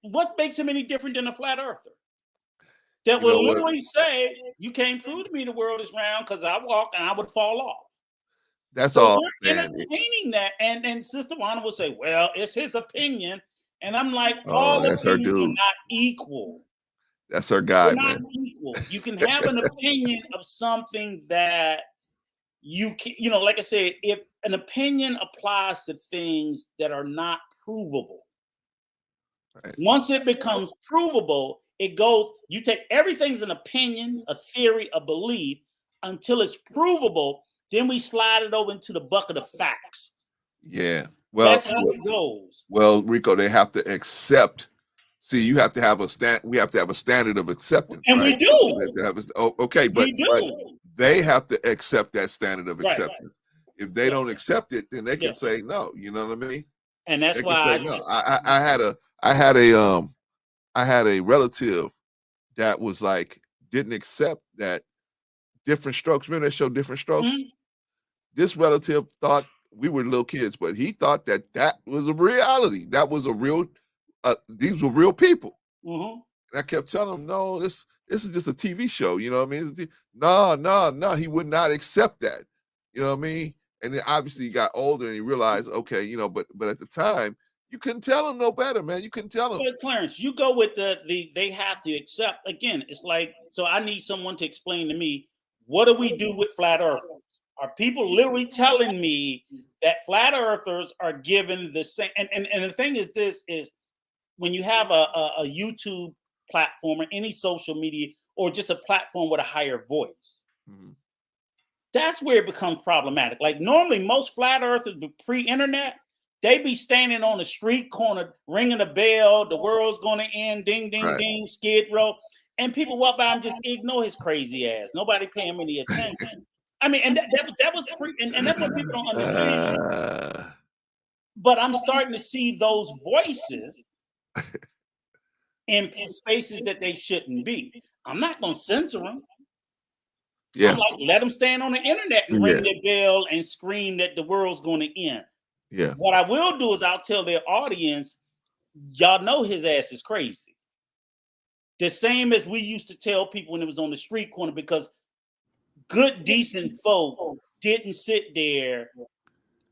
What makes him any different than a flat earther? That will literally say, "You can't prove to me the world is round because I walk and I would fall off." That's all. We're entertaining that, and Sister Wanda will say, "Well, it's his opinion," and I'm like, "All that's her opinions dude. are not equal. That's her guy, They're man. not equal. You can have an opinion of something that you can, you know, like I said, if an opinion applies to things that are not provable, once it becomes provable, it goes. You take everything's an opinion, a theory, a belief until it's provable." Then we slide it over into the bucket of facts. Yeah. Well, that's how it goes. Well, Rico, they have to accept. See, you have to have we have to have a standard of acceptance. And right? we do. We have to have okay, but they have to accept that standard of acceptance. If they don't accept it, then they can say no. You know what I mean? And that's why I had a relative that was like didn't accept that Different Strokes. Remember that show, Different Strokes? Mm-hmm. This relative thought we were little kids, but he thought that was a reality. That was a real. These were real people. Mm-hmm. And I kept telling him, "No, this is just a TV show." You know what I mean? No. He would not accept that. You know what I mean? And then obviously he got older and he realized, okay, you know, but at the time you couldn't tell him no better, man. You couldn't tell him. But Clarence, you go with the they have to accept. Again, it's like, so I need someone to explain to me, what do we do with flat earthers? Are people literally telling me that flat earthers are given the same? And the thing is, this is when you have a YouTube platform or any social media or just a platform with a higher voice, that's where it becomes problematic. Like normally, most flat earthers pre-internet, they be standing on the street corner ringing a bell. The world's going to end. Ding, ding, ding. Skid Row. And people walk by and just ignore his crazy ass. Nobody pay him any attention. I mean, and that was and that's what people don't understand. But I'm starting to see those voices in spaces that they shouldn't be. I'm not going to censor them. Yeah. I'm like, let them stand on the internet and ring their bell and scream that the world's going to end. Yeah. What I will do is I'll tell their audience, y'all know his ass is crazy. The same as we used to tell people when it was on the street corner, because good, decent folk didn't sit there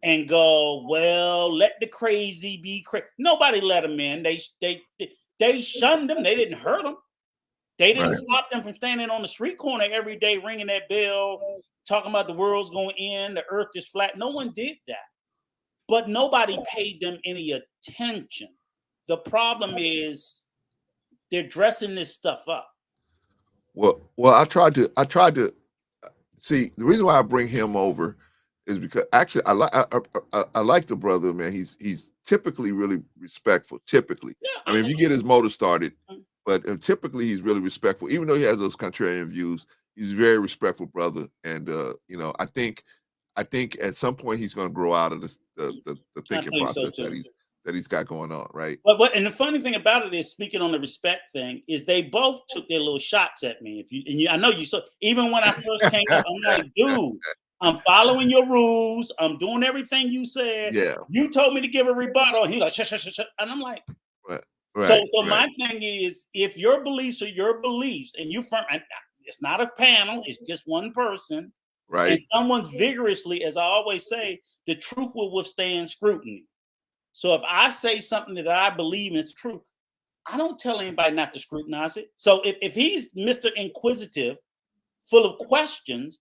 and go, well, let the crazy be crazy. Nobody let them in. They shunned them. They didn't hurt them. They didn't stop them from standing on the street corner every day, ringing that bell, talking about the world's going to end, the earth is flat. No one did that. But nobody paid them any attention. The problem is they're dressing this stuff up. Well, I tried to see, the reason why I bring him over is because actually I like the brother, man. He's typically really respectful. Typically, I mean, if you get his motor started, but typically he's really respectful, even though he has those contrarian views. He's a very respectful brother, and you know, I think at some point he's going to grow out of this the thinking process that he's got going on, right? But and the funny thing about it is, speaking on the respect thing, is they both took their little shots at me. I know you saw, even when I first came up, I'm like, dude, I'm following your rules. I'm doing everything you said. Yeah. You told me to give a rebuttal. He's like, shut. And I'm like, right. So my thing is, if your beliefs are your beliefs, and it's not a panel, it's just one person, right? And someone's vigorously, as I always say, the truth will withstand scrutiny. So if I say something that I believe is true, I don't tell anybody not to scrutinize it. So if he's Mr. Inquisitive, full of questions,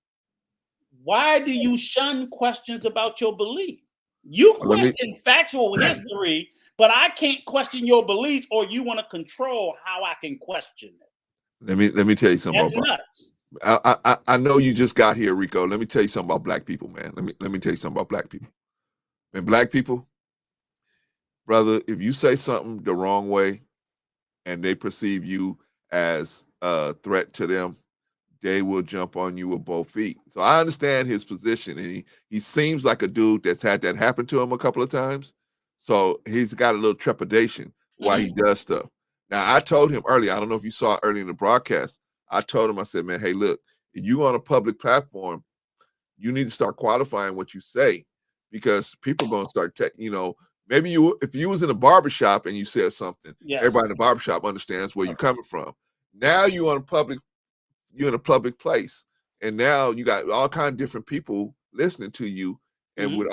why do you shun questions about your belief? You question factual history, but I can't question your beliefs, or you want to control how I can question it. Let me tell you something That's about nuts. I know you just got here, Rico. Let me tell you something about black people, man. Let me tell you something about black people. Man, black people, brother, if you say something the wrong way and they perceive you as a threat to them, they will jump on you with both feet. So I understand his position, and he seems like a dude that's had that happen to him a couple of times. So he's got a little trepidation while he does stuff. Now, I told him earlier, I don't know if you saw it early in the broadcast, I told him, I said, man, hey, look, if you're on a public platform, you need to start qualifying what you say, because people are going to start, maybe if you was in a barbershop and you said something, everybody in the barbershop understands where you're coming from. Now you're in a public place, and now you got all kinds of different people listening to you, and with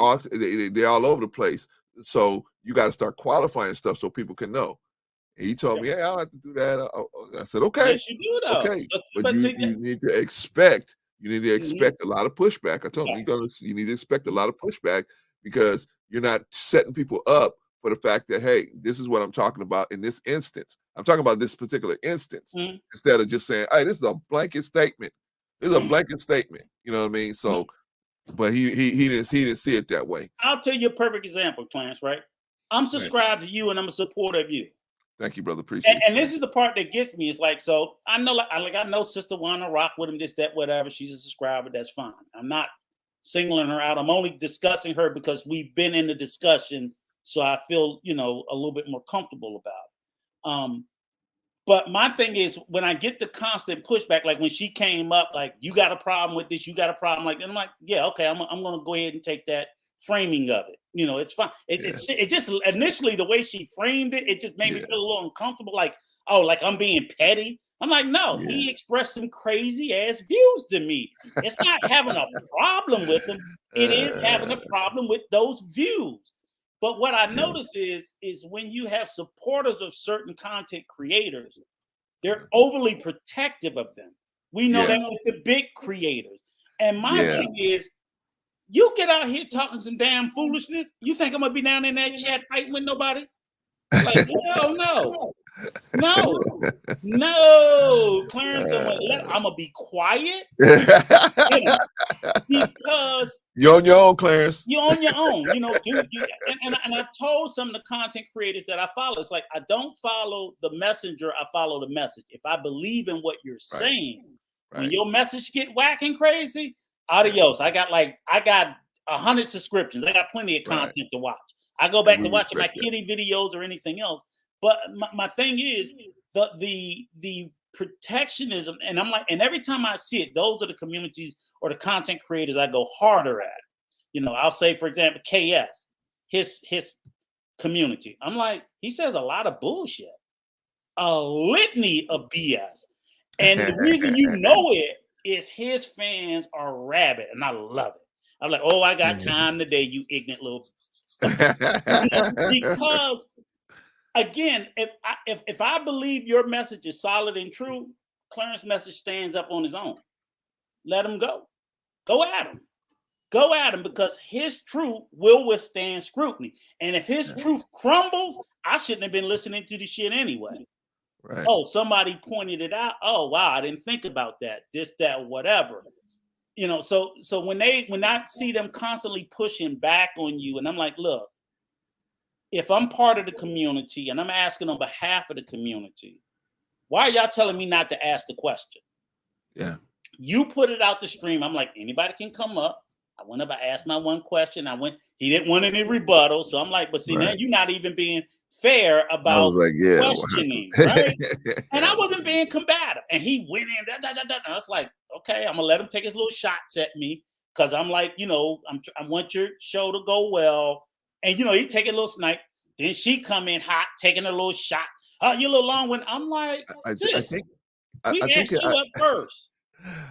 they're all over the place. So you got to start qualifying stuff so people can know. And he told me, hey, I don't have to do that. I said, okay, yes, you do, though. okay, but you need to expect. You need to expect a lot of pushback. I told him you need to expect a lot of pushback, because you're not setting people up for the fact that, hey, this is what I'm talking about in this instance. I'm talking about this particular instance, instead of just saying, hey, this is a blanket statement. This is a blanket statement. You know what I mean? So, but he didn't see it that way. I'll tell you a perfect example, Clarence, right? I'm subscribed to you, and I'm a supporter of you. Thank you, brother. Appreciate it. And this is the part that gets me. It's like, so I know, I know Sister Wanna rock with him, this, that, whatever. She's a subscriber. That's fine. I'm not singling her out. I'm only discussing her because we've been in the discussion, so I feel, a little bit more comfortable about it. But my thing is, when I get the constant pushback, like when she came up, like, you got a problem with this, you got a problem, like, and I'm like, yeah, okay, I'm going to go ahead and take that framing of it. It's fine. It just initially, the way she framed it, it just made me feel a little uncomfortable. Like, oh, like I'm being petty. I'm like, no, he expressed some crazy ass views to me. It's not having a problem with them. It is having a problem with those views. But what I notice is when you have supporters of certain content creators, they're overly protective of them. We know that with the big creators. And my thing is, you get out here talking some damn foolishness. You think I'm gonna be down in that chat fighting with nobody? Like, hell no. No, Clarence, I'm gonna be quiet because you're on your own, Clarence. You're on your own, and I told some of the content creators that I follow, it's like, I don't follow the messenger, I follow the message. If I believe in what you're saying, when your message get whacking crazy, adios. I got 100 subscriptions. I got plenty of content to watch. I go back to watching my kitty videos or anything else. But my thing is the protectionism, and I'm like, and every time I see it, those are the communities or the content creators I go harder at. I'll say, for example, KS, his community. I'm like, he says a lot of bullshit, a litany of BS. And the reason you know it is his fans are rabid, and I love it. I'm like, oh, I got time today, you ignorant little. Because again, if I believe your message is solid and true, Clarence's message stands up on his own. Let him go. Go at him. Go at him, because his truth will withstand scrutiny. And if his truth crumbles, I shouldn't have been listening to the shit anyway. Right. Oh, somebody pointed it out. Oh, wow, I didn't think about that. This, that, whatever. So when I see them constantly pushing back on you, and I'm like, look, if I'm part of the community and I'm asking on behalf of the community, why are y'all telling me not to ask the question? Yeah. You put it out the stream. I'm like, anybody can come up. I went up, I asked my one question. He didn't want any rebuttal. So I'm like, but see, now you're not even being fair about I was like, yeah, questioning, right? And I wasn't being combative. And he went in, and I was like, okay, I'm gonna let him take his little shots at me. Cause I'm like, I want your show to go well. And he take a little snipe. Then she come in hot, taking a little shot. Oh, you're a little long when I'm like, I think you up first.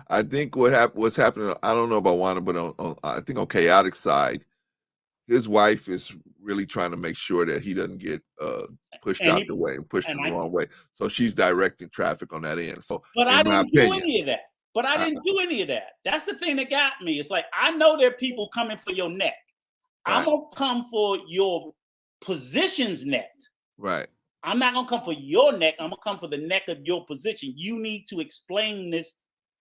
I think what's happening, I don't know about Wanda, but on I think on Chaotic side, his wife is really trying to make sure that he doesn't get pushed out the way and pushed in the wrong way. So she's directing traffic on that end. So, but I didn't do any of that. But I didn't do any of that. That's the thing that got me. It's like, I know there are people coming for your neck. Right. I'm gonna come for your position's neck. Right. I'm not gonna come for your neck. I'm gonna come for the neck of your position. You need to explain this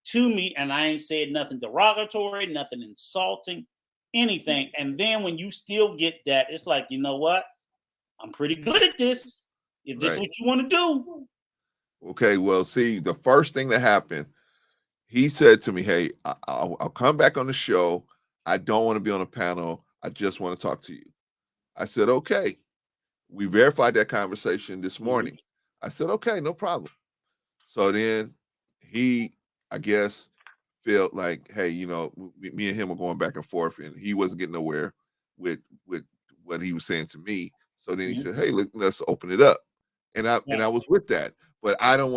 to me, and I ain't said nothing derogatory, nothing insulting, anything. And then when you still get that, it's like, you know what? I'm pretty good at this. If this is what you want to do. Okay, well, see, the first thing that happened, he said to me, hey, I'll come back on the show. I don't want to be on a panel. I just want to talk to you. I said, okay. We verified that conversation this morning. I said, okay, no problem. So then he, I guess, felt like, hey, me and him were going back and forth, and he wasn't getting nowhere with what he was saying to me. So then he said, hey, let's open it up. And I was with that. But I didn't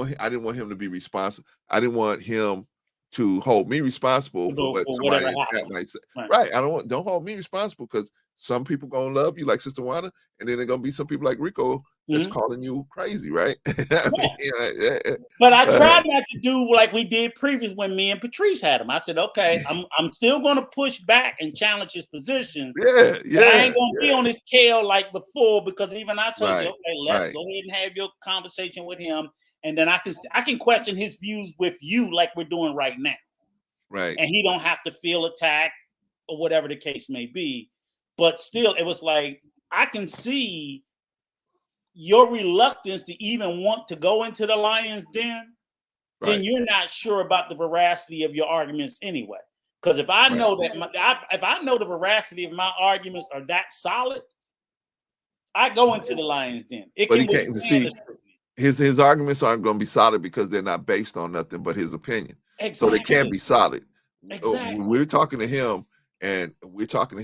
want him to be responsible. I didn't want him to hold me responsible for what somebody in the chat might say. Right. Don't hold me responsible, because some people gonna love you like Sister Wanda, and then there gonna be some people like Rico that's calling you crazy, right? But I tried not to do like we did previously when me and Patrice had him. I said, okay, I'm still gonna push back and challenge his position. Yeah. I ain't gonna be on his tail like before, because even I told you, okay, let's go ahead and have your conversation with him, and then I can question his views with you like we're doing right now. Right. And he don't have to feel attacked or whatever the case may be. But still, it was like, I can see your reluctance to even want to go into the lion's den. Then you're not sure about the veracity of your arguments anyway. Because if I know that, if I know the veracity of my arguments are that solid, I go into the lion's den. But he can't see his arguments aren't going to be solid because they're not based on nothing but his opinion. Exactly. So they can't be solid. Exactly. We're talking to him. And we're talking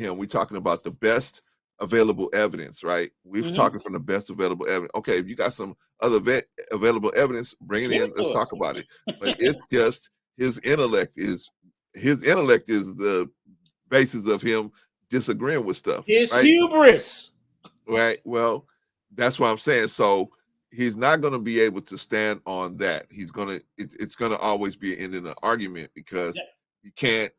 about the best available evidence, right? We're talking from the best available evidence. Okay, if you got some other available evidence, bring it in. Let's talk about it. But it's just his intellect is the basis of him disagreeing with stuff. It's hubris. Right. Well, that's what I'm saying. So he's not going to be able to stand on that. It's going to always be an end in an argument, because he can't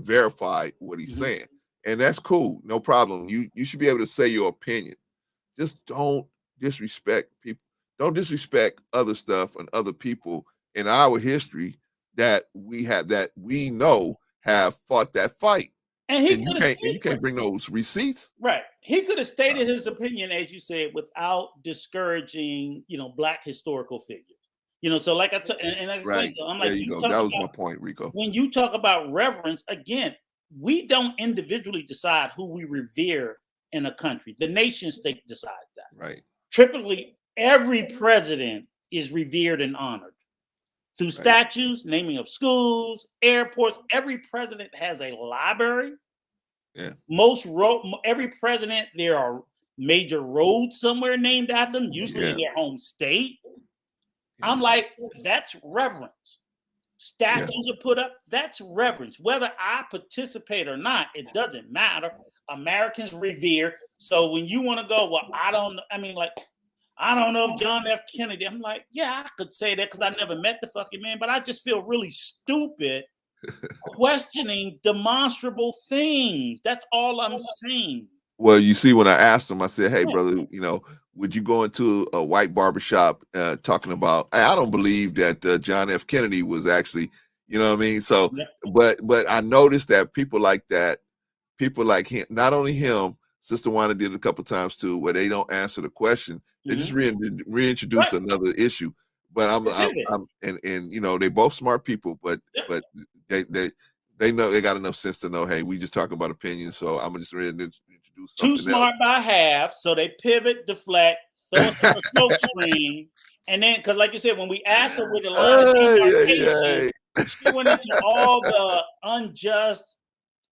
verify what he's saying, and that's cool, no problem. You should be able to say your opinion. Just don't disrespect people. Don't disrespect other stuff and other people in our history that we know have fought that fight. And you can't bring those receipts. Right. He could have stated his opinion, as you said, without discouraging, Black historical figures. So like I'm like, there you go. That was my point, Rico. When you talk about reverence, again, we don't individually decide who we revere in a country. The nation state decides that. Right. Typically, every president is revered and honored through statues, naming of schools, airports. Every president has a library. Yeah. Every president, there are major roads somewhere named after them, usually in their home state. I'm like, that's reverence. Statues are put up, that's reverence. Whether I participate or not, it doesn't matter. Americans revere. So when you want to go, well, I don't know if John F. Kennedy, I'm like, yeah, I could say that because I never met the fucking man, but I just feel really stupid questioning demonstrable things. That's all I'm saying. Well, you see, when I asked him, I said, hey, brother, would you go into a white barbershop talking about, I don't believe that John F. Kennedy was actually, you know what I mean? So, but I noticed that people like him, not only him, Sister Wanda did it a couple of times too, where they don't answer the question. They just reintroduce another issue. But I'm they both smart people, but they they know, they got enough sense to know, hey, we just talking about opinions, so I'm just ready to introduce something Too smart else. by half, so they pivot, deflect, throw it to the smoke screen, and then because like you said, when we asked her with the line of demarcation, she went into all the unjust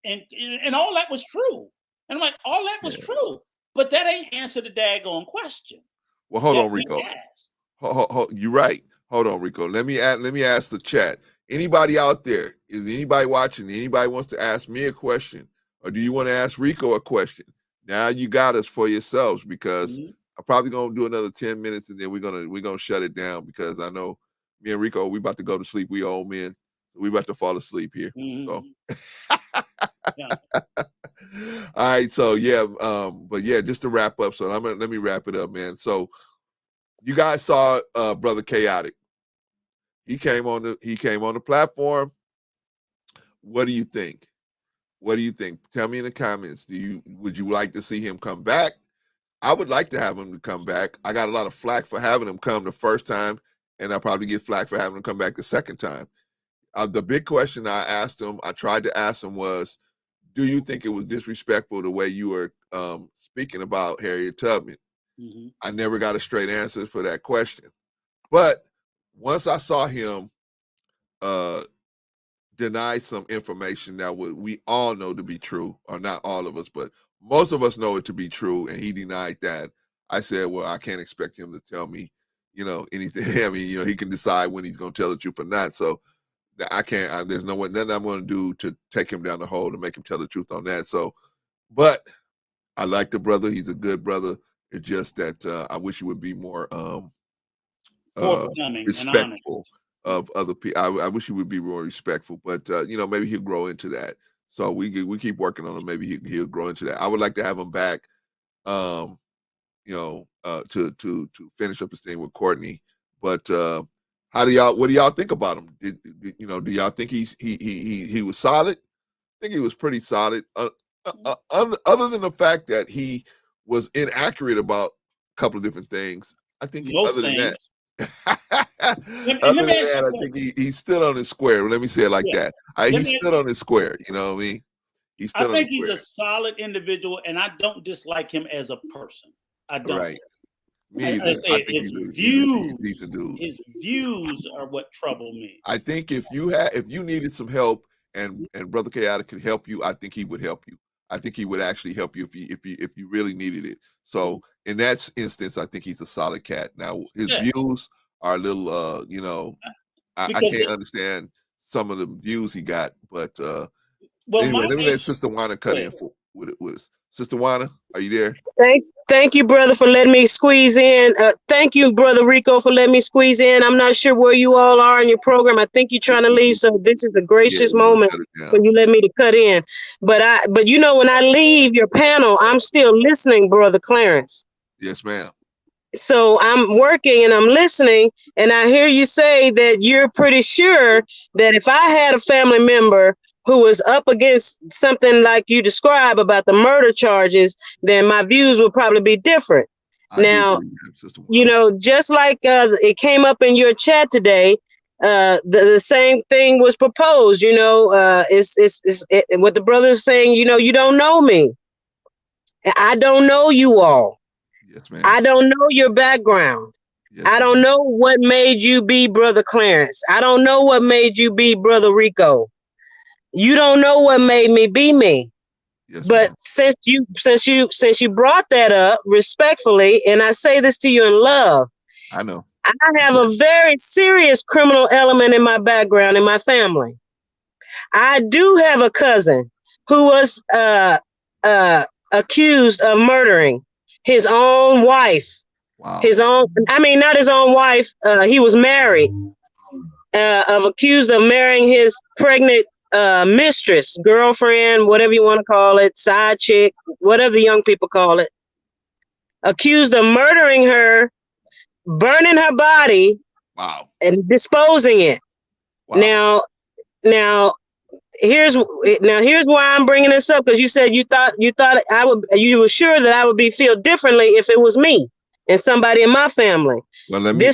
and all that was true. And I'm like, all that was true, but that ain't answer the daggone question. Well, hold on, Rico. You're right. Hold on, Rico. Let me ask the chat. Anybody out there? Is anybody watching? Anybody wants to ask me a question, or do you want to ask Rico a question? Now you got us for yourselves, because I'm probably gonna do another 10 minutes and then we're gonna shut it down, because I know me and Rico, we about to go to sleep. We old men, we about to fall asleep here. So all right, so yeah, but yeah, just to wrap up. So let me wrap it up, man. So you guys saw Brother Chaotic. He came on the platform. What do you think? What do you think? Tell me in the comments. Would you like to see him come back? I would like to have him to come back. I got a lot of flack for having him come the first time, and I'll probably get flack for having him come back the second time. The big question I tried to ask him was, do you think it was disrespectful the way you were speaking about Harriet Tubman? I never got a straight answer for that question. But once I saw him deny some information that we all know to be true, or not all of us, but most of us know it to be true, and he denied that, I said, well, I can't expect him to tell me, anything. I mean, he can decide when he's going to tell the truth or not. So I can't, there's nothing I'm going to do to take him down the hole to make him tell the truth on that. So, but I like the brother. He's a good brother. It's just that I wish he would be more respectful of other people. I wish he would be more respectful, but maybe he'll grow into that. So we keep working on him. Maybe he'll grow into that. I would like to have him back, to finish up his thing with Courtney. But what do y'all think about him? Do y'all think he was solid? I think he was pretty solid. Other than the fact that he was inaccurate about a couple of different things, I think other than that, I think he's still on his square. Let me say it like that. He's still on his square. You know what I mean? I think he's a solid individual, and I don't dislike him as a person. I don't. Right. Me either. I think he's a decent dude. His views are what trouble me. I think if you needed some help and Brother Chaotic could help you, I think he would help you. I think he would actually help you if you really needed it. So in that instance, I think he's a solid cat. Now his views are a little, I can't understand some of the views he got, but anyway, let me let Sister Juana cut in with us. Sister Juana, are you there? Thank you, brother, for letting me squeeze in. Thank you, Brother Rico, for letting me squeeze in. I'm not sure where you all are in your program. I think you're trying to leave, so this is a gracious moment for you let me to cut in. But when I leave your panel, I'm still listening, Brother Clarence. Yes, ma'am. So I'm working and I'm listening, and I hear you say that you're pretty sure that if I had a family member who was up against something like you describe about the murder charges, then my views would probably be different. Now, just like it came up in your chat today, the same thing was proposed. It's what the brother is saying. You don't know me. I don't know you all. Yes, ma'am. I don't know your background. Yes, I don't know what made you be Brother Clarence. I don't know what made you be Brother Rico. You don't know what made me be me. Yes, but since you brought that up respectfully, and I say this to you in love, I know I have a very serious criminal element in my background in my family. I do have a cousin who was accused of murdering his own wife. Wow. Not his own wife. He was married. Accused of marrying his pregnant mistress, girlfriend, whatever you want to call it, side chick, whatever the young people call it, accused of murdering her, burning her body, and disposing it. Wow. Now here's why I'm bringing this up, because you said you were sure that I would feel differently if it was me and somebody in my family. Well, let me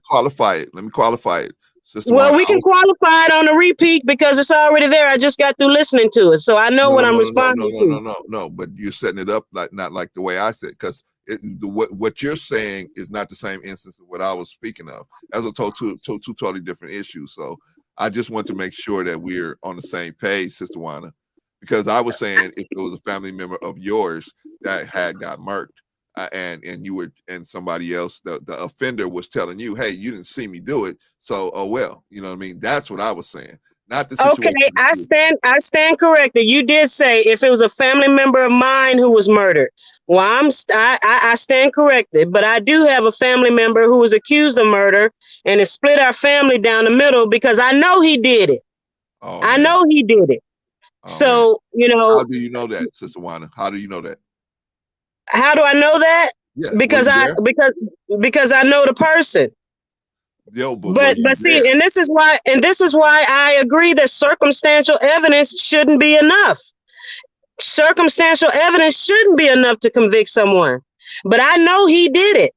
qualify it. Sister Well, Wanda, we can qualify it on the repeat because it's already there. I just got through listening to it, so I know what I'm responding to. No. But you're setting it up not like the way I said, because what you're saying is not the same instance of what I was speaking of. As a two totally different issues. So I just want to make sure that we're on the same page, Sister Wanda, because I was saying if it was a family member of yours that had got murked, and you were, and somebody else, the offender was telling you, hey, you didn't see me do it, so oh well, you know what I mean? That's what I was saying, not the situation. Okay, I stand corrected. You did say if it was a family member of mine who was murdered. Well, I stand corrected, but I do have a family member who was accused of murder, and it split our family down the middle because I know he did it. I know he did it. So you know, how do you know that, Sister Wanda? How do you know that? How do I know that? Yeah, because I know the person. But see, and this is why I agree that circumstantial evidence shouldn't be enough. Circumstantial evidence shouldn't be enough to convict someone. But I know he did it.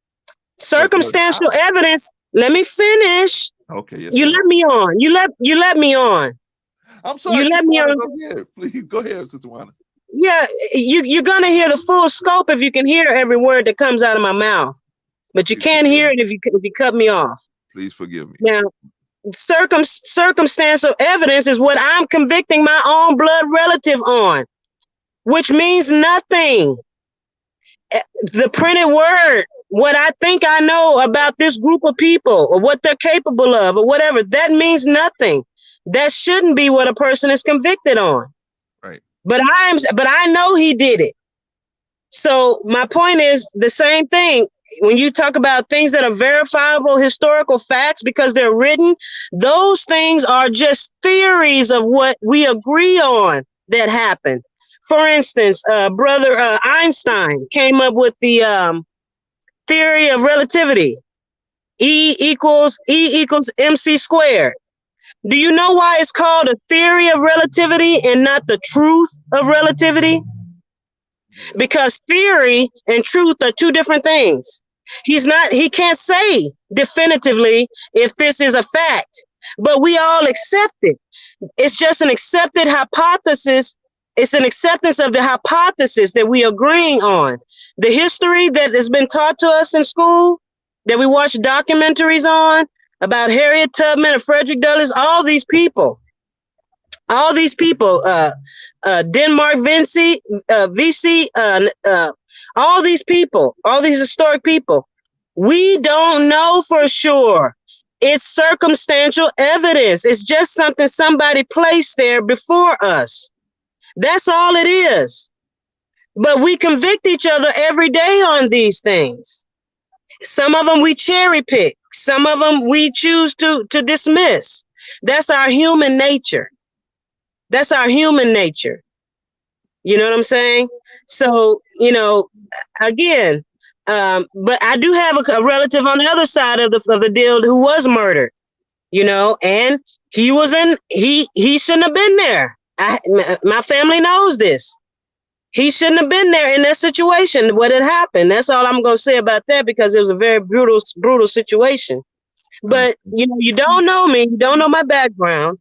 Circumstantial evidence. Let me finish. Okay. Yes, you let me on. You let me on. I'm sorry. You let me on. Go ahead. Please go ahead, Sister Wanda. Yeah, you're gonna hear the full scope if you can hear every word that comes out of my mouth, but you can't hear it if you cut me off. Please forgive me. Now, circumstantial evidence is what I'm convicting my own blood relative on, which means nothing. The printed word, what I think I know about this group of people or what they're capable of or whatever, that means nothing. That shouldn't be what a person is convicted on. Right. But I know he did it. So my point is the same thing. When you talk about things that are verifiable historical facts because they're written, those things are just theories of what we agree on that happened. For instance, brother Einstein came up with the theory of relativity. E equals mc squared. Do you know why it's called a theory of relativity and not the truth of relativity? Because theory and truth are two different things. He can't say definitively if this is a fact, but we all accept it. It's just an accepted hypothesis. It's an acceptance of the hypothesis that we agreeing on. The history that has been taught to us in school, that we watch documentaries on about Harriet Tubman and Frederick Douglass, all these people, Denmark Vinci, VC, all these people, all these historic people, we don't know for sure. It's circumstantial evidence. It's just something somebody placed there before us. That's all it is. But we convict each other every day on these things. Some of them we cherry pick. Some of them we choose to dismiss. That's our human nature. That's our human nature. You know what I'm saying? So, again, but I do have a relative on the other side of the deal who was murdered, and he shouldn't have been there. My family knows this. He shouldn't have been there in that situation. What had happened? That's all I'm going to say about that, because it was a very brutal situation. But, you don't know me. You don't know my background.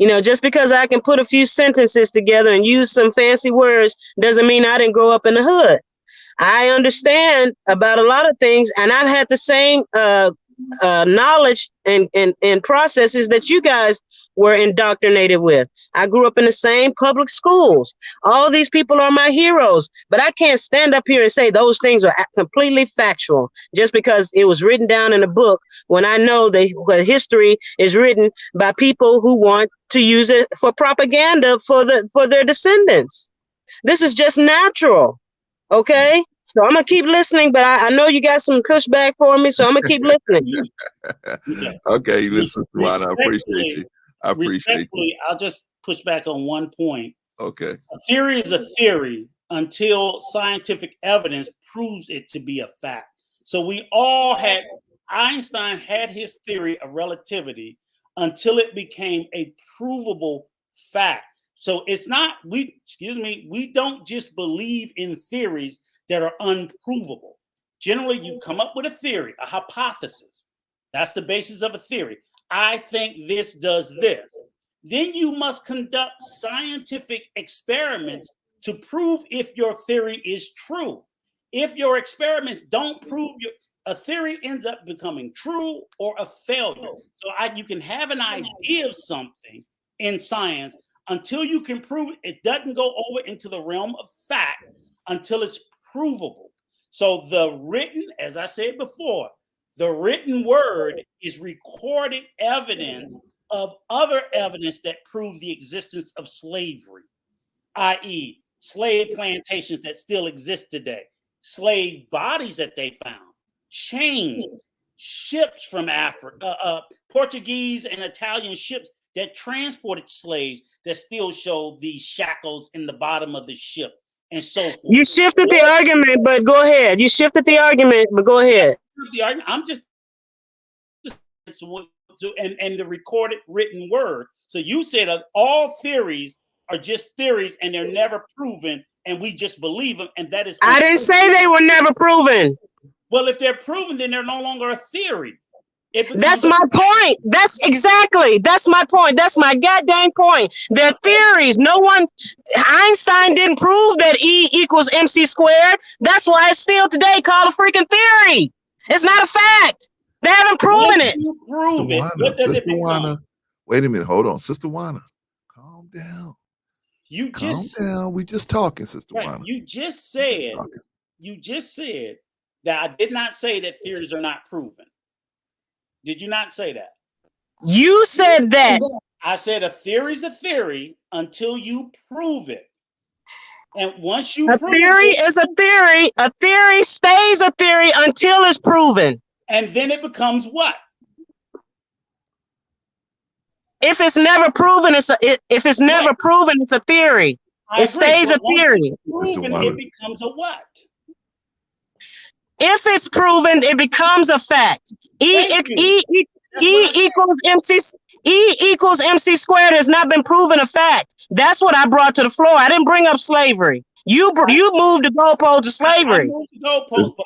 Just because I can put a few sentences together and use some fancy words doesn't mean I didn't grow up in the hood. I understand about a lot of things, and I've had the same knowledge and processes that you guys were indoctrinated with. I grew up in the same public schools. All these people are my heroes, but I can't stand up here and say those things are completely factual just because it was written down in a book, when I know the history is written by people who want to use it for propaganda for their descendants. This is just natural. Okay? So I'm going to keep listening, but I know you got some pushback for me, so I'm going to keep listening. Okay, listen, Ron, I appreciate you. I appreciate you. I'll just push back on one point. Okay. A theory is a theory until scientific evidence proves it to be a fact. So Einstein had his theory of relativity until it became a provable fact. So it's not, we don't just believe in theories that are unprovable. Generally, you come up with a theory, a hypothesis. That's the basis of a theory. I think this does this. Then you must conduct scientific experiments to prove if your theory is true. If your experiments don't prove a theory ends up becoming true or a failure. So you can have an idea of something in science until you can prove it. It doesn't go over into the realm of fact until it's provable. So the written, as I said before, the written word is recorded evidence of other evidence that prove the existence of slavery, i.e., slave plantations that still exist today, slave bodies that they found, chains, ships from Africa, Portuguese and Italian ships that transported slaves that still show these shackles in the bottom of the ship and so forth. You shifted the argument, but go ahead. You shifted the argument, but go ahead. I'm just and the recorded written word. So you said all theories are just theories and they're never proven, and we just believe them, and that is. I didn't say they were never proven. Well, if they're proven, then they're no longer a theory. That's my point. That's my point. That's my goddamn point. They're theories. Einstein didn't prove that E equals MC squared. That's why it's still today called a freaking theory. It's not a fact. They haven't proven it. Sister Juana, wait a minute. Hold on. Sister Juana, calm down. Calm down. We just talking, Sister Juana. You just said that I did not say that theories are not proven. Did you not say that? You said that. I said a theory is a theory until you prove it. And once you prove it is a theory. A theory stays a theory until it's proven. And then it becomes what? If it's never proven, it's a theory. It stays a theory. Proven, it becomes a what? If it's proven, it becomes a fact. E equals MC squared has not been proven a fact. That's what I brought to the floor. I didn't bring up slavery. You moved the goalpost to slavery. I moved the goalpost, but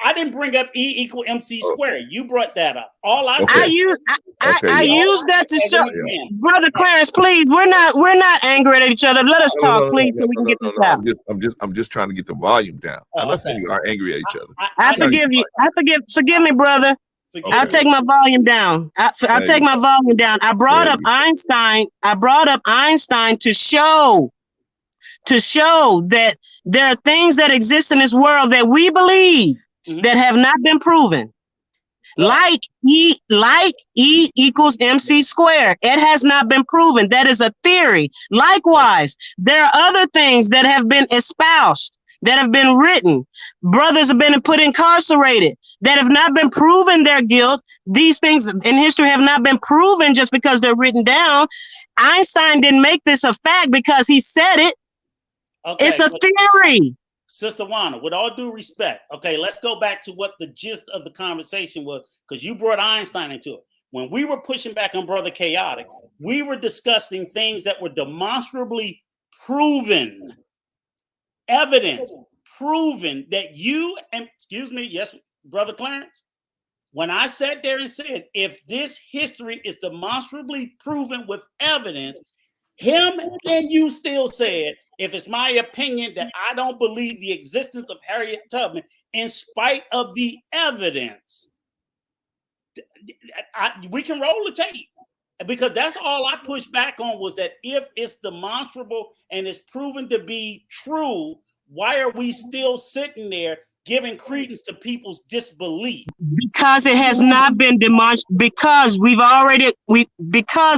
I didn't bring up E equal MC squared. You brought that up. All I said. I used that to show, Brother Clarence. Please, we're not angry at each other. Let us talk, please, so we can get this out. I'm just trying to get the volume down. I'm not saying we are angry at each other. I forgive you. Forgive me, brother. I'll take my volume down. I'll take my volume down. I brought up Einstein. To show that there are things that exist in this world that we believe that have not been proven. Like E equals MC squared. It has not been proven. That is a theory. Likewise, there are other things that have been espoused, that have been written. Brothers have been incarcerated that have not been proven their guilt. These things in history have not been proven just because they're written down. Einstein didn't make this a fact because he said it. Okay, it's a theory. Sister Juana, with all due respect, okay, let's go back to what the gist of the conversation was, because you brought Einstein into it. When we were pushing back on Brother Chaotic, we were discussing things that were demonstrably proven, evidence, proven that you, and excuse me, yes, Brother Clarence, when I sat there and said, if this history is demonstrably proven with evidence, him and you still said, if it's my opinion that I don't believe the existence of Harriet Tubman in spite of the evidence, we can roll the tape, because that's all I pushed back on, was that if it's demonstrable and it's proven to be true, why are we still sitting there giving credence to people's disbelief? Because it has not been demonstrated. Because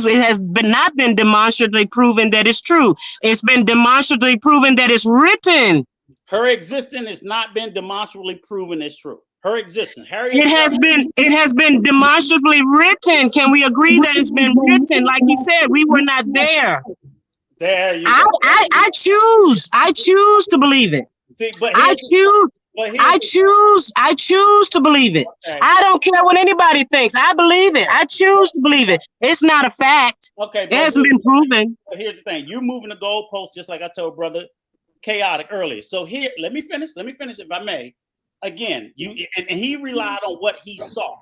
it has not been demonstrably proven that it's true. It's been demonstrably proven that it's written. Her existence has not been demonstrably proven as true. Her existence, Harriet. It has been demonstrably written. Can we agree that it's been written? Like he said, we were not there. There you go. I choose to believe it. See, but I choose to believe it. Okay. I don't care what anybody thinks. I believe it. I choose to believe it. It's not a fact. Okay, it hasn't been proven. But here's the thing: you're moving the goalpost, just like I told Brother Chaotic earlier. So here, let me finish, if I may. Again, and he relied on what he saw.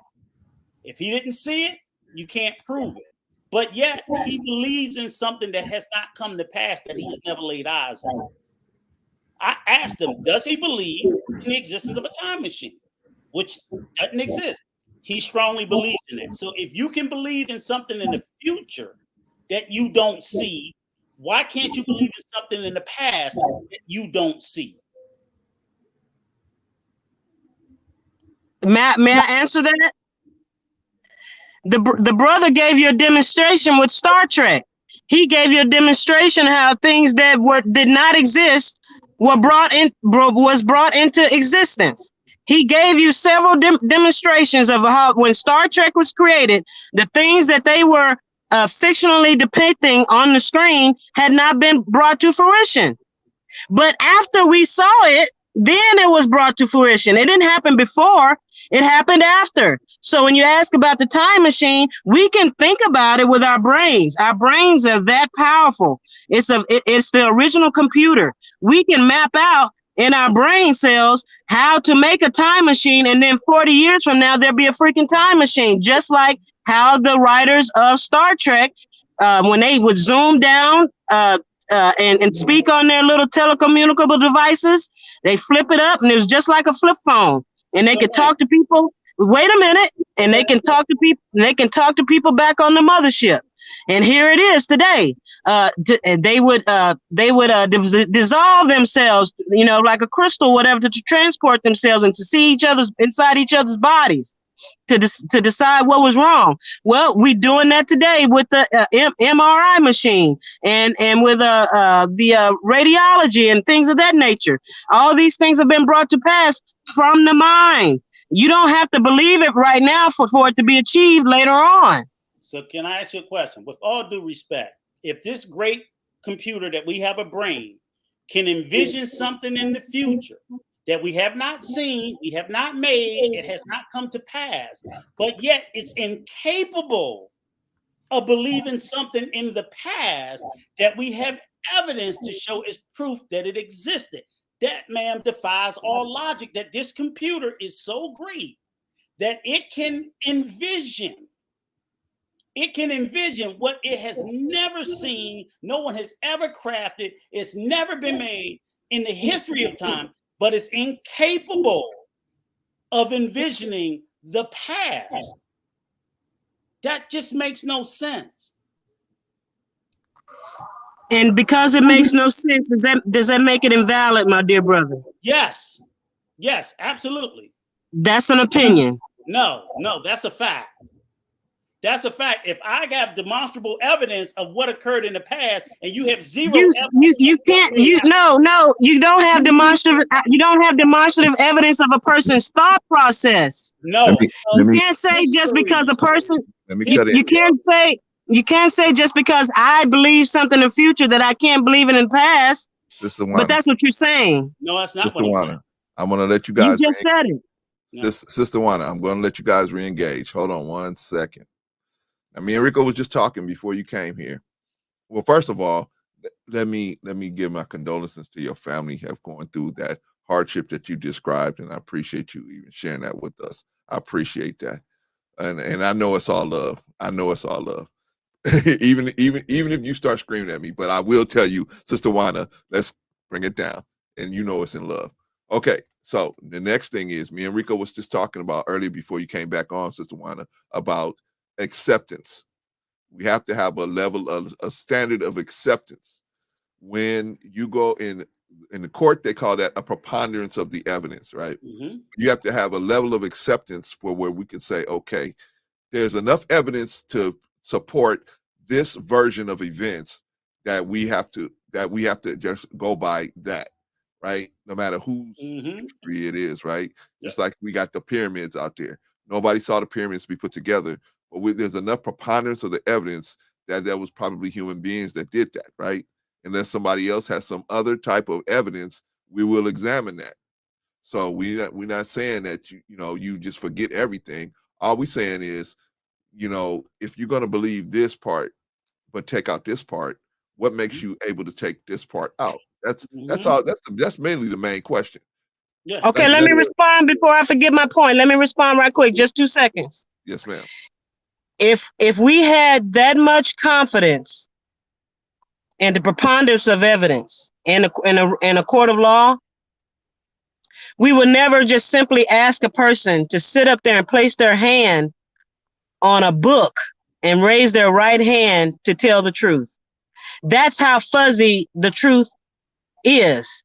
If he didn't see it, You can't prove it. But yet he believes in something that has not come to pass, that he has never laid eyes on. I asked him, does he believe in the existence of a time machine, which doesn't exist? He strongly believes in it. So if you can believe in something in the future that you don't see, why can't you believe in something in the past that you don't see? May I answer that? The brother gave you a demonstration with Star Trek. He gave you a demonstration how things that did not exist was brought into existence. He gave you several demonstrations of how, when Star Trek was created, the things that they were fictionally depicting on the screen had not been brought to fruition. But after we saw it, then it was brought to fruition. It didn't happen before. It happened after. So when you ask about the time machine, we can think about it with our brains. Our brains are that powerful. It's the original computer. We can map out in our brain cells how to make a time machine, and then 40 years from now there'll be a freaking time machine, just like how the writers of Star Trek, when they would zoom down and speak on their little telecommunicable devices, they flip it up and it was just like a flip phone, and they could talk to people. Wait a minute, and they can talk to people. They can talk to people back on the mothership, and here it is today. They would dissolve themselves, like a crystal, whatever, to transport themselves and to see inside each other's bodies, to decide what was wrong. Well, we're doing that today with the MRI machine and with the radiology and things of that nature. All these things have been brought to pass from the mind. You don't have to believe it right now for it to be achieved later on. So can I ask you a question? With all due respect, if this great computer that we have, a brain, can envision something in the future that we have not seen, we have not made, it has not come to pass, but yet it's incapable of believing something in the past that we have evidence to show is proof that it existed. That, man, defies all logic, that this computer is so great that it can envision what it has never seen, no one has ever crafted, it's never been made in the history of time, but it's incapable of envisioning the past. That just makes no sense. And because it makes no sense, does that make it invalid, my dear brother? Yes, absolutely. That's an opinion. No, that's a fact. That's a fact. If I got demonstrable evidence of what occurred in the past, and you have zero evidence, you can't. You don't have demonstrative evidence of a person's thought process. No, you can't say just because a person. You can't say just because I believe something in the future that I can't believe it in the past. Sister Juana. But that's what you're saying. No, that's not. Sister Juana, I'm going to let you guys. You just said it. Sister Juana, I'm going to let you guys re-engage. Hold on 1 second. Now, me and Rico was just talking before you came here. Well, first of all, let me give my condolences to your family of going through that hardship that you described, and I appreciate you even sharing that with us. I appreciate that, and I know it's all love. I know it's all love. even if you start screaming at me, but I will tell you, Sister Juana, let's bring it down, and you know it's in love. Okay, so the next thing is, me and Rico was just talking about earlier before you came back on, Sister Juana, about acceptance. We have to have a standard of acceptance. When you go in the court, they call that a preponderance of the evidence, right? Mm-hmm. You have to have a level of acceptance where we can say, okay, there's enough evidence to support this version of events that we have to just go by that, right? No matter whose history it is, right? Just like we got the pyramids out there. Nobody saw the pyramids be put together, but there's enough preponderance of the evidence that was probably human beings that did that, right? Unless somebody else has some other type of evidence, we will examine that. So we're not saying that you just forget everything. All we're saying is, if you're going to believe this part, but take out this part, what makes you able to take this part out? That's all. That's mainly the main question. Yeah. Okay, let me respond before I forget my point. Let me respond right quick. Just 2 seconds. Yes, ma'am. if we had that much confidence in the preponderance of evidence in a court of law, we would never just simply ask a person to sit up there and place their hand on a book and raise their right hand to tell the truth. That's how fuzzy the truth is.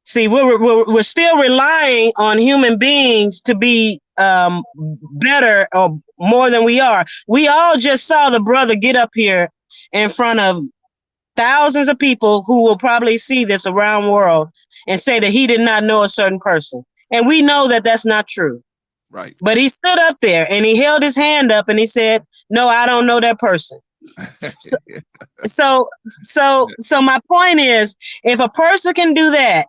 See, we're still relying on human beings to be better or more than we are. We all just saw the brother get up here in front of thousands of people who will probably see this around the world and say that he did not know a certain person. And we know that that's not true. Right. But he stood up there and he held his hand up and he said, no, I don't know that person. So my point is, if a person can do that,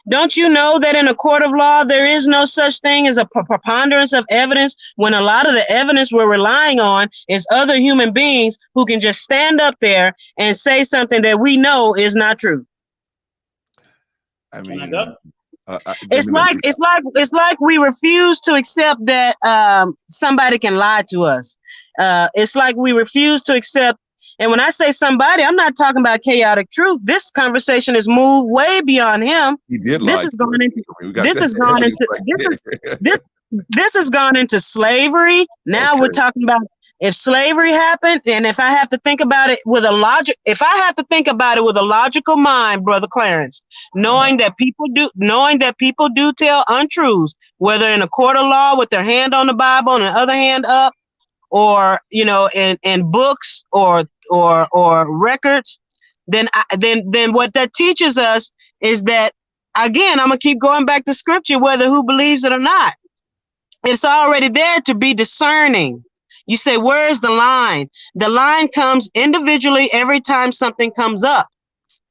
don't you know that in a court of law, there is no such thing as a preponderance of evidence when a lot of the evidence we're relying on is other human beings who can just stand up there and say something that we know is not true. I mean, it's like we refuse to accept that somebody can lie to us. It's like we refuse to accept. And when I say somebody, I'm not talking about chaotic truth. This conversation has moved way beyond him. He did this lie. has gone into slavery. Now we're talking about if slavery happened, and if I have to think about it with a logical mind, Brother Clarence, knowing that people do tell untruths, whether in a court of law with their hand on the Bible and the other hand up, or in books or records, then what that teaches us is that, again, I'm gonna keep going back to scripture, whether who believes it or not. It's already there to be discerning. You say, where's the line? The line comes individually every time something comes up,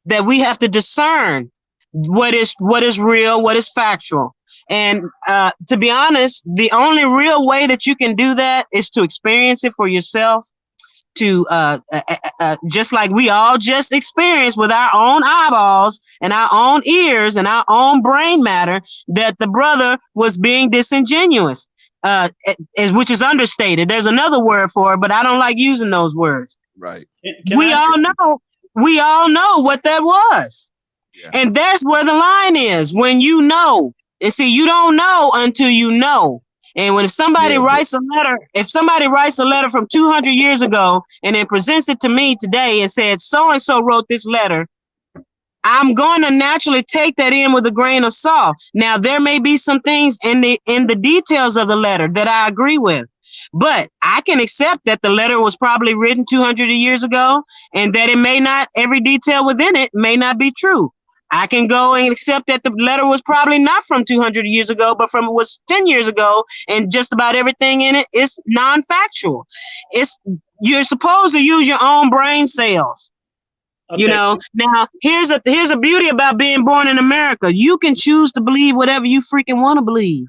that we have to discern what is real, what is factual. And to be honest, the only real way that you can do that is to experience it for yourself, to just like we all just experienced with our own eyeballs and our own ears and our own brain matter, that the brother was being disingenuous, which is understated. There's another word for it, but I don't like using those words. Right. We all know what that was. Yeah. And that's where the line is. When you know, and see, you don't know until you know. And when somebody writes a letter from 200 years ago and then presents it to me today and said, so-and-so wrote this letter, I'm going to naturally take that in with a grain of salt. Now, there may be some things in the details of the letter that I agree with, but I can accept that the letter was probably written 200 years ago and that it may not, every detail within it may not be true. I can go and accept that the letter was probably not from 200 years ago, but it was 10 years ago, and just about everything in it is non-factual. You're supposed to use your own brain cells. Okay. Now here's a beauty about being born in America. You can choose to believe whatever you freaking want to believe.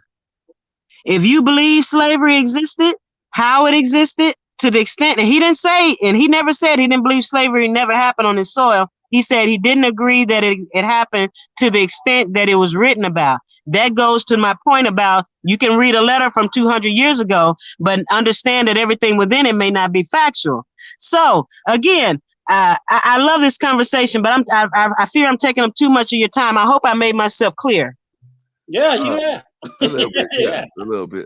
If you believe slavery existed, how it existed, to the extent, and he never said he didn't believe slavery never happened on his soil. He said he didn't agree that it happened to the extent that it was written about. That goes to my point about you can read a letter from 200 years ago, but understand that everything within it may not be factual. So again, I love this conversation, but I fear I'm taking up too much of your time. I hope I made myself clear. Yeah. A little bit, yeah, a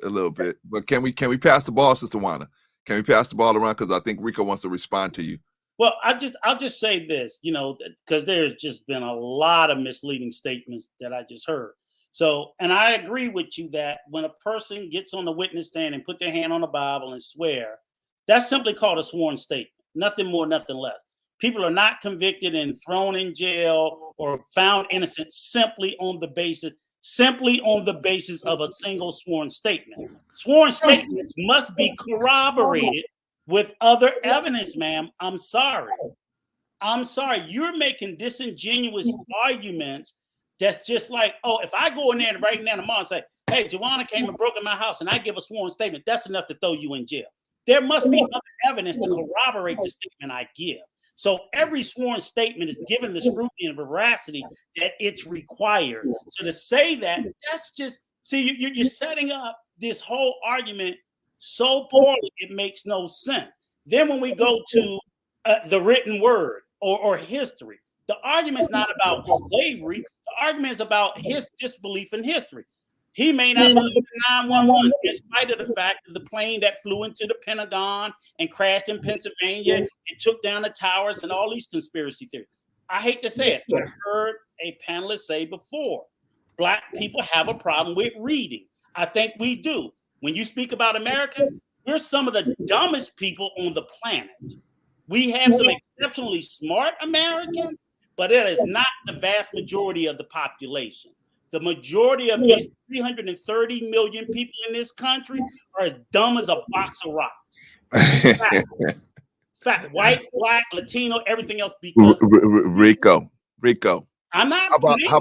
little bit. But can we pass the ball, Sister Juana? Can we pass the ball around? Because I think Rico wants to respond to you. Well, I'll just say this, because there's just been a lot of misleading statements that I just heard. So, and I agree with you that when a person gets on the witness stand and put their hand on the Bible and swear, that's simply called a sworn statement. Nothing more, nothing less. People are not convicted and thrown in jail or found innocent simply on the basis of a single sworn statement. Sworn statements must be corroborated with other evidence, ma'am. I'm sorry. You're making disingenuous arguments. That's just like, if I go in there right now tomorrow and say, hey, Joanna came and broke in my house and I give a sworn statement, that's enough to throw you in jail. There must be other evidence to corroborate the statement I give. So every sworn statement is given the scrutiny and veracity that it's required. So to say that, that's just, see, you're setting up this whole argument so poorly it makes no sense. Then when we go to the written word or history, the argument is not about slavery. The argument is about his disbelief in history. He may not believe in 911 in spite of the fact that the plane that flew into the Pentagon and crashed in Pennsylvania and took down the towers and all these conspiracy theories. I hate to say it. I heard a panelist say before, Black people have a problem with reading. I think we do. When you speak about Americans, we're some of the dumbest people on the planet. We have some exceptionally smart Americans, but it is not the vast majority of the population. The majority of these 330 million people in this country are as dumb as a box of rocks. Fact, white, Black, Latino, everything else. Because Rico, I'm not. How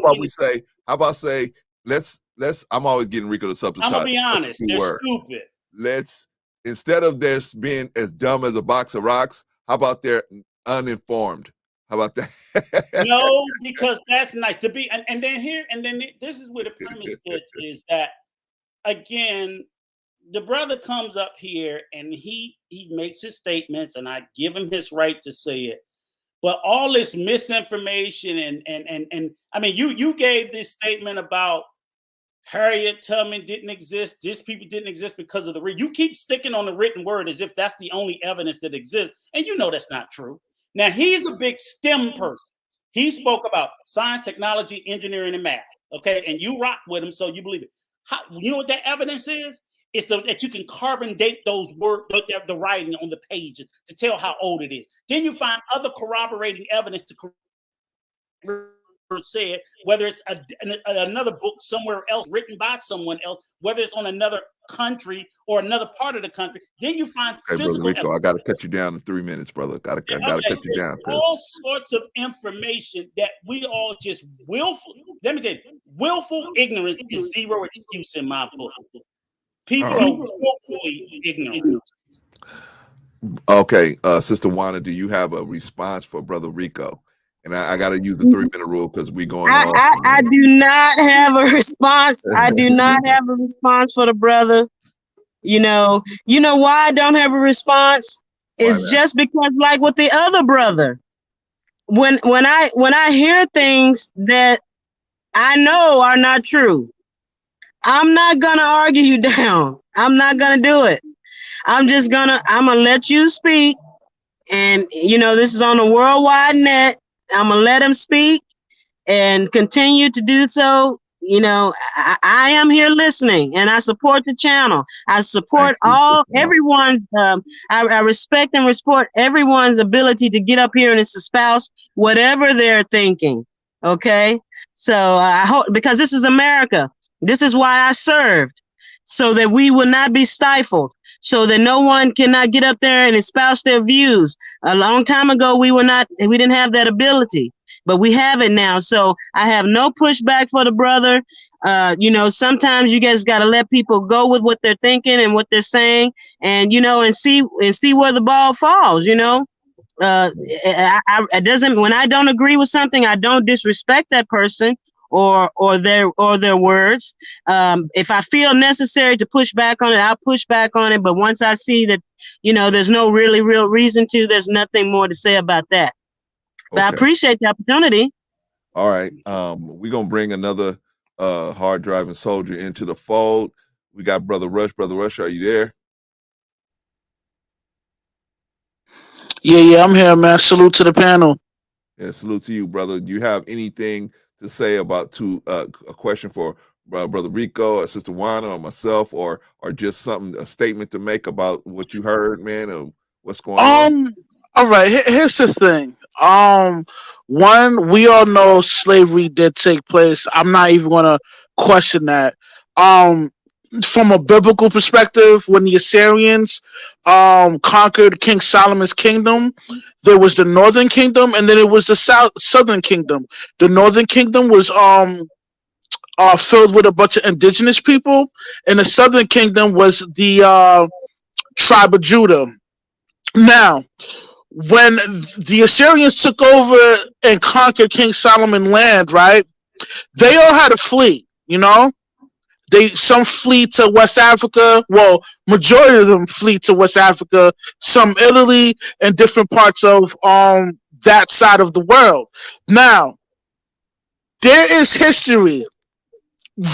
about say let's. I'm always getting Rico to substitute. I'm gonna be honest. They're stupid. Let's, instead of this being as dumb as a box of rocks, how about they're uninformed? How about that? No, because that's nice to be. And then this is where the premise is that, again, the brother comes up here and he makes his statements, and I give him his right to say it. But all this misinformation and I mean, you gave this statement about Harriet Tubman didn't exist. These people didn't exist because of the you keep sticking on the written word as if that's the only evidence that exists, and you know that's not true. Now, he's a big STEM person. He spoke about science, technology, engineering, and math. Okay, and you rock with him, so you believe it. You know what that evidence is? It's that you can carbon date those words, the writing on the pages to tell how old it is. Then you find other corroborating evidence to said, whether it's another book somewhere else written by someone else, whether it's on another country or another part of the country, then you find brother Rico, I gotta cut you down in 3 minutes, brother. I gotta cut you down. All sorts of information that we all just let me tell you, willful ignorance is zero excuse in my book. People are willfully ignorant. Okay, Sister Wanda, do you have a response for Brother Rico? And I got to use the 3-minute rule because we're going on. I do not have a response. I do not have a response for the brother. You know why I don't have a response? It's just because, like with the other brother, when I hear things that I know are not true, I'm not gonna argue you down. I'm not gonna do it. I'm gonna let you speak. And this is on the worldwide net. I'm gonna let him speak and continue to do so. I am here listening, and I support the channel. I support everyone's. I respect and support everyone's ability to get up here and espouse whatever they're thinking. Okay, so I hope, because this is America. This is why I served, so that we will not be stifled, so that no one cannot get up there and espouse their views. A long time ago, we didn't have that ability, but we have it now. So I have no pushback for the brother. Sometimes you guys got to let people go with what they're thinking and what they're saying, and see where the ball falls. It doesn't, when I don't agree with something, I don't disrespect that person or their words. If I feel necessary to push back on it, I'll push back on it. But once I see that, there's no real reason to, there's nothing more to say about that. But I appreciate the opportunity. All right. We're going to bring another hard driving soldier into the fold. We got Brother Rush. Brother Rush, are you there? Yeah, I'm here, man. Salute to the panel. Yeah, salute to you, brother. Do you have anything to say about a question for Brother Rico, or Sister Wanda, or myself, or just a statement to make about what you heard, man, or what's going on? All right, here's the thing. One, we all know slavery did take place. I'm not even gonna question that. From a biblical perspective, when the Assyrians conquered King Solomon's kingdom, there was the northern kingdom, and then it was the southern kingdom. The northern kingdom was filled with a bunch of indigenous people, and the southern kingdom was the tribe of Judah. Now, when the Assyrians took over and conquered King Solomon's land, right, they all had a fleet, Some flee to West Africa. Well, majority of them flee to West Africa. Some Italy and different parts of that side of the world. Now, there is history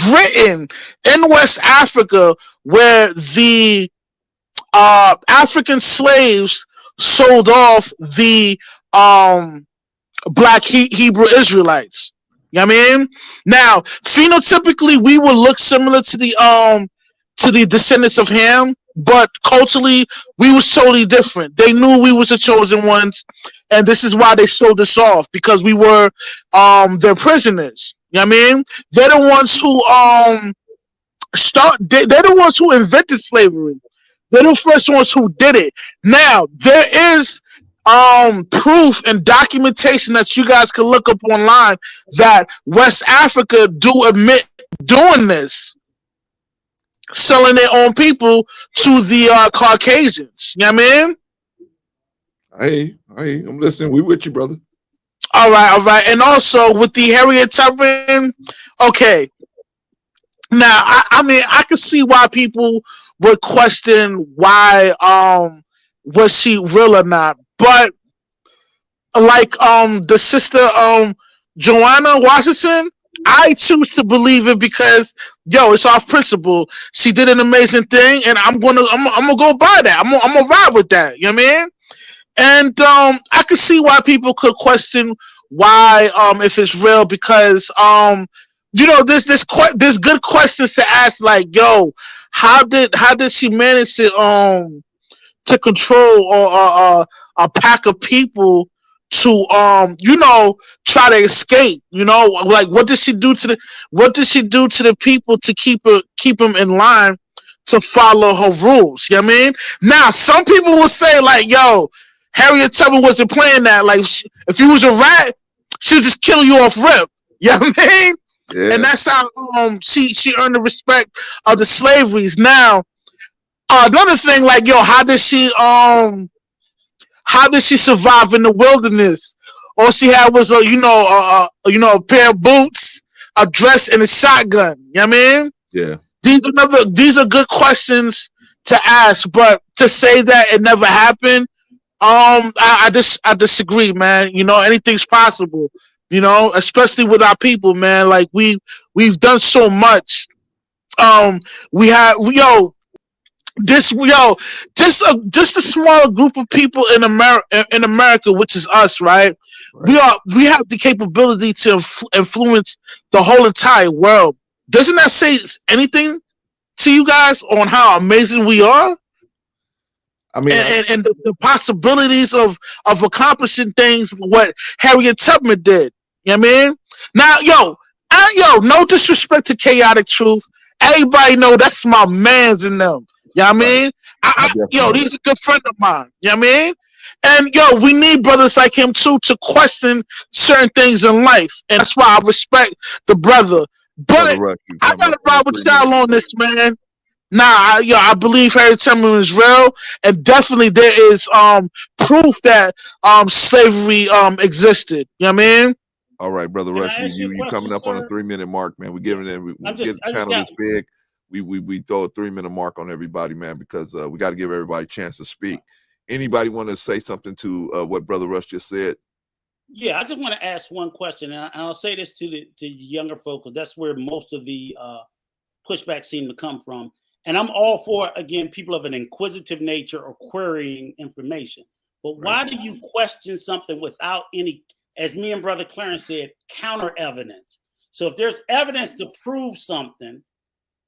written in West Africa where the African slaves sold off the black Hebrew Israelites. You know what I mean? Now, phenotypically, we would look similar to the descendants of Ham, but culturally, we was totally different. They knew we was the chosen ones, and this is why they sold us off, because we were their prisoners. You know what I mean? They're the ones who they're the ones who invented slavery. They're the first ones who did it. Now, there is proof and documentation that you guys can look up online that West Africa do admit doing this, selling their own people to the Caucasians. You know what I mean? Hey, I'm listening. We with you, brother. All right. And also with the Harriet Tubman, okay. Now, I mean, I can see why people would question why was she real or not, but like the sister Joanna Washington, I choose to believe it because it's off principle. She did an amazing thing, and I'm gonna go by that. I'm gonna ride with that. You know what I mean? And I can see why people could question why if it's real, because there's good questions to ask, like, how did she manage to control or a pack of people to try to escape? Like, what did she do to the people to keep them in line to follow her rules? You know what I mean? Now, some people will say, like, Harriet Tubman wasn't playing that. Like, if you was a rat, she'd just kill you off rip. You know what I mean? Yeah. And that's how she earned the respect of the slaveries. Now, another thing, like, how did she survive in the wilderness? All she had was a pair of boots, a dress, and a shotgun. You know what I mean? Yeah. These are good questions to ask, but to say that it never happened, I disagree, man. Anything's possible. Especially with our people, man. Like, we've done so much. Just a small group of people in America, which is us, right? We have the capability to influence the whole entire world. Doesn't that say anything to you guys on how amazing we are? I mean, and the possibilities of accomplishing things what Harriet Tubman did. You know what I mean? Now, no disrespect to Chaotic Truth. Everybody know that's my mans in them. You know what I mean? He's a good friend of mine. You know what I mean? And we need brothers like him too to question certain things in life. And that's why I respect the brother. But I gotta ride with y'all on this, man. Nah, I believe Harriet Tubman is real, and definitely there is proof that slavery existed. You know what I mean? All right, brother Rush, you coming up on a 3-minute mark, man. We're giving it. We get the panel this big. We throw a 3-minute mark on everybody, man, because we got to give everybody a chance to speak. Anybody want to say something to what brother Rush just said? Yeah, I just want to ask one question, and I'll say this to younger folk, because that's where most of the pushback seem to come from. And I'm all for, again, people of an inquisitive nature or querying information. But why do you question something without any, as me and Brother Clarence said, counter evidence? So if there's evidence to prove something,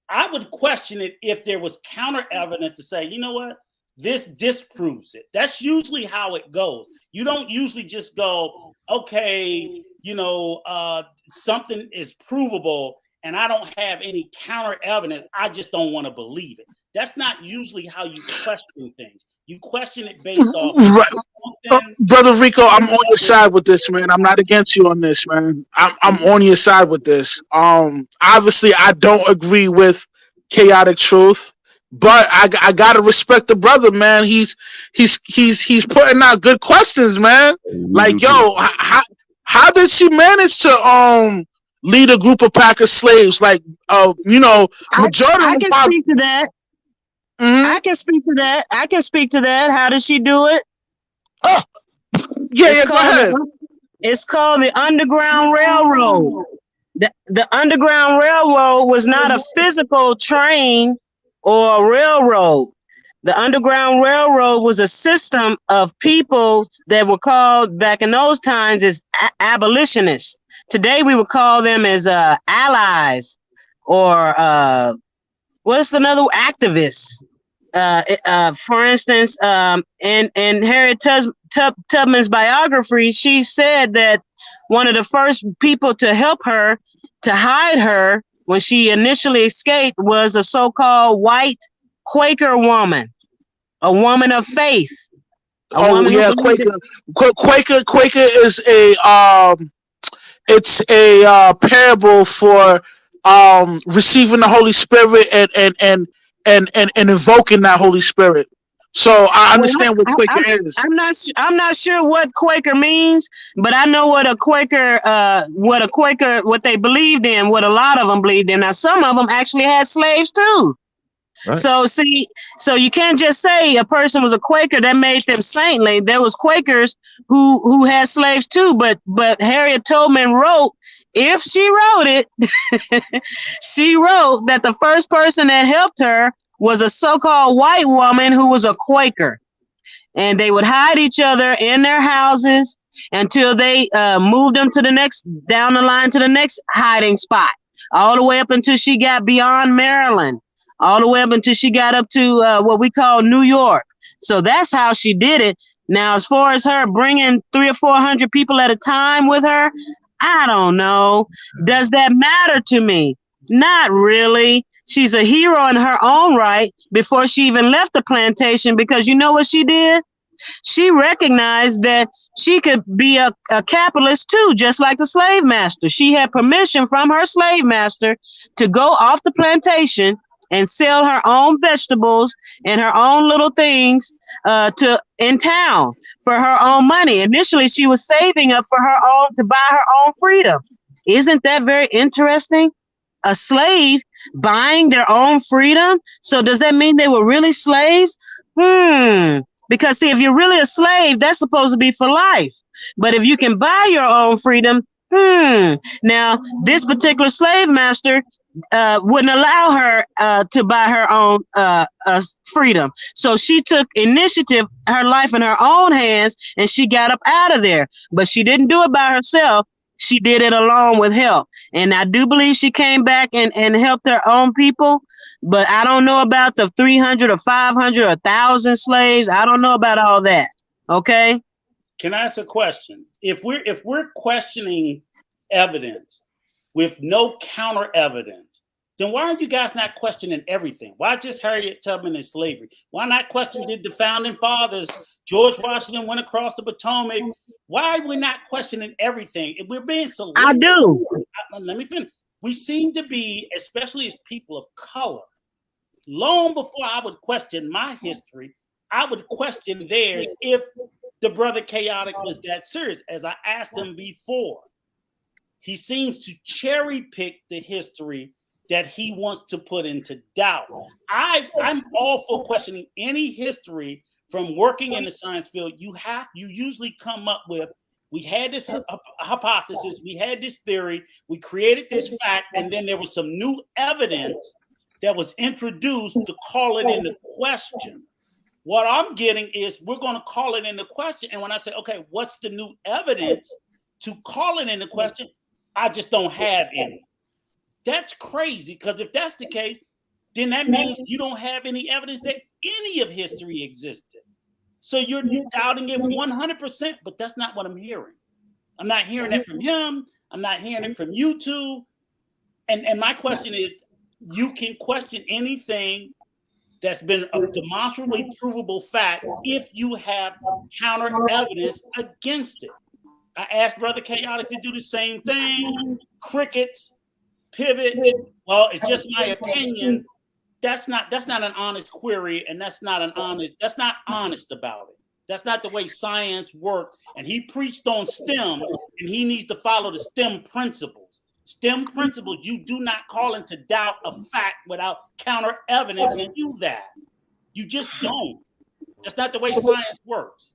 I would question it if there was counter evidence to say, you know what, this disproves it. That's usually how it goes. You don't usually just go, okay, something is provable and I don't have any counter evidence. I just don't want to believe it. That's not usually how you question things. You question it based off. Right. Brother Rico, I'm on your side with this, man. I'm not against you on this, man. I'm on your side with this. Obviously, I don't agree with Chaotic Truth, but I gotta respect the brother, man. He's putting out good questions, man. Like, how did she manage to lead a group of pack of slaves. Like, majority. I can speak to that. Mm-hmm. I can speak to that. I can speak to that. How does she do it? Oh, yeah, go ahead. It's called the Underground Railroad. The Underground Railroad was not a physical train or a railroad. The Underground Railroad was a system of people that were called back in those times as abolitionists. Today we would call them as allies or what's another activists. For instance, in Harriet Tubman's biography, she said that one of the first people to help her, to hide her when she initially escaped, was a so-called white Quaker woman, a woman of faith. Quaker. Quaker is it's a parable for receiving the Holy Spirit and invoking that Holy Spirit. So I understand what Quaker is. I'm not sure what Quaker means, but I know what they believed in, what a lot of them believed in. Now, some of them actually had slaves too. Right. So you can't just say a person was a Quaker that made them saintly. There was Quakers who had slaves too, but Harriet Tubman wrote, if she wrote it, she wrote that the first person that helped her was a so-called white woman who was a Quaker. And they would hide each other in their houses until they moved them down the line to the next hiding spot, all the way up until she got beyond Maryland, all the way up until she got up to what we call New York. So that's how she did it. Now, as far as her bringing 300 or 400 people at a time with her, I don't know. Does that matter to me? Not really. She's a hero in her own right before she even left the plantation, because you know what she did? She recognized that she could be a capitalist too, just like the slave master. She had permission from her slave master to go off the plantation and sell her own vegetables and her own little things in town for her own money. Initially, she was saving up for her own, to buy her own freedom. Isn't that very interesting? A slave buying their own freedom. So does that mean they were really slaves? Because see, if you're really a slave, that's supposed to be for life. But if you can buy your own freedom, now this particular slave master wouldn't allow her to buy her own freedom. So she took initiative, her life in her own hands, and she got up out of there. But she didn't do it by herself. She did it along with help. And I do believe she came back and helped her own people. But I don't know about the 300 or 500 or 1,000 slaves. I don't know about all that. Okay. Can I ask a question? If we're questioning evidence with no counter evidence, then why are you guys not questioning everything? Why just Harriet Tubman and slavery? Why not question, did the founding fathers, George Washington went across the Potomac? Why are we not questioning everything? If we're being selective, I do. Let me finish. We seem to be, especially as people of color, long before I would question my history, I would question theirs if the brother Chaotic was that serious. As I asked him before, he seems to cherry pick the history that he wants to put into doubt. I'm all for questioning any history. From working in the science field, you usually come up with, we had this hypothesis, we had this theory, we created this fact, and then there was some new evidence that was introduced to call it into question. What I'm getting is we're going to call it into question. And when I say, okay, what's the new evidence to call it into question? I just don't have any. That's crazy, because if that's the case, then that means you don't have any evidence that any of history existed. So you're doubting it 100%, but that's not what I'm hearing. I'm not hearing that from him. I'm not hearing it from you two. And my question is, you can question anything that's been a demonstrably provable fact if you have counter evidence against it. I asked Brother Chaotic to do the same thing. Crickets, pivot. Well, it's just my opinion. That's not an honest query, and that's not honest about it. That's not the way science works. And he preached on STEM, and he needs to follow the STEM principles. STEM principles, you do not call into doubt a fact without counter evidence to that. You just don't. That's not the way science works.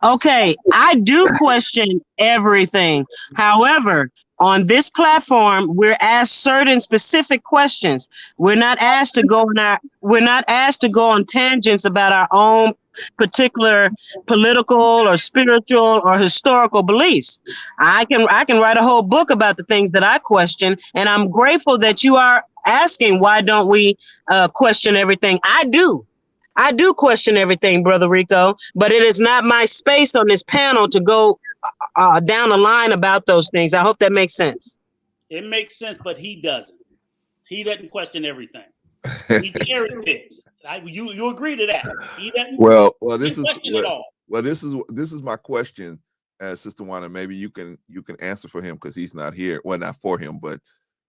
Okay, I do question everything. However, on this platform, we're asked certain specific questions. We're not asked to go on tangents about our own particular political or spiritual or historical beliefs. I can write a whole book about the things that I question, and I'm grateful that you are asking why don't we question everything. I do question everything, Brother Rico, but it is not my space on this panel to go down the line about those things. I hope that makes sense. It makes sense, but he doesn't. He doesn't question everything. He cherry picks. You agree to that? He doesn't. This is my question, Sister Wanda. Maybe you can answer for him because he's not here. Well, not for him, but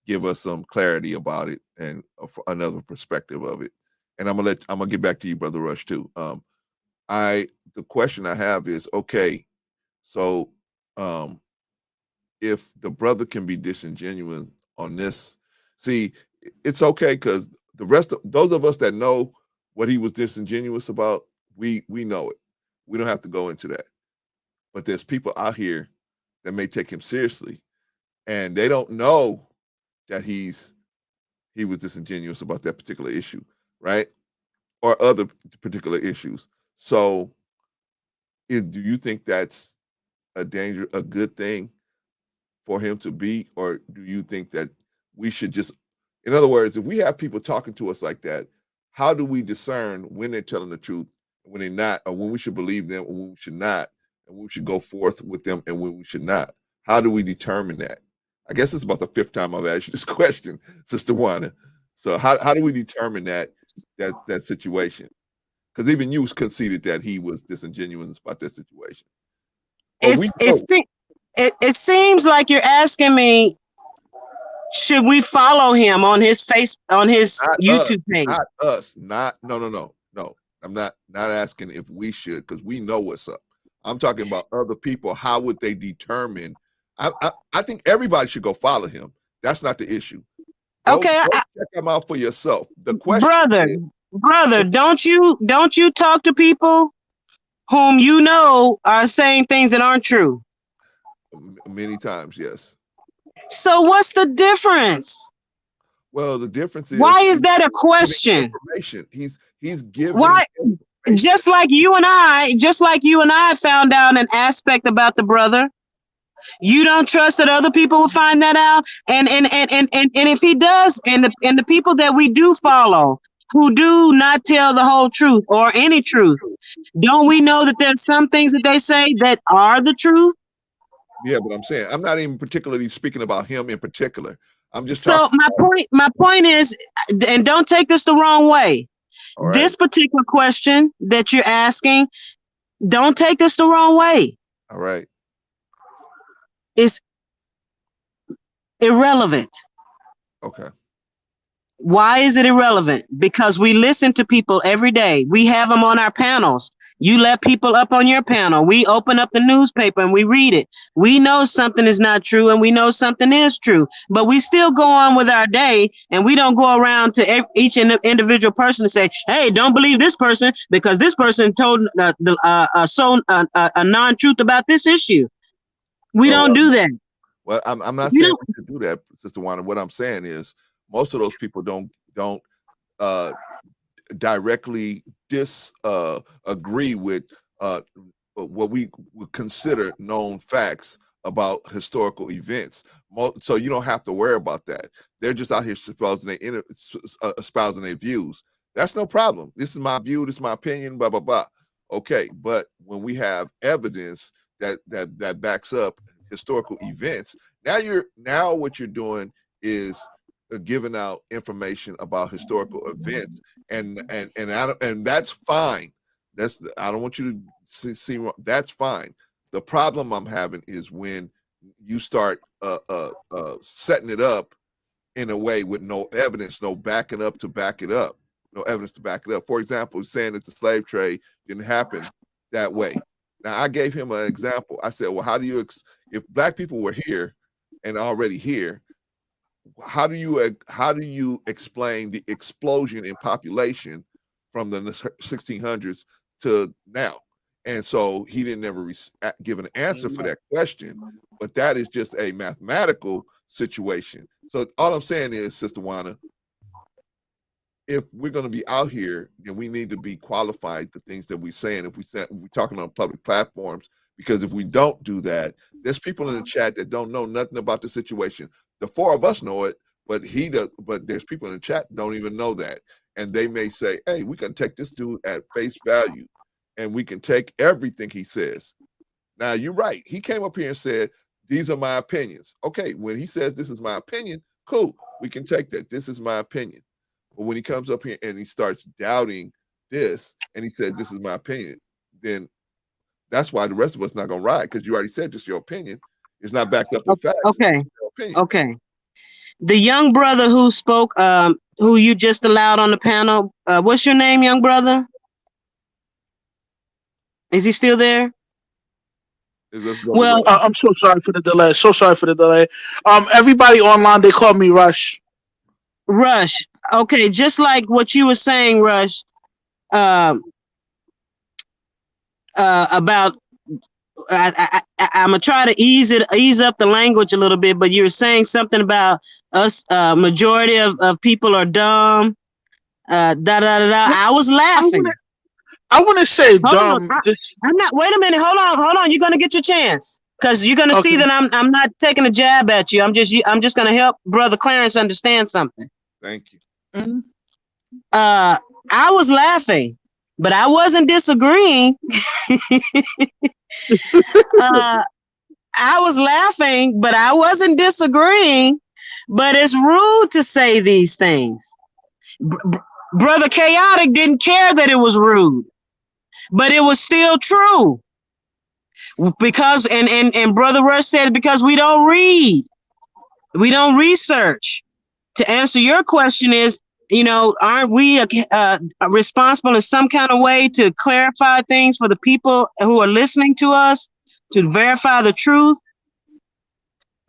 give us some clarity about it and another perspective of it. And I'm gonna get back to you, Brother Rush, too. The question I have is, okay, so if the brother can be disingenuous on this, see, it's okay because the rest of those of us that know what he was disingenuous about, we know it. We don't have to go into that. But there's people out here that may take him seriously, and they don't know that he was disingenuous about that particular issue, right? Or other particular issues. So do you think that's a good thing for him to be, or do you think that we should just, in other words, if we have people talking to us like that, how do we discern when they're telling the truth, when they're not, or when we should believe them, or when we should not, and when we should go forth with them, and when we should not? How do we determine that? I guess it's about the 5th time I've asked you this question, Sister Wanda. So how do we determine that situation? Because even you conceded that he was disingenuous about that situation. It seems like you're asking me, should we follow him on his YouTube page? Not us. No. I'm not asking if we should, because we know what's up. I'm talking about other people. How would they determine? I think everybody should go follow him. That's not the issue. Go check him out for yourself. The question, brother, don't you talk to people whom you know are saying things that aren't true? Many times, yes. So what's the difference? Well, the difference is, why is that a question? He's giving. Why? Just like you and I found out an aspect about the brother. You don't trust that other people will find that out, and if he does, and the people that we do follow who do not tell the whole truth or any truth, don't we know that there's some things that they say that are the truth? Yeah, but I'm saying I'm not even particularly speaking about him in particular. I'm just my point is, and don't take this the wrong way. Right. This particular question that you're asking, don't take this the wrong way. All right. It's irrelevant. Okay. Why is it irrelevant? Because we listen to people every day. We have them on our panels. You let people up on your panel. We open up the newspaper and we read it. We know something is not true and we know something is true, but we still go on with our day, and we don't go around to each individual person and say, hey, don't believe this person because this person told a non-truth about this issue. We don't do that. Well, I'm not saying we should do that, Sister Wanda. What I'm saying is most of those people don't directly disagree with what we would consider known facts about historical events. So you don't have to worry about that. They're just out here espousing their views. That's no problem. This is my view. This is my opinion. Blah blah blah. Okay, but when we have evidence that backs up historical events, now what you're doing is giving out information about historical events, and that's fine. I don't want you to see that's fine. The problem I'm having is when you start setting it up in a way with no evidence, no backing up to back it up, no evidence to back it up. For example, saying that the slave trade didn't happen that way. Now, I gave him an example. I said, well, how do you, if black people were here and already here, how do you explain the explosion in population from the 1600s to now? And so he didn't ever give an answer for that question, but that is just a mathematical situation. So all I'm saying is, Sister Juana, if we're going to be out here, then we need to be qualified the things that we say. And if we're talking on public platforms, because if we don't do that, there's people in the chat that don't know nothing about the situation. The four of us know it, but he does. But there's people in the chat don't even know that, and they may say, "Hey, we can take this dude at face value, and we can take everything he says." Now you're right. He came up here and said, "These are my opinions." Okay, when he says this is my opinion, cool. We can take that. This is my opinion. But when he comes up here and he starts doubting this, and he says this is my opinion, then that's why the rest of us not gonna ride, because you already said just your opinion. It's not backed up with facts. Okay. Okay. The young brother who spoke, who you just allowed on the panel, what's your name, young brother? Is he still there? Well, I'm so sorry for the delay. So sorry for the delay. Everybody online, they call me Rush. Rush. Okay, just like what you were saying, Rush, about I'm gonna try to ease up the language a little bit, but you were saying something about us. Majority of people are dumb. Da da da da. I was laughing. I want to say dumb. I'm not. Wait a minute. Hold on. You're gonna get your chance, because you're gonna see that I'm not taking a jab at you. I'm just gonna help Brother Clarence understand something. Thank you. Mm-hmm. I was laughing, but I wasn't disagreeing. I was laughing, but I wasn't disagreeing. But it's rude to say these things. Brother Chaotic didn't care that it was rude, but it was still true. Because and Brother Rush said, because we don't read, we don't research. To answer your question is, aren't we responsible in some kind of way to clarify things for the people who are listening to us, to verify the truth?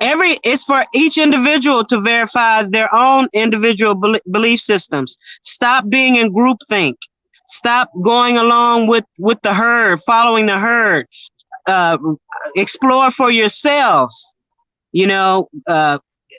It's for each individual to verify their own individual belief systems. Stop being in groupthink. Stop going along with the herd, following the herd. Explore for yourselves.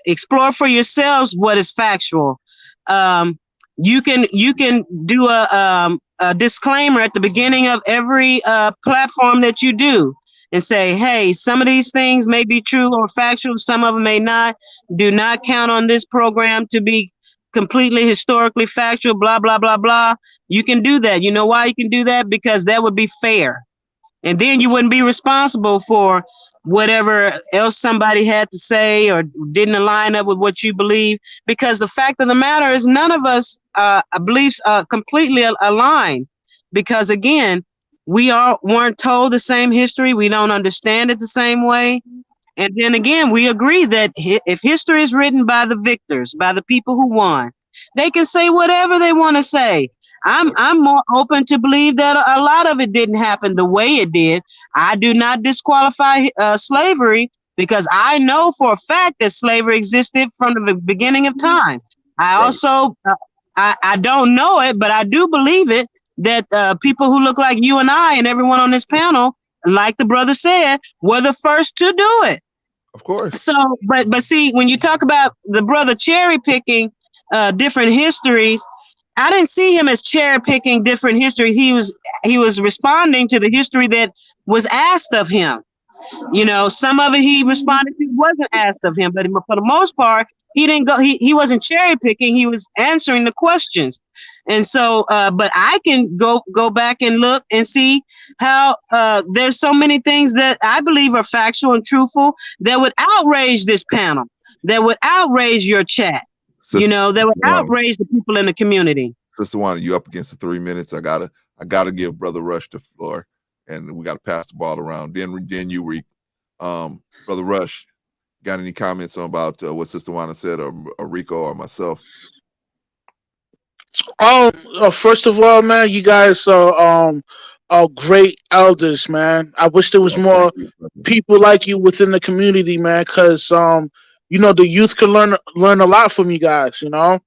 Explore for yourselves what is factual. You can do a disclaimer at the beginning of every platform that you do, and say, hey, some of these things may be true or factual, some of them may not. Do not count on this program to be completely historically factual, blah, blah, blah, blah. You can do that. You know why you can do that? Because that would be fair. And then you wouldn't be responsible for whatever else somebody had to say or didn't align up with what you believe. Because the fact of the matter is, none of us beliefs completely aligned. Because again, we weren't told the same history. We don't understand it the same way. And then again, we agree that if history is written by the victors, by the people who won, they can say whatever they want to say. I'm more open to believe that a lot of it didn't happen the way it did. I do not disqualify slavery, because I know for a fact that slavery existed from the beginning of time. I also, I don't know it, but I do believe it, that people who look like you and I and everyone on this panel, like the brother said, were the first to do it. Of course. So, but see, when you talk about the brother cherry picking different histories, I didn't see him as cherry picking different history. He was responding to the history that was asked of him. Some of it he responded to wasn't asked of him, but for the most part, he didn't go. He wasn't cherry picking. He was answering the questions. And so, but I can go back and look and see how there's so many things that I believe are factual and truthful that would outrage this panel, that would outrage your chat, that would outrage the people in the community. Sister Juana, you up against the 3 minutes. I gotta give Brother Rush the floor, and we gotta pass the ball around. Then you, Reek. Brother Rush, got any comments about what Sister Juana said, or Rico or myself? First of all, man, you guys are great elders, man. I wish there was more people like you within the community, man, because you know, the youth can learn a lot from you guys. You know,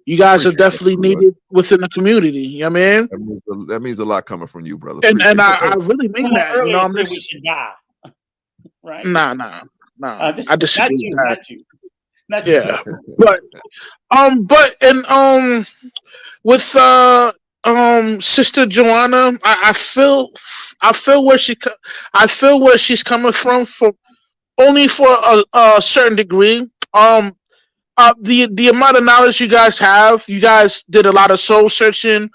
you guys are Appreciate that, definitely brother. needed within the community. You know what I mean? That means a lot coming from you, brother. And Appreciate I that. really mean Someone that. You know, earlier I'm said just we should die, right? nah. I Not disagree with you, that. not you, not you. Yeah, but and with Sister Joanna, I feel where I feel where she's coming from for only for a certain degree. The amount of knowledge you guys did a lot of soul searching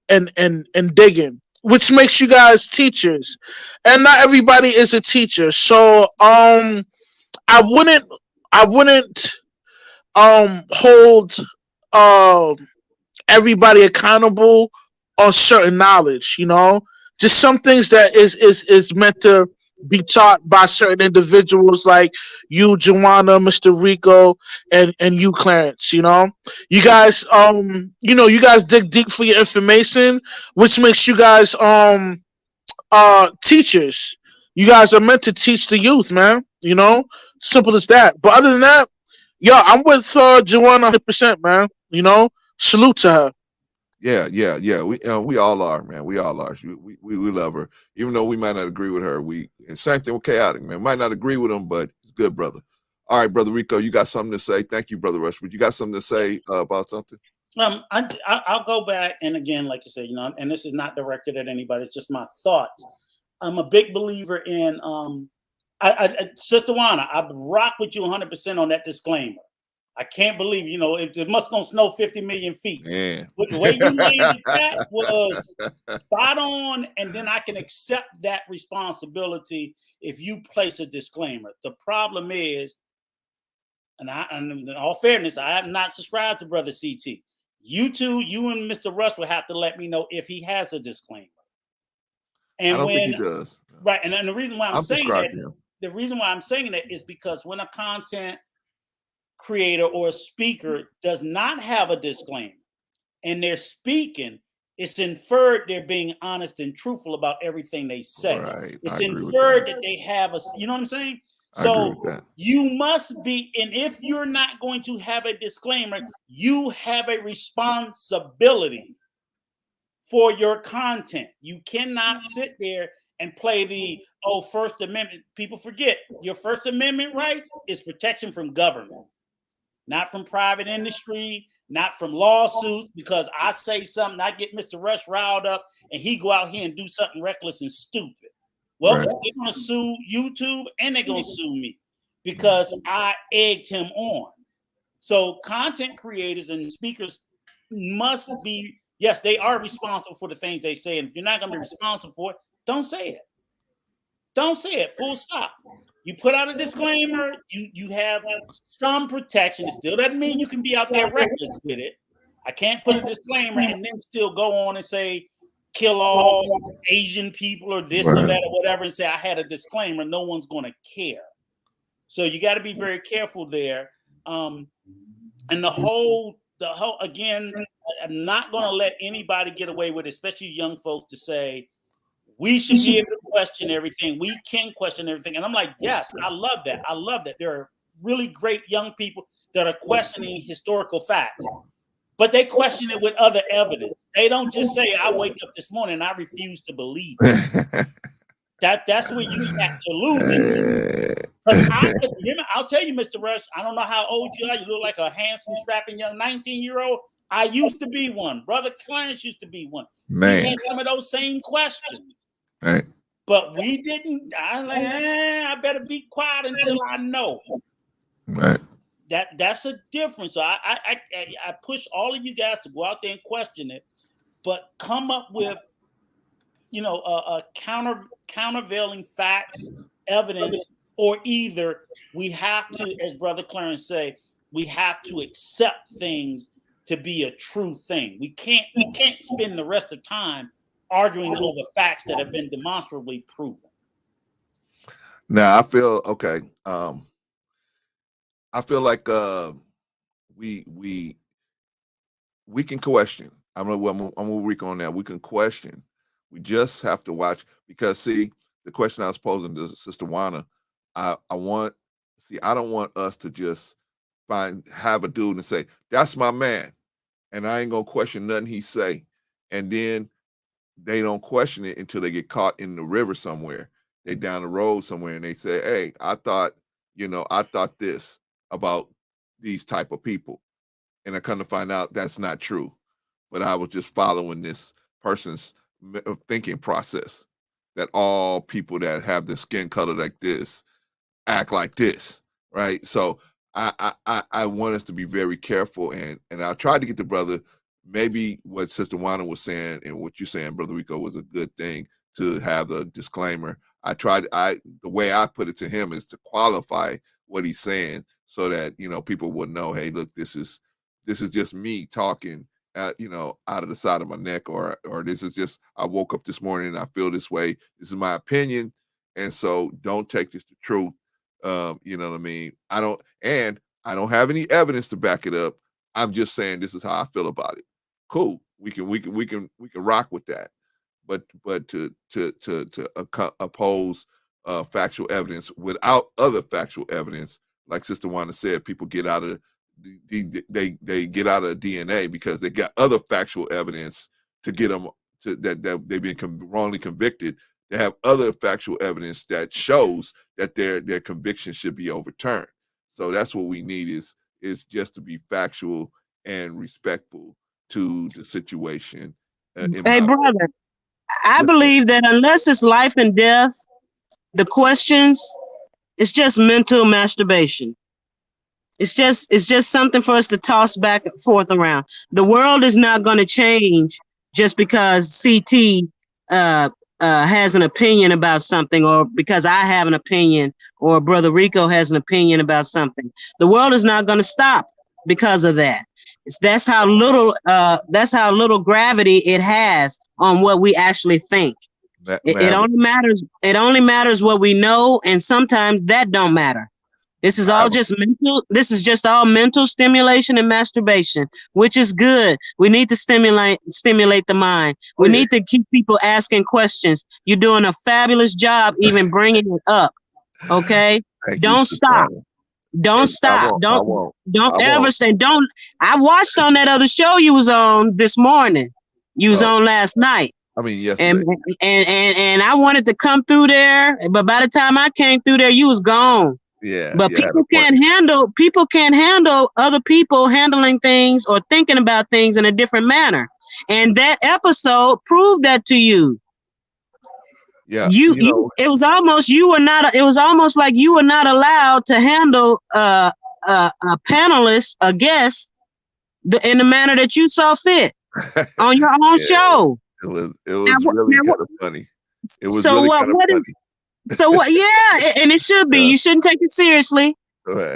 and digging, which makes you guys teachers, and not everybody is a teacher. So I wouldn't I wouldn't hold um everybody accountable on certain knowledge, you know, just some things that is meant to be taught by certain individuals like you, Joanna, Mr. Rico, and you, Clarence. You know, you guys you guys dig deep for your information, which makes you guys teachers. You guys are meant to teach the youth, man. You know, simple as that. But other than that, yo, I'm with Joanna 100%, man. You know, salute to her. Yeah. We all are, man. We all are. We love her, even though we might not agree with her. And same thing with Chaotic, man. Might not agree with him, but he's a good brother. All right, brother Rico, you got something to say? Thank you, brother Rushwood. You got something to say about something? I'll go back, and again, like you said, you know, and this is not directed at anybody. It's just my thoughts. I'm a big believer in Sister Juana. I rock with you 100% on that disclaimer. I can't believe, you know, it must gonna snow 50 million feet. Man. The way you named that was spot on, and then I can accept that responsibility if you place a disclaimer. The problem is, and in all fairness, I have not subscribed to Brother CT. You and Mr. Rush will have to let me know if he has a disclaimer. And I don't think he does. Right, and the reason why I'm saying that, subscribed to him. the reason why I'm saying that is because when a content creator or a speaker does not have a disclaimer and they're speaking, it's inferred they're being honest and truthful about everything they say. Right. It's inferred that they have you know what I'm saying? So you must be, and if you're not going to have a disclaimer, you have a responsibility for your content. You cannot sit there and play the First Amendment. People forget your First Amendment rights is protection from government, not from private industry, not from lawsuits, because I say something, I get Mr. Rush riled up, and he go out here and do something reckless and stupid. Well, they're going to sue YouTube, and they're going to sue me because I egged him on. So content creators and speakers must be, yes, they are responsible for the things they say. And if you're not going to be responsible for it, don't say it. Don't say it, full stop. You put out a disclaimer, you have some protection. It still doesn't mean you can be out there reckless with it. I can't put a disclaimer and then still go on and say, kill all Asian people or this or that or whatever, and say I had a disclaimer. No one's going to care. So you got to be very careful there. And the whole, again, I'm not going to let anybody get away with it, especially young folks, to say, we should be able to question everything. We can question everything. And I'm like, yes, I love that. I love that. There are really great young people that are questioning historical facts, but they question it with other evidence. They don't just say, I wake up this morning and I refuse to believe it. That's where you have to lose it. I'll tell you, Mr. Rush, I don't know how old you are. You look like a handsome, strapping young 19-year-old. I used to be one. Brother Clarence used to be one. Man. He had some of those same questions. Right. But we didn't. I like, I better be quiet until I know. Right. That's a difference. So I push all of you guys to go out there and question it, but come up with, a countervailing facts, evidence, or either we have to, as Brother Clarence say, we have to accept things to be a true thing. We can't spend the rest of time arguing over facts that have been demonstrably proven. Now I feel okay. I feel like we can question. I'm gonna work on that. We can question. We just have to watch, because see, the question I was posing to Sister Wana, I don't want us to just have a dude and say, that's my man, and I ain't gonna question nothing he say, and then they don't question it until they get caught in the river somewhere. They down the road somewhere and they say, hey, I thought this about these type of people. And I come to find out that's not true. But I was just following this person's thinking process, that all people that have the skin color like this act like this, right? So I want us to be very careful, and I tried to get the brother, maybe what Sister Wana was saying and what you're saying, Brother Rico, was a good thing to have the disclaimer. The way I put it to him is to qualify what he's saying, so that people will know, hey, look, this is just me talking, out of the side of my neck, or this is just, I woke up this morning and I feel this way. This is my opinion, and so don't take this to truth. You know what I mean? I don't have any evidence to back it up. I'm just saying this is how I feel about it. Cool. We can rock with that. But to oppose factual evidence without other factual evidence, like Sister Wanda said, people get out of they get out of DNA because they got other factual evidence to get them to that they've been wrongly convicted. They have other factual evidence that shows that their conviction should be overturned. So that's what we need is just to be factual and respectful to the situation. Hey, brother, I believe that unless it's life and death, the questions, it's just mental masturbation. It's just something for us to toss back and forth around. The world is not going to change just because CT has an opinion about something, or because I have an opinion, or Brother Rico has an opinion about something. The world is not going to stop because of that. That's how little gravity it has on what we actually think. It only matters what we know, and sometimes that don't matter. This is all just mental. This is just all mental stimulation and masturbation, which is good. We need to stimulate the mind. We need to keep people asking questions. You're doing a fabulous job, even bringing it up. Okay, don't stop. Don't stop. Don't ever say don't. I watched on that other show you was on this morning. You was on last night. I mean, yes. And I wanted to come through there, but by the time I came through there, you was gone. Yeah. But people can't handle other people handling things or thinking about things in a different manner. And that episode proved that to you. Yeah. It was almost like you were not allowed to handle a panelist, a guest, in the manner that you saw fit on your own show. It was really kind of funny. It was so really kind of funny. So what? Yeah, and it should be. You shouldn't take it seriously.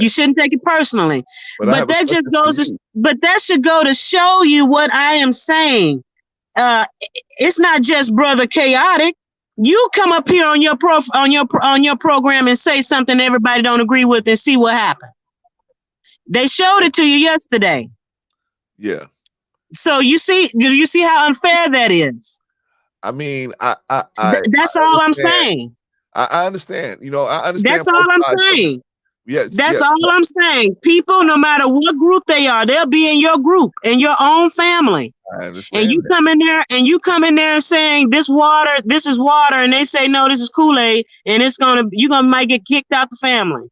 You shouldn't take it personally. But that just goes. But that should go to show you what I am saying. It's not just Brother Chaotic. You come up here on your program and say something everybody don't agree with, and see what happens. They showed it to you yesterday. Yeah. So you see how unfair that is. I mean, that's all I'm saying. I understand. I understand. That's all I'm saying. Yes. That's all I'm saying. People, no matter what group they are, they'll be in your group, in your own family. I understand. And you come in there and saying this is water, and they say no, this is Kool-Aid, and you might get kicked out the family.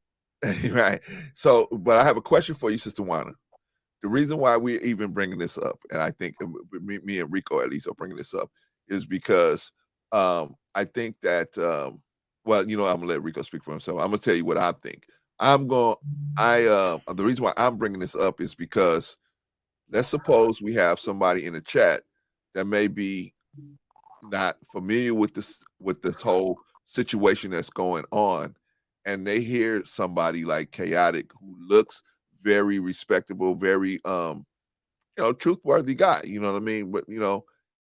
Right. So, but I have a question for you, Sister Wana. The reason why we're even bringing this up, and I think me and Rico at least are bringing this up, is because I think that I'm gonna let Rico speak for himself. I'm gonna tell you what I think. The reason why I'm bringing this up is because let's suppose we have somebody in the chat that may be not familiar with this whole situation that's going on, and they hear somebody like Chaotic, who looks very respectable, very truthworthy guy, you know what I mean? But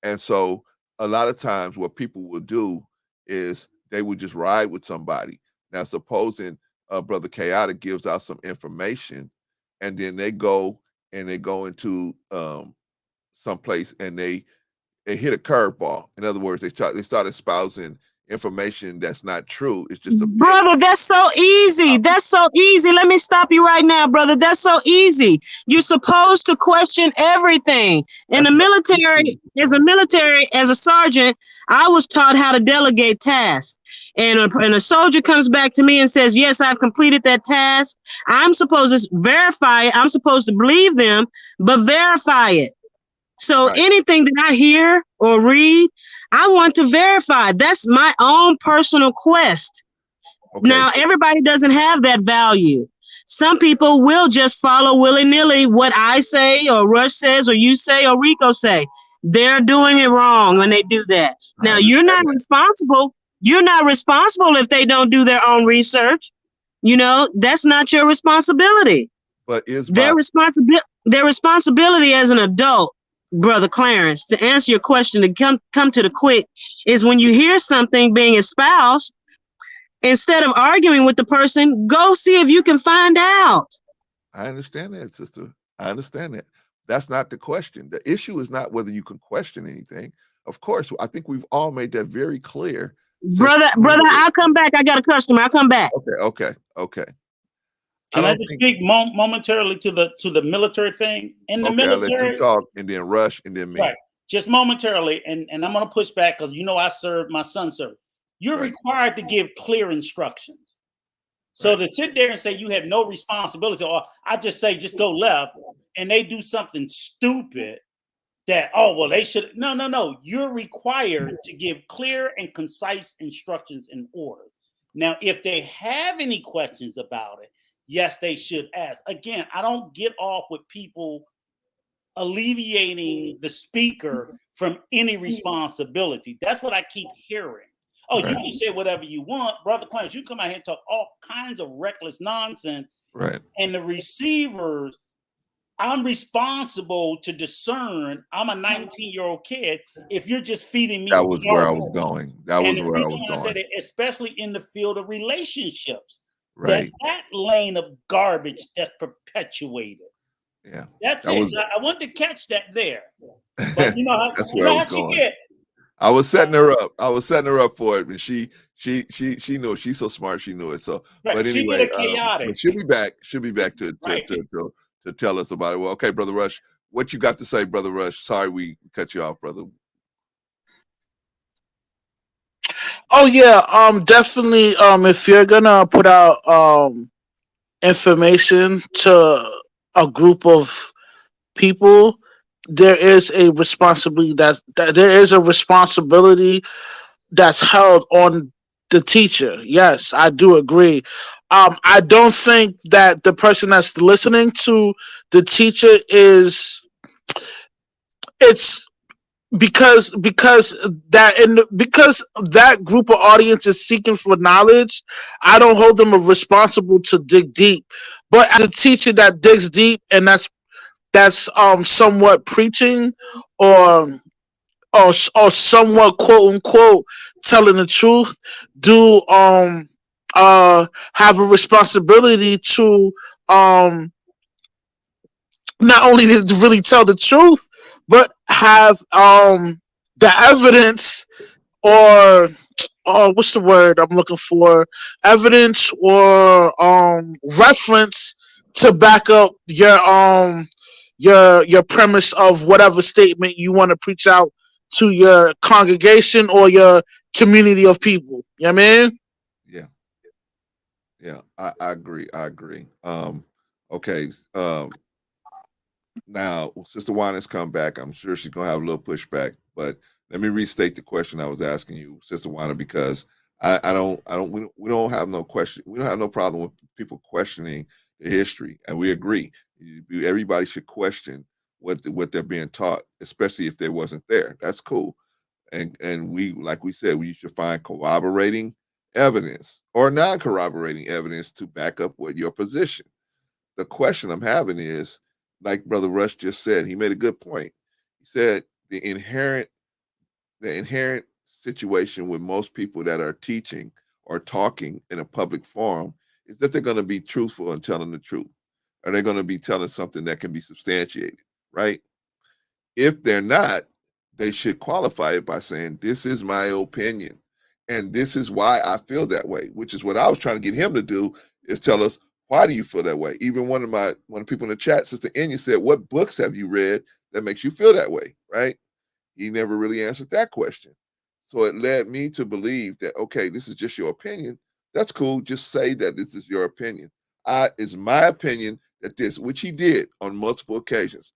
and so a lot of times what people will do is they would just ride with somebody. Now, supposing Brother Chaotic gives out some information, and then they go into some place and they it hit a curveball. In other words, they started espousing information that's not true. It's just a brother. That's so easy. That's so easy. Let me stop you right now, brother. That's so easy. You're supposed to question everything. In the military, as a sergeant, I was taught how to delegate tasks. And a soldier comes back to me and says, yes, I've completed that task. I'm supposed to verify it. I'm supposed to believe them, but verify it. So anything that I hear or read, I want to verify. That's my own personal quest. Okay. Now, everybody doesn't have that value. Some people will just follow willy-nilly what I say or Rush says or you say or Rico say. They're doing it wrong when they do that. Now, you're not responsible. You're not responsible if they don't do their own research. You know, that's not your responsibility. But is their responsibility as an adult, Brother Clarence, to answer your question, to come to the quick, is when you hear something being espoused, instead of arguing with the person, go see if you can find out. I understand that, sister. I understand that. That's not the question. The issue is not whether you can question anything. Of course, I think we've all made that very clear. Brother, I'll come back. I got a customer. I'll come back. Okay. Can I just speak momentarily to the military thing? In the military, I'll let you talk, and then Rush, and then me. Right, just momentarily, and I'm going to push back because I served, my son served. You're required to give clear instructions. So to sit there and say you have no responsibility, or I just say just go left, and they do something stupid that, they should. No. You're required to give clear and concise instructions in order. Now, if they have any questions about it, yes, they should ask. Again, I don't get off with people alleviating the speaker from any responsibility. That's what I keep hearing. You can say whatever you want. Brother Clarence, you come out here and talk all kinds of reckless nonsense. Right. And the receivers, I'm responsible to discern. I'm a 19-year-old kid. If you're just feeding me. That was where I was going. Especially in the field of relationships. Right. That lane of garbage that's perpetuated. Yeah. That's it. I want to catch that there. But that's where I was going. I was setting her up. For it, and she knew it. She's so smart. She knew it. So, but anyway, but she'll be back. She'll be back to tell us about it. Well, okay, Brother Rush, what you got to say, Brother Rush? Sorry, we cut you off, brother. Oh yeah, definitely. If you're gonna put out information to a group of people, there is a responsibility that's held on the teacher. Yes, I do agree. I don't think that the person that's listening to the teacher it's because that group of audience is seeking for knowledge. I don't hold them responsible to dig deep. But as a teacher that digs deep, and that's somewhat preaching or somewhat quote unquote telling the truth, do have a responsibility to not only to really tell the truth, but have the evidence or what's the word I'm looking for? Evidence or reference to back up your premise of whatever statement you want to preach out to your congregation or your community of people. You know what I mean? Yeah, I agree. Okay. Now, Sister Juana's come back. I'm sure she's gonna have a little pushback, but let me restate the question I was asking you, Sister Juana, because we don't have no question. We don't have no problem with people questioning the history, and we agree. Everybody should question what they're being taught, especially if they wasn't there. That's cool. And we, like we said, we should find corroborating evidence or non-corroborating evidence to back up what your position. The question I'm having is, like Brother Rush just said, he made a good point. He said the inherent situation with most people that are teaching or talking in a public forum is that they're going to be truthful and telling the truth. Or they're going to be telling something that can be substantiated, right? If they're not, they should qualify it by saying, this is my opinion. And this is why I feel that way, which is what I was trying to get him to do, is tell us, why do you feel that way? Even one of the people in the chat, Sister Enya, said, what books have you read that makes you feel that way, right? He never really answered that question. So it led me to believe that, okay, this is just your opinion. That's cool. Just say that this is your opinion. It's my opinion that this, which he did on multiple occasions.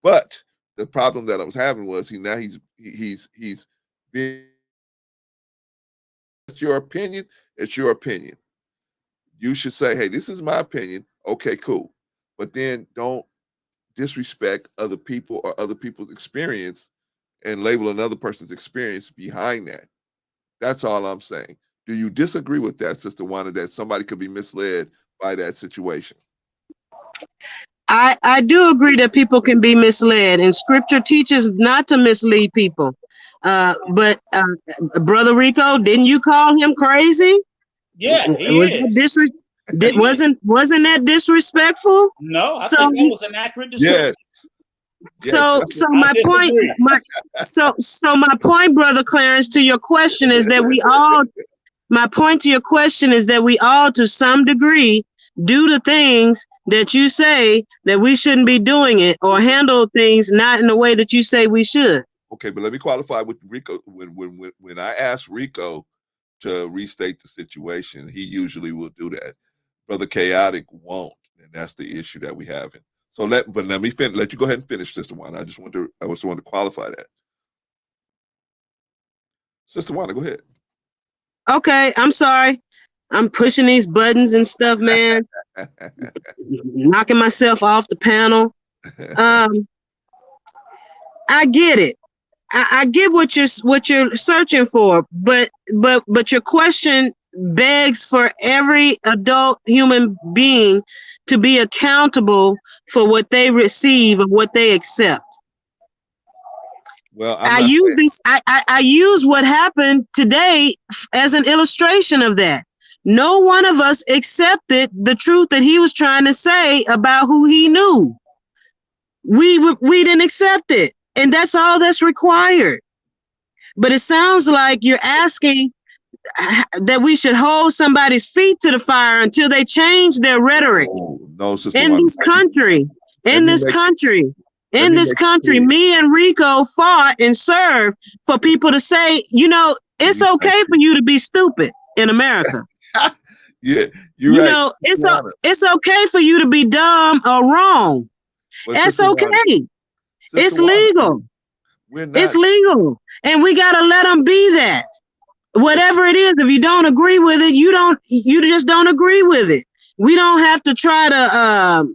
But the problem that I was having was he's being, it's your opinion. It's your opinion. You should say, hey, this is my opinion. Okay, cool. But then don't disrespect other people or other people's experience and label another person's experience behind that. That's all I'm saying. Do you disagree with that, Sister Wanda, that somebody could be misled by that situation? I do agree that people can be misled, and scripture teaches not to mislead people. But Brother Rico, didn't you call him crazy? Yeah, wasn't that disrespectful? No, I think that was an accurate description. So my point, my point, Brother Clarence, to your question is that my point to your question is that we all, to some degree, do the things that you say that we shouldn't be doing it, or handle things not in the way that you say we should. Okay, but let me qualify with Rico. When I ask Rico to restate the situation, he usually will do that. Brother Chaotic won't, and that's the issue that we have. So let me let you go ahead and finish, Sister Wanda. I just want to qualify that. Sister Wanda, go ahead. Okay, I'm sorry. I'm pushing these buttons and stuff, man. Knocking myself off the panel. I get it. I get what you're searching for, but your question begs for every adult human being to be accountable for what they receive and what they accept. Well, I use what happened today as an illustration of that. No one of us accepted the truth that he was trying to say about who he knew. We didn't accept it, and that's all that's required. But it sounds like you're asking that we should hold somebody's feet to the fire until they change their rhetoric. No, Sister in Wanda, this country, me and Rico fought and served for people to say, it's okay for you to be stupid in America. Yeah, you're right. It's okay for you to be dumb or wrong. That's okay. It's legal. It's legal, and we gotta let them be that. Whatever it is, if you don't agree with it, you just don't agree with it. We don't have to try to.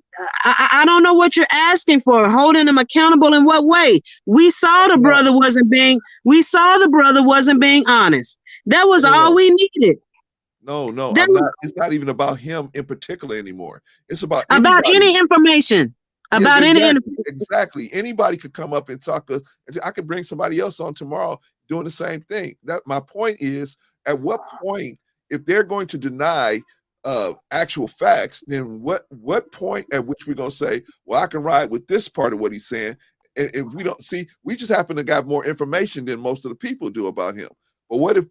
I don't know what you're asking for. Holding them accountable in what way? We saw the brother wasn't being. We saw the brother wasn't being honest. That was all we needed. No, it's not even about him in particular anymore. It's about any information. Exactly. Anybody could come up and talk. I could bring somebody else on tomorrow doing the same thing. That my point is, at what point, if they're going to deny actual facts, then what point at which we're going to say, well, I can ride with this part of what he's saying. And if we don't see, we just happen to got more information than most of the people do about him. But what if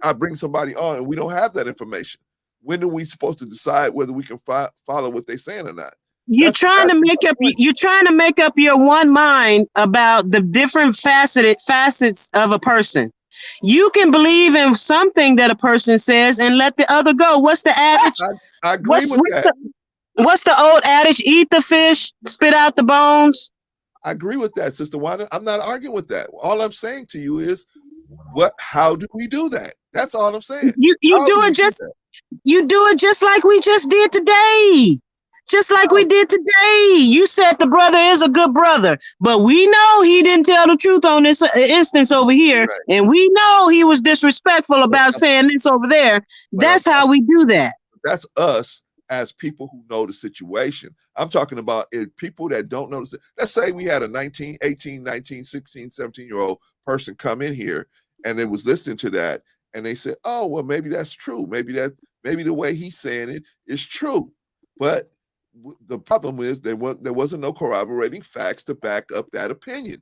I bring somebody on and we don't have that information? When are we supposed to decide whether we can follow what they're saying or not? You're trying to make up your one mind about the different facets of a person. You can believe in something that a person says and let the other go. What's the adage? I agree with that. What's the old adage? Eat the fish, spit out the bones. I agree with that, Sister Wanda. I'm not arguing with that. All I'm saying to you is, how do we do that? That's all I'm saying. You do it just like we just did today. Just like we did today. You said the brother is a good brother, but we know he didn't tell the truth on this instance over here. Right. And we know he was disrespectful about saying this over there. That's how we do that. That's us as people who know the situation. I'm talking about people that don't know. Let's say we had a 19, 18, 19, 16, 17-year-old person come in here and they was listening to that and they said, oh, well, maybe that's true. Maybe the way he's saying it is true. But the problem is there wasn't no corroborating facts to back up that opinion.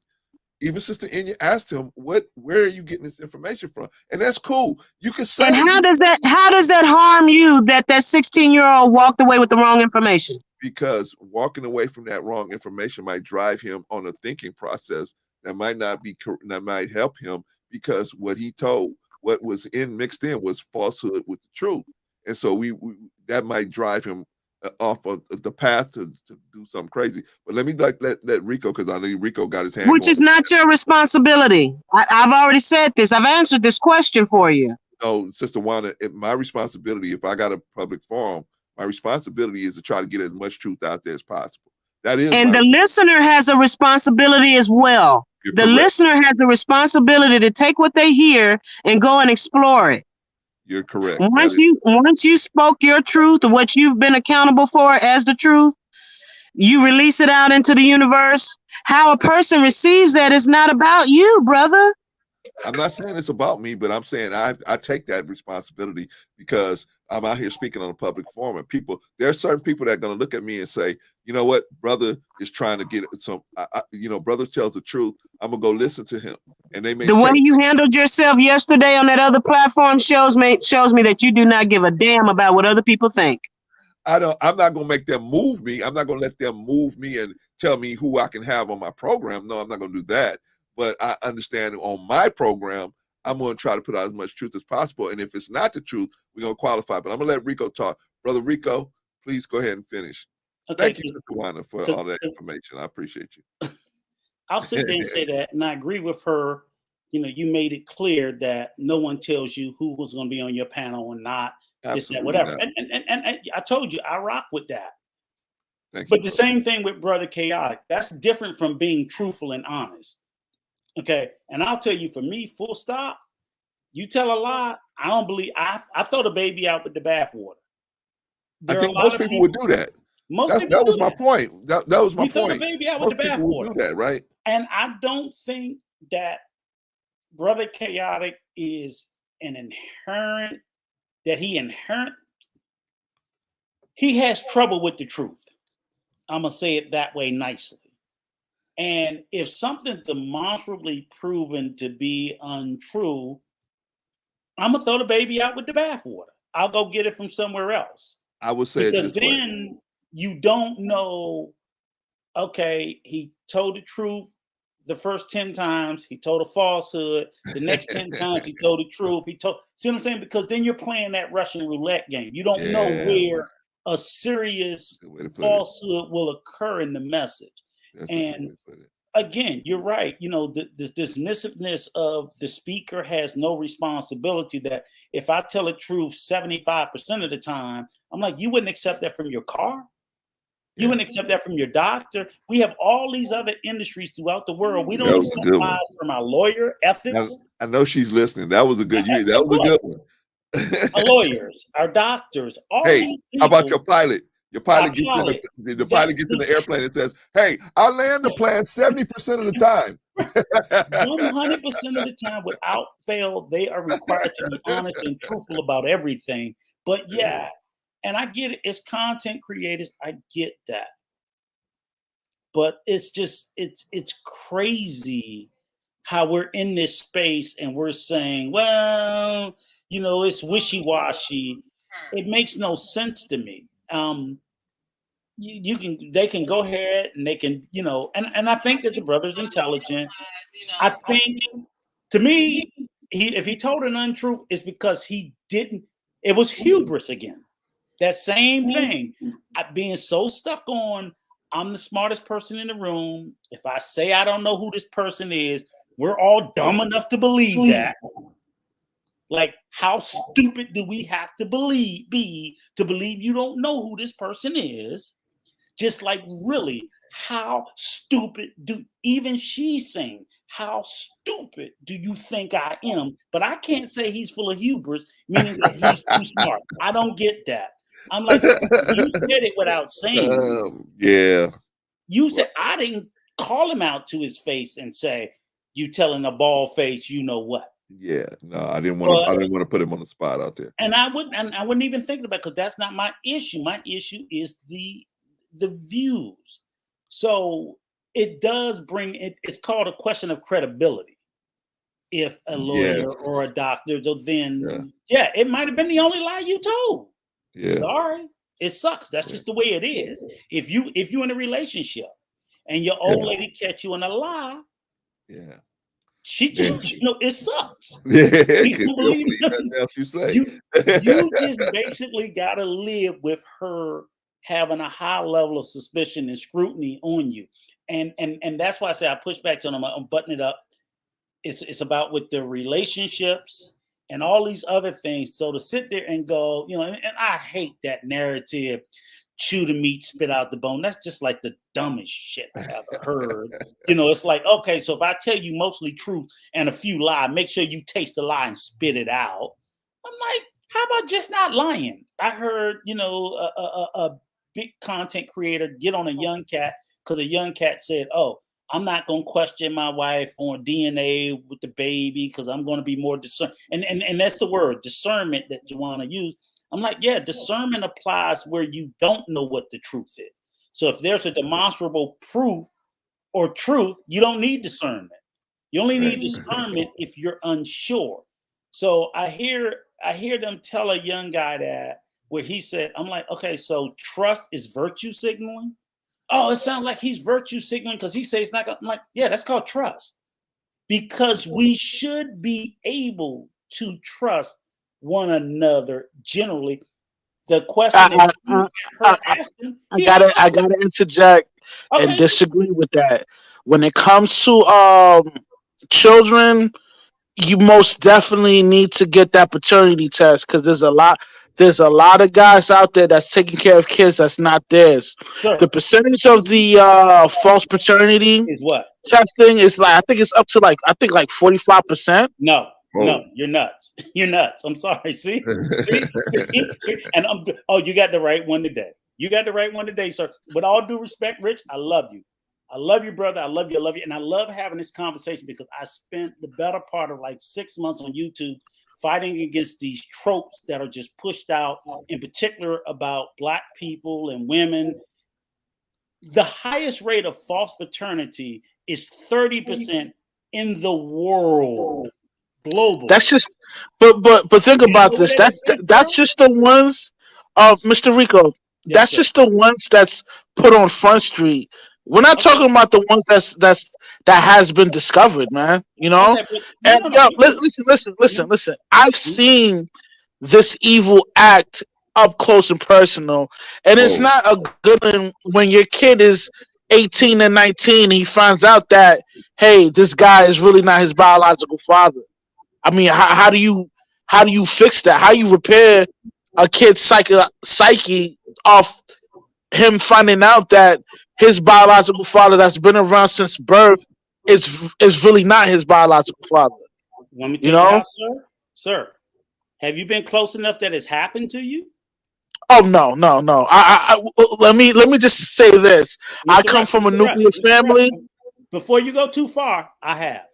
even Sister Enya asked him, where are you getting this information from? And that's cool. You can say. And how does that harm you that 16-year-old walked away with the wrong information? Because walking away from that wrong information might drive him on a thinking process that might help him, because what he told, what was mixed in was falsehood with the truth. And so that might drive him off of the path to do something crazy. But let me let Rico, because I know Rico got his hand. Which is not your responsibility. I've already said this. I've answered this question for you. No, Sister Wanda, my responsibility, if I got a public forum, my responsibility is to try to get as much truth out there as possible. That is, and the listener has a responsibility as well. The listener has a responsibility to take what they hear and go and explore it. You're correct. Once you spoke your truth, or what you've been accountable for as the truth, you release it out into the universe. How a person receives that is not about you, brother. I'm not saying it's about me, but I'm saying I take that responsibility, because I'm out here speaking on a public forum, and there are certain people that are going to look at me and say, you know what, brother is trying to get some, brother tells the truth. I'm gonna go listen to him. And they may the way you handled yourself yesterday on that other platform shows me that you do not give a damn about what other people think. I'm not gonna make them move me. I'm not gonna let them move me and tell me who I can have on my program. No, I'm not gonna do that. But I understand on my program, I'm going to try to put out as much truth as possible. And if it's not the truth, we're going to qualify. But I'm going to let Rico talk. Brother Rico, please go ahead and finish. Okay, thank you, Sister Wanda, for all that information. I appreciate you. I'll sit there and say that. And I agree with her. You made it clear that no one tells you who was going to be on your panel or not. This, that, whatever. And I told you, I rock with that. But the same thing with Brother Chaotic. That's different from being truthful and honest. Okay, and I'll tell you, for me, full stop, you tell a lie, I don't believe, I throw the baby out with the bathwater. I think most people would do that. That was my point. That was my point. Throw the baby out with the bathwater. Do that, right? And I don't think that Brother Chaotic is he has trouble with the truth. I'm going to say it that way nicely. And if something's demonstrably proven to be untrue, I'm going to throw the baby out with the bathwater. I'll go get it from somewhere else. I would say because then you don't know, okay, he told the truth the first 10 times, he told a falsehood. The next 10 times he told the truth. See what I'm saying? Because then you're playing that Russian roulette game. You don't know where a serious falsehood will occur in the message. And again, you're right. This dismissiveness of the speaker has no responsibility. That if I tell the truth 75% of the time, I'm like, you wouldn't accept that from your car. You wouldn't accept that from your doctor. We have all these other industries throughout the world. We don't accept lies from our lawyer, ethics. I know she's listening. That was a good That was a good one. Our lawyers, our doctors. Hey, how about your pilot? Your pilot gets the pilot gets in the airplane and says, "Hey, I'll land the plane 70% of the time." 100% of the time, without fail, they are required to be honest and truthful about everything. But and I get it. It's content creators. I get that. But it's just it's crazy how we're in this space and we're saying, well, it's wishy-washy. It makes no sense to me. They can go ahead and they can, and I think that the brother's intelligent. I think, to me, if he told an untruth, it's because he didn't. It was hubris again. That same thing, being so stuck on, I'm the smartest person in the room. If I say I don't know who this person is, we're all dumb enough to believe that. Like, how stupid do we have to be to believe you don't know who this person is? Just like, really, how stupid even she's saying, how stupid do you think I am? But I can't say he's full of hubris, meaning that he's too smart. I don't get that. I'm like, you said it without saying it. You said, I didn't call him out to his face and say, you telling a bald face, you know what? Yeah, no, I didn't want to put him on the spot out there. And I wouldn't even think about it, because that's not my issue. My issue is the views. So it does bring it. It's called a question of credibility. If a lawyer or a doctor, then it might have been the only lie you told. Sorry, it sucks. That's just the way it is. If you in a relationship and your old lady catch you in a lie, she just it sucks. You just basically gotta live with her having a high level of suspicion and scrutiny on you, and that's why I say I push back to them. I'm buttoning it up. It's about with the relationships and all these other things. So to sit there and go, and I hate that narrative, chew the meat, spit out the bone. That's just like the dumbest shit I've ever heard. It's like, okay, so if I tell you mostly truth and a few lies, make sure you taste the lie and spit it out. I'm like, how about just not lying? I heard, a big content creator get on a young cat because a young cat said, oh, I'm not going to question my wife on DNA with the baby because I'm going to be more discerned. And that's the word, discernment, that Joanna used. I'm like, discernment applies where you don't know what the truth is. So if there's a demonstrable proof or truth, you don't need discernment. You only need discernment if you're unsure. So I hear them tell a young guy that, where he said, I'm like, okay, so trust is virtue signaling? Oh, it sounds like he's virtue signaling because he says it's not. I'm like, that's called trust. Because we should be able to trust one another generally. The question I gotta interject and disagree with that. When it comes to children, you most definitely need to get that paternity test because there's a lot of guys out there that's taking care of kids that's not theirs. Sure. The percentage of the false paternity is what? Testing is like, I think it's up to like 45%. No, you're nuts. You're nuts. I'm sorry. See? And you got the right one today. You got the right one today, sir. With all due respect, Rich, I love you. I love you, brother. I love you. And I love having this conversation because I spent the better part of like 6 months on YouTube fighting against these tropes that are just pushed out, in particular about Black people and women. The highest rate of false paternity is 30% in the world, global. That's just, but think about this. That's just the ones, Mr. Rico. That's just the ones that's put on Front Street. We're not talking about the ones that has been discovered, man. Listen. I've seen this evil act up close and personal, and it's not a good one when your kid is 18 and 19 and he finds out that, hey, this guy is really not his biological father. I mean, how do you fix that? How you repair a kid's psyche off him finding out that his biological father that's been around since birth is really not his biological father? Want me to tell you how, sir? Have you been close enough that it's happened to you? Oh no. Let me just say this. I come from a nuclear family. Before you go too far, I have.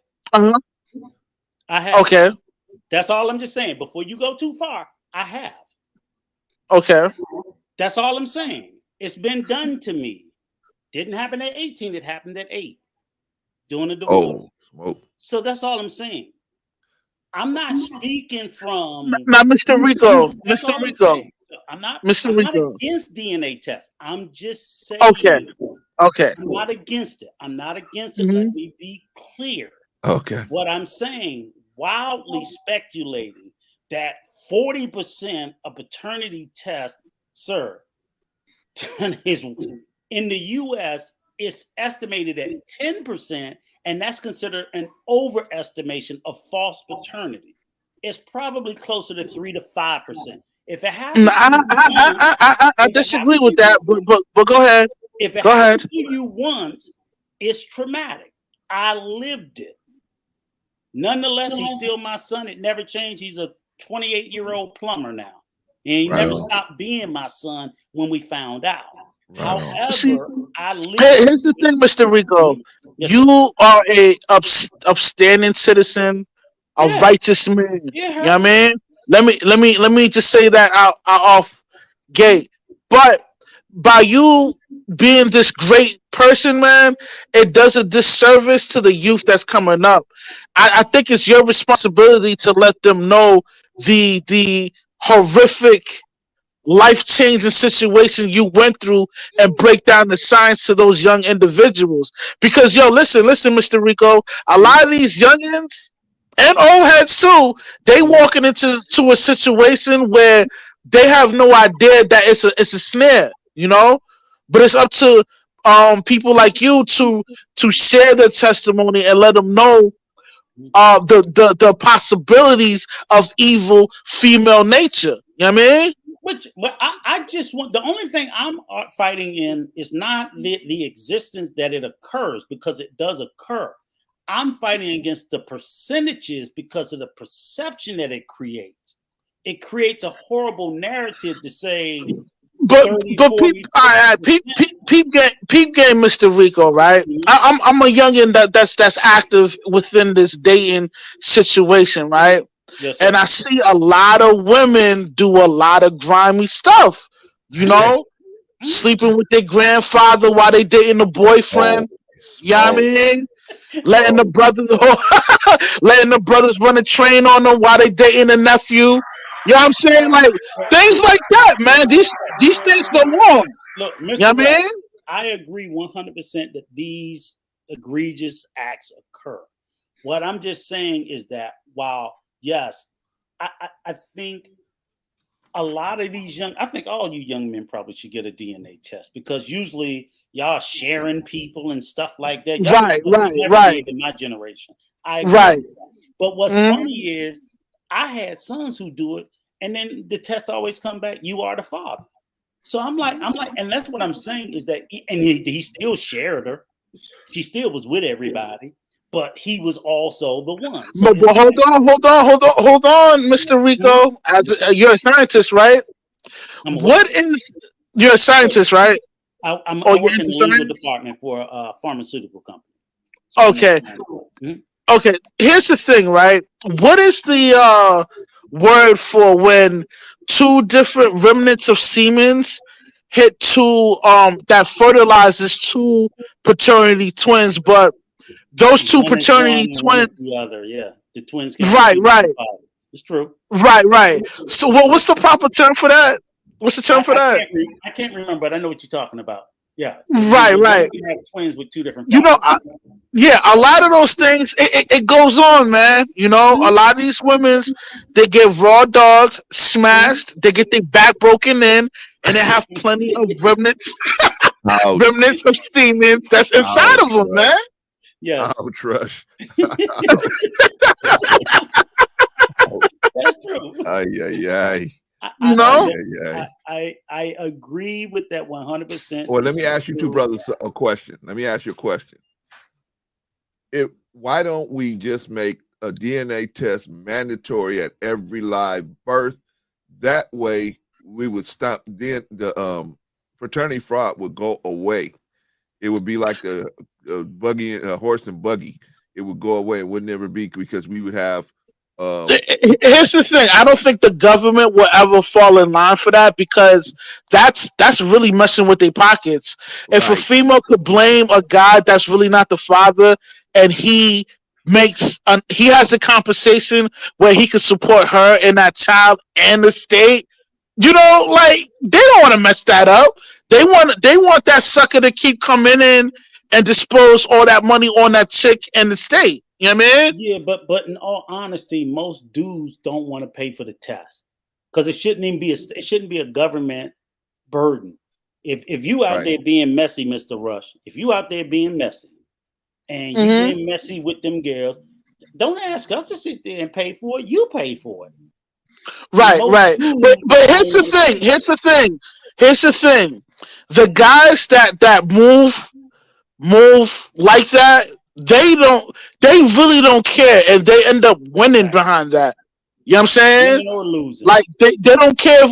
I have. Okay. That's all I'm just saying. Before you go too far, I have. Okay. That's all I'm saying. It's been done to me. Didn't happen at 18. It happened at 8. Doing a divorce. So that's all I'm saying. I'm not speaking from. Now, Mr. Rico. Mr. Rico. I'm not Rico. Against DNA tests. I'm just saying. Okay. I'm not against it. Let me be clear. Okay. What I'm saying, wildly speculating that 40% of paternity tests, sir, is in the U.S. is estimated at 10%, and that's considered an overestimation of false paternity. It's probably closer to 3 to 5%. If it happens, I disagree with that, but go ahead. If it happens to you once, it's traumatic. I lived it. Nonetheless, he's still my son. It never changed. He's a 28-year-old plumber now. And he never stopped being my son when we found out. However, I lived. Here's the thing, Mr. Rico. You are a upstanding citizen, a righteous man. You know what I mean? Let me just say that out off gate. But by you being this great person, man, it does a disservice to the youth that's coming up. I think it's your responsibility to let them know the horrific, life-changing situation you went through and break down the science to those young individuals. Because listen, Mr. Rico, a lot of these youngins and old heads too, they walking into a situation where they have no idea that it's a snare, but it's up to people like you to share their testimony and let them know the possibilities of evil female nature. You know what I mean? But I just want, the only thing I'm fighting in is not the existence that it occurs, because it does occur. I'm fighting against the percentages because of the perception that it creates. It creates a horrible narrative to say, but peep game, Mr. Rico, right? Mm-hmm. I'm a youngin that's active within this dating situation, right? Yes, and I see a lot of women do a lot of grimy stuff, sleeping with their grandfather while they dating the boyfriend. You know what I mean? Letting the brothers run a train on them while they dating the nephew. You know what I'm saying? Like things like that, man. These things go on. Look, Mr. You know what I mean? I agree 100% that these egregious acts occur. What I'm just saying is that while yes, I think a lot of these I think all you young men probably should get a DNA test, because usually y'all sharing people and stuff like that. Right. In my generation, I agree. Right. But what's funny is I had sons who do it, and then the test always come back, you are the father. So I'm like, and that's what I'm saying is that, he still shared her. She still was with everybody, but he was also the one. So but hold on, Mr. Rico. You're a scientist, right? You're a scientist, right? I work in the legal department for a pharmaceutical company. So okay. Okay. Here's the thing, right? What is the word for when two different remnants of semen hit two that fertilizes two paternity twins, but those two paternity twins, the other, the twins. Right. It's true. Right. So, what's the proper term for that? What's the term for that? I can't remember, but I know what you're talking about. Yeah. Right. You have twins with two different. A lot of those things, it goes on, man. A lot of these women, they get raw dogs smashed, they get their back broken in, and they have plenty of remnants of semen that's inside of them, man. Yes. Oh, trash. That's true. I agree with that 100%. Well, let me ask you two brothers a question. Why don't we just make a DNA test mandatory at every live birth? That way we would stop the fraternity fraud would go away. It would be like a buggy, a horse and buggy. It would go away. It would never be, because we would have. Here's the thing. I don't think the government will ever fall in line for that, because that's really messing with their pockets. Right. If a female could blame a guy that's really not the father, and he has a compensation where he could support her and that child and the state, they don't want to mess that up. They want that sucker to keep coming in and dispose all that money on that chick and the state. You know what I mean? Yeah, but in all honesty, most dudes don't want to pay for the test, because it shouldn't be a government burden. If you out there being messy, Mr. Rush, if you out there being messy and you being messy with them girls, don't ask us to sit there and pay for it. You pay for it. Right. But here's the thing. The guys that move like that, they really don't care, and they end up winning behind that. You know what I'm saying? Winning or losing. Like they don't care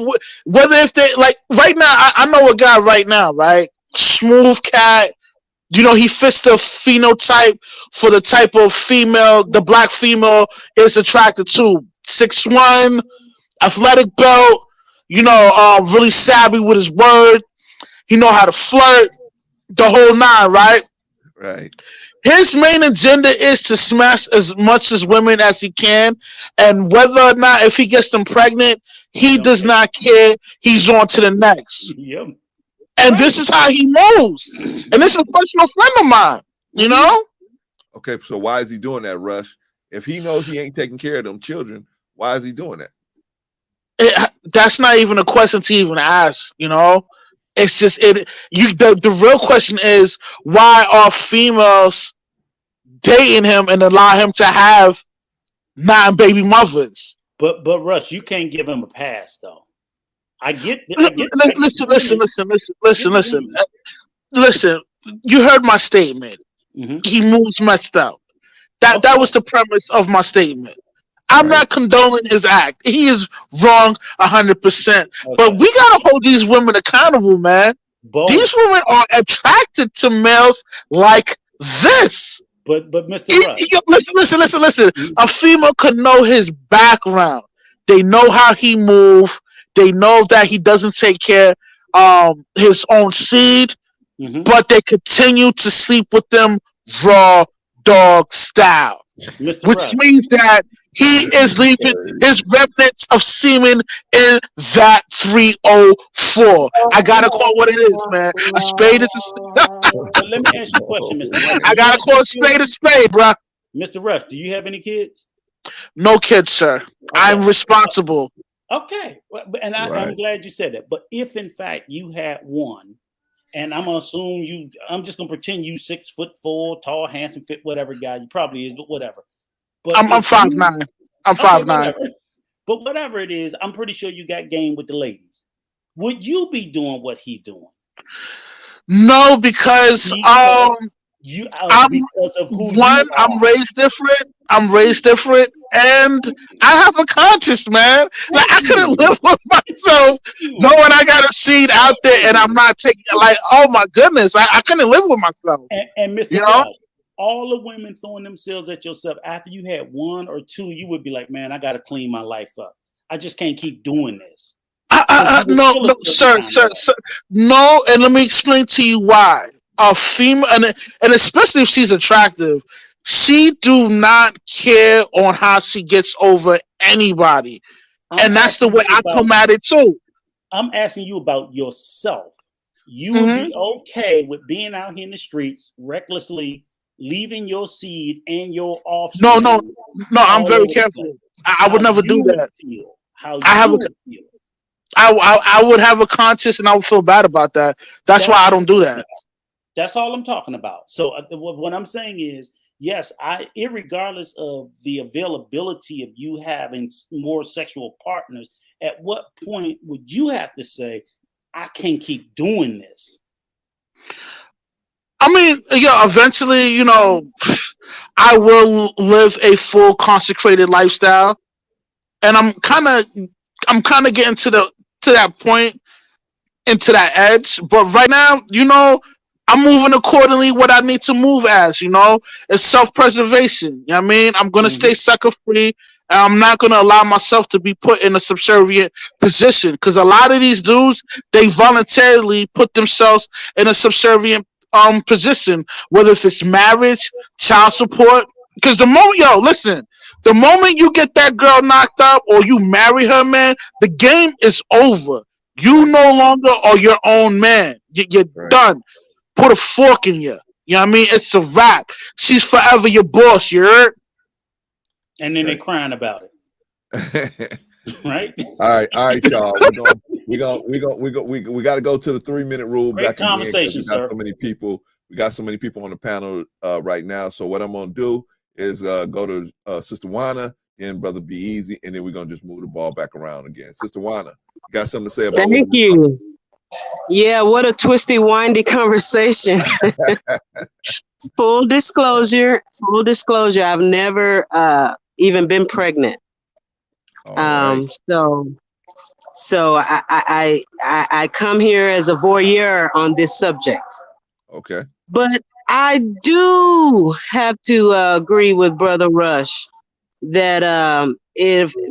whether if they like right now. I know a guy right now, right? Smooth cat. He fits the phenotype for the type of female the black female is attracted to. 6'1", athletic belt. Really savvy with his word. He know how to flirt. the whole nine, right? Right. His main agenda is to smash as much as women as he can, and whether or not if he gets them pregnant, he does not care. He's on to the next. Yep. And this is how he moves. And this is a personal friend of mine, you know? Okay, so why is he doing that, Rush? If he knows he ain't taking care of them children, why is he doing that? That's not even a question to even ask, you know? It's just the real question is, why are females dating him and allow him to have 9 baby mothers? But Russ, you can't give him a pass though. Listen. You heard my statement. Mm-hmm. He moves messed up. That was the premise of my statement. I'm not condoning his act. He is wrong 100%. But we gotta hold these women accountable, man. These women are attracted to males like this. But Mr. Rush. Listen. A female could know his background. They know how he moves. They know that he doesn't take care of his own seed, but they continue to sleep with them raw dog style. Which means that he is leaving his remnants of semen in that 304. I gotta call what it is, man. A spade is Let me ask you a question, Mr. Rush. I gotta call a spade, bro. Mr. Rush, do you have any kids? No kids, sir. Okay. I'm responsible. Okay, and I'm glad you said that. But if in fact you had one, and I'm gonna assume I'm just gonna pretend you 6'4", tall, handsome, fit, whatever guy you probably is, but whatever. But I'm 5'9". I'm 5'9". But whatever it is, I'm pretty sure you got game with the ladies. Would you be doing what he doing? No, because because of who I'm raised different, and I have a conscience, man. Like I couldn't live with myself knowing I got a seed out there and I'm not taking like, oh my goodness, I couldn't live with myself. And Mr. Rush, all the women throwing themselves at yourself after you had one or two, you would be like, man, I got to clean my life up. I just can't keep doing this. No, sir. No, and let me explain to you why. A female, and especially if she's attractive, she do not care on how she gets over anybody, and that's the way I come at it too. I'm asking you about yourself. You would be okay with being out here in the streets recklessly leaving your seed and your offspring? No. I'm very careful. I would never do that. I would have a conscience, and I would feel bad about that. That's why I don't do that. That's all I'm talking about. So what I'm saying is, yes, irregardless of the availability of you having more sexual partners, at what point would you have to say, I can't keep doing this? I mean, eventually, I will live a full consecrated lifestyle, and I'm kind of getting to that point, into that edge. But right now, I'm moving accordingly what I need to move as, it's self-preservation. You know what I mean? I'm going to stay sucker free. And I'm not going to allow myself to be put in a subservient position, because a lot of these dudes, they voluntarily put themselves in a subservient position, whether if it's marriage, child support. Because the moment you get that girl knocked up or you marry her, man, the game is over. You no longer are your own man. You're done. Put a fork in you. You know what I mean? It's a wrap. She's forever your boss. You heard? And then they're crying about it. Right? All right, y'all. We got to go to the 3-minute rule. Great conversation, we got so many people. We got so many people on the panel right now. So what I'm gonna do is go to Sister Juana and Brother Be Easy, and then we're gonna just move the ball back around again. Sister Juana, you got something to say about? Thank you. Yeah, what a twisty, windy conversation. Full disclosure, I've never even been pregnant. Right. So I come here as a voyeur on this subject. Okay. But I do have to agree with Brother Rush that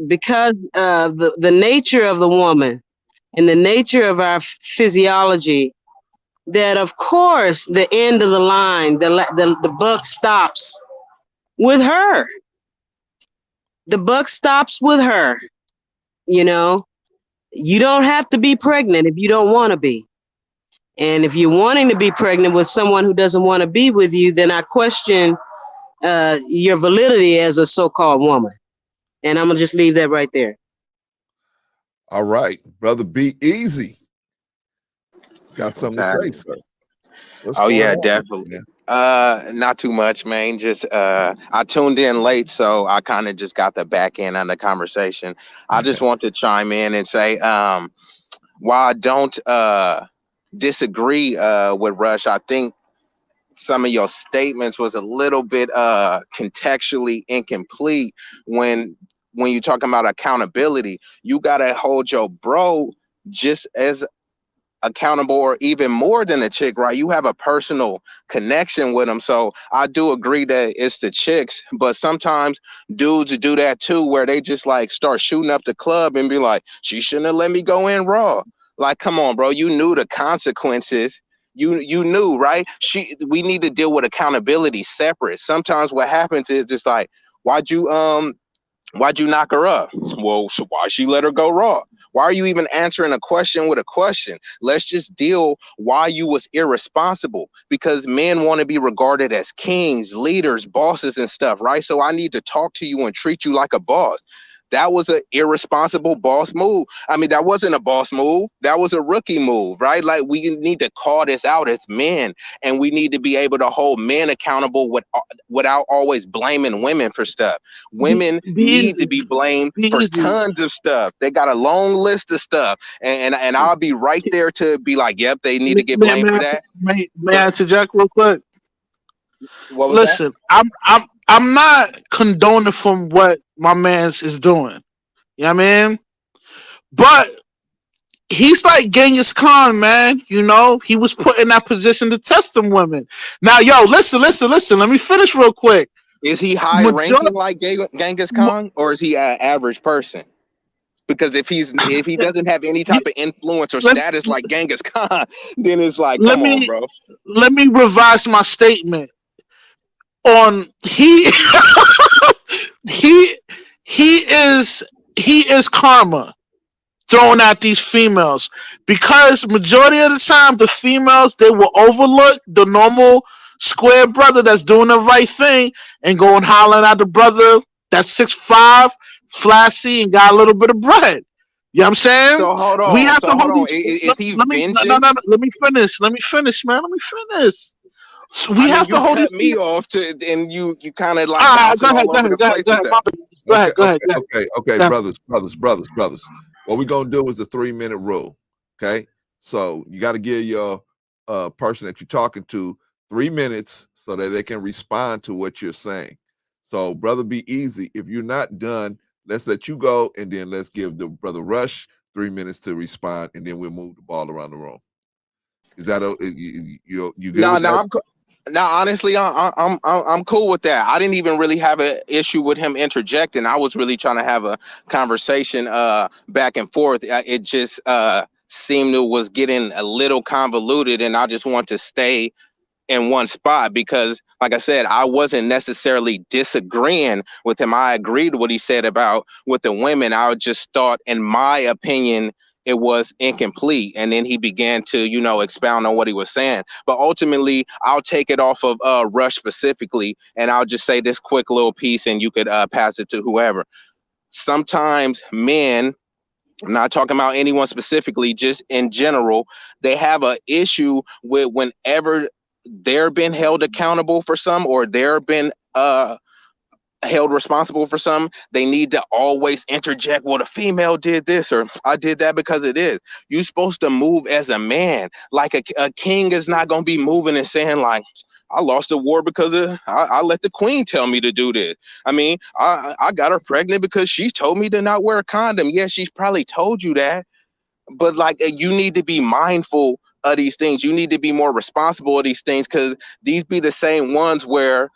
because of the nature of the woman and the nature of our physiology, that of course the end of the line, the buck stops with her. The buck stops with her. You know, you don't have to be pregnant if you don't want to be. And if you're wanting to be pregnant with someone who doesn't want to be with you, then I question your validity as a so-called woman. And I'm gonna just leave that right there. All right, brother, be easy. Got something to say, sir? Oh yeah, definitely. Not too much, man. Just I tuned in late, so I kind of just got the back end on the conversation. I just want to chime in and say, while I don't disagree with Rush, I think some of your statements was a little bit contextually incomplete when you're talking about accountability. You gotta hold your bro just as accountable, or even more than a chick, right? You have a personal connection with them. So I do agree that it's the chicks, but sometimes dudes do that too, where they just like start shooting up the club and be like, she shouldn't have let me go in raw. Like, come on, bro, you knew the consequences. You knew, right? We need to deal with accountability separate. Sometimes what happens is just like, why'd you knock her up? Well, so why she let her go raw? Why are you even answering a question with a question? Let's just deal why you was irresponsible, because men want to be regarded as kings, leaders, bosses and stuff, right? So I need to talk to you and treat you like a boss. That was an irresponsible boss move. I mean, that wasn't a boss move. That was a rookie move, right? Like, we need to call this out as men, and we need to be able to hold men accountable without always blaming women for stuff. Women need to be blamed for tons of stuff. They got a long list of stuff, and I'll be right there to be like, yep, they need to get blamed for that. May I interject real quick? What was Listen, I'm not condoning from what my man's is doing. You know what I mean? But he's like Genghis Khan, man. You know, he was put in that position to test them women. Now, yo, listen. Let me finish real quick. Is he high ranking like Genghis Khan, or is he an average person? Because if he doesn't have any type of influence or status like Genghis Khan, then it's like, come on, bro. Let me revise my statement. He is karma thrown at these females, because majority of the time the females, they will overlook the normal square brother that's doing the right thing and go and hollering at the brother that's 6'5", flashy, and got a little bit of bread. You know what I'm saying? So hold on. We have to hold Is he vengeance? No, let me finish, man. So we have to hold me off and you kind of like go ahead. Okay, brothers. What we're gonna do is the 3-minute rule. Okay, so you got to give your person that you're talking to 3 minutes so that they can respond to what you're saying. So, brother, be easy. If you're not done, let's let you go, and then let's give the brother Rush 3 minutes to respond, and then we'll move the ball around the room. Is that you good? No, honestly, I'm cool with that. I didn't even really have an issue with him interjecting. I was really trying to have a conversation back and forth. It just seemed it was getting a little convoluted, and I just want to stay in one spot because, like I said, I wasn't necessarily disagreeing with him. I agreed with what he said about with the women. I just thought, in my opinion, it was incomplete. And then he began to, expound on what he was saying. But ultimately, I'll take it off of Rush specifically, and I'll just say this quick little piece, and you could pass it to whoever. Sometimes men, I'm not talking about anyone specifically, just in general, they have an issue with whenever they're being held accountable for some, or they're been held responsible for some, they need to always interject, well, the female did this, or I did that because it is. You're supposed to move as a man. Like a king is not going to be moving and saying like, I lost the war because I let the queen tell me to do this. I mean, I got her pregnant because she told me to not wear a condom. Yeah, she's probably told you that, but like, you need to be mindful of these things. You need to be more responsible of these things, because these be the same ones where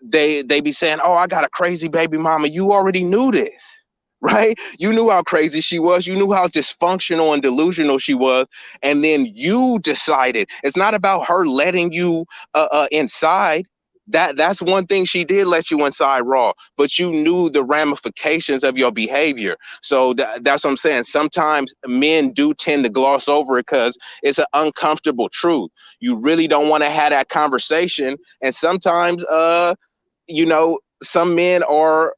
they be saying, oh, I got a crazy baby mama. You already knew this. right? You knew how crazy she was. You knew how dysfunctional and delusional she was. And then you decided it's not about her letting you inside. That's one thing she did let you inside raw, but you knew the ramifications of your behavior. So that's what I'm saying. Sometimes men do tend to gloss over it because it's an uncomfortable truth. You really don't want to have that conversation. And sometimes, some men are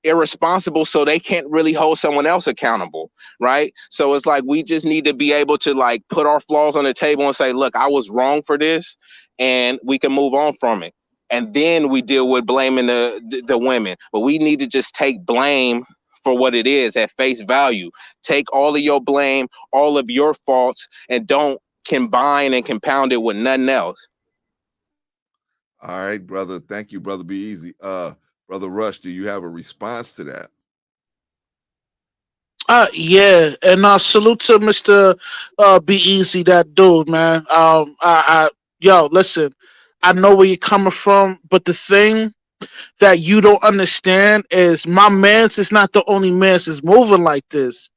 irresponsible, so they can't really hold someone else accountable, right? So it's like we just need to be able to like put our flaws on the table and say, look, I was wrong for this, and we can move on from it. And then we deal with blaming the women, but we need to just take blame for what it is at face value. Take all of your blame, all of your faults, and don't combine and compound it with nothing else. All right, brother. Thank you, brother. Be easy. Brother Rush, do you have a response to that? Yeah, and salute to Mr. Be Easy, that dude, man. Yo, listen, I know where you're coming from, but the thing that you don't understand is my man's is not the only man's is moving like this.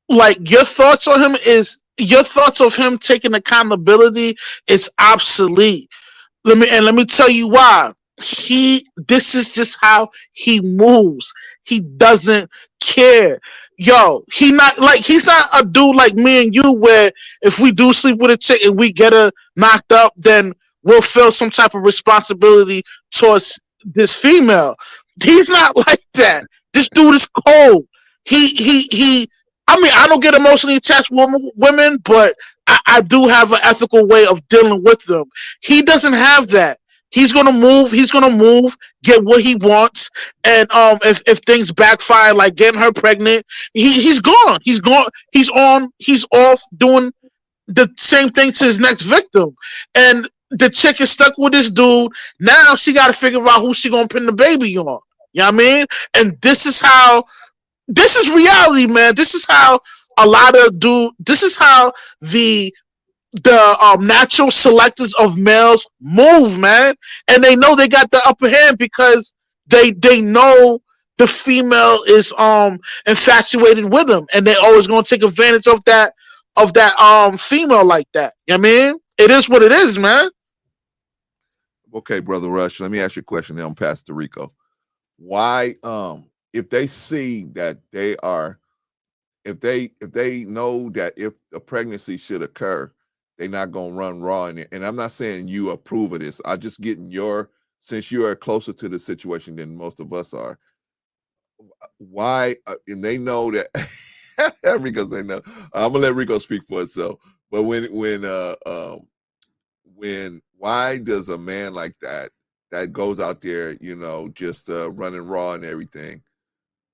Like your thoughts of him taking accountability is obsolete. Let me tell you why. This is just how he moves. He doesn't care. Yo, he's not a dude like me and you where if we do sleep with a chick and we get her knocked up, then we'll feel some type of responsibility towards this female. He's not like that. This dude is cold. He I mean, I don't get emotionally attached with women, but I do have an ethical way of dealing with them. He doesn't have that. He's gonna move. Get what he wants, and if things backfire, like getting her pregnant, he's gone. He's gone. He's off doing the same thing to his next victim, and the chick is stuck with this dude. Now she got to figure out who she gonna pin the baby on. You know what I mean? And this is reality, man. This is how this is how the natural selectors of males move, man. And they know they got the upper hand because they know the female is infatuated with them, and they always gonna take advantage of that female like that. You know what I mean? It is what it is, man. Okay, brother Rush, let me ask you a question, then I'm pass to Rico. Why if they see that they are, if they know that if a pregnancy should occur, they're not gonna run raw in it. And I'm not saying you approve of this. I'm just getting since you are closer to the situation than most of us are. Why? And they know that Rico say no. I'm gonna let Rico speak for itself. But why does a man like that goes out there, just running raw and everything,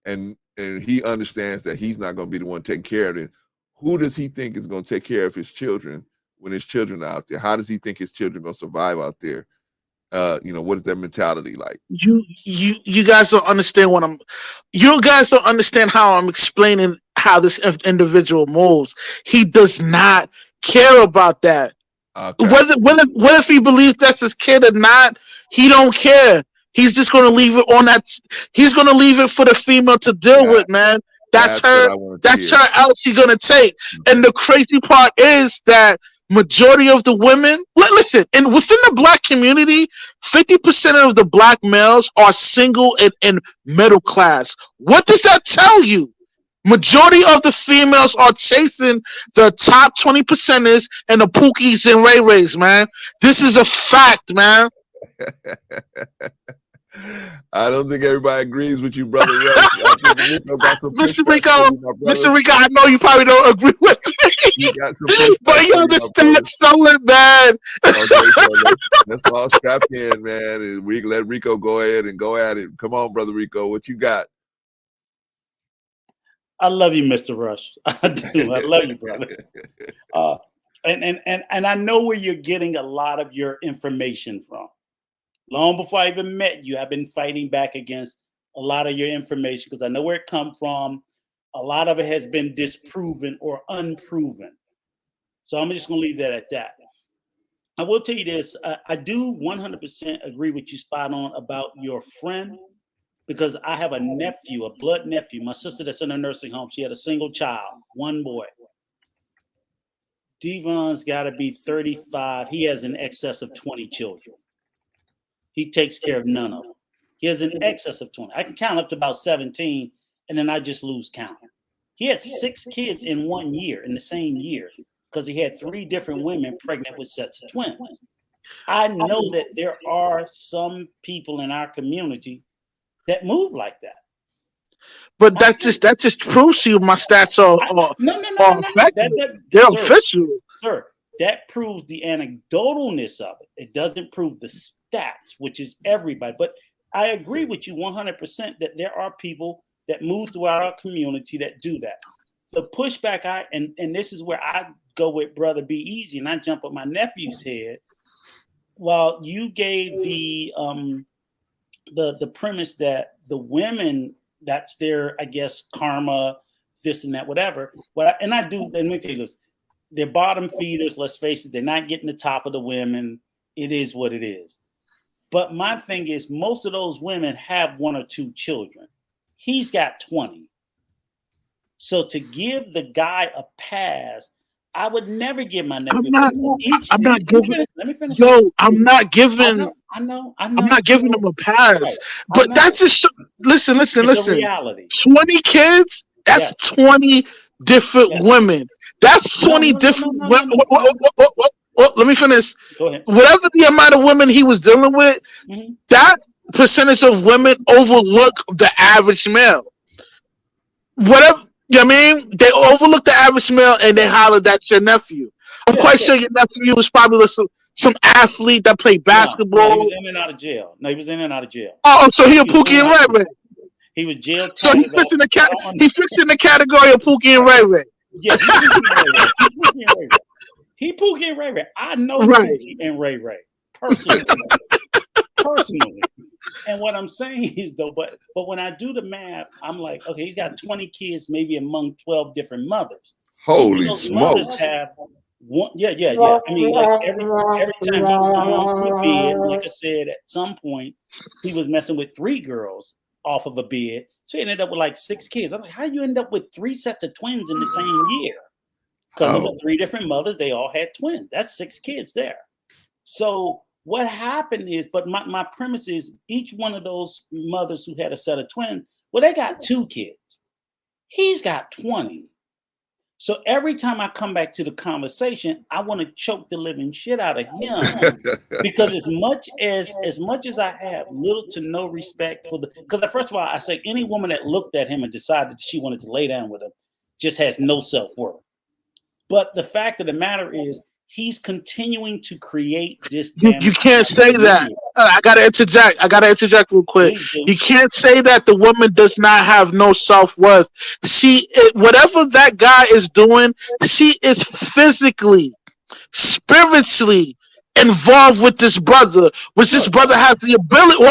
and he understands that he's not going to be the one taking care of it? Who does he think is going to take care of his children when his children are out there? How does he think his children are going to survive out there? What is their mentality like? You guys don't understand you guys don't understand how I'm explaining how this individual moves. He does not care about that. Okay. What if he believes that's his kid or not? He don't care. He's just going to leave it on that. He's going to leave it for the female to deal with, man. That's her out she's going to take. And the crazy part is that majority of the women, listen, and within the black community, 50% of the black males are single and middle class. What does that tell you? Majority of the females are chasing the top 20%ers and the Pookies and Ray Rays, man. This is a fact, man. I don't think everybody agrees with you, brother. Mr. Rico, I know you probably don't agree with me, but you understand something, man. Okay, so let's all strap in, man, and we let Rico go ahead and go at it. Come on, brother Rico, what you got? I love you, Mr. Rush. I do. I love you, brother. And I know where you're getting a lot of your information from. Long before I even met you, I've been fighting back against a lot of your information because I know where it comes from. A lot of it has been disproven or unproven. So I'm just going to leave that at that. I will tell you this. I do 100% agree with you spot on about your friend, because I have a nephew, a blood nephew. My sister that's in a nursing home. She had a single child, one boy. Devon's got to be 35. He has in excess of 20 children. He takes care of none of them. He has in excess of 20. I can count up to about 17, and then I just lose count. He had 6 kids in 1 year, in the same year, because he had 3 different women pregnant with sets of twins. I know that there are some people in our community that move like that. But that just proves to you my stats are they're official. Sir, that proves the anecdotalness of it. It doesn't prove the stats, which is everybody. But I agree with you 100% that there are people that move throughout our community that do that. The pushback and this is where I go with Brother Be Easy, and I jump up my nephew's head. While you gave the premise that the women, that's their, I guess, karma, this and that, whatever. And let me tell you this, they're bottom feeders, let's face it, they're not getting the top of the women. It is what it is. But my thing is, most of those women have 1 or 2 children. He's got 20. So to give the guy a pass, I would never give my nephew. Let me finish. Yo, I'm not giving. I know. I'm not giving him a pass. Right. But that's just listen. Reality. 20 kids. That's 20 different women. That's 20 different women. Let me finish. Go ahead. Whatever the amount of women he was dealing with, that percentage of women overlook the average male. Whatever. You know what I mean? They overlook the average male and they holler that's your nephew. I'm quite sure your nephew was probably some athlete that played basketball. No, he was in and out of jail. Oh, so he a Pookie and Ray Ray. He was jail. So he fits in the category of Pookie and Ray Ray. Yeah, he Pookie and Ray Ray. I know Pookie and Ray Ray personally. And what I'm saying is though, but when I do the math, I'm like, okay, he's got 20 kids, maybe among 12 different mothers. Holy smokes! Have one, yeah. I mean, like every time he was on the bed, like I said, at some point he was messing with 3 girls off of a bed, so he ended up with like 6 kids. I'm like, how do you end up with 3 sets of twins in the same year? Because it was 3 different mothers, they all had twins. That's 6 kids there. So what happened is, but my premise is each one of those mothers who had a set of twins, well, they got 2 kids. He's got 20. So every time I come back to the conversation, I want to choke the living shit out of him because as much as I have little to no respect for because first of all, I say any woman that looked at him and decided she wanted to lay down with him just has no self-worth. But the fact of the matter is, he's continuing to create this. You can't say that. I gotta interject real quick. You can't say that the woman does not have no self-worth. Whatever that guy is doing, she is physically, spiritually involved with this brother. Which this brother has the ability.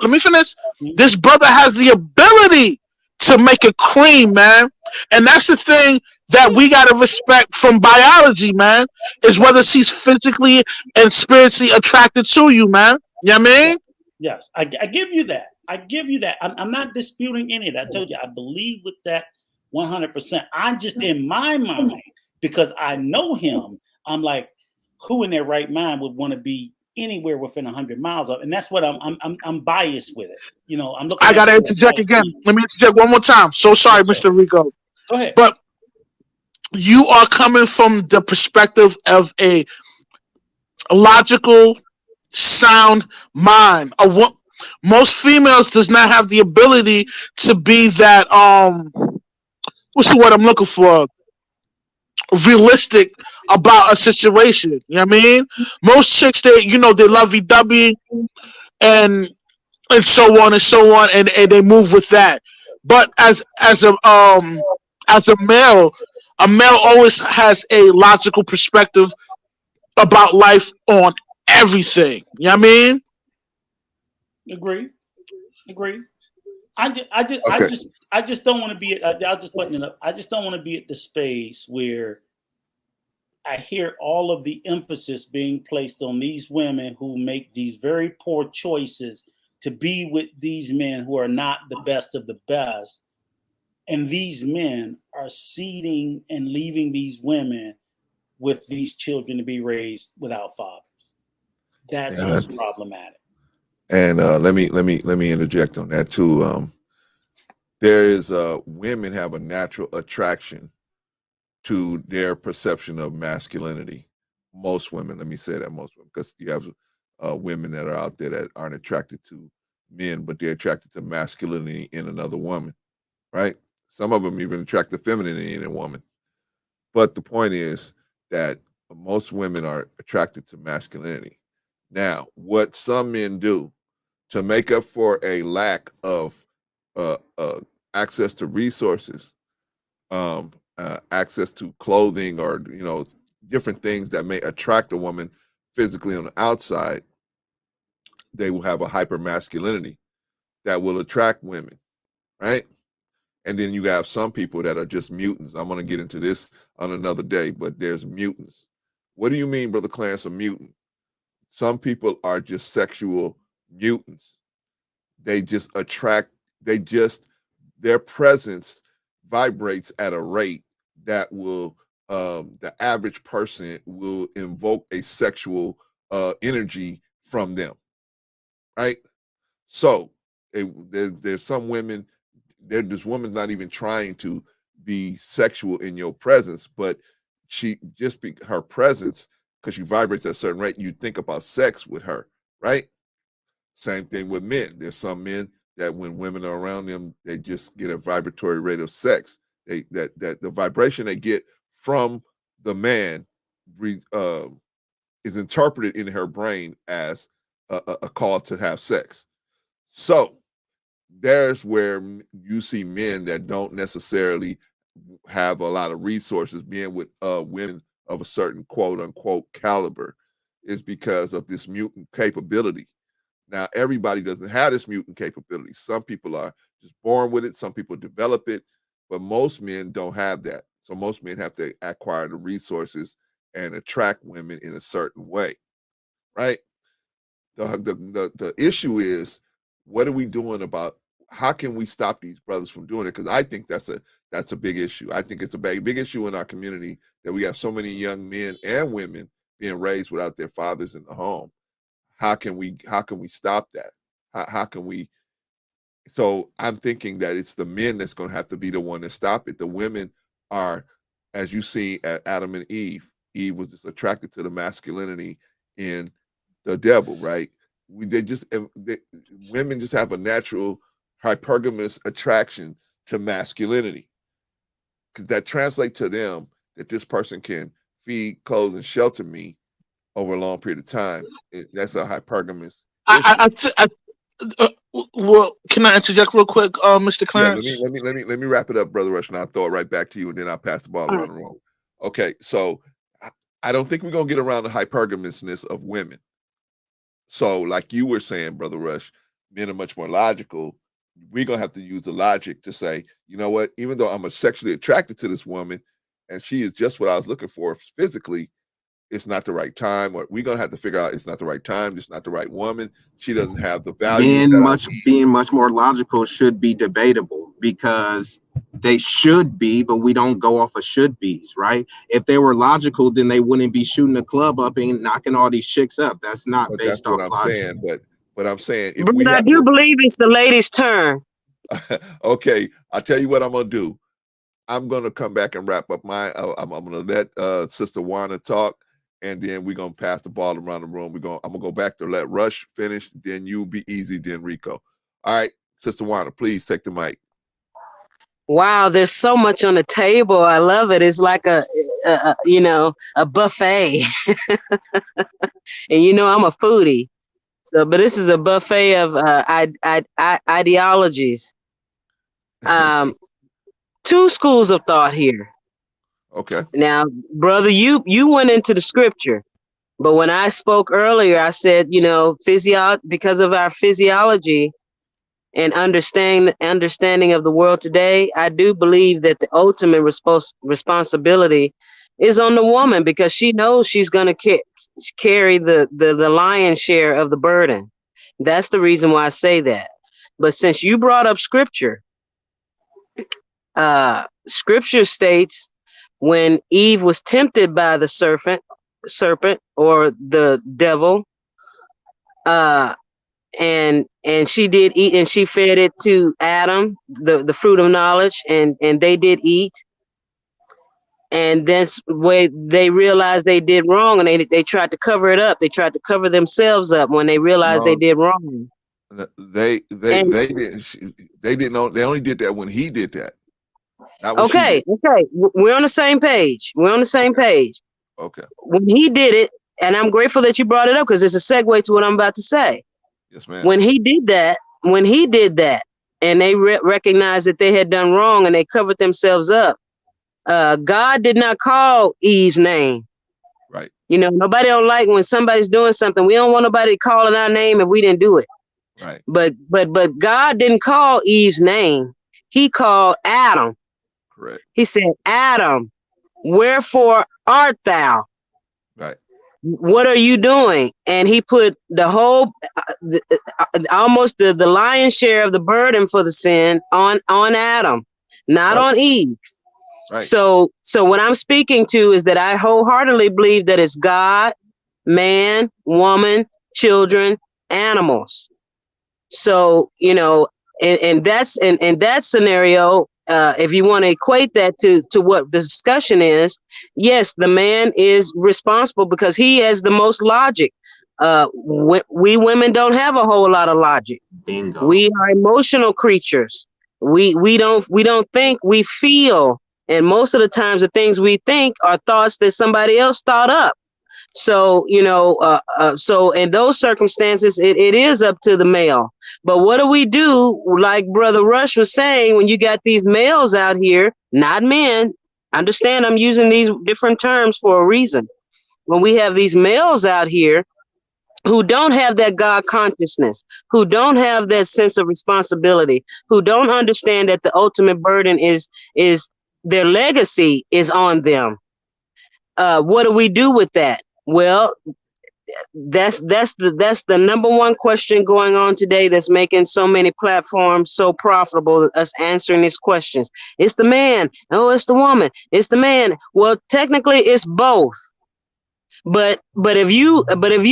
Let me finish. This brother has the ability to make a cream, man. And that's the thing that we got to respect from biology, man, is whether she's physically and spiritually attracted to you, man. You know what I mean? Yes, I give you that. I'm not disputing any of that. I told you, I believe with that 100%. I'm just in my mind, because I know him, I'm like, who in their right mind would want to be anywhere within 100 miles of? And that's what I'm biased with it. You know, I'm looking. I got to interject again. Let me interject one more time. So sorry, Mr. Rico. Go ahead. But you are coming from the perspective of a logical, sound mind. Most females does not have the ability to be that what's the word I'm looking for? Realistic about a situation. You know what I mean? Most chicks, they lovey-dovey and so on and so on, and they move with that. But as a male always has a logical perspective about life on everything. You know what I mean? Agree. I just don't want to be at. I'll just button it up. I just don't want to be at the space where I hear all of the emphasis being placed on these women who make these very poor choices to be with these men who are not the best of the best. And these men are seeding and leaving these women with these children to be raised without fathers. That's just problematic. And let me interject on that too. There is women have a natural attraction to their perception of masculinity. Most women, let me say that, most women, because you have women that are out there that aren't attracted to men, but they're attracted to masculinity in another woman, right? Some of them even attract the femininity in a woman. But the point is that most women are attracted to masculinity. Now, what some men do to make up for a lack of access to resources, access to clothing, or different things that may attract a woman physically on the outside, they will have a hyper masculinity that will attract women, right? And then you have some people that are just mutants. I'm going to get into this on another day, but there's mutants. What do you mean, Brother Clarence, a mutant? Some people are just sexual mutants. They just attract, their presence vibrates at a rate that will, the average person will invoke a sexual energy from them, right? So there's some women, this woman's not even trying to be sexual in your presence, but she just her presence, because she vibrates at a certain rate, you think about sex with her, right? Same thing with men. There's some men that when women are around them, they just get a vibratory rate of sex. That the vibration they get from the man is interpreted in her brain as a call to have sex. So there's where you see men that don't necessarily have a lot of resources being with women of a certain quote unquote caliber, is because of this mutant capability. Now, everybody doesn't have this mutant capability. Some people are just born with it. Some people develop it, but most men don't have that. So most men have to acquire the resources and attract women in a certain way, right? The issue is, what are we doing about, how can we stop these brothers from doing it? Because I think that's a big issue. I think it's a big issue in our community that we have so many young men and women being raised without their fathers in the home. How can we stop that? How can we? So I'm thinking that it's the men that's going to have to be the one to stop it. The women are, as you see at Adam and Eve. Eve was just attracted to the masculinity in the devil, right? Women just have a natural hypergamous attraction to masculinity, because that translates to them that this person can feed, clothe, and shelter me over a long period of time. That's a hypergamous issue. Well, can I interject real quick, Mr. Clarence? Yeah, let me wrap it up, Brother Rush, and I'll throw it right back to you, and then I'll pass the ball around the room. Okay, so I don't think we're gonna get around the hypergamousness of women. So, like you were saying, Brother Rush, men are much more logical. We're gonna have to use the logic to say, you know what, even though I'm sexually attracted to this woman and she is just what I was looking for physically, it's not the right time, or we're gonna have to figure out it's not the right time, it's not the right woman. She doesn't have the values. Being much more logical should be debatable, because they should be, but we don't go off of should be's, right? If they were logical, then they wouldn't be shooting the club up and knocking all these chicks up. That's not based off logic. Saying, but I'm saying, if but I do believe it's the ladies' turn. Okay, I'll tell you what I'm gonna do. I'm gonna come back and wrap up my. I'm gonna let Sister Juana talk, and then we're gonna pass the ball around the room. I'm gonna go back to let Rush finish, then you be easy, then Rico. All right, Sister Juana, please take the mic. Wow, there's so much on the table. I love it. It's like a buffet. And I'm a foodie. So, but this is a buffet of ideologies. Two schools of thought here. Okay. Now, brother, you went into the scripture, but when I spoke earlier, I said, because of our physiology and understanding of the world today, I do believe that the ultimate responsibility is on the woman, because she knows she's going to carry the lion's share of the burden. That's the reason why I say that. But since you brought up scripture, scripture states when Eve was tempted by the serpent or the devil, and she did eat, and she fed it to Adam, the fruit of knowledge, and they did eat. And that's way they realized they did wrong, and they tried to cover it up. They tried to cover themselves up when they realized they did wrong. They didn't know. They only did that when he did that. Okay, we're on the same page. We're on the same page. Okay. When he did it, and I'm grateful that you brought it up because it's a segue to what I'm about to say. Yes, ma'am. When he did that, and they recognized that they had done wrong and they covered themselves up, God did not call Eve's name. Right. You know, nobody don't like when somebody's doing something. We don't want nobody calling our name if we didn't do it. Right. But God didn't call Eve's name. He called Adam. Correct. He said, Adam, wherefore art thou? Right. What are you doing? And he put the whole, almost the lion's share of the burden for the sin on Adam, not on Eve. Right. So what I'm speaking to is that I wholeheartedly believe that it's God, man, woman, children, animals. So, you know, and that's in that scenario, if you want to equate that to what the discussion is, yes, the man is responsible because he has the most logic. We women don't have a whole lot of logic. Bingo. We are emotional creatures. We don't think, we feel. And most of the times the things we think are thoughts that somebody else thought up. So, you know, so in those circumstances, it is up to the male. But what do we do? Like Brother Rush was saying, when you got these males out here, not men, understand I'm using these different terms for a reason. When we have these males out here who don't have that God consciousness, who don't have that sense of responsibility, who don't understand that the ultimate burden is their legacy is on them. What do we do with that? Well, that's the number one question going on today that's making so many platforms so profitable, us answering these questions. It's the man. Oh, it's the woman. It's the man. Well, technically it's both. But if you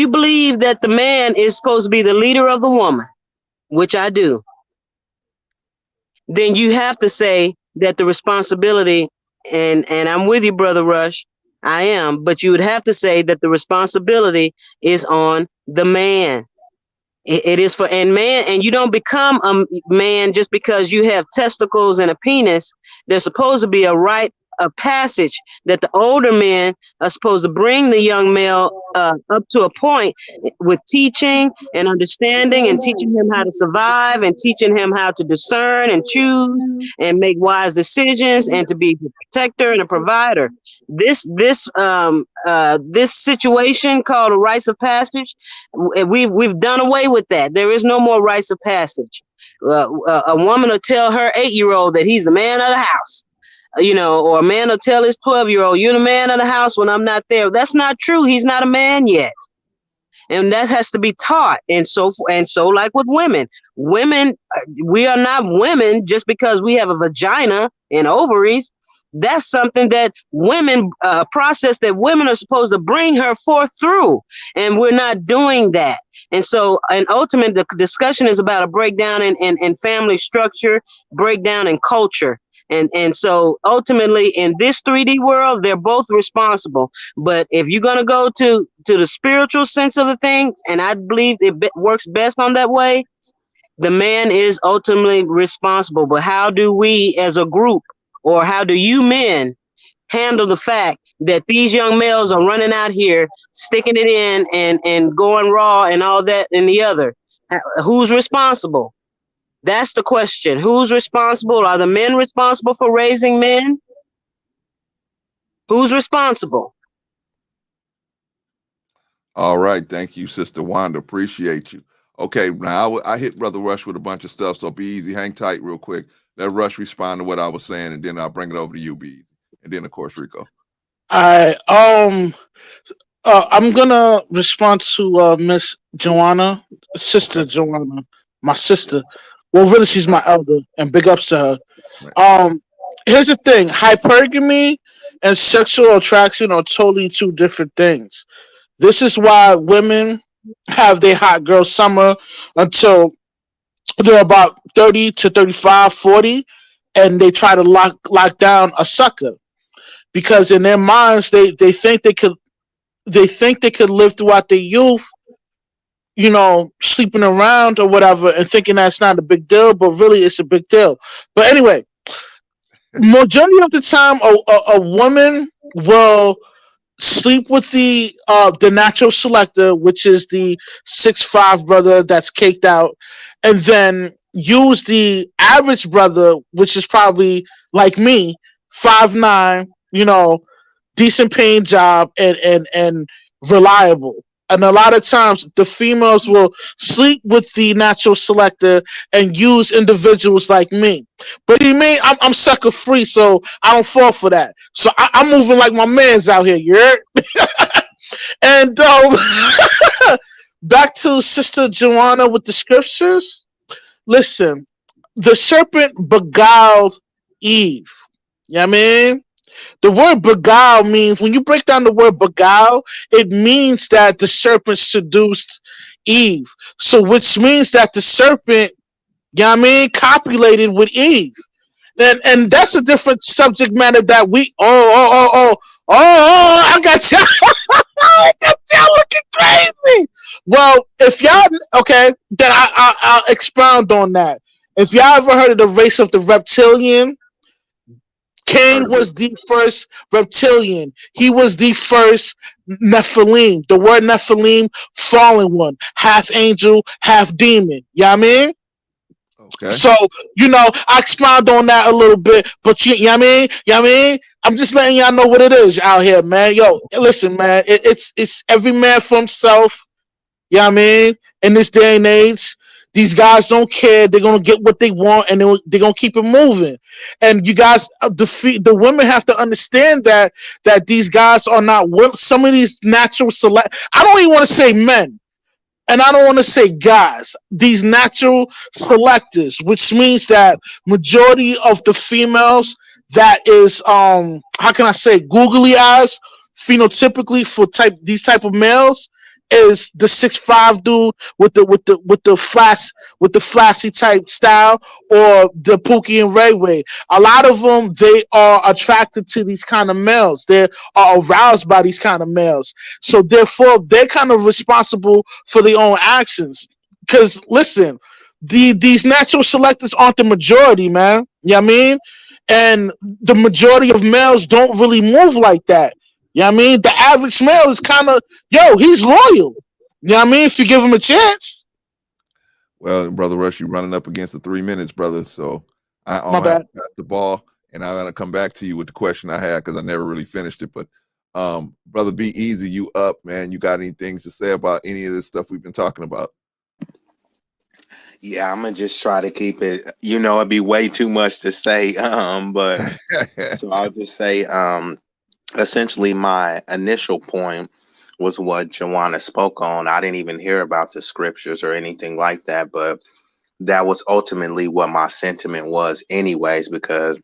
believe that the man is supposed to be the leader of the woman, which I do, then you have to say that the responsibility, and I'm with you, Brother Rush, I am, but you would have to say that the responsibility is on the man. It is for, and man, and you don't become a man just because you have testicles and a penis. There's supposed to be a passage that the older men are supposed to bring the young male up to a point with teaching and understanding and teaching him how to survive and teaching him how to discern and choose and make wise decisions and to be a protector and a provider. This situation called a rites of passage, we've done away with that. There is no more rites of passage. A woman will tell her 8-year-old that he's the man of the house. You know, or a man will tell his 12-year-old, you're the man of the house when I'm not there. That's not true. He's not a man yet. And that has to be taught. And so like with women, we are not women just because we have a vagina and ovaries. That's something that women, process that women are supposed to bring her forth through. And we're not doing that. And so, and ultimately, the discussion is about a breakdown in family structure, breakdown in culture. And so ultimately in this 3D world, they're both responsible. But if you're going to go to the spiritual sense of the thing, and I believe it works best on that way, the man is ultimately responsible. But how do we as a group, or how do you men handle the fact that these young males are running out here, sticking it in and going raw and all that and the other? Who's responsible? That's the question. Who's responsible? Are the men responsible for raising men? Who's responsible? All right. Thank you, Sister Wanda. Appreciate you. Okay. Now I hit Brother Rush with a bunch of stuff, so be easy. Hang tight real quick. Let Rush respond to what I was saying, and then I'll bring it over to you, Be Easy. And then, of course, Rico. All right. I'm gonna respond to Miss Joanna, Sister Joanna, my sister. Well, really, she's my elder, and big ups to her. Here's the thing: hypergamy and sexual attraction are totally two different things. This is why women have their hot girl summer until they're about 30 to 35, 40, and they try to lock down a sucker because in their minds they think they could live throughout their youth, sleeping around or whatever, and thinking that's not a big deal, but really it's a big deal. But anyway, majority of the time, a woman will sleep with the natural selector, which is the 6'5" brother that's caked out, and then use the average brother, which is probably like me, 5'9", decent paying job and reliable. And a lot of times the females will sleep with the natural selector and use individuals like me. But see me, I'm sucker free, so I don't fall for that. So I'm moving like my man's out here, you heard? And back to Sister Joanna with the scriptures. Listen, the serpent beguiled Eve. You know what I mean? The word beguile means, when you break down the word beguile, it means that the serpent seduced Eve. So which means that the serpent, you know what I mean, copulated with Eve. And that's a different subject matter that we I got y'all I got y'all looking crazy. Well, if y'all okay, then I'll expound on that. If y'all ever heard of the race of the reptilian, Cain was the first reptilian. He was the first Nephilim. The word Nephilim, fallen one, half angel, half demon. You know what I mean? Okay. So, I expound on that a little bit, but you know what I mean? You know what I mean? I'm just letting y'all know what it is out here, man. Yo, listen, man, it's every man for himself. You know what I mean? In this day and age, these guys don't care. They're gonna get what they want, and they're gonna keep it moving. And you guys, the women have to understand that these guys are not some of these natural select. I don't even want to say men, and I don't want to say guys. These natural selectors, which means that majority of the females that is how can I say googly eyes phenotypically for these type of males is the 6'5" dude with the flashy type style, or the Pookie and Ray Way. A lot of them, they are attracted to these kind of males. They are aroused by these kind of males. So therefore, they're kind of responsible for their own actions. Because listen, these natural selectors aren't the majority, man. You know what I mean? And the majority of males don't really move like that. You know what I mean? The average male is kind of, he's loyal. You know what I mean? If you give him a chance. Well, Brother Rush, you're running up against the 3 minutes, brother. So I'll have to pass the ball, and I'm going to come back to you with the question I had because I never really finished it. But, Brother Be Easy, you up, man. You got any things to say about any of this stuff we've been talking about? Yeah, I'm gonna just try to keep it. It'd be way too much to say. But so I'll just say, essentially, my initial point was what Joanna spoke on. I didn't even hear about the scriptures or anything like that, but that was ultimately what my sentiment was, anyways. Because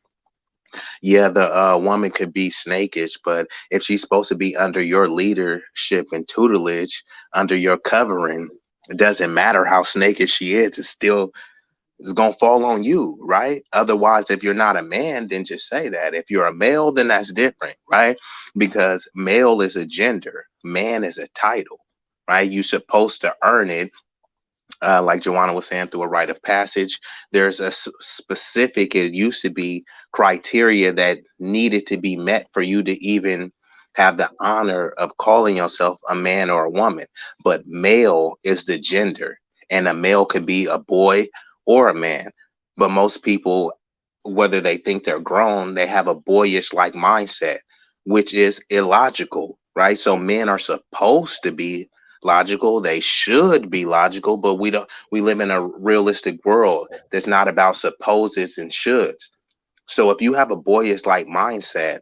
the woman could be snakish, but if she's supposed to be under your leadership and tutelage, under your covering, it doesn't matter how snakish she is. It's gonna fall on you, right? Otherwise, if you're not a man, then just say that. If you're a male, then that's different, right? Because male is a gender, man is a title, right? You're supposed to earn it. Like Joanna was saying, through a rite of passage. There's a specific, it used to be, criteria that needed to be met for you to even have the honor of calling yourself a man or a woman. But male is the gender, and a male could be a boy or a man. But most people, whether they think they're grown, they have a boyish like mindset, which is illogical, right? So men are supposed to be logical. They should be logical, but we live in a realistic world that's not about supposes and shoulds. So if you have a boyish like mindset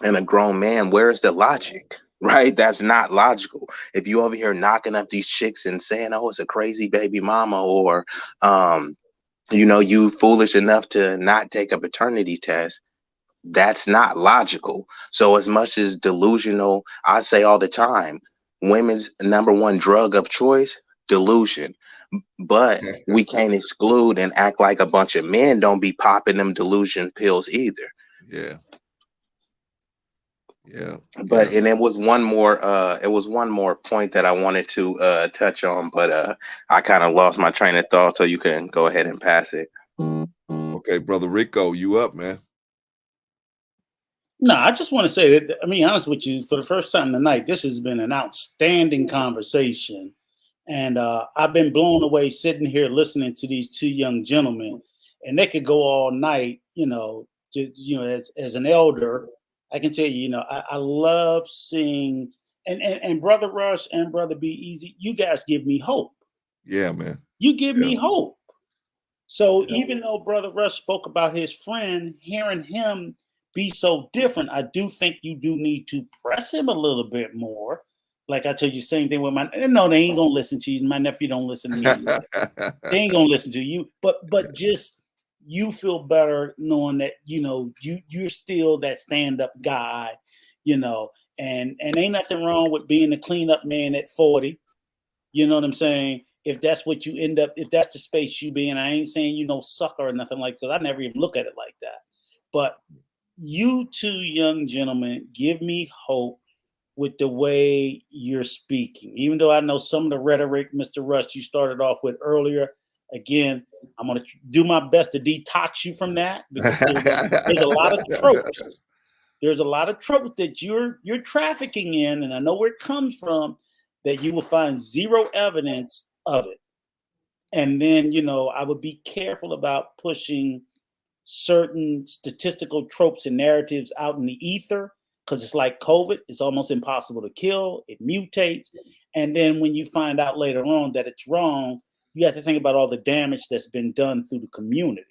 and a grown man, where is the logic? right? That's not logical. If you over here knocking up these chicks and saying, "Oh, it's a crazy baby mama," or you foolish enough to not take a paternity test, that's not logical. So as much as delusional, I say all the time, women's number one drug of choice, delusion. But we can't exclude and act like a bunch of men don't be popping them delusion pills either. Yeah. Yeah. But and it was one more point that I wanted to touch on, but I kind of lost my train of thought, so you can go ahead and pass it. Okay, brother Rico, you up, man? No, I just want to say that, I mean, honest with you, for the first time tonight, this has been an outstanding conversation. And I've been blown away sitting here listening to these two young gentlemen, and they could go all night, as an elder, I can tell you, I love seeing, and Brother Rush and Brother Be Easy, you guys give me hope. Yeah, man. You give me hope. So even though Brother Rush spoke about his friend, hearing him be so different, I do think you do need to press him a little bit more. Like I told you, same thing with no, they ain't gonna listen to you. My nephew don't listen to me. They ain't gonna listen to you. But just you feel better knowing that you're still that stand-up guy, and ain't nothing wrong with being a cleanup man at 40. You know what I'm saying? If that's what you end up, if that's the space you be in, I ain't saying sucker or nothing like that. I never even look at it like that. But you two young gentlemen give me hope with the way you're speaking. Even though I know some of the rhetoric, Mr. Rush, you started off with earlier. Again, I'm going to do my best to detox you from that, because there's a lot of tropes. There's a lot of tropes that you're trafficking in, and I know where it comes from, that you will find zero evidence of it. And then, I would be careful about pushing certain statistical tropes and narratives out in the ether, because it's like COVID. It's almost impossible to kill. It mutates. And then when you find out later on that it's wrong, you have to think about all the damage that's been done through the community,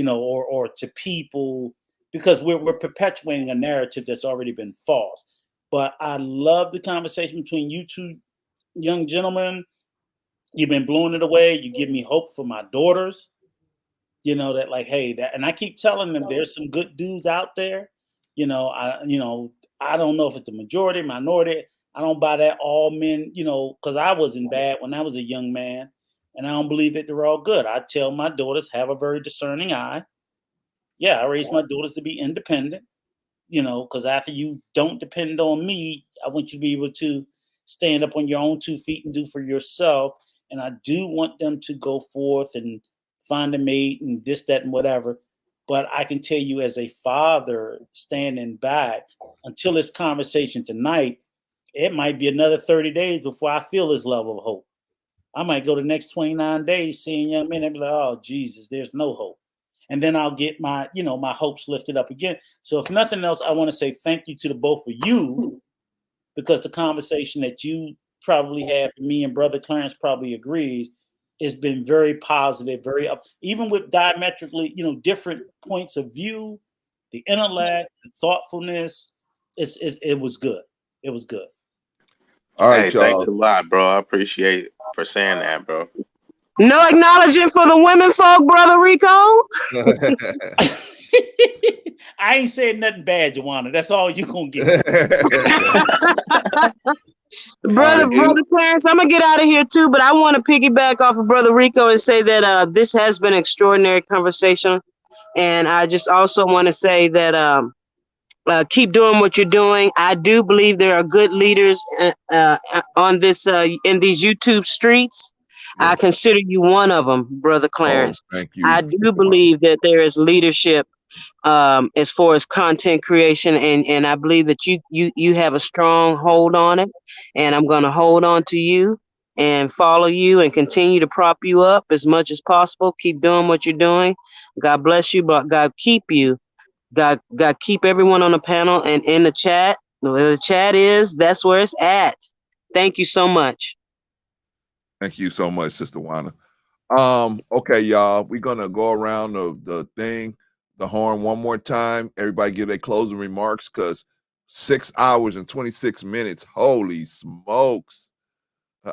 or to people, because we're perpetuating a narrative that's already been false. But I love the conversation between you two young gentlemen. You've been blowing it away. You give me hope for my daughters. That like, hey, and I keep telling them there's some good dudes out there. I don't know if it's the majority, minority. I don't buy that all men, because I wasn't bad when I was a young man, and I don't believe that they're all good. I tell my daughters, have a very discerning eye. Yeah, I raised my daughters to be independent, because after you don't depend on me, I want you to be able to stand up on your own 2 feet and do for yourself. And I do want them to go forth and find a mate and this, that, and whatever. But I can tell you, as a father standing back, until this conversation tonight, it might be another 30 days before I feel this level of hope. I might go the next 29 days seeing young men and be like, oh, Jesus, there's no hope. And then I'll get my hopes lifted up again. So if nothing else, I want to say thank you to the both of you, because the conversation that you probably had for me, and Brother Clarence probably agrees, it's been very positive, very up, even with diametrically, different points of view, the intellect, the thoughtfulness. It was good. It was good. All right, hey, thanks a lot, bro. I appreciate for saying that, bro. No acknowledgement for the women folk, Brother Rico. I ain't saying nothing bad, Joanna. That's all you gonna get. Brother Clarence, I'm gonna get out of here too, but I want to piggyback off of Brother Rico and say that this has been an extraordinary conversation, and I just also want to say that keep doing what you're doing. I do believe there are good leaders on this in these YouTube streets. Yes. I consider you one of them, Brother Clarence. Oh, thank you. I do believe that there is leadership as far as content creation, and I believe that you have a strong hold on it, and I'm going to hold on to you and follow you and continue to prop you up as much as possible. Keep doing what you're doing. God bless you, but God keep you. God keep everyone on the panel and in the chat. Where the chat is, that's where it's at. Thank you so much. Thank you so much, Sister Juana. Okay, y'all, we're gonna go around the horn one more time. Everybody give their closing remarks, because 6 hours and 26 minutes. Holy smokes.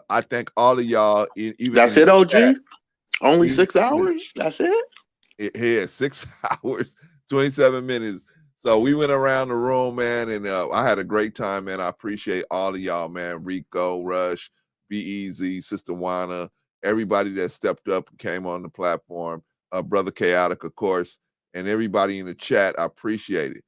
I thank all of y'all. Even That's in it, the OG? chat, Only even 6 hours? That's it? Yeah, 6 hours, 27 minutes. So we went around the room, man, and I had a great time, man. I appreciate all of y'all, man. Rico, Rush, Be Easy, Sister Wana, everybody that stepped up and came on the platform. Brother Chaotic, of course, and everybody in the chat. I appreciate it.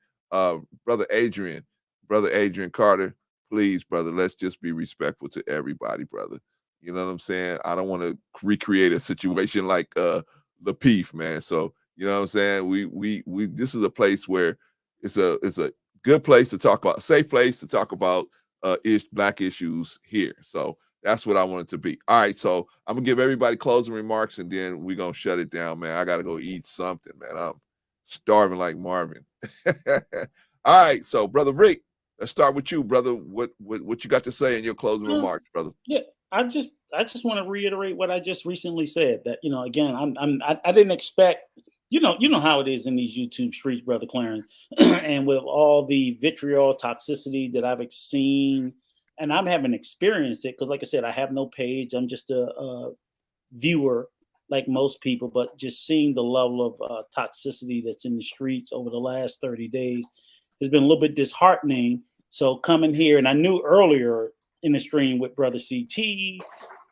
Brother Adrian Carter, please, brother, let's just be respectful to everybody, brother. You know what I'm saying? I don't want to recreate a situation like the Peef, man. So you know what I'm saying? We this is a place where it's a good place to talk about, a safe place to talk about black issues here. So that's what I want it to be. All right, so I'm gonna give everybody closing remarks and then we're gonna shut it down, man. I gotta go eat something, man. I'm starving like Marvin. All right, so brother Rick, let's start with you, brother. What you got to say in your closing remarks, brother? Yeah, I just want to reiterate what I just recently said. That again, I didn't expect. You know how it is in these YouTube streets, brother Clarence, and with all the vitriol, toxicity that I've seen, and I haven't experienced it because, like I said, I have no page. I'm just a viewer like most people, but just seeing the level of toxicity that's in the streets over the last 30 days has been a little bit disheartening. So coming here, and I knew earlier in the stream with brother CT,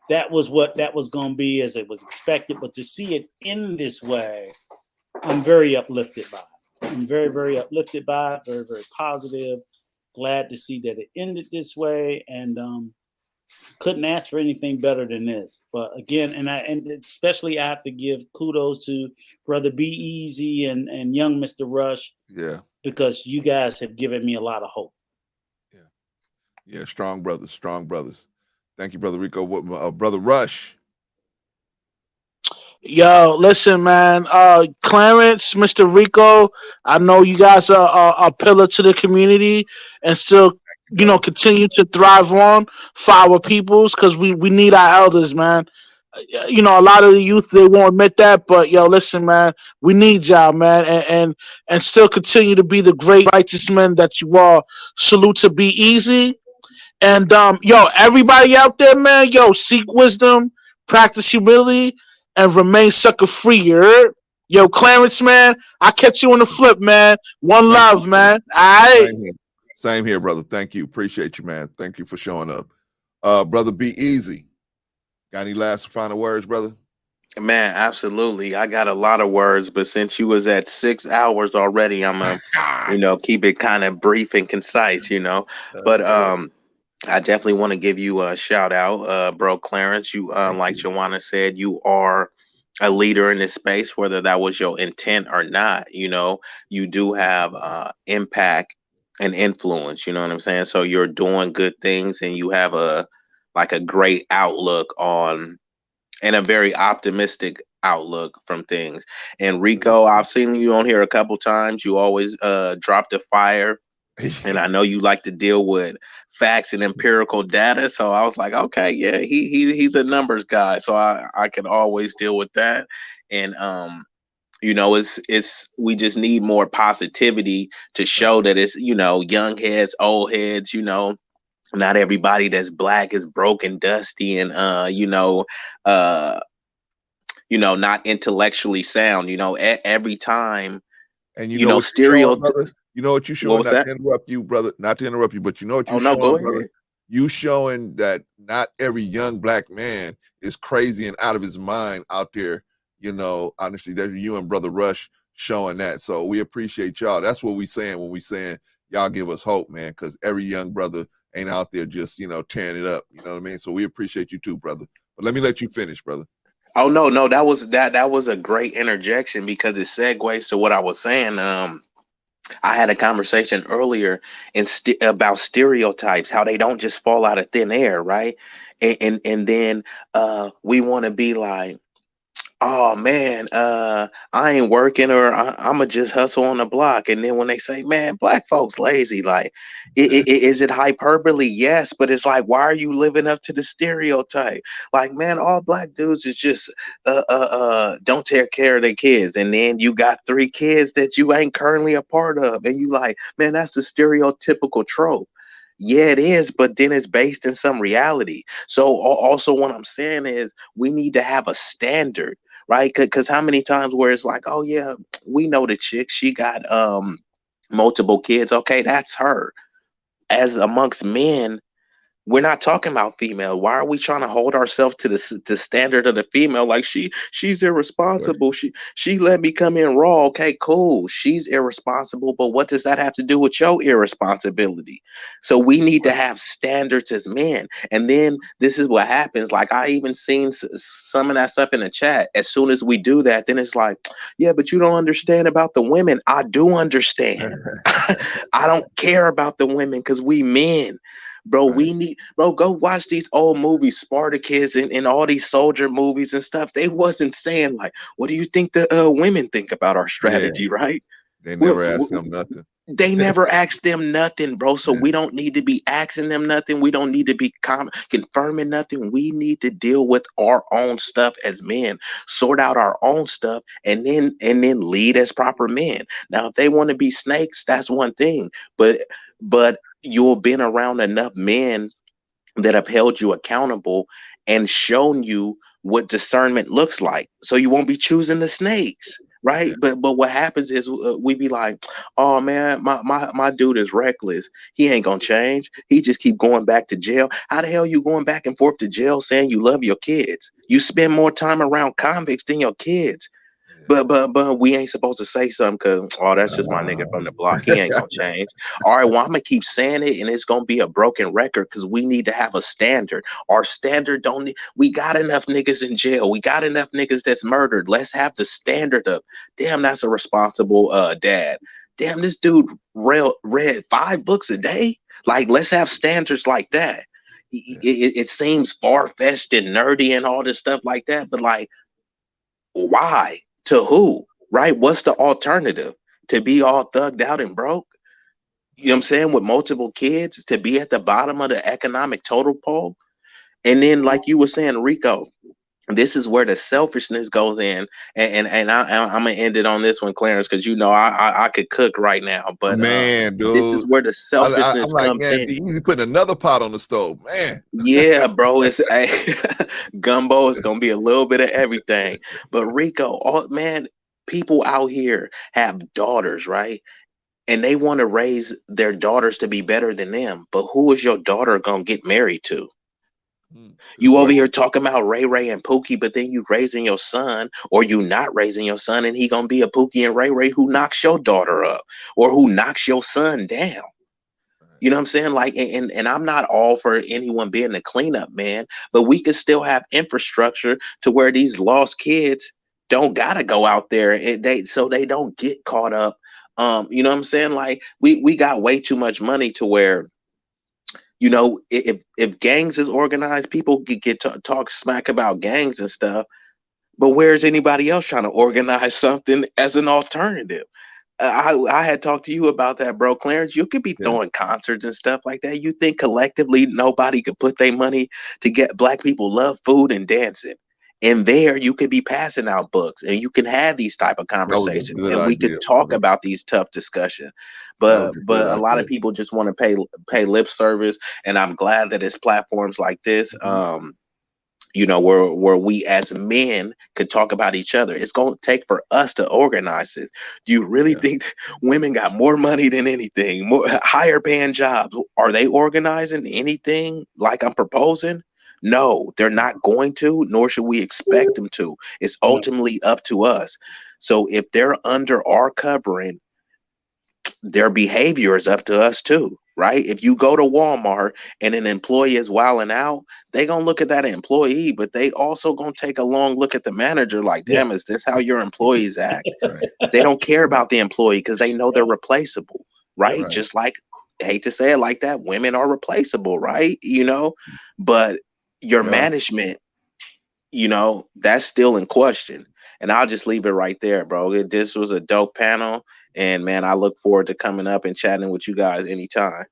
that was what that was going to be as it was expected, but to see it in this way, I'm very uplifted by it. I'm very, very uplifted by it, very, very positive. Glad to see that it ended this way, and couldn't ask for anything better than this. But again, and especially I have to give kudos to brother Be Easy and young Mr. Rush. Yeah. Because you guys have given me a lot of hope. Yeah, strong brothers. Thank you, brother Rico. Brother Rush. Yo, listen, man. Clarence, Mr. Rico, I know you guys are a pillar to the community and still, continue to thrive on for our peoples because we need our elders, man. A lot of the youth, they won't admit that, but yo, listen, man, we need y'all, man, and still continue to be the great righteous men that you are. Salute to Be Easy. And yo, everybody out there, man, yo, seek wisdom, practice humility, and remain sucker free. You heard? Yo, Clarence, man, I catch you on the flip, man. One love, man. All right. Same here, brother. Thank you. Appreciate you, man. Thank you for showing up. Brother Be Easy. Got any last final words, brother? Man, absolutely. I got a lot of words, but since you was at 6 hours already, I'm gonna, keep it kind of brief and concise, But I definitely want to give you a shout out, bro, Clarence. You, like Joanna said, you are a leader in this space, whether that was your intent or not. You do have impact and influence. You know what I'm saying? So you're doing good things, and you have a great outlook on, and a very optimistic outlook from things. And Rico, I've seen you on here a couple times. You always drop the fire, and I know you like to deal with facts and empirical data. So I was like, okay, yeah, he's a numbers guy, so I can always deal with that. And it's we just need more positivity to show that it's young heads, old heads, not everybody that's black is broke and dusty and not intellectually sound. Every time. And you know what you're showing, brother? You know what you're showing, not to interrupt you, brother. Not to interrupt you, but you know what you're showing, go brother? Ahead. You showing that not every young black man is crazy and out of his mind out there. Honestly, that's you and Brother Rush showing that. So we appreciate y'all. That's what we saying when we saying y'all give us hope, man, because every young brother ain't out there just, tearing it up. You know what I mean? So we appreciate you too, brother. But let me let you finish, brother. Oh, no, that was a great interjection because it segues to what I was saying. I had a conversation earlier about stereotypes, how they don't just fall out of thin air, right? And then we want to be like, oh man, I ain't working, or I'ma just hustle on the block. And then when they say, man, black folks lazy, like, is it hyperbole? Yes, but it's like, why are you living up to the stereotype? Like, man, all black dudes is just don't take care of their kids, and then you got 3 kids that you ain't currently a part of, and you like, man, that's the stereotypical trope. Yeah, it is, but then it's based in some reality. So also what I'm saying is we need to have a standard, right? Because how many times where it's like, oh yeah, we know the chick, she got multiple kids. Okay, that's her. As amongst men, we're not talking about female. Why are we trying to hold ourselves to the standard of the female? Like she's Right. irresponsible. She let me come in raw. Okay, cool. She's irresponsible, but what does that have to do with your irresponsibility? So we need to have standards as men. And then this is what happens. Like I even seen some of that stuff in the chat. As soon as we do that, then it's like, yeah, but you don't understand about the women. I do understand. I don't care about the women because we men. Bro, Right. we need, bro, go watch these old movies, Spartacus and all these soldier movies and stuff. They wasn't saying like, what do you think the women think about our Yeah. strategy, right? They Well, never asked them nothing. they never asked them nothing, bro. So Yeah. we don't need to be asking them nothing. We don't need to be confirming nothing. We need to deal with our own stuff as men, sort out our own stuff, and then lead as proper men. Now, if they want to be snakes, that's one thing. But you've been around enough men that have held you accountable and shown you what discernment looks like, so you won't be choosing the snakes, right? Yeah. But what happens is we be like, oh man, my dude is reckless, he ain't gonna change, he just keep going back to jail. How the hell you going back and forth to jail saying you love your kids? You spend more time around convicts than your kids. But we ain't supposed to say something because, oh, that's just my nigga from the block. He ain't gonna change. All right, well, I'm gonna keep saying it, and it's gonna be a broken record because we need to have a standard. Our standard don't need, we got enough niggas in jail. We got enough niggas that's murdered. Let's have the standard of, damn, that's a responsible dad. Damn, this dude read 5 books a day. Like, let's have standards like that. It seems far-fetched and nerdy and all this stuff like that, but like, why? To who? Right? What's the alternative? To be all thugged out and broke? You know what I'm saying? With multiple kids, to be at the bottom of the economic total pole. And then, like you were saying, Rico, this is where the selfishness goes in. And I'm gonna end it on this one, Clarence, because you know I could cook right now. But Man, this is dude. where the selfishness I'm like, comes man, in. easy putting another pot on the stove, man. Yeah, bro, it's gumbo is gonna be a little bit of everything. But Rico, oh man, people out here have daughters, right? And they want to raise their daughters to be better than them. But who is your daughter gonna get married to? Good You over question. here talking about Ray Ray and Pookie, but then you raising your son, or you not raising your son, and he gonna be a Pookie and Ray Ray who knocks your daughter up, or who knocks your son down. You know what I'm saying? Like, and I'm not all for anyone being the cleanup man, but we could still have infrastructure to where these lost kids don't gotta go out there, and so they don't get caught up. You know what I'm saying? Like, we got way too much money to where, you know, if gangs is organized, people could get to talk smack about gangs and stuff. But where's anybody else trying to organize something as an alternative? I had talked to you about that, bro. Clarence, you could be Yeah. throwing concerts and stuff like that. You think collectively nobody could put their money to get black people love food and dancing? And there you could be passing out books and you can have these type of That was a conversations good and we could idea, talk bro. about these tough discussions. That was But a good a lot idea. of people just want to pay lip service. And I'm glad that it's platforms like this. You know, where we as men could talk about each other. It's going to take for us to organize this. Do you really Yeah. think women got more money than anything, more higher paying jobs? Are they organizing anything like I'm proposing? No, they're not going to, nor should we expect them to. It's ultimately up to us. So if they're under our covering, their behavior is up to us too, right? If you go to Walmart and an employee is wilding out, they gonna look at that employee, but they also gonna take a long look at the manager like, damn, is this how your employees act? Right. They don't care about the employee because they know they're replaceable, right? Right. Just like, I hate to say it like that, women are replaceable, right? You know, but your They are. management that's still in question. And I'll just leave it right there, bro. This was a dope panel. And man, I look forward to coming up and chatting with you guys anytime.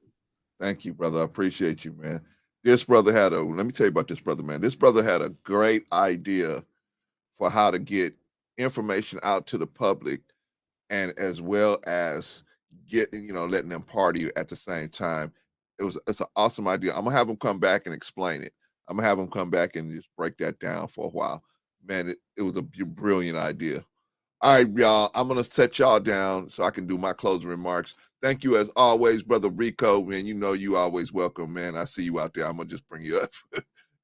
Thank you, brother. I appreciate you, man. This brother let me tell you about this brother, man. This brother had a great idea for how to get information out to the public, and as well as letting them party at the same time. It's an awesome idea. I'm gonna have him come back and explain it. I'm gonna have him come back and just break that down for a while. Man, it was a brilliant idea. All right, y'all. I'm gonna set y'all down so I can do my closing remarks. Thank you as always, brother Rico. Man, you always welcome, man. I see you out there. I'm gonna just bring you up.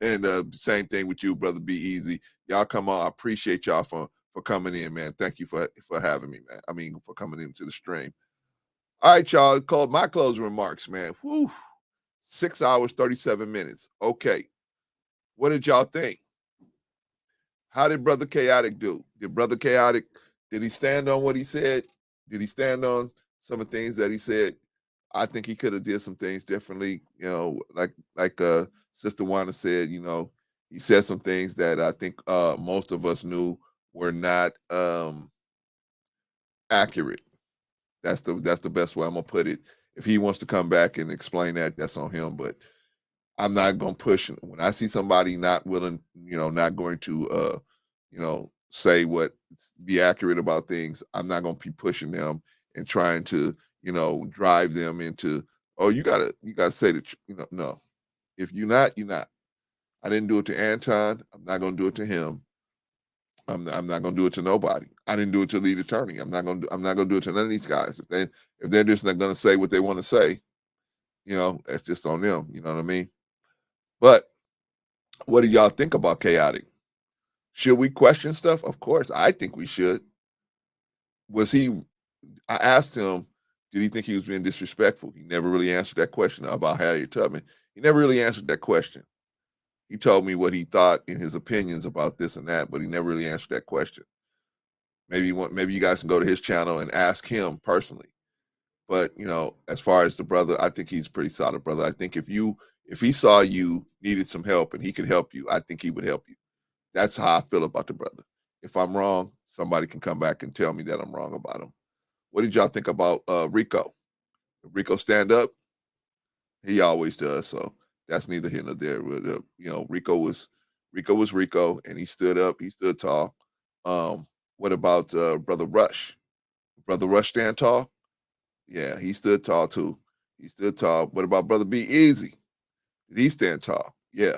And same thing with you, brother. Be easy. Y'all come on. I appreciate y'all for coming in, man. Thank you for having me, man. I mean, for coming into the stream. All right, y'all. Called my closing remarks, man. Whew. 6 hours, 37 minutes. Okay. What did y'all think? How did Brother Chaotic do? Did he stand on what he said? Did he stand on some of the things that he said? I think he could have did some things differently. Like Sister Wanda said, he said some things that I think most of us knew were not accurate. That's the best way I'm gonna put it. If he wants to come back and explain that, that's on him. But I'm not gonna push him. When I see somebody not willing, not going to say be accurate about things, I'm not gonna be pushing them and trying to, drive them into, oh, you gotta say the truth. No. If you're not, you're not. I didn't do it to Anton. I'm not gonna do it to him. I'm not gonna do it to nobody. I didn't do it to lead attorney. I'm not gonna do it to none of these guys. If they're just not gonna say what they want to say, that's just on them. You know what I mean? But what do y'all think about Chaotic? Should we question stuff? Of course, I think we should. I asked him, did he think he was being disrespectful? He never really answered that question about Harriet Tubman. He never really answered that question. He told me what he thought in his opinions about this and that, but he never really answered that question. Maybe you guys can go to his channel and ask him personally. But as far as the brother, I think he's a pretty solid brother. I think if he saw you needed some help and he could help you, I think he would help you. That's how I feel about the brother. If I'm wrong, somebody can come back and tell me that I'm wrong about him. What did y'all think about Rico? Did Rico stand up? He always does. So that's neither here nor there. Rico was Rico, and he stood up. He stood tall. What about Brother Rush? Brother Rush stand tall? Yeah, he stood tall too. He stood tall. What about Brother Be Easy? Did he stand tall? Yeah.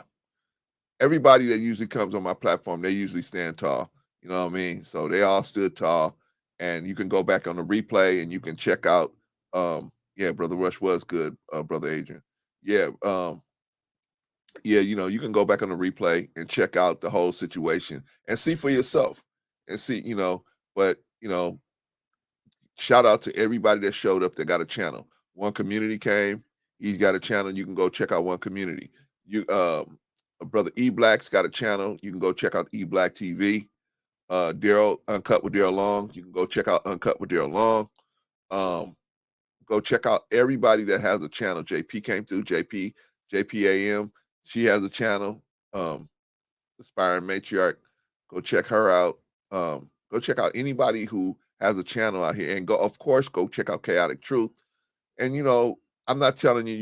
Everybody that usually comes on my platform, they usually stand tall. You know what I mean? So they all stood tall. And you can go back on the replay and you can check out. Brother Rush was good, Brother Adrian. Yeah, you can go back on the replay and check out the whole situation and see for yourself. And see, but shout out to everybody that showed up that got a channel. One Community came, he's got a channel. You can go check out One Community. Brother E Black's got a channel. You can go check out E Black TV. Daryl Uncut with Daryl Long. You can go check out Uncut with Daryl Long. Go check out everybody that has a channel. JP came through. JPAM. She has a channel. Aspiring Matriarch. Go check her out. Go check out anybody who has a channel out here, and go check out Chaotic Truth. And I'm not telling you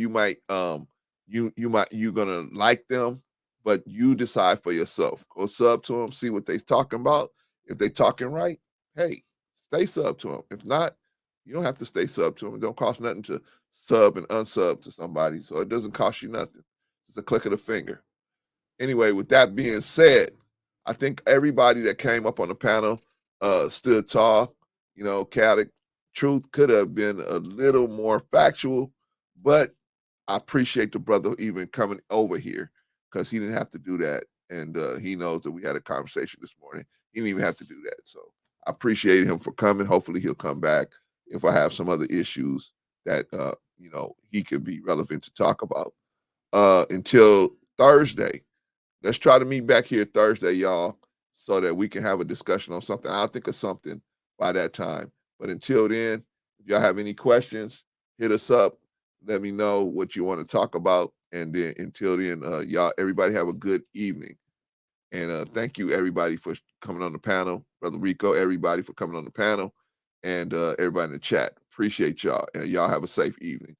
you're gonna like them, but you decide for yourself. Go sub to them, see what they're talking about. If they talking right, hey, stay sub to them. If not, you don't have to stay sub to them. It don't cost nothing to sub and unsub to somebody, so it doesn't cost you nothing. It's a click of the finger. Anyway, with that being said, I think everybody that came up on the panel stood tall. Chaotic Truth could have been a little more factual, but I appreciate the brother even coming over here because he didn't have to do that. And he knows that we had a conversation this morning. He didn't even have to do that. So I appreciate him for coming. Hopefully he'll come back if I have some other issues that, he could be relevant to talk about. Until Thursday, let's try to meet back here Thursday, y'all, so that we can have a discussion on something. I'll think of something by that time. But until then, if y'all have any questions, hit us up. Let me know what you want to talk about. And then until then, y'all, everybody have a good evening. And thank you, everybody, for coming on the panel. Brother Rico, everybody for coming on the panel, and everybody in the chat. Appreciate y'all. And y'all have a safe evening.